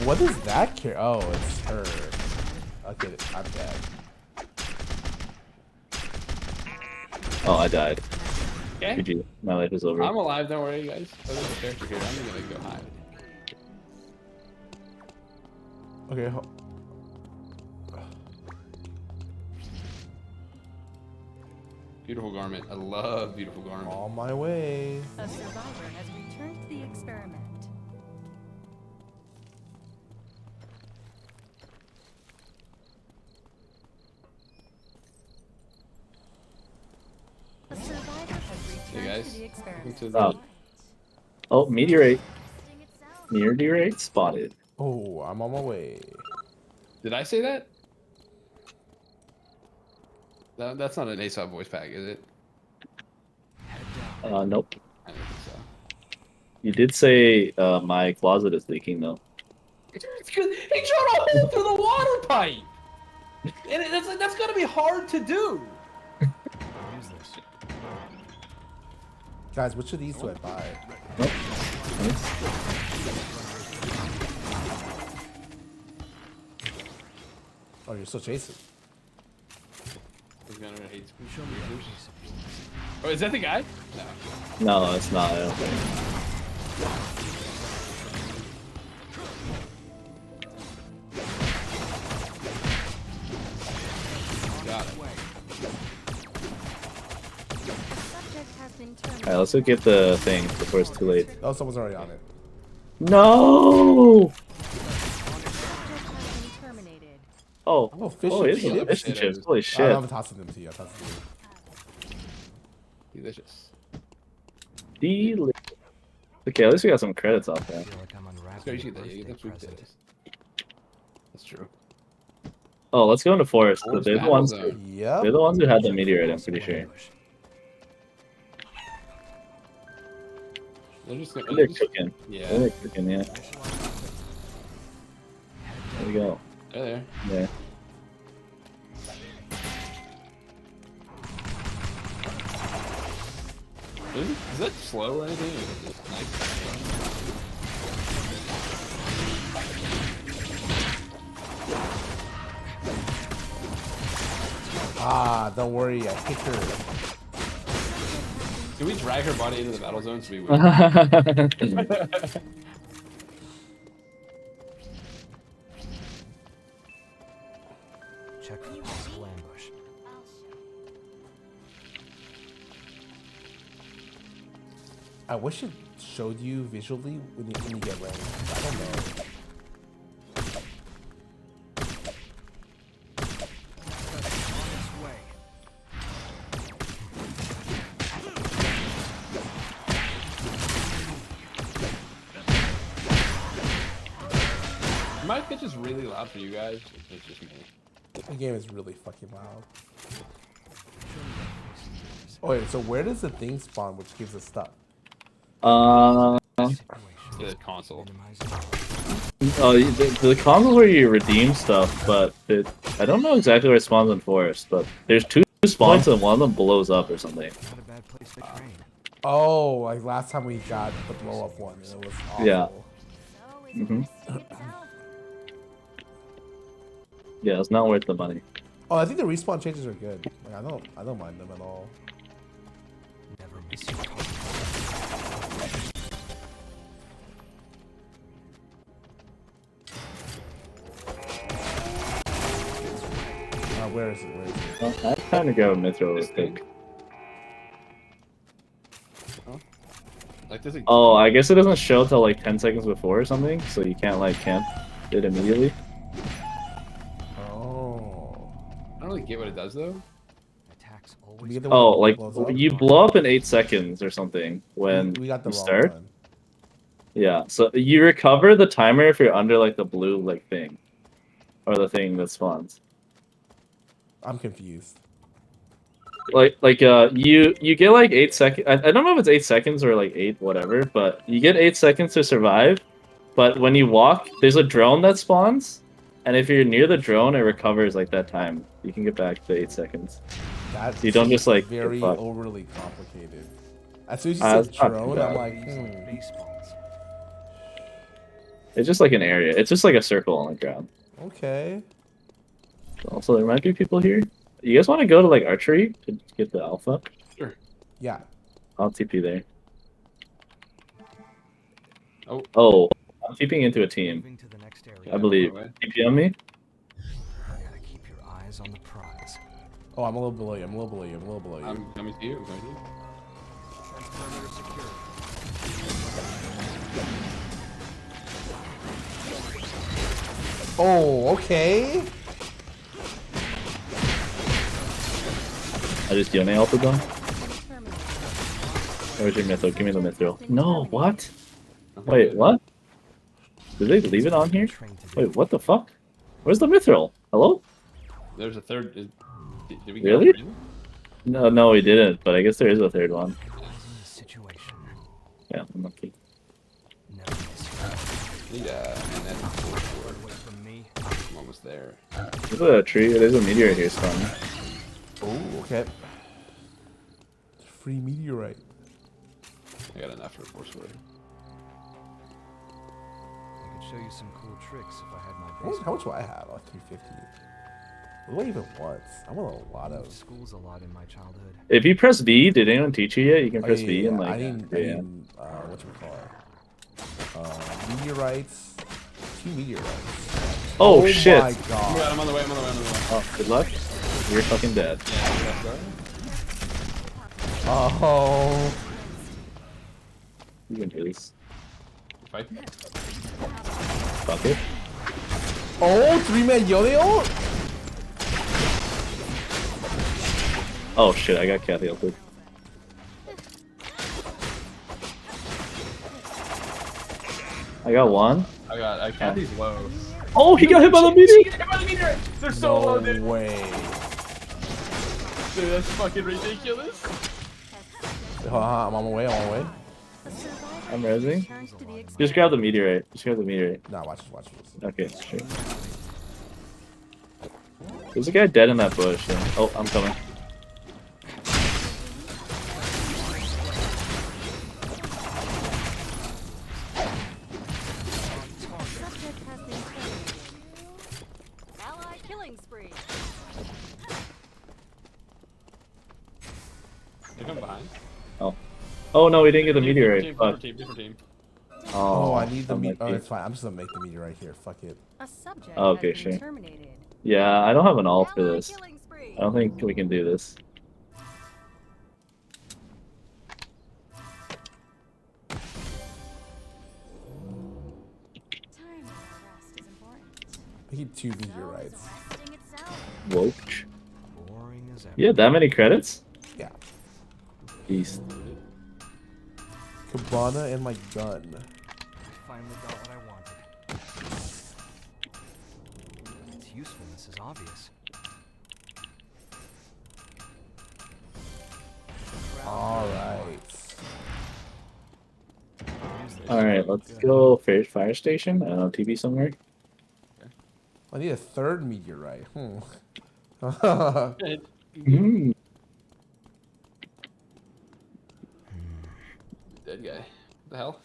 What is that care? Oh, it's her. Okay, I'm dead.
Oh, I died.
Okay.
GG. My life is over.
I'm alive. Don't worry, guys. Oh, there's a character here. I'm gonna go hide.
Okay.
Beautiful garment. I love beautiful garment.
On my way.
A survivor has returned to the experiment. A survivor has
Hey
returned
guys.
to the experiment.
Welcome to
Oh. Oh, meteorite. Meteorite spotted.
Oh, I'm on my way.
Did I say that? That's not an Aesop voice pack, is it?
Nope.
I don't think so.
You did say my closet is leaking though.
It's because he shot a hole through the water pipe, and that's gonna be hard to do.
Use this.
Guys, which of these do I buy?
Nope.
Oh, you're still chasing.
He's gonna hate speakers. Oh, is that the guy? No.
No, it's not. I don't think.
Got it.
Subject has been
Alright, let's go get the thing before it's too late.
Oh, someone's already on it.
No! Oh,
Oh, fish
oh,
and
it's
chips.
fish and chips. Holy shit.
I'm tossing them to you. I'm tossing them to you.
Delicious.
Delicious. Okay, at least we got some credits off there.
Let's go. You should get that food potatoes. That's true.
Oh, let's go into forest.
Forest
They're the
battle
ones.
zone.
Yep.
They're the ones who had the meteorite. I'm pretty sure.
They're just gonna.
They're cooking.
Yeah.
They're cooking. Yeah. There we go.
They're there.
Yeah.
Is that slow or anything? Or is it just nice?
Ah, don't worry. I kicked her.
Can we drag her body into the battle zone so we win?
Check for possible ambush.
I wish it showed you visually when you get ready. I don't know.
My pitch is really loud for you guys. It's just me.
The game is really fucking loud. Oh wait, so where does the thing spawn which gives us stuff?
The console.
Oh, the console where you redeem stuff, but I don't know exactly where it spawns in Forest, but there's 2 spawns and one of them blows up or something.
Oh, like last time we got the blow up one, it was awful.
Yeah. Yeah, it's not worth the money.
Oh, I think the respawn changes are good. Like, I don't mind them at all.
Never miss your call.
Where is it? Where is it?
Well, I'm trying to go Mithril real quick.
Like, does it...
Oh, I guess it doesn't show till like 10 seconds before or something, so you can't like camp it immediately.
Oh.
I don't really get what it does though.
Attacks always.
Oh, like you blow up in 8 seconds or something when
we got the
you
wrong
start.
one.
Yeah, so you recover the timer if you're under like the blue like thing, or the thing that spawns.
I'm confused.
You get like 8 seconds. I don't know if it's 8 seconds or like 8 whatever, but you get 8 seconds to survive. But when you walk, there's a drone that spawns, and if you're near the drone, it recovers like that time. You can get back to 8 seconds.
That's
So you don't just like
very
get fucked.
overly complicated. As soon as you said
it's not too
drone,
bad.
I'm like,
It's just like an area. It's just like a circle on the ground.
Okay.
Also, there might be people here. You guys want to go to like archery to get the alpha?
Sure.
Yeah.
I'll TP there.
Oh.
I'm TPing into a team. I believe. TP on me?
Keep your eyes on the prize.
Oh, I'm a little below you. I'm a little below you. I'm a little below you.
I'm coming to you. I'm coming to you.
Transponder secured.
Oh, okay.
I just Yone ulted them. Where's your mithril? Give me the mithril. No, what? Wait, what? Did they leave it on here? Wait, what the fuck? Where's the mithril? Hello?
There's a third. Did we
Really?
Get
No, we didn't, but I guess there is a third one. Yeah, I'm lucky.
Need and then I'm almost there.
There's a tree. There's a meteor here spawning.
Oh, okay. Free meteorite.
I got enough for a force word.
I could show you some cool tricks if I had my base.
How much do I have? Oh, 350. What do I even want? I want a lot of.
Schools a lot in my childhood.
If you press V, did anyone teach you yet? You can press V and like.
I need whatchamacallit? Meteorites. 2 meteorites.
Oh shit!
My god.
Oh my god, I'm on the way. I'm on the way. I'm on the way.
Oh, good luck. You're fucking dead.
Oh.
You can do this.
Fight.
Fuck it.
Oh, 3-man Yone ult?
Oh shit! I got Kathy ulted. I got one.
I got these low.
Oh, he got hit by the meteor!
They're so low, dude.
No way.
Dude, that's fucking ridiculous.
I'm on my way. I'm on my way.
I'm resing. Just grab the meteorite. Just grab the meteorite.
Nah, watch this. Watch this.
Okay, sure. There's a guy dead in that bush. And... Oh, I'm coming.
Ally killing spree.
They're coming behind.
Oh. Oh no, we didn't get the meteorite.
Different team.
Oh, I need the
I'm
meteorite. Oh,
lucky.
it's fine. I'm just gonna make the meteorite here. Fuck it.
A subject
Oh, okay,
has been
sure.
terminated.
Yeah, I don't have an ult for this.
Killing spree.
I don't think we can do this.
Time for rest is important.
I need 2 meteorites.
Resting itself.
Whoa.
Boring as ever.
Yeah, that many credits?
Yeah.
Beast.
Cabana and my gun.
I finally got what I wanted. Its usefulness is obvious.
Alright, let's go fire station. I don't know, TV somewhere.
I need a third meteorite.
Mm.
Dead guy. The hell?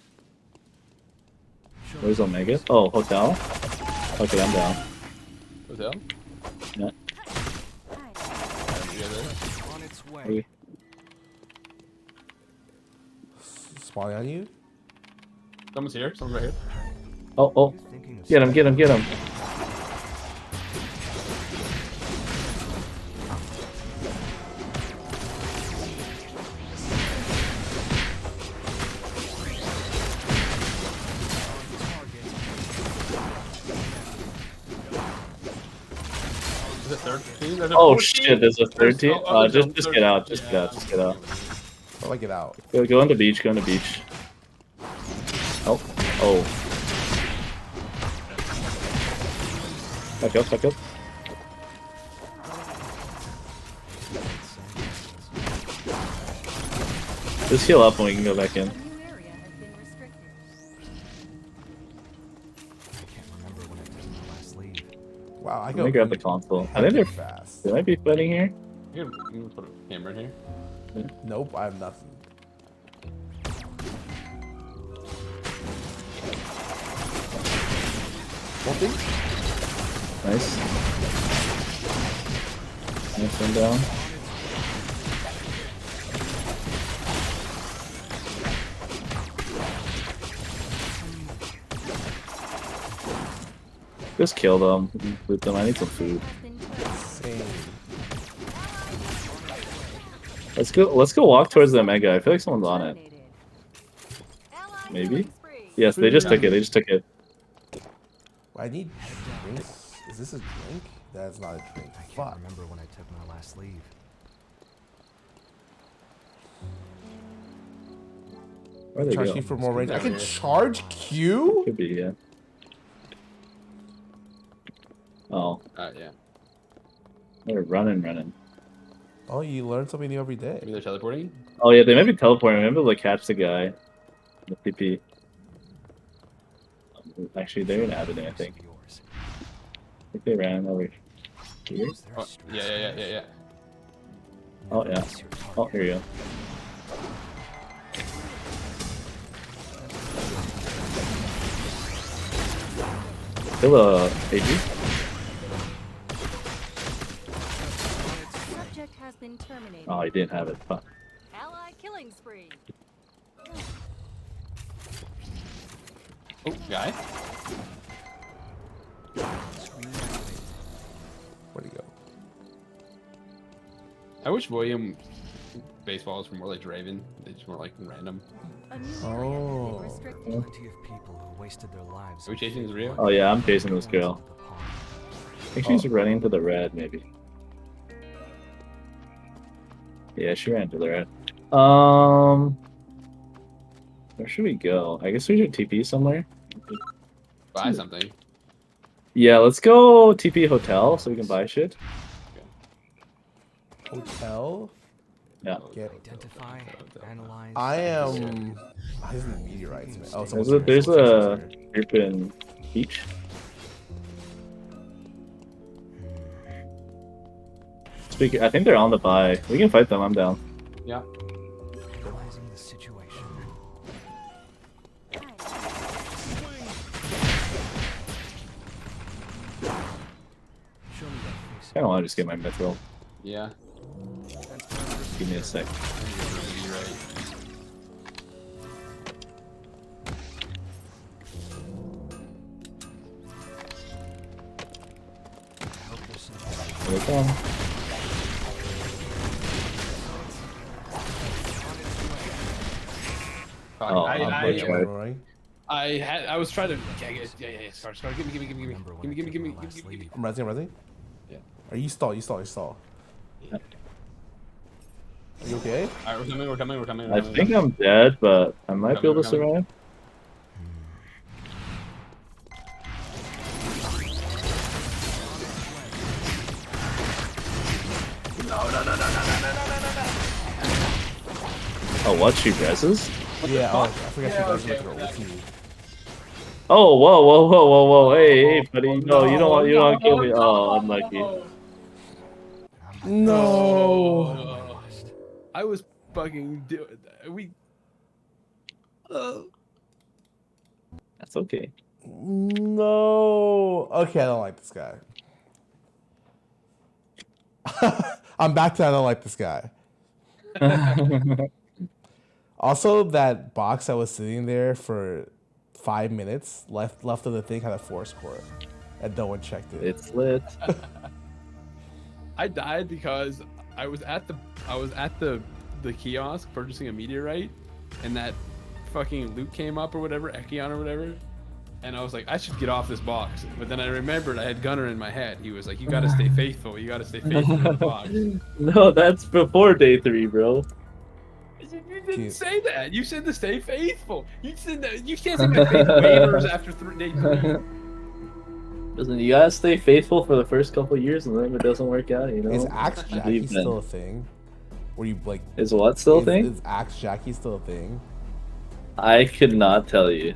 Where's Omega? Oh, hotel? Okay, I'm down.
Hotel?
Yeah.
On its way.
Okay.
Spawning on you?
Someone's here. Someone's right here.
Oh. Get him.
Is it third team? There's a
Oh
fourth
shit,
team?
there's a third team?
Oh,
Just
there's
get out.
yeah.
Just get out.
How do I get out?
Go on the beach, Oh. Back up. Just heal up and we can go back in.
Wow, I
Let
go.
me grab the console. I think they're
fast.
They might be fighting here.
You can put a camera in here.
Nope, I have nothing. One thing?
Nice. Nice one down. Just kill them. Loot them. I need some food.
Same.
Let's go walk towards the mega. I feel like someone's on it. Maybe? Yes, they just took it.
I need drinks. Is this a drink? That's not a drink.
I can't remember when I took my last leave.
Where'd they
Charge
go?
you for more range. I can charge Q?
Could be, yeah. Oh.
Yeah.
They're running.
Oh, you learn something new every day.
Maybe they're teleporting?
Oh yeah, they might be teleporting. Maybe they'll catch the guy. The PP. Actually, they're in Avenue, I think. I think they ran over here.
Oh, yeah.
Oh yeah. Oh, here you go. Kill AG.
Subject has been terminated.
Oh, he didn't have it. Fuck.
Ally killing spree.
Oh, guy.
Where'd he go?
I wish William baseballs were more like Draven. They just more like random.
Oh.
Plenty of people who wasted their lives.
Are we chasing this Rio?
Oh yeah, I'm chasing this girl. I think she's running to the red, maybe. Yeah, she ran to the red. Where should we go? I guess we should TP somewhere.
Buy something.
Yeah, let's go TP hotel so we can buy shit.
Hotel?
Yeah.
Identify, analyze.
I am. Why isn't the meteorites? Man? Oh,
There's a group in beach. Speaking, I think they're on the buy. We can fight them. I'm down.
Yeah.
Analyzing the situation.
I don't want to just get my mithril.
Yeah.
Give me a sec. Here they come. Oh,
I was trying to. Yeah. Scar. Give me.
I'm resin.
Yeah.
Are you stall?
Yeah.
Are you okay?
Alright, we're coming.
I think I'm dead, but I might be able to survive.
No.
Oh, what? She reses?
Yeah, oh, I forgot you guys look at OT.
Oh, whoa, hey, buddy, no, you don't want to kill me. Oh, unlucky.
No.
I was fucking
That's okay.
No. Okay, I don't like this guy. I'm back to I don't like this guy. Also, that box that was sitting there for 5 minutes left of the thing had a force core, and no one checked it.
It's lit.
I died because I was at the kiosk purchasing a meteorite, and that fucking loot came up or whatever, Ekion or whatever, and I was like, I should get off this box. But then I remembered I had Gunner in my head. He was like, you gotta stay faithful. You gotta stay faithful to the box.
No, that's before day 3, bro.
You didn't say that. You said to stay faithful. You said that you can't say my faith waivers after day 3.
Listen, you gotta stay faithful for the first couple years, and then if it doesn't work out, you know.
Is Axe Jackie still a thing? Where you like?
Is what still a thing?
Is Axe Jackie still a thing?
I could not tell you.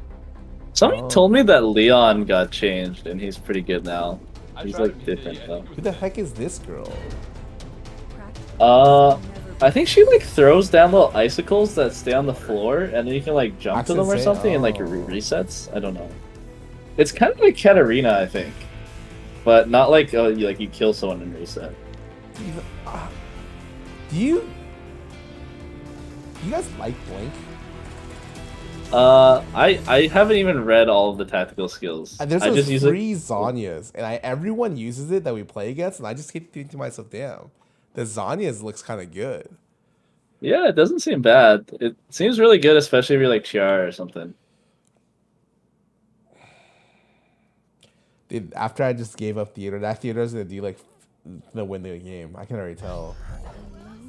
Somebody told me that Leon got changed, and he's pretty good now. He's like different though.
Who the heck is this girl?
I think she like throws down little icicles that stay on the floor, and then you can like jump to them or something, and like it resets. I don't know. It's kind of like Katarina, I think, but not like you kill someone and reset.
Do you guys like Blink?
I haven't even read all of the tactical skills.
There's
I
those
just use
free Zanyas, and everyone uses it that we play against, and I just keep thinking to myself, damn, the Zanyas looks kind of good.
Yeah, it doesn't seem bad. It seems really good, especially if you're like Chiara or something.
Dude, after I just gave up theater, that theater is gonna do like the win the game. I can already tell.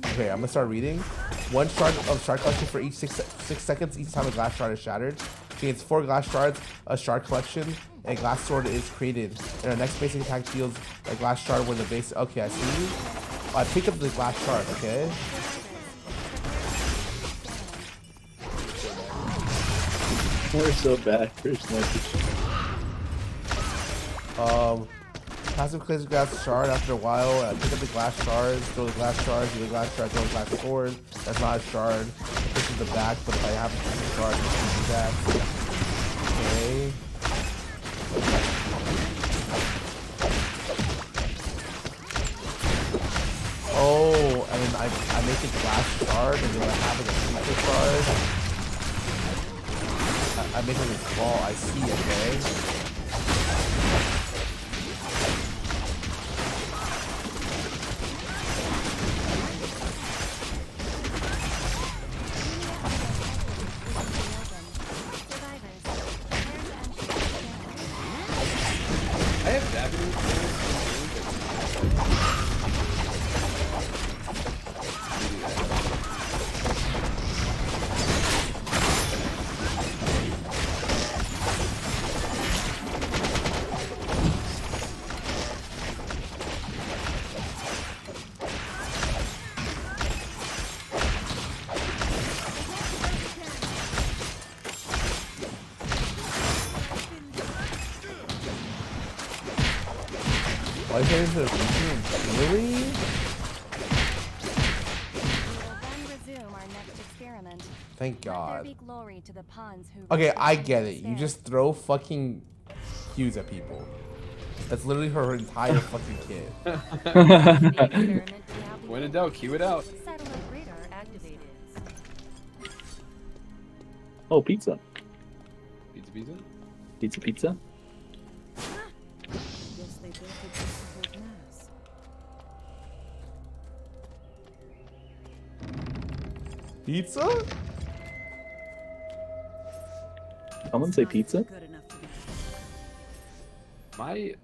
Okay, I'm gonna start reading. 1 shard of shard collection for each 6 seconds each time a glass shard is shattered. Gains 4 glass shards, a shard collection, and a glass sword is created. And our next basic attack deals a glass shard when the base. Okay, I see. I picked up the glass shard. Okay.
We're so bad for snipers.
Passive clears glass shard after a while. Pick up the glass shards, throw the glass shards, do the glass shard, throw the glass sword. That's not a shard. This is the back, but if I have a shard, I can do that. Okay. Oh, and then I make a glass shard, and then I have like a super shard. I make it a ball. I see. Okay. Why is there the region? Really? Thank God. Okay, I get it. You just throw fucking cues at people. That's literally her entire fucking kit.
When in doubt, cue it out.
Oh, pizza.
Pizza?
Pizza?
Pizza?
Someone say pizza?
My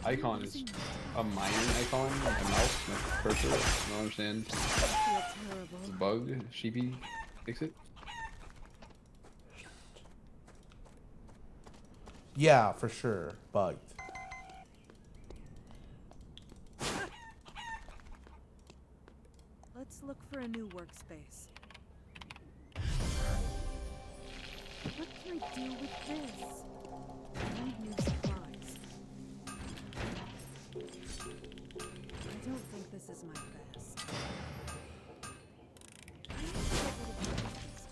icon is a mining icon, like a mouse, like a cursor. I don't understand. It's a bug. Sheepy, fix it.
Yeah, for sure. Bugged.
Let's look for a new workspace. deal with this? I need new supplies. I don't think this is my best. I need to get rid of these.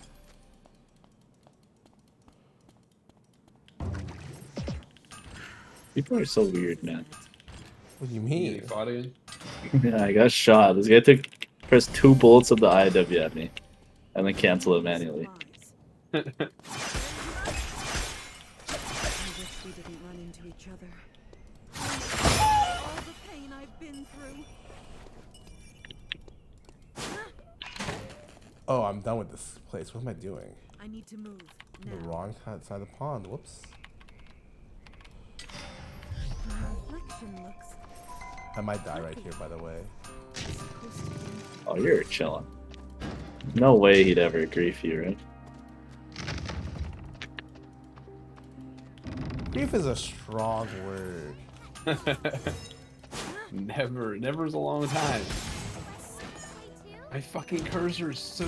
People are so weird, man.
What do you mean?
You fought again?
Yeah, I got shot. This guy took pressed 2 bullets of the IW at me, and then cancel it manually.
I wish we didn't run into each other. All the pain I've been through.
Oh, I'm done with this place. What am I doing?
I need to move.
The wrong side of the pond. Whoops.
My reflection looks
I might die right here, by the way.
Oh, you're chilling. No way he'd ever grief you, right?
Grief is a strong word.
Never. Never's a long time. My fucking cursor is so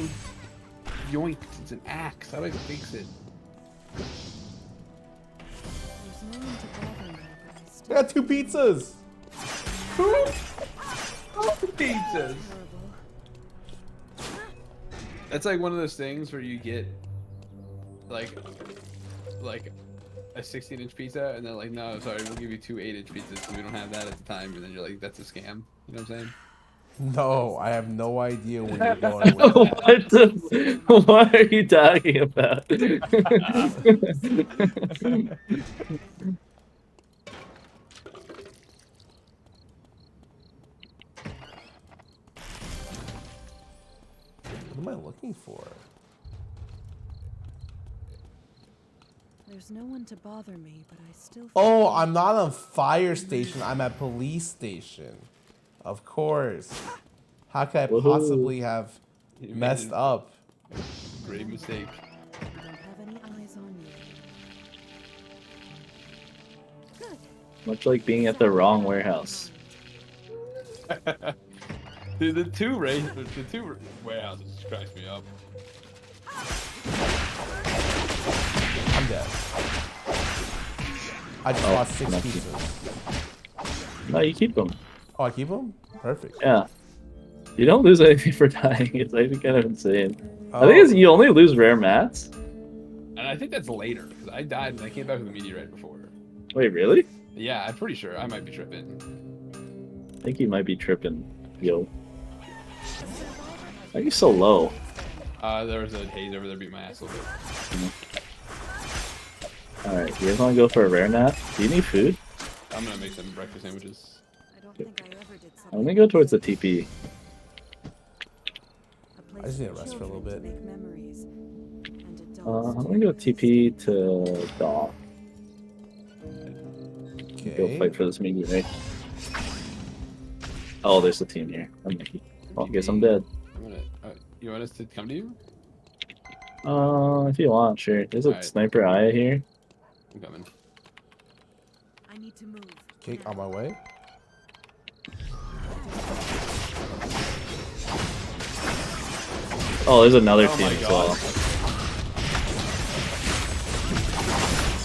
yoinked. It's an axe. How do I fix it?
there's no one to bother me, but I still
I got 2 pizzas.
Pizzas. That's like one of those things where you get like a 16-inch pizza, and they're like, no, sorry, we'll give you 2 8-inch pizzas because we don't have that at the time. And then you're like, that's a scam. You know what I'm saying?
No, I have no idea where you're going with that.
What are you talking about?
What am I looking for?
There's no one to bother me, but I still
Oh, I'm not on fire station. I'm at police station. Of course. How could I possibly have messed up?
Great mistake.
I don't have any eyes on you.
Much like being at the wrong warehouse.
Dude, the two warehouses cracks me up.
I'm dead. I just lost 6
no.
pizzas.
No, you keep them.
Oh, I keep them? Perfect.
Yeah. You don't lose anything for dying. It's actually kind of insane.
Oh.
I think it's, you only lose rare mats.
And I think that's later, because I died and I came back with a meteorite before.
Wait, really?
Yeah, I'm pretty sure. I might be tripping.
I think you might be tripping, yo. Why are you so low?
There was a haze over there beat my ass a little bit.
Alright, you guys want to go for a rare nap? Do you need food?
I'm gonna make some breakfast sandwiches.
I'm gonna go towards the TP.
I just need to rest for a little bit.
I'm gonna go TP to Daw.
Okay.
Go fight for this meteorite. Oh, there's a team here. I'm Mickey. Well, I guess I'm dead.
You want us to come to you?
If you want, sure. There's a sniper eye here.
I'm coming.
I need to move.
Okay, on my way.
Oh, there's another team as well.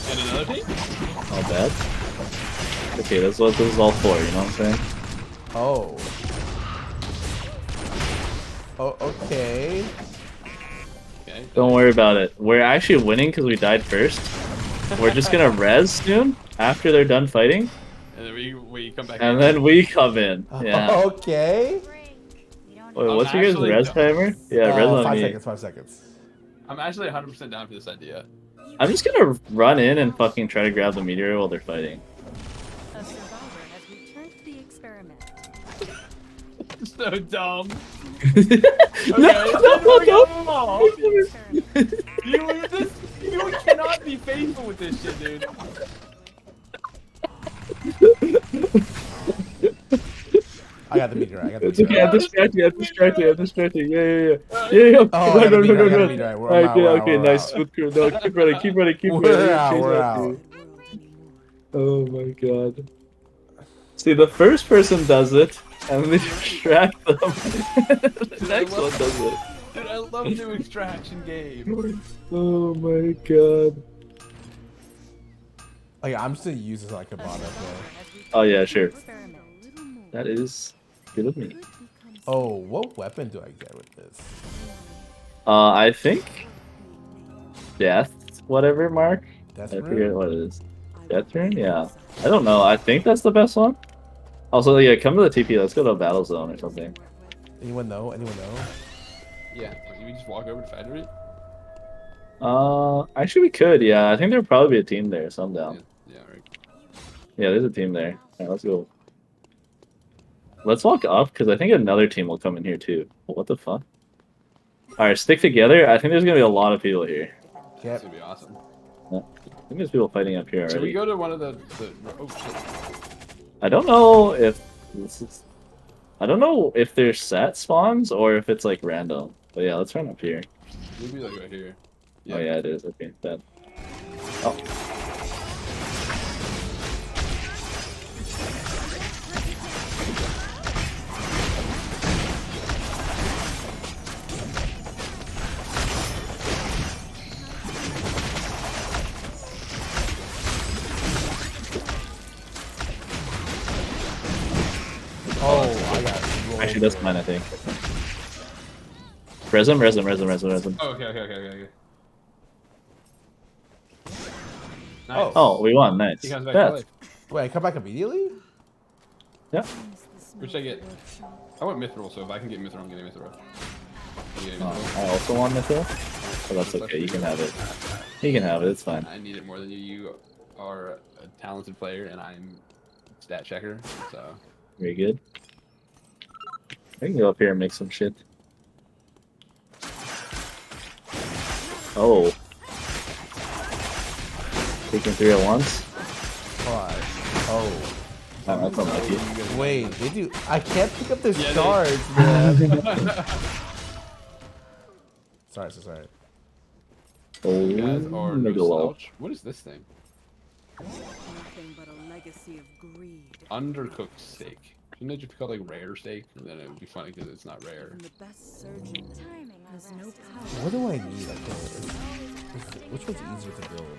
And another team?
Not bad. Okay, that's what this is all for, you know what I'm saying?
Oh. Oh, okay.
Okay.
Don't worry about it. We're actually winning because we died first. We're just gonna res soon after they're done fighting.
And then we come back.
And then we come in. Yeah.
Okay.
Wait, what's your guys' res timer? Yeah, res on
5
me.
seconds, 5 seconds.
I'm actually 100% down for this idea.
I'm just gonna run in and fucking try to grab the meteor while they're fighting.
A survivor has returned to the experiment.
So dumb.
No.
You cannot be faithful with this shit, dude.
I got the meteorite. I got the
It's okay,
meteorite.
I'm distracted. Yeah.
Oh, I got the meteorite.
Okay, nice. Good crew. No, keep running.
We're out.
Oh my god. See, the first person does it, and they distract them. The next one does it.
Dude, I love new extraction game.
Oh my god.
Oh yeah, I'm just gonna use this like a bot. Okay.
Oh yeah, sure. That is good of me.
Oh, what weapon do I get with this?
I think death, whatever, Mark.
Death
I
rune?
forget what it is. Death rune? Yeah. I don't know. I think that's the best one. Also, yeah, come to the TP. Let's go to a battle zone or something.
Anyone know? Anyone know?
Yeah, can we just walk over to Factory?
Actually we could. Yeah, I think there'd probably be a team there. So I'm down.
Yeah, right.
Yeah, there's a team there. Alright, let's go. Let's walk up because I think another team will come in here too. What the fuck? Alright, stick together. I think there's gonna be a lot of people here.
That's gonna be awesome.
Yeah. I think there's people fighting up here already.
Should we go to one of the oh shit.
I don't know if this is. I don't know if there's set spawns or if it's like random. But yeah, let's run up here.
Maybe like right here.
Oh yeah, it is. Okay, that. Oh.
Oh, I got rolled.
Actually, that's mine, I think. Res him.
Oh, okay. Nice.
Oh, we won. Nice.
He comes back
Yeah.
to life.
Wait, I come back immediately?
Yeah.
Which should I get? I want Mithril, so if I can get Mithril, I'm getting Mithril. You getting Mithril?
I also want Mithril. Oh, that's okay. You can have it. You can have it. It's fine.
I need it more than you. You are a talented player, and I'm stat checker, so.
Very good. I can go up here and make some shit. Oh. Taking 3 at once?
Oh.
That's unlucky.
Wait, they do. I can't pick up this
Yeah,
charge, man. sorry.
Oh,
You guys are no slouch. What is this thing?
Nothing but a legacy of greed.
Undercooked steak. Shouldn't it just be called like rare steak? And then it would be funny because it's not rare.
And the best surgeon has no power.
What do I need? Which one's easier to build?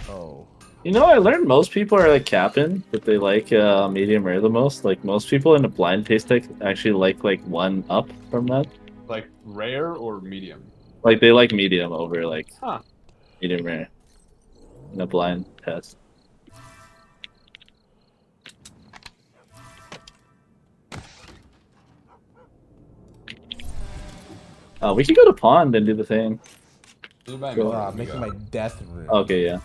Oh.
You know, I learned most people are like capping that they like medium rare the most. Like most people in a blind taste test actually like 1 up from that.
Like rare or medium?
Like they like medium over like
Huh.
medium rare in a blind test. We could go to pond and do the thing.
Making my death room.
Okay, yeah.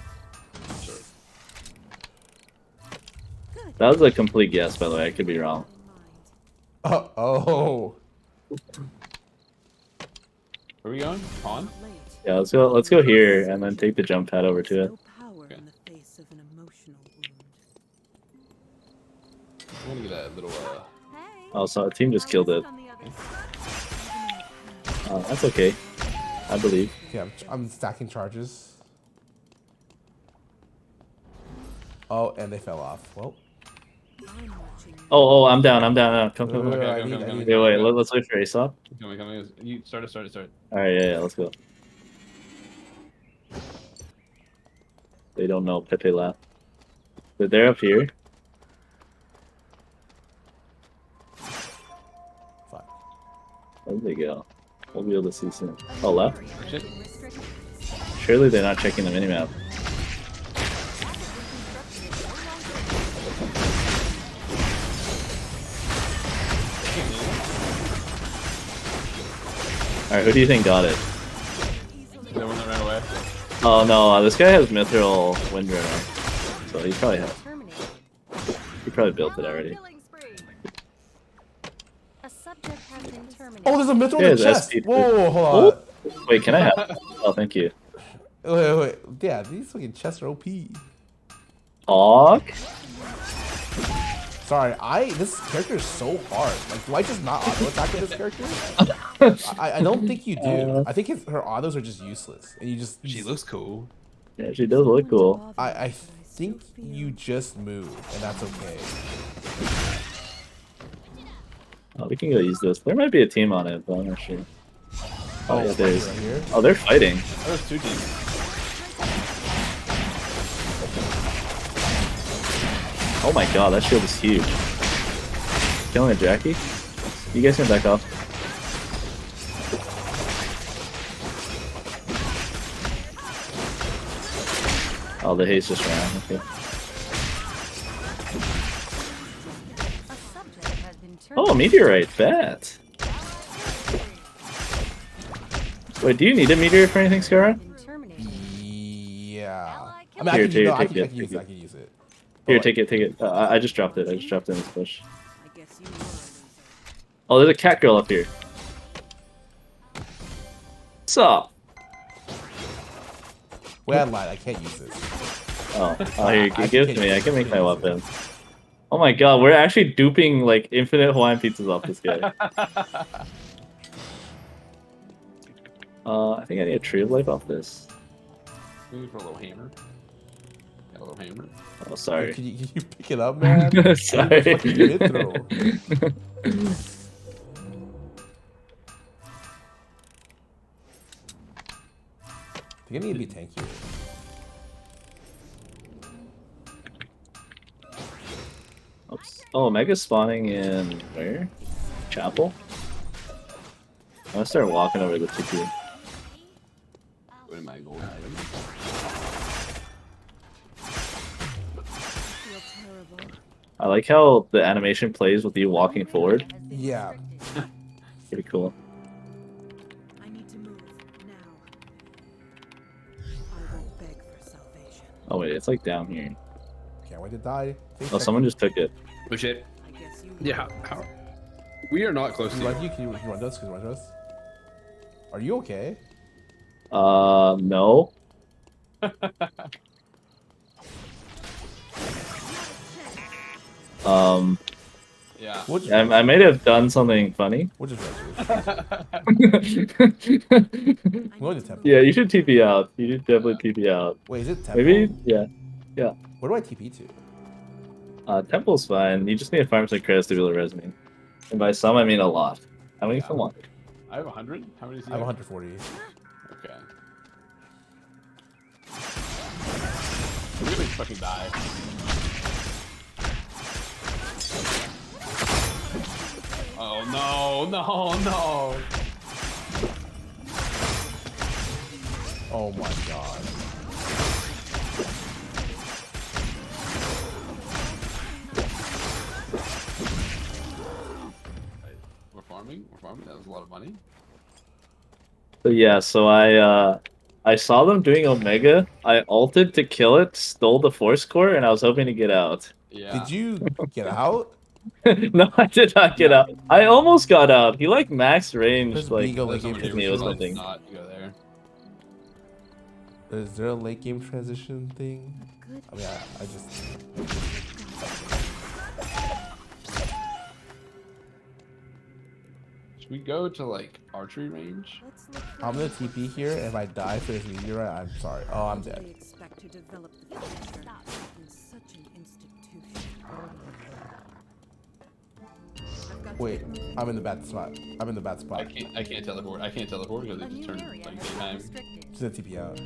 That was a complete guess, by the way. I could be wrong.
Oh.
Where are we going? Pond?
Yeah, let's go. Let's go here and then take the jump pad over to it.
Okay. I want to get that little.
Oh, so our team just killed it. That's okay. I believe.
Yeah, I'm stacking charges. Oh, and they fell off. Well.
Oh, I'm down. Come.
Okay,
Wait, let's wait for Aesop.
Coming. You start.
Alright, yeah, let's go. They don't know Pepe left. But they're up here.
Fuck.
Where'd they go? We'll be able to see soon. Oh, left? Surely they're not checking the minimap. Alright, who do you think got it?
The one that ran away.
Oh no, this guy has Mithril Windrunner. So he probably has. He probably built it already.
Oh, there's a Mithril
Yeah,
in the chest.
SP3.
Whoa, hold on.
Oh, wait, can I have it? Oh, thank you.
Wait. Yeah, these fucking chests are OP.
Aw.
Sorry, this character is so hard. Like, do I just not auto attack with this character? I don't think you do. I think her autos are just useless, and you just.
She looks cool.
Yeah, she does look cool.
I think you just move, and that's okay.
Oh, we can go use this. There might be a team on it, but I'm not sure. Oh, yeah, there's.
Right here?
Oh, they're fighting.
There's 2 teams.
Oh my god, that shield is huge. Killing a Jackie? You guys can back off. Oh, the haze just ran. Okay. Oh, a meteorite. Bet. Wait, do you need a meteor for anything, Scarra?
Yeah. I mean,
Here,
I can, no, I
take
can,
it,
I can use
take
it. I
it.
can use it.
Here,
But,
take it, take it. I just dropped it. I just dropped it in this bush. Oh, there's a cat girl up here. What's up?
Wait, I lied. I can't use this.
Oh, here, give it to me. I can make my weapon. Oh my god, we're actually duping like infinite Hawaiian pizzas off this guy. I think I need a tree of life off this.
Maybe for a little hammer. Got a little hammer.
Oh, sorry.
Can you pick it up, man?
Sorry.
Fucking mid-throw. I think I need to be tankier.
Oops. Oh, Mega's spawning in where? Chapel? I'm gonna start walking over to the TP.
What am I going to
I like how the animation plays with you walking forward.
Yeah.
Pretty cool.
I need to move now. I won't beg for salvation.
Oh wait, it's like down here.
Can't wait to die.
Oh, someone just took it.
Oh shit. Yeah. We are not close to you.
Can you run to us? Can you run to us? Are you okay?
No.
Yeah.
I might have done something funny.
We'll just going to temple.
Yeah, you should TP out. You should definitely TP out.
Wait, is it temple?
Maybe? Yeah. Yeah.
Where do I TP to?
Temple's fine. You just need to farm some credits to be able to res me. And by some, I mean a lot. How many for one?
I have 100. How many?
I have 140.
Okay. We're gonna fucking die. Oh no, no, no.
Oh my god.
We're farming. We're farming. That was a lot of money.
So yeah, so I saw them doing Omega. I ulted to kill it, stole the force core, and I was hoping to get out.
Yeah.
Did you get out?
No, I did not get out. I almost got out. He like max range,
There's
like
Beagle,
hit
like,
me with something.
Not go there.
Is there a late game transition thing? I mean, I just.
Should we go to like archery range?
I'm gonna TP here, and if I die for this meteorite, I'm sorry. Oh, I'm dead.
Expect to develop the future in such an institution.
Wait, I'm in the bad spot. I'm in the bad spot.
I can't teleport. I can't teleport because it just turned like daytime.
Just gonna TP out.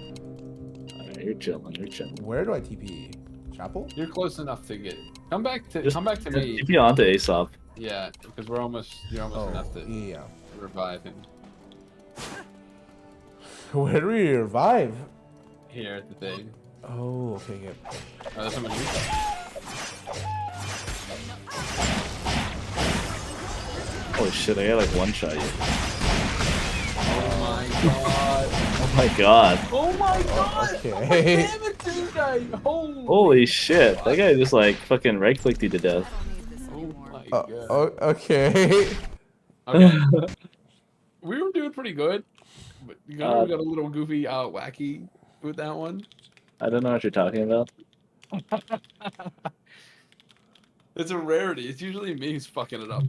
Alright, you're chilling. You're chilling.
Where do I TP? Chapel?
You're close enough to get. Come back to
Just
me.
TP onto Aesop.
Yeah, because you're almost enough to revive him.
Where do we revive?
Here at the thing.
Oh, okay, good.
Oh, there's someone here.
Holy shit, I got like one shot you.
Oh my god.
Oh my god.
Oh my god.
Okay.
Damn it, dude.
Holy shit. That guy just like fucking right clicked you to death.
Okay.
Okay. We were doing pretty good, but you got a little goofy, wacky with that one.
I don't know what you're talking about.
It's a rarity. It's usually me who's fucking it up.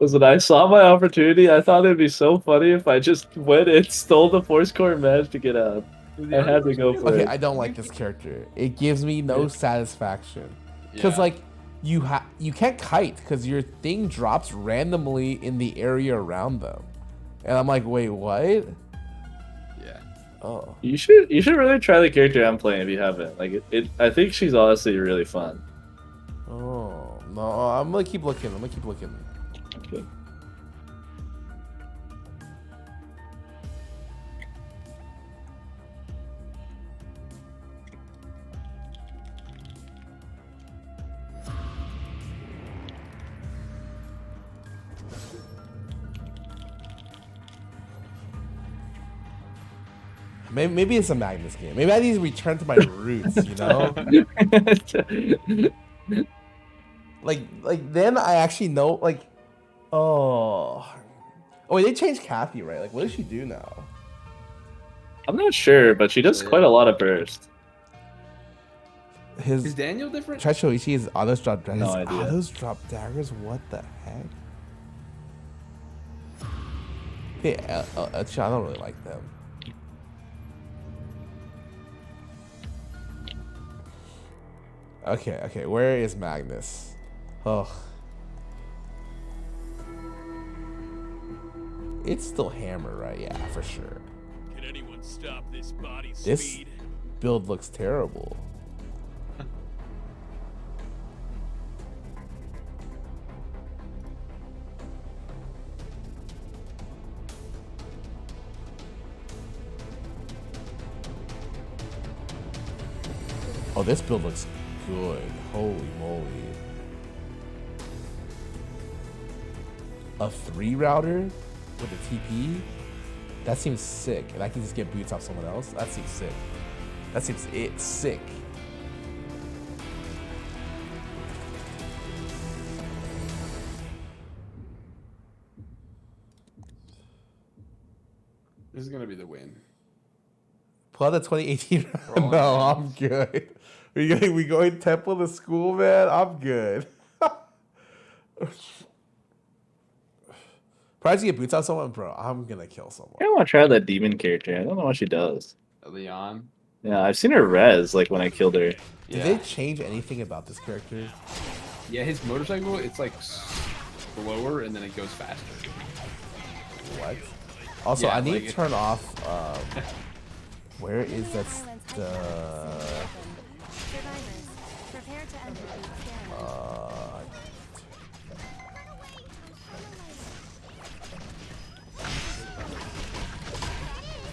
Listen, I saw my opportunity. I thought it'd be so funny if I just went and stole the force core and managed to get out. I had to go for it.
Okay, I don't like this character. It gives me no satisfaction. Because, like, you can't kite because your thing drops randomly in the area around them. And I'm like, wait, what?
Yeah.
Oh.
You should really try the character I'm playing if you haven't. Like I think she's honestly really fun.
Oh no, I'm gonna keep looking.
Okay.
Maybe it's a Magnus game. Maybe I need to return to my roots, you know? like then I actually know, like, oh, wait, they changed Kathy, right? Like, what does she do now?
I'm not sure, but she does quite a lot of burst.
Is Daniel different?
Chachoichi's autos drop daggers.
No idea.
Autos drop daggers? What the heck? Hey, I don't really like them. Okay, where is Magnus? Oh. It's still Hammer, right? Yeah, for sure.
Can anyone stop this body
This
speed?
build looks terrible. Oh, this build looks good. Holy moly. A 3 router with a TP? That seems sick. And I can just get boots off someone else? That seems sick. That seems sick.
This is gonna be the win.
Pull out the 2018 round. No, I'm good. We going temple to school, man? I'm good. Probably to get boots off someone, bro. I'm gonna kill someone.
I want to try that demon character. I don't know what she does.
Leon.
Yeah, I've seen her res like when I killed her.
Did they change anything about this character?
Yeah, his motorcycle, it's like slower and then it goes faster.
What? Also,
Yeah,
I need
like
to turn off. Where is that?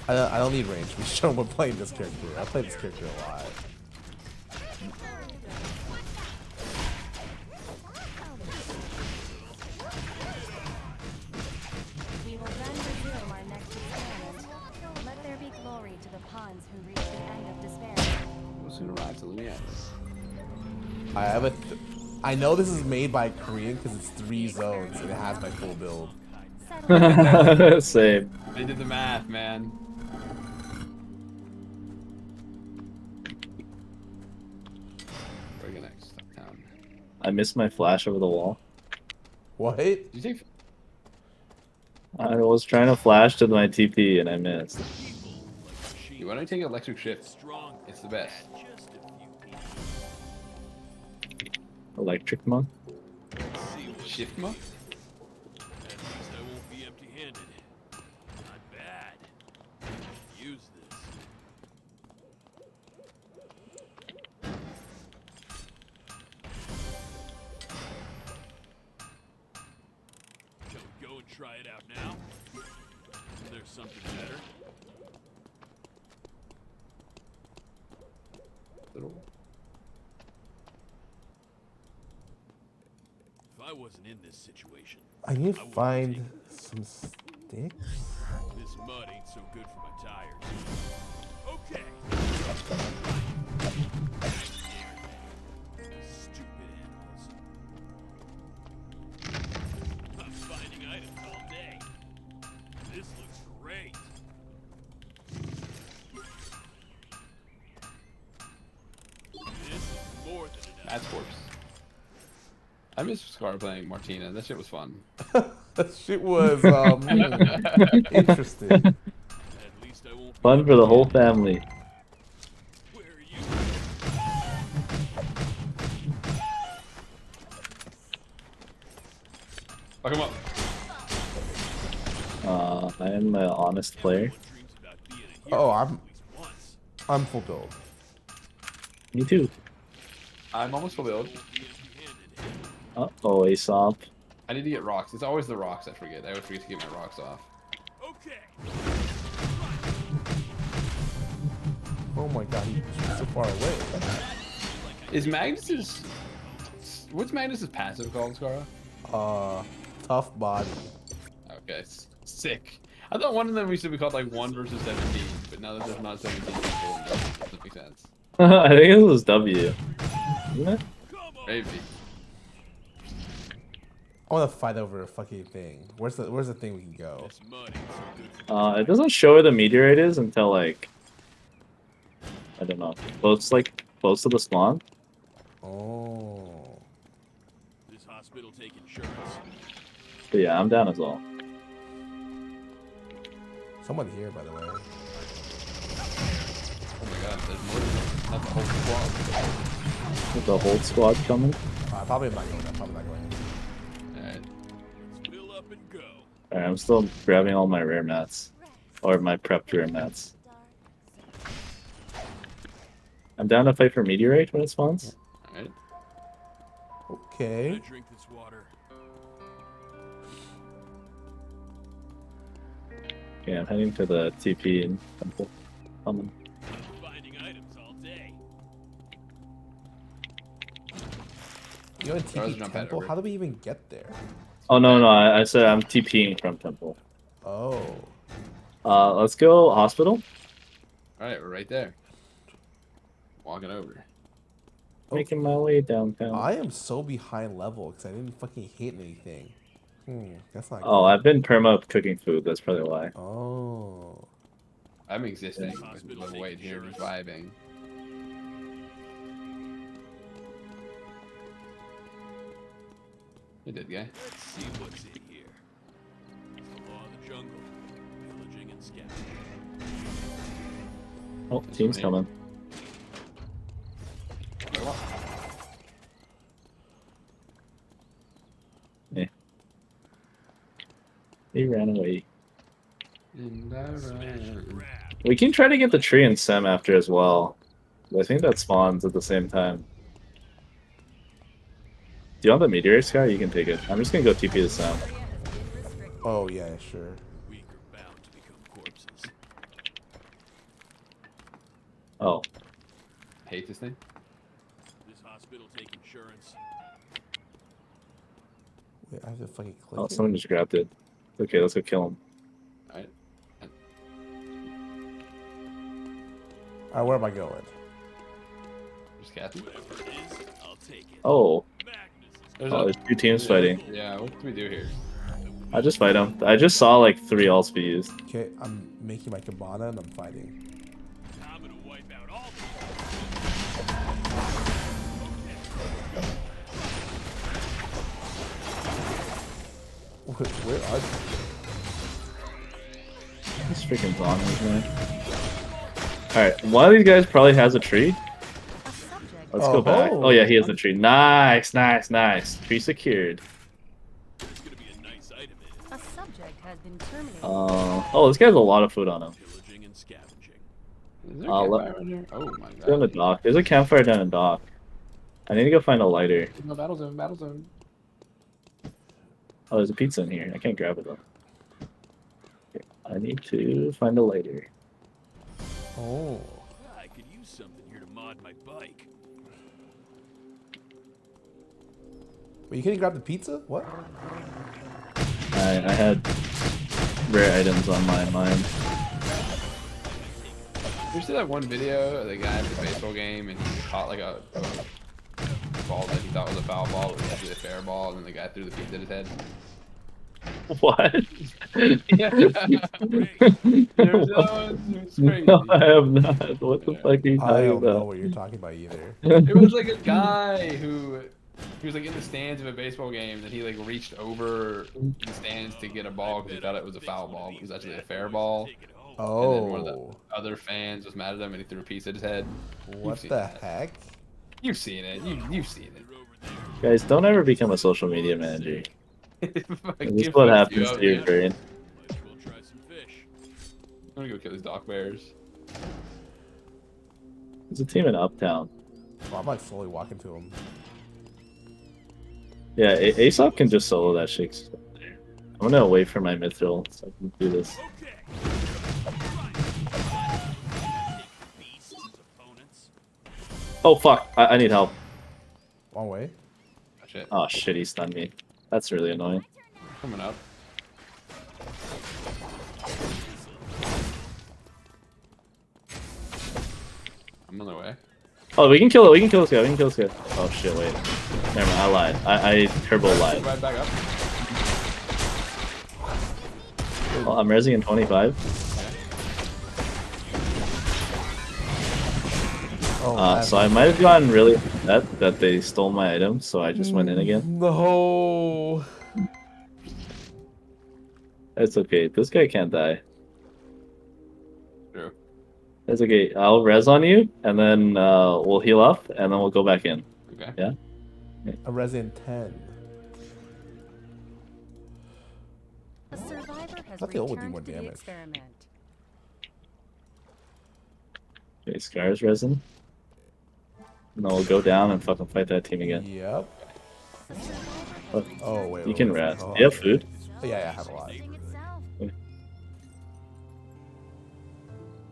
I don't need range. We show we're playing this character. I played this character a lot.
We will then resume our next experiment. Let there be glory to the pawns who reach the end of despair.
We'll soon arrive to Lumiere.
I have I know this is made by Korean because it's 3 zones and it has my full build.
Same.
They did the math, man. Where are you next? Uptown.
I missed my flash over the wall.
What?
Did you take?
I was trying to flash to my TP and I missed.
Why don't you take electric shift? It's the best.
Electric monk?
Shift monk?
At least I won't be empty-handed. Not bad. Use this. Shall we go and try it out now? There's something better. If I wasn't in this situation,
I need to find some sticks.
this mud ain't so good for my tires. Okay. Stupid animals. I'm finding items all day. This looks great. This is more than enough.
That's worse. I miss Scarra playing Martina. That shit was fun.
That shit was interesting.
At least I won't.
Fun for the whole family.
Fuck him up.
I am an honest player.
Oh, I'm full build.
Me too.
I'm almost full build.
Uh-oh, Aesop.
I need to get rocks. It's always the rocks I forget. I always forget to get my rocks off.
Okay.
Oh my god, he's so far away.
Is Magnus's... What's Magnus's passive called, Scarra?
Tough body.
Okay, sick. I thought one of them used to be called like 1 versus 17, but now that there's not 17 people, it doesn't make sense.
I think it was W. Isn't it?
Maybe.
I want to fight over a fucking thing. Where's the thing we can go?
It doesn't show where the meteorite is until like I don't know, close to the spawn.
Oh.
This hospital take insurance.
But yeah, I'm down as well.
Someone here, by the way.
Oh my god, there's more than one. Not the whole squad.
With the whole squad coming.
Probably not going. I'm probably not going.
Alright.
Fill up and go.
Alright, I'm still grabbing all my rare mats. Or my prepped rare mats. I'm down to fight for meteorite when it spawns.
Alright.
Okay.
Drink this water.
Okay, I'm heading to the TP and temple. Coming.
Finding items all day.
You're in TP temple? How do we even get there?
Oh no, I said I'm TPing from temple.
Oh.
Let's go hospital.
Alright, we're right there. Walking over.
Making my way downtown.
I am so behind level because I didn't fucking hit anything. That's not
Oh,
good.
I've been perma cooking food. That's probably why.
Oh.
I'm existing with the weight here, just vibing. You did, guy.
Let's see what's in here. It's the law of the jungle. Pillaging and scavenging.
Oh, team's coming. Yeah. He ran away. We can try to get the tree and Sem after as well. I think that spawns at the same time. Do you want the meteorite, Sky? You can take it. I'm just gonna go TP the Sem.
Oh yeah, sure.
Weak are bound to become corpses.
Oh.
Hate this thing.
This hospital take insurance.
Wait, I have to fucking click.
Oh, someone just grabbed it. Okay, let's go kill him.
Alright.
Alright, where am I going?
Just Kathy.
I'll take it.
Oh.
There's
There's 2 teams fighting.
Yeah, what do we do here?
I just fight him. I just saw like 3 alts be used.
Okay, I'm making my cabana and I'm fighting.
I'm gonna wipe out all
Where are you?
This freaking zombies, man. Alright, one of these guys probably has a tree. Let's go back. Oh yeah, he has a tree. Nice, nice, nice. Tree secured.
A subject has been terminated.
Oh, this guy has a lot of food on him.
pillaging and scavenging.
Is there a campfire around here? Oh my god.
Down the dock. There's a campfire down the dock. I need to go find a lighter.
No, battle zone, battle zone.
Oh, there's a pizza in here. I can't grab it though. Okay, I need to find a lighter.
Oh.
I could use something here to mod my bike.
Wait, you couldn't grab the pizza? What?
I had rare items on my mind.
You see that one video of the guy at the baseball game and he caught like a ball that he thought was a foul ball, but it was actually a fair ball, and then the guy threw the pizza at his head.
What?
Yeah. There's that one. It was crazy.
No, I have not. What the fuck are you
I
talking
don't know
about?
what you're talking about either.
It was like a guy who he was like in the stands of a baseball game, and then he like reached over the stands to get a ball because he thought it was a foul ball, but it was actually a fair ball.
Oh.
And then one of the other fans was mad at him, and he threw a piece at his head.
What the heck?
You've seen it. You've seen it.
Guys, don't ever become a social media manager. This is
Give
what
us
happens
you
to your
up,
brain.
We'll try some fish.
I'm gonna go kill these dock bears.
There's a team in Uptown.
Well, I'm like slowly walking to him.
Yeah, Aesop can just solo that shit. I'm gonna wait for my mithril so I can do this. Oh fuck! I need help.
Long way.
Oh, shit.
Oh shit! He stunned me. That's really annoying.
Coming up. I'm on the way.
Oh, we can kill it. We can kill this guy. We can kill this guy. Oh shit! Wait. Never mind. I lied. I turbo lied.
Right back up.
Well, I'm resing in 25. So I might have gotten really upset that they stole my item, so I just went in again.
No.
It's okay. This guy can't die.
True.
It's okay. I'll res on you, and then we'll heal up, and then we'll go back in.
Okay.
Yeah?
A resin 10.
The survivor has
Thought the ult would do
returned
more
to the
damage.
experiment.
Okay, Scarra's resin. And then we'll go down and fucking fight that team again.
Yep.
Oh,
wait.
you can
wait.
rest.
Oh,
Do you have food?
Oh, yeah, I have a lot.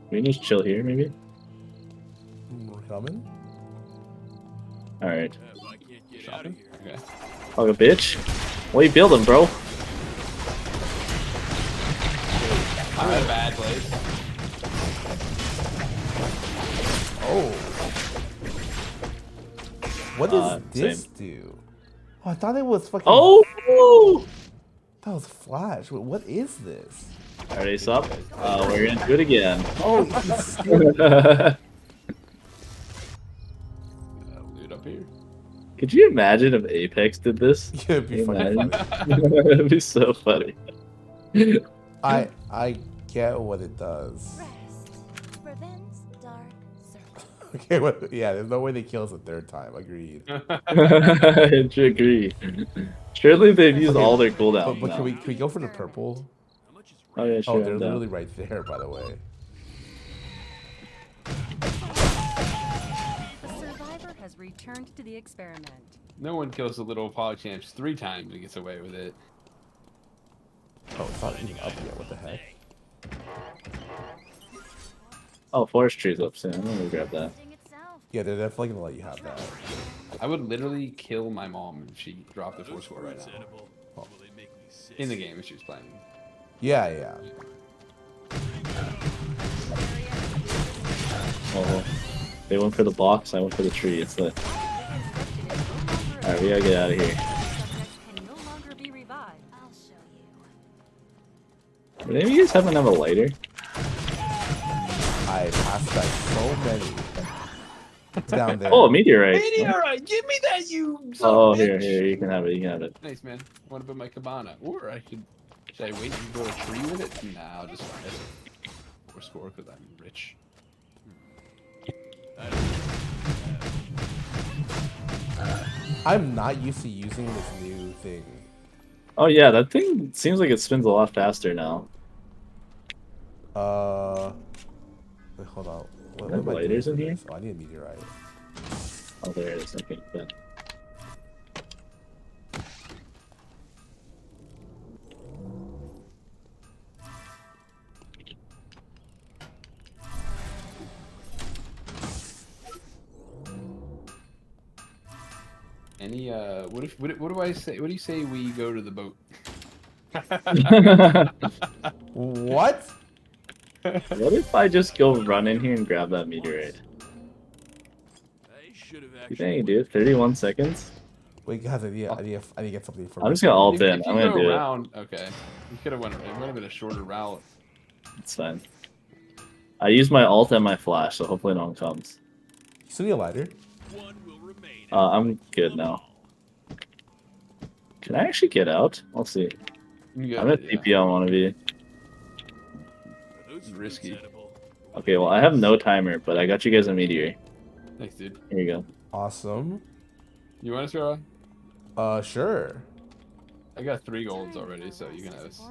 We can just chill here, maybe?
We're coming.
Alright.
Shopping? Okay.
Fuck a bitch. What are you building, bro?
I'm in a bad place.
Oh. What does this
same.
do? Oh, I thought it was fucking.
Oh!
That was Flash. Wait, what is this?
Alright, Aesop. We're gonna do it again.
Oh,
Loot up here.
Could you imagine if Apex did this?
Yeah, it'd be funny.
It'd be so funny.
I get what it does.
Prevents dark circles.
Okay, what? Yeah, there's no way they kill us a third time. Agreed.
I agree. Surely they've used all their cooldowns.
But
now.
can we go for the purple?
Oh yeah, sure.
Oh, they're
I'm down.
literally right there, by the way.
The survivor has returned to the experiment.
No one kills the little PogChamps 3 times and gets away with it.
Oh, it's not even up yet. What the heck?
Oh, forestry's up soon. I'm gonna grab that.
Yeah, they're definitely gonna let you have that.
I would literally kill my mom if she dropped the 4 score right now.
Oh.
In the game if she was playing.
Yeah.
Oh, they went for the box. I went for the tree. It's lit. Alright, we gotta get out of here.
Can no longer be revived.
I'll show you.
Would any of you guys happen to have a lighter?
I passed by so many. It's down there.
Oh, a meteorite.
Meteorite, give me that, you son
Oh,
of a
here,
bitch.
you can have it. You can have it.
Nice, man. I want to build my cabana. Or I could... Should I wait and build a tree with it? Nah, I'll just find it. 4 score because I'm rich.
I'm not used to using this new thing.
Oh yeah, that thing seems like it spins a lot faster now.
Wait, hold on.
Are there lighters in here?
Oh, I need a meteorite.
Oh, there it is. Okay, good.
Any what do I say? What do you say we go to the boat?
What?
What if I just go run in here and grab that meteorite? You think, dude? 31 seconds?
Wait, guys, I need to get something for.
I'm just gonna ult in.
If
I'm
you
gonna
go
do
around, okay. You could have went. It would have been a shorter route.
it. It's fine. I use my ult and my flash, so hopefully no one comes.
You still need a lighter?
I'm good now. Can I actually get out? I'll see. I'm gonna TP on one of you.
Risky.
Okay, well I have no timer, but I got you guys a meteor.
Thanks, dude.
Here you go.
Awesome.
You want to throw?
Sure.
I got 3 golds already, so you can have this.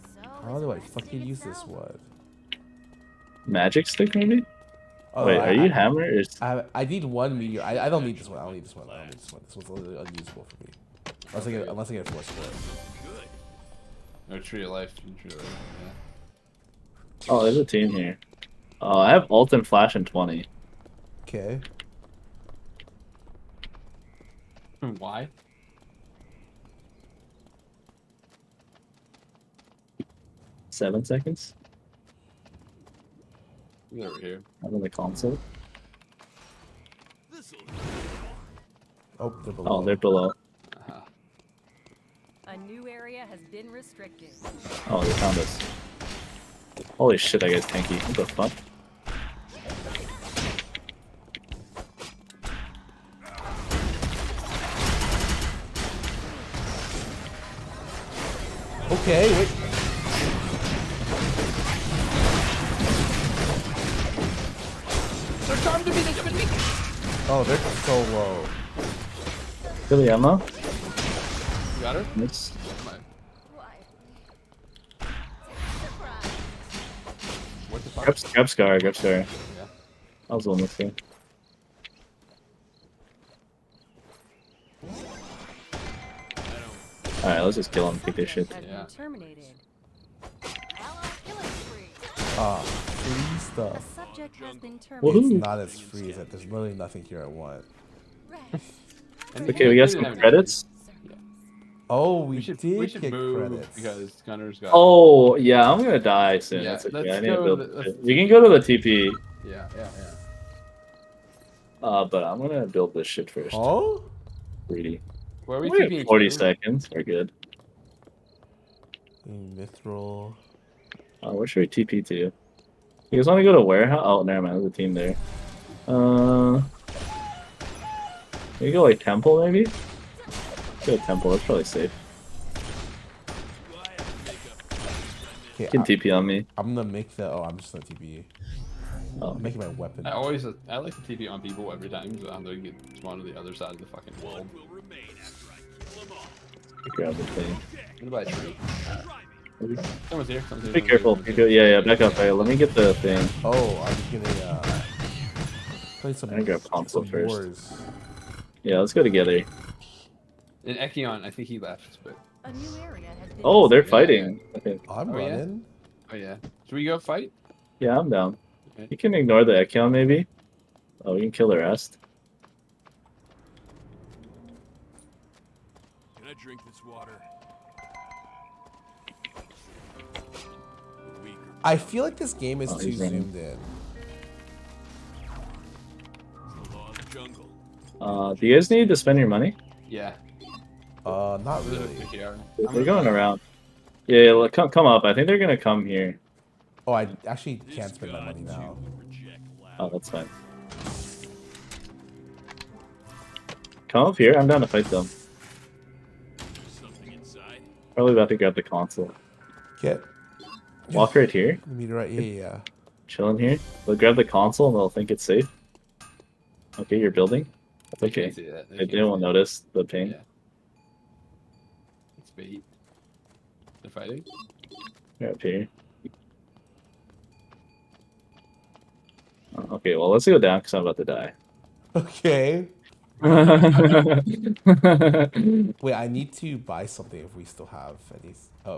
So
How do I fucking use this one?
Magic stick, maybe?
Oh,
Wait, are you hammer? Or...
I need one meteor. I don't need this one. I don't need this one. I don't need this one. This one's literally unusable for me. Unless I get force split.
No tree of life. Tree of life. Yeah.
Oh, there's a team here. I have ult and flash in 20.
Okay.
Why?
Seven seconds.
He's over here.
I'm on the console.
Oh, they're below.
Oh, they're below.
A new area has been restricted.
Oh, they found us. Holy shit, that guy's tanky. What the fuck?
Okay, wait.
They're coming to me, they're coming to me!
Oh, they're so low.
Kill the ammo.
You got her?
Nice.
What the fuck?
Grab Scarra, grab Scarra.
Yeah.
I was on this thing. Alright, let's just kill him, take this shit.
Yeah.
Terminated.
Free stuff.
Subject has been
It's
terminated.
not as free as that. There's literally nothing here I want.
Okay, we got some credits.
Oh, we
should
get
move
credits.
because Gunner's got.
Oh, yeah, I'm gonna die soon.
Yeah,
That's okay.
let's
I need to
go
build
to
shit. We can go to the TP.
Yeah, yeah,
But I'm gonna build this shit first.
Oh?
Greedy.
Where are we
We have
TPing
40
to?
seconds. We're good.
Mithril.
Where should we TP to? You guys want to go to warehouse? Oh, never mind. There's a team there. We go like temple maybe. Go to temple. That's probably safe.
Okay,
You can TP on me.
I'm gonna make the. Oh, I'm just gonna TP.
Oh,
I'm making my weapon.
I like to TP on people every time because I'm gonna get spawned to the other side of the fucking world.
Grab the thing.
What about a tree? Someone's here. Someone's here.
Be careful. Yeah, back up. Right, let me get the thing.
Oh, I'm gonna play some.
I'm gonna grab console
some
first.
wars.
Yeah, let's go together.
And Ekion, I think he left, but.
A new area has been
Oh, they're
restricted.
fighting. I think.
I'm
Oh, yeah?
running.
Oh yeah. Should we go fight?
Yeah, I'm down.
Okay.
You can ignore the Ekion maybe. Oh, we can kill the rest.
Can I drink this water?
I feel like this game is
Oh,
too
he's running.
zoomed in.
It's the law of the jungle.
Do you guys need to spend your money?
Yeah.
Not really.
They're going around. Yeah, look, come up. I think they're gonna come here.
Oh, I actually can't spend my money now.
Oh, that's fine. Come up here. I'm down to fight them.
Something inside.
Probably about to grab the console.
Get.
Walk right here.
The meteorite. Yeah.
Chilling here. They'll grab the console and they'll think it's safe. Okay, you're building. That's
They
okay.
can't see that. They
I
can't
didn't
see
want to
that.
notice the ping.
Yeah. It's bait. They're fighting.
They're up here. Okay, well, let's go down because I'm about to die.
Okay. Wait, I need to buy something if we still have any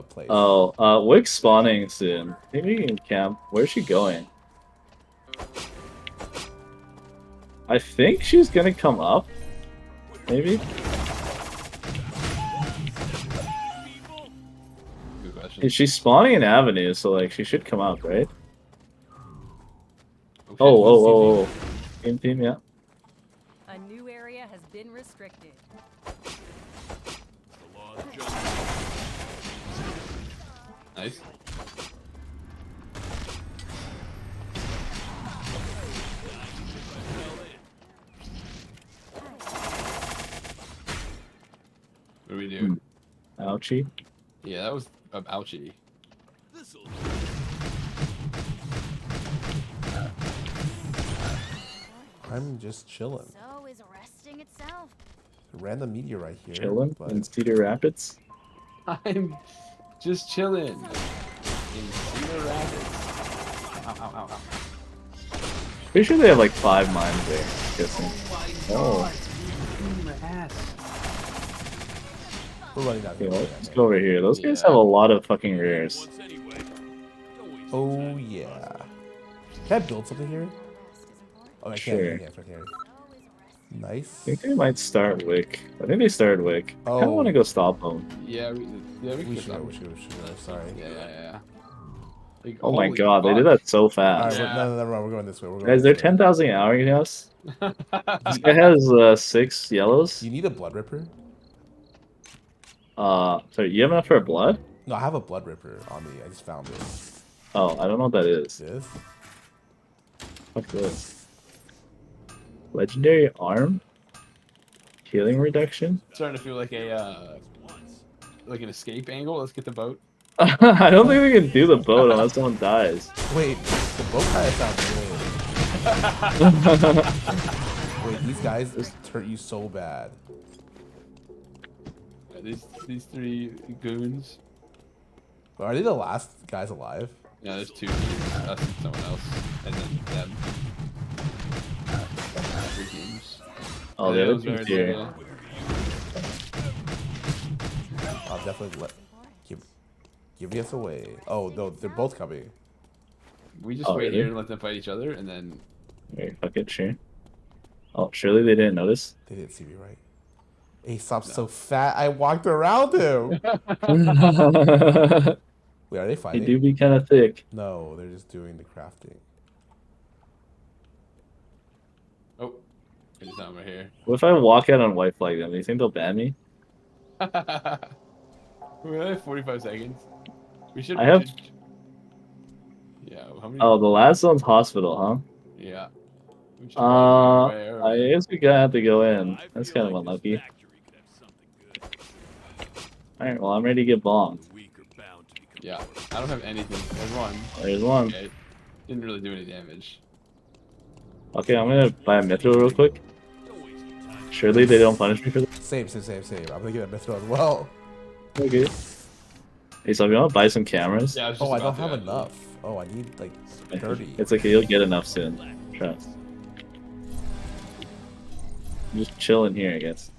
place.
Oh, Wick's spawning soon. Maybe we can camp. Where's she going? I think she's gonna come up. Maybe?
Good question.
She's spawning in Avenue, so like she should come up, right?
Okay,
Oh. Game team, yeah.
A new area has been restricted.
The law of the jungle.
Nice. What do we do?
Ouchie.
Yeah, that was ouchie.
This'll
I'm just chilling.
So is resting itself.
Random meteorite here.
Chilling
but
in Cedar Rapids.
I'm just chilling. in Cedar Rapids. Ow, ow, ow, ow.
Pretty sure they have like 5 mines there. Guessing. Oh.
We're running down
Okay,
here.
let's go over here. Those guys have a lot of fucking rares.
Oh yeah. Can I build something here? Oh, I
Sure.
can't. Nice.
I think they might start Wick. I think they started Wick. I kind of want to go stop them.
Yeah, we
should go. Sorry.
Yeah. Like,
Oh my
holy
god, they
fuck.
did that so
All
fast.
right, no, never mind. We're going this way.
Guys, they're 10,000 hours us. This guy has 6 yellows.
You need a blood ripper?
Sorry, you have enough for a blood?
No, I have a blood ripper on me. I just found it.
Oh, I don't know what that is.
This?
Fuck this. Legendary arm? Healing reduction?
Starting to feel like a like an escape angle. Let's get the boat.
I don't think we can do the boat unless someone dies.
Wait, the boat kind of sounds good. Wait, these guys just hurt you so bad.
These 3 goons.
Are they the last guys alive?
Yeah, there's 2. Us and someone else, and then them. 3 teams.
Oh, the other team's here.
I'll definitely give us away. Oh no, they're both coming.
We just wait here and let them fight each other, and then.
Wait, fuck it, sure. Oh, surely they didn't notice.
They didn't see me, right? Aesop's so fat, I walked around him. Wait, are they fighting?
They do be kind of thick.
No, they're just doing the crafting.
Oh, there's not right here.
What if I walk out on white flag them? Do you think they'll ban me?
We only have 45 seconds. We should.
I have.
Yeah. How many?
Oh, the last zone's hospital, huh?
Yeah.
I guess we gotta have to go in. That's kind of unlucky. Alright, well, I'm ready to get bombed.
Yeah, I don't have anything. There's one.
There's one.
Okay. Didn't really do any damage.
Okay, I'm gonna buy a Mithril real quick. Surely they don't punish me for this?
Same. I'm gonna get a Mithril as well.
Okay. Hey, so if you want to buy some cameras?
Yeah,
I don't have enough. Oh, I need like 30.
It's okay, you'll get enough soon. Trust. Just chilling here, I guess.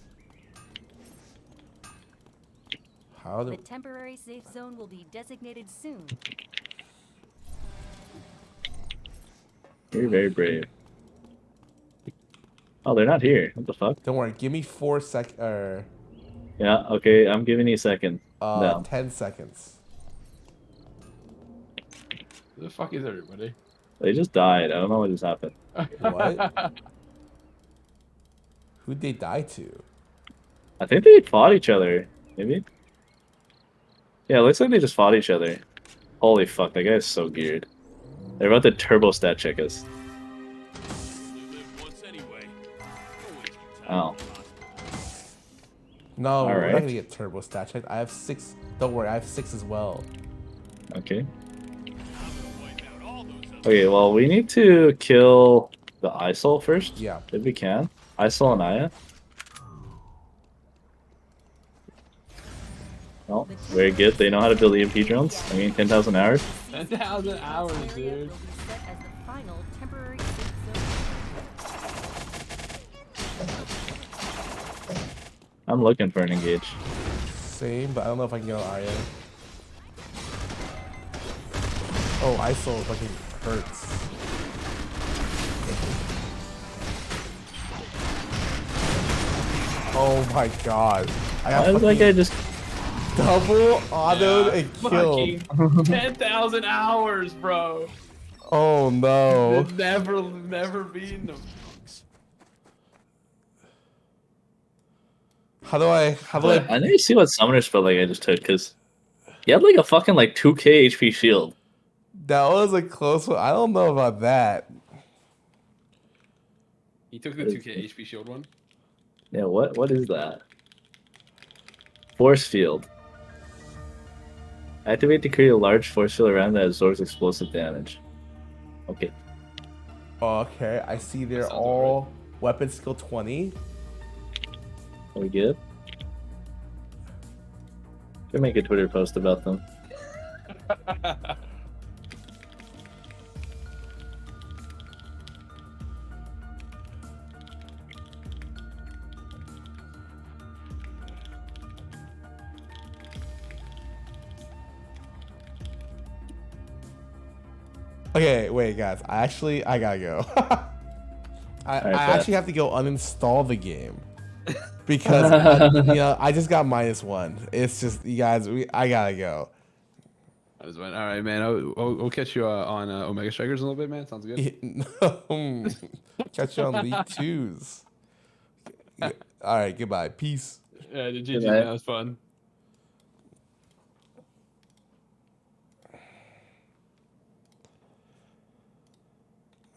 The temporary safe zone will be designated soon.
You're very brave. Oh, they're not here. What the fuck?
Don't worry. Give me 4 seconds.
Yeah. Okay. I'm giving you a second. No.
10 seconds.
Who the fuck is everybody?
They just died. I don't know what just happened.
What? Who'd they die to?
I think they fought each other. Maybe. Yeah, it looks like they just fought each other. Holy fuck, that guy is so geared. They're about to turbo stat check us. Oh.
No, we're
Alright.
not gonna get turbo stat checked. I have 6. Don't worry, I have 6 as well.
Okay. Okay, well, we need to kill the ISOL first.
Yeah.
If we can. ISOL and Aya. Oh, very good. They know how to build EMP drones. I mean, 10,000 hours.
10,000 hours, dude.
I'm looking for an engage.
Same, but I don't know if I can get on Arya. Oh, ISOL fucking hurts. Oh my god. I got
Why is that guy just
double autoed and killed.
Fucking 10,000 hours, bro.
Oh no.
I've never beaten them.
How do I
I need to see what summoners felt like I just took, because he had like a fucking like 2k HP shield.
That was a close one. I don't know about that.
He took the 2k HP shield one.
Yeah, what is that? Force field. Activate to create a large force field around that absorbs explosive damage. Okay.
Okay, I see they're all weapon skill 20.
Are we good? Could make a Twitter post about them.
Okay, wait, guys. I gotta go. I actually have to go uninstall the game because I just got -1. It's just you guys. I gotta go.
All right, man. We'll catch you on Omega Strikers in a little bit, man. Sounds good.
Catch you on League 2s. All right, goodbye. Peace.
Yeah, GG, man. That was fun.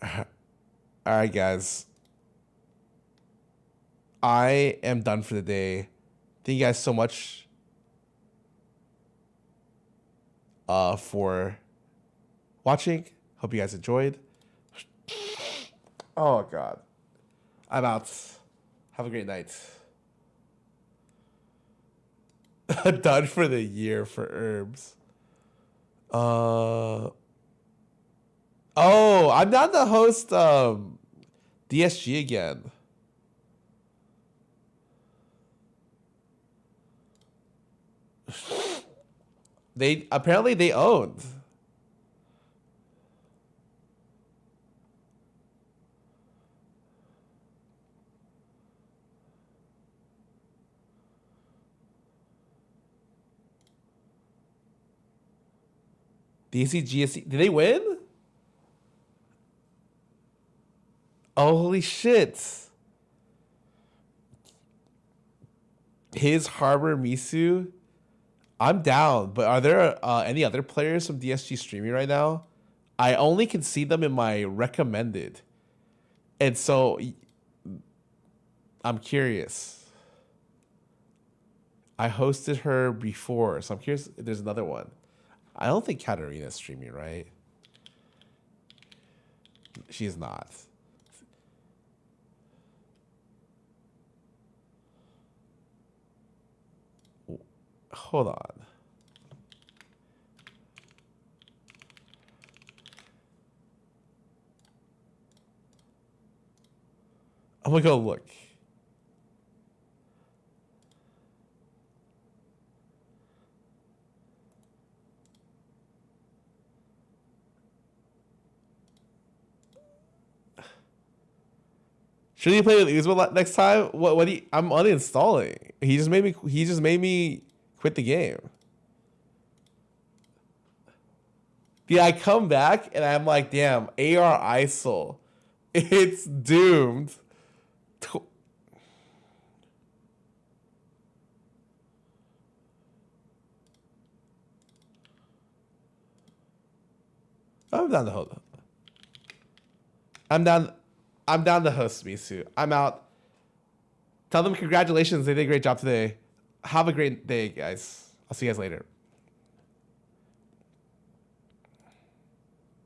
All right, guys. I am done for the day. Thank you guys so much for watching. Hope you guys enjoyed. Oh, God. I'm out. Have a great night. Done for the year for herbs. Oh, I'm not the host DSG again. They apparently they owned. DC GSC, did they win? Oh, holy shit. His Harbor Misu. I'm down, but are there any other players from DSG streaming right now? I only can see them in my recommended. And so I'm curious. I hosted her before, so I'm curious if there's another one. I don't think Katarina's streaming, right? She's not. Hold on. I'm gonna go look. Should he play with Uzma next time? What I'm uninstalling. He just made me quit the game. Yeah, I come back and I'm like, damn, AR ISIL. It's doomed. I'm down to hold. I'm down to host Misu. I'm out. Tell them congratulations. They did a great job today. Have a great day, guys. I'll see you guys later.